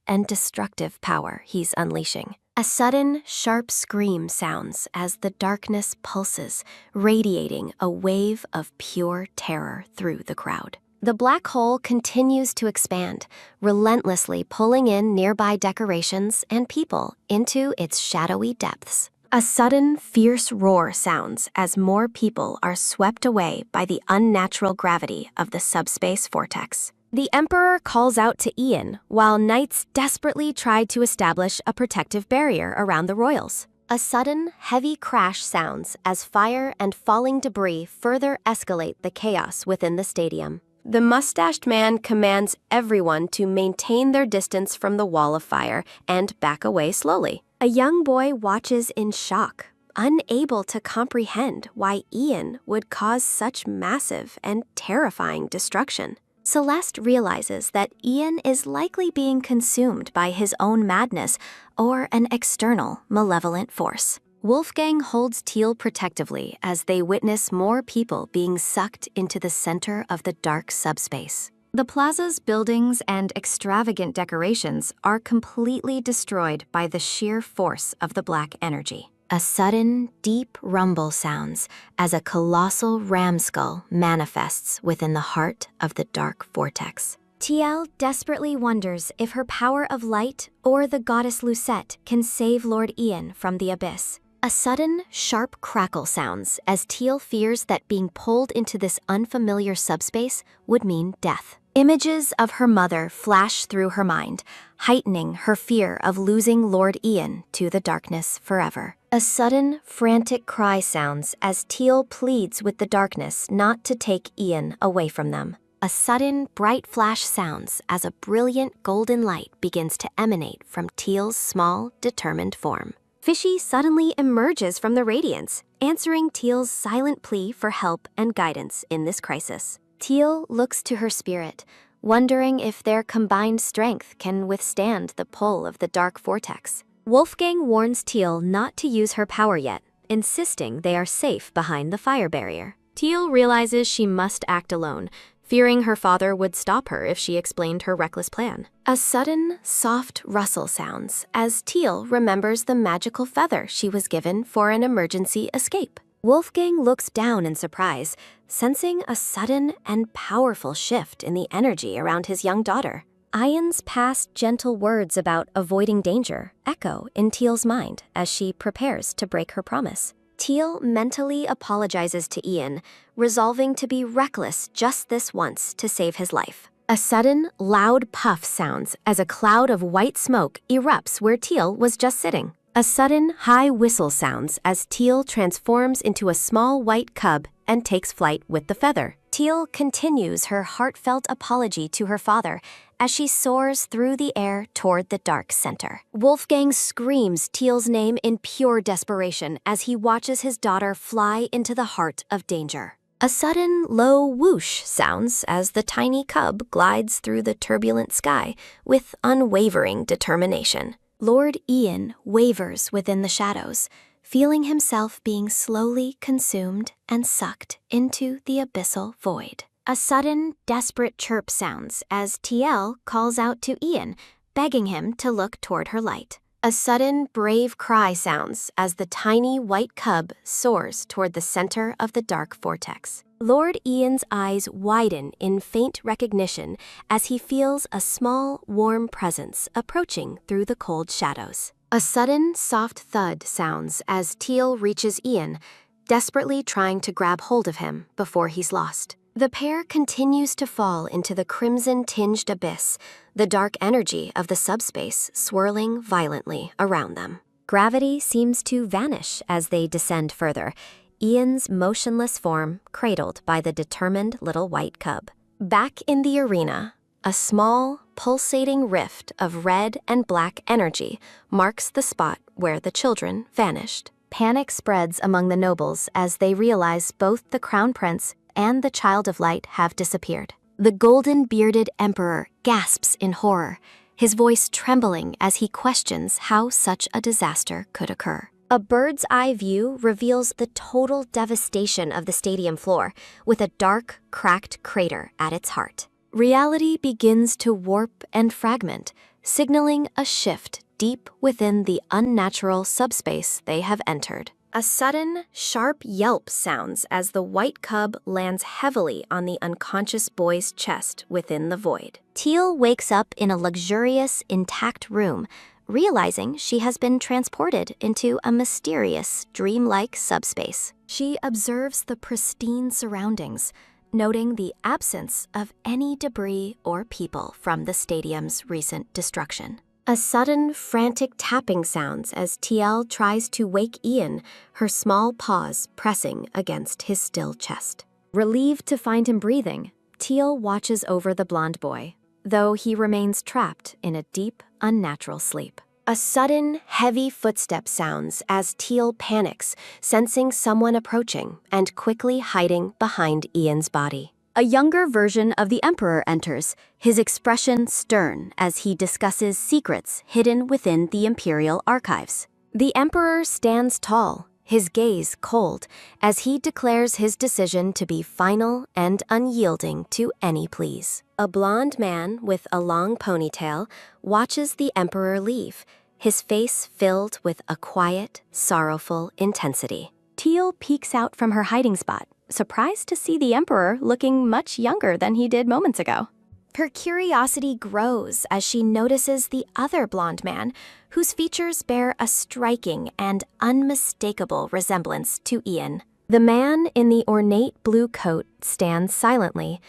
and destructive power he's unleashing. A sudden, sharp scream sounds as the darkness pulses, radiating a wave of pure terror through the crowd. The black hole continues to expand, relentlessly pulling in nearby decorations and people into its shadowy depths. A sudden, fierce roar sounds as more people are swept away by the unnatural gravity of the subspace vortex. The Emperor calls out to Ian, while knights desperately try to establish a protective barrier around the royals. A sudden, heavy crash sounds as fire and falling debris further escalate the chaos within the stadium. The mustached man commands everyone to maintain their distance from the wall of fire and back away slowly. A young boy watches in shock, unable to comprehend why Ian would cause such massive and terrifying destruction. Celeste realizes that Ian is likely being consumed by his own madness or an external malevolent force. Wolfgang holds Teal protectively as they witness more people being sucked into the center of the dark subspace. The plaza's buildings and extravagant decorations are completely destroyed by the sheer force of the black energy. A sudden, deep rumble sounds as a colossal ram skull manifests within the heart of the dark vortex. Tiel desperately wonders if her power of light or the goddess Lucette can save Lord Ian from the abyss. A sudden, sharp crackle sounds as Teal fears that being pulled into this unfamiliar subspace would mean death. Images of her mother flash through her mind, heightening her fear of losing Lord Ian to the darkness forever. A sudden, frantic cry sounds as Teal pleads with the darkness not to take Ian away from them. A sudden, bright flash sounds as a brilliant golden light begins to emanate from Teal's small, determined form. Fishy suddenly emerges from the radiance, answering Teal's silent plea for help and guidance in this crisis. Teal looks to her spirit, wondering if their combined strength can withstand the pull of the dark vortex. Wolfgang warns Teal not to use her power yet, insisting they are safe behind the fire barrier. Teal realizes she must act alone, fearing her father would stop her if she explained her reckless plan. A sudden, soft rustle sounds as Teal remembers the magical feather she was given for an emergency escape. Wolfgang looks down in surprise, sensing a sudden and powerful shift in the energy around his young daughter. Ian's past gentle words about avoiding danger echo in Teal's mind as she prepares to break her promise. Teal mentally apologizes to Ian, resolving to be reckless just this once to save his life. A sudden, loud puff sounds as a cloud of white smoke erupts where Teal was just sitting. A sudden, high whistle sounds as Teal transforms into a small white cub and takes flight with the feather. Teal continues her heartfelt apology to her father as she soars through the air toward the dark center. Wolfgang screams Teal's name in pure desperation as he watches his daughter fly into the heart of danger. A sudden, low whoosh sounds as the tiny cub glides through the turbulent sky with unwavering determination. Lord Ian wavers within the shadows, feeling himself being slowly consumed and sucked into the abyssal void. A sudden, desperate chirp sounds as TL calls out to Ian, begging him to look toward her light. A sudden, brave cry sounds as the tiny white cub soars toward the center of the dark vortex. Lord Ian's eyes widen in faint recognition as he feels a small, warm presence approaching through the cold shadows. A sudden, soft thud sounds as Teal reaches Ian, desperately trying to grab hold of him before he's lost. The pair continues to fall into the crimson-tinged abyss, the dark energy of the subspace swirling violently around them. Gravity seems to vanish as they descend further, Ian's motionless form cradled by the determined little white cub. Back in the arena, a small, pulsating rift of red and black energy marks the spot where the children vanished. Panic spreads among the nobles as they realize both the crown prince and the child of light have disappeared. The golden-bearded emperor gasps in horror, his voice trembling as he questions how such a disaster could occur. A bird's-eye view reveals the total devastation of the stadium floor, with a dark, cracked crater at its heart. Reality begins to warp and fragment, signaling a shift deep within the unnatural subspace they have entered. A sudden, sharp yelp sounds as the white cub lands heavily on the unconscious boy's chest within the void. Teal wakes up in a luxurious, intact room, realizing she has been transported into a mysterious, dreamlike subspace. She observes the pristine surroundings, noting the absence of any debris or people from the stadium's recent destruction. A sudden, frantic tapping sounds as TL tries to wake Ian, her small paws pressing against his still chest. Relieved to find him breathing, Teal watches over the blonde boy, though he remains trapped in a deep, unnatural sleep. A sudden, heavy footstep sounds as Teal panics, sensing someone approaching and quickly hiding behind Ian's body. A younger version of the Emperor enters, his expression stern as he discusses secrets hidden within the Imperial archives. The Emperor stands tall, his gaze cold, as he declares his decision to be final and unyielding to any pleas. A blond man with a long ponytail watches the Emperor leave, his face filled with a quiet, sorrowful intensity. Teal peeks out from her hiding spot, surprised to see the Emperor looking much younger than he did moments ago. Her curiosity grows as she notices the other blond man, whose features bear a striking and unmistakable resemblance to Ian. The man in the ornate blue coat stands silently,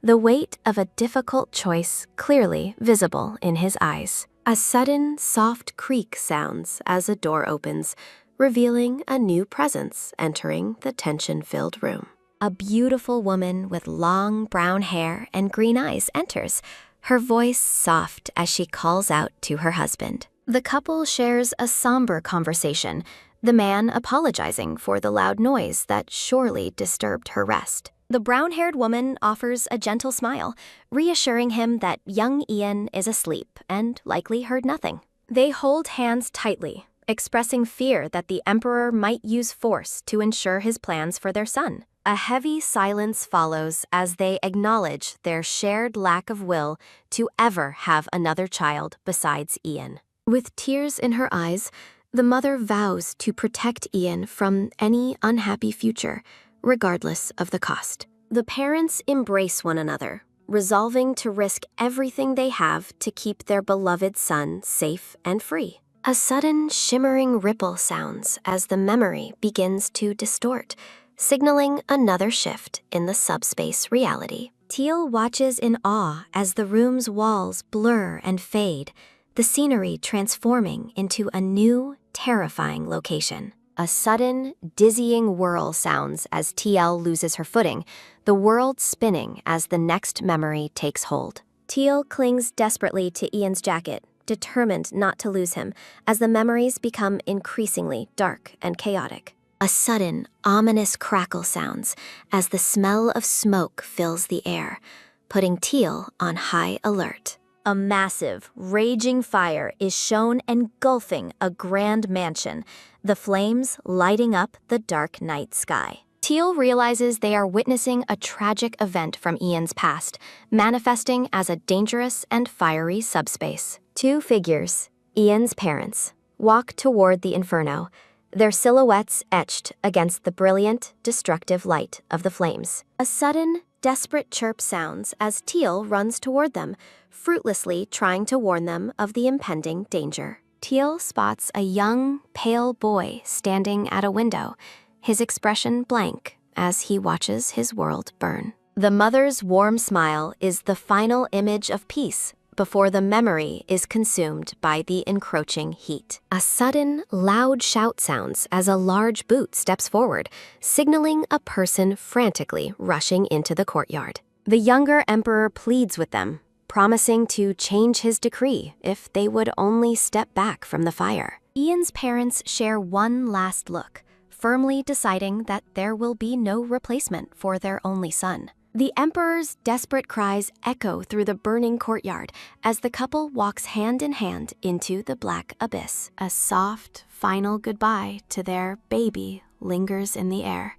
the weight of a difficult choice clearly visible in his eyes. A sudden, soft creak sounds as a door opens, revealing a new presence entering the tension-filled room. A beautiful woman with long brown hair and green eyes enters, her voice soft as she calls out to her husband. The couple shares a somber conversation, the man apologizing for the loud noise that surely disturbed her rest. The brown-haired woman offers a gentle smile, reassuring him that young Ian is asleep and likely heard nothing. They hold hands tightly, expressing fear that the Emperor might use force to ensure his plans for their son. A heavy silence follows as they acknowledge their shared lack of will to ever have another child besides Ian. With tears in her eyes, the mother vows to protect Ian from any unhappy future, regardless of the cost. The parents embrace one another, resolving to risk everything they have to keep their beloved son safe and free. A sudden shimmering ripple sounds as the memory begins to distort, signaling another shift in the subspace reality. Teal watches in awe as the room's walls blur and fade, the scenery transforming into a new, terrifying location. A sudden, dizzying whirl sounds as Teal loses her footing, the world spinning as the next memory takes hold. Teal clings desperately to Ian's jacket, determined not to lose him, as the memories become increasingly dark and chaotic. A sudden, ominous crackle sounds as the smell of smoke fills the air, putting Teal on high alert. A massive, raging fire is shown engulfing a grand mansion, the flames lighting up the dark night sky. Teal realizes they are witnessing a tragic event from Ian's past, manifesting as a dangerous and fiery subspace. Two figures, Ian's parents, walk toward the inferno, their silhouettes etched against the brilliant, destructive light of the flames. A sudden, desperate chirp sounds as Teal runs toward them, fruitlessly trying to warn them of the impending danger. Teal spots a young, pale boy standing at a window, his expression blank as he watches his world burn. The mother's warm smile is the final image of peace before the memory is consumed by the encroaching heat. A sudden, loud shout sounds as a large boot steps forward, signaling a person frantically rushing into the courtyard. The younger emperor pleads with them, promising to change his decree if they would only step back from the fire. Ian's parents share one last look, firmly deciding that there will be no replacement for their only son. The emperor's desperate cries echo through the burning courtyard as the couple walks hand in hand into the black abyss. A soft, final goodbye to their baby lingers in the air,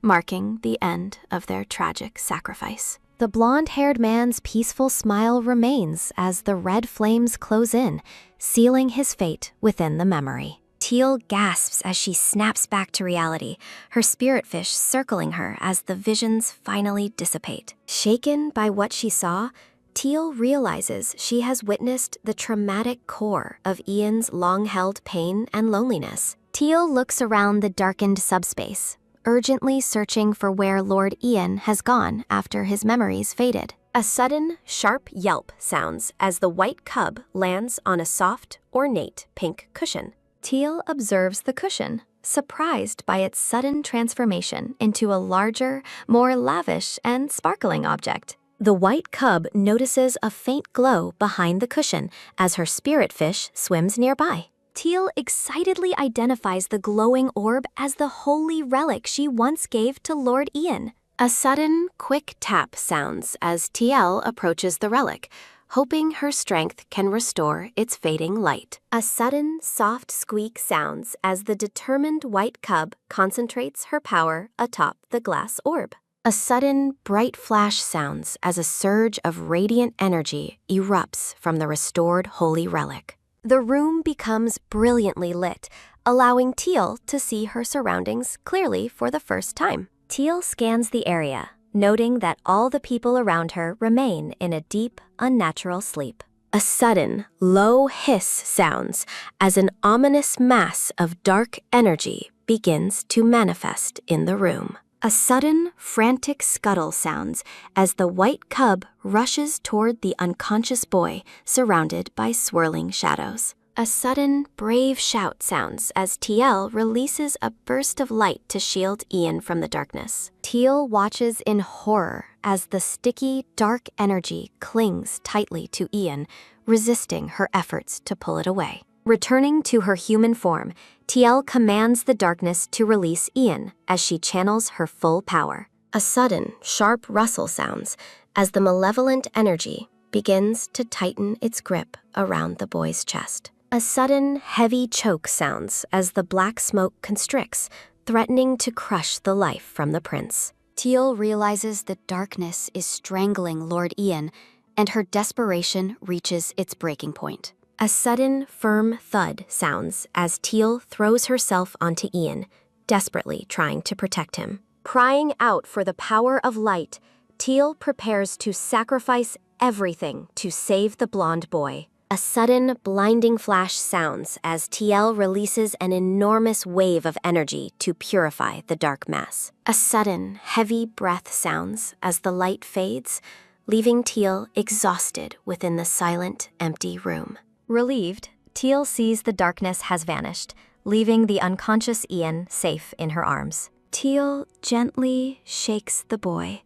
marking the end of their tragic sacrifice. The blonde-haired man's peaceful smile remains as the red flames close in, sealing his fate within the memory. Teal gasps as she snaps back to reality, her spirit fish circling her as the visions finally dissipate. Shaken by what she saw, Teal realizes she has witnessed the traumatic core of Ian's long-held pain and loneliness. Teal looks around the darkened subspace, urgently searching for where Lord Ian has gone after his memories faded. A sudden, sharp yelp sounds as the white cub lands on a soft, ornate pink cushion. Teal observes the cushion, surprised by its sudden transformation into a larger, more lavish and sparkling object. The white cub notices a faint glow behind the cushion as her spirit fish swims nearby. Teal excitedly identifies the glowing orb as the holy relic she once gave to Lord Ian. A sudden, quick tap sounds as Teal approaches the relic, hoping her strength can restore its fading light. A sudden, soft squeak sounds as the determined white cub concentrates her power atop the glass orb. A sudden, bright flash sounds as a surge of radiant energy erupts from the restored holy relic. The room becomes brilliantly lit, allowing Teal to see her surroundings clearly for the first time. Teal scans the area, noting that all the people around her remain in a deep, unnatural sleep. A sudden, low hiss sounds as an ominous mass of dark energy begins to manifest in the room. A sudden, frantic scuttle sounds as the white cub rushes toward the unconscious boy surrounded by swirling shadows. A sudden, brave shout sounds as Teal releases a burst of light to shield Ian from the darkness. Teal watches in horror as the sticky, dark energy clings tightly to Ian, resisting her efforts to pull it away. Returning to her human form, Teal commands the darkness to release Ian as she channels her full power. A sudden, sharp rustle sounds as the malevolent energy begins to tighten its grip around the boy's chest. A sudden, heavy choke sounds as the black smoke constricts, threatening to crush the life from the prince. Teal realizes the darkness is strangling Lord Ian, and her desperation reaches its breaking point. A sudden, firm thud sounds as Teal throws herself onto Ian, desperately trying to protect him. Crying out for the power of light, Teal prepares to sacrifice everything to save the blonde boy. A sudden, blinding flash sounds as Teal releases an enormous wave of energy to purify the dark mass. A sudden, heavy breath sounds as the light fades, leaving Teal exhausted within the silent, empty room. Relieved, Teal sees the darkness has vanished, leaving the unconscious Ian safe in her arms. Teal gently shakes the boy,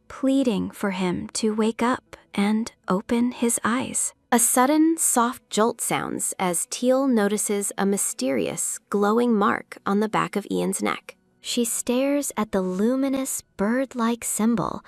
pleading for him to wake up and open his eyes. A sudden, soft jolt sounds as Teal notices a mysterious, glowing mark on the back of Ian's neck. She stares at the luminous, bird-like symbol,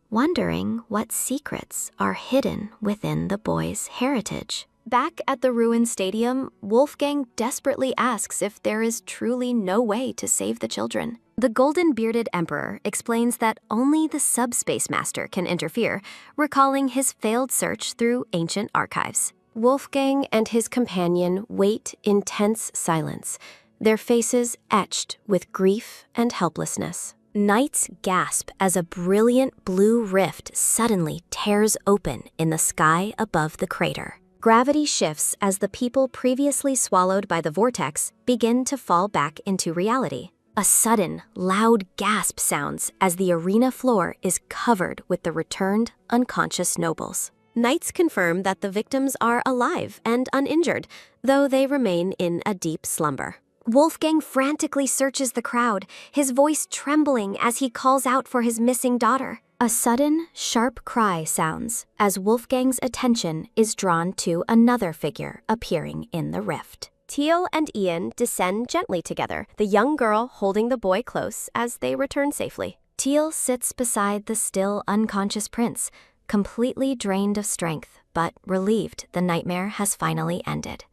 wondering what secrets are hidden within the boy's heritage. Back at the ruined stadium, Wolfgang desperately asks if there is truly no way to save the children. The golden-bearded emperor explains that only the subspace master can interfere, recalling his failed search through ancient archives. Wolfgang and his companion wait in tense silence, their faces etched with grief and helplessness. Knights gasp as a brilliant blue rift suddenly tears open in the sky above the crater. Gravity shifts as the people previously swallowed by the vortex begin to fall back into reality. A sudden, loud gasp sounds as the arena floor is covered with the returned, unconscious nobles. Knights confirm that the victims are alive and uninjured, though they remain in a deep slumber. Wolfgang frantically searches the crowd, his voice trembling as he calls out for his missing daughter. A sudden, sharp cry sounds as Wolfgang's attention is drawn to another figure appearing in the rift. Teal and Ian descend gently together, the young girl holding the boy close as they return safely. Teal sits beside the still unconscious prince, completely drained of strength, but relieved the nightmare has finally ended.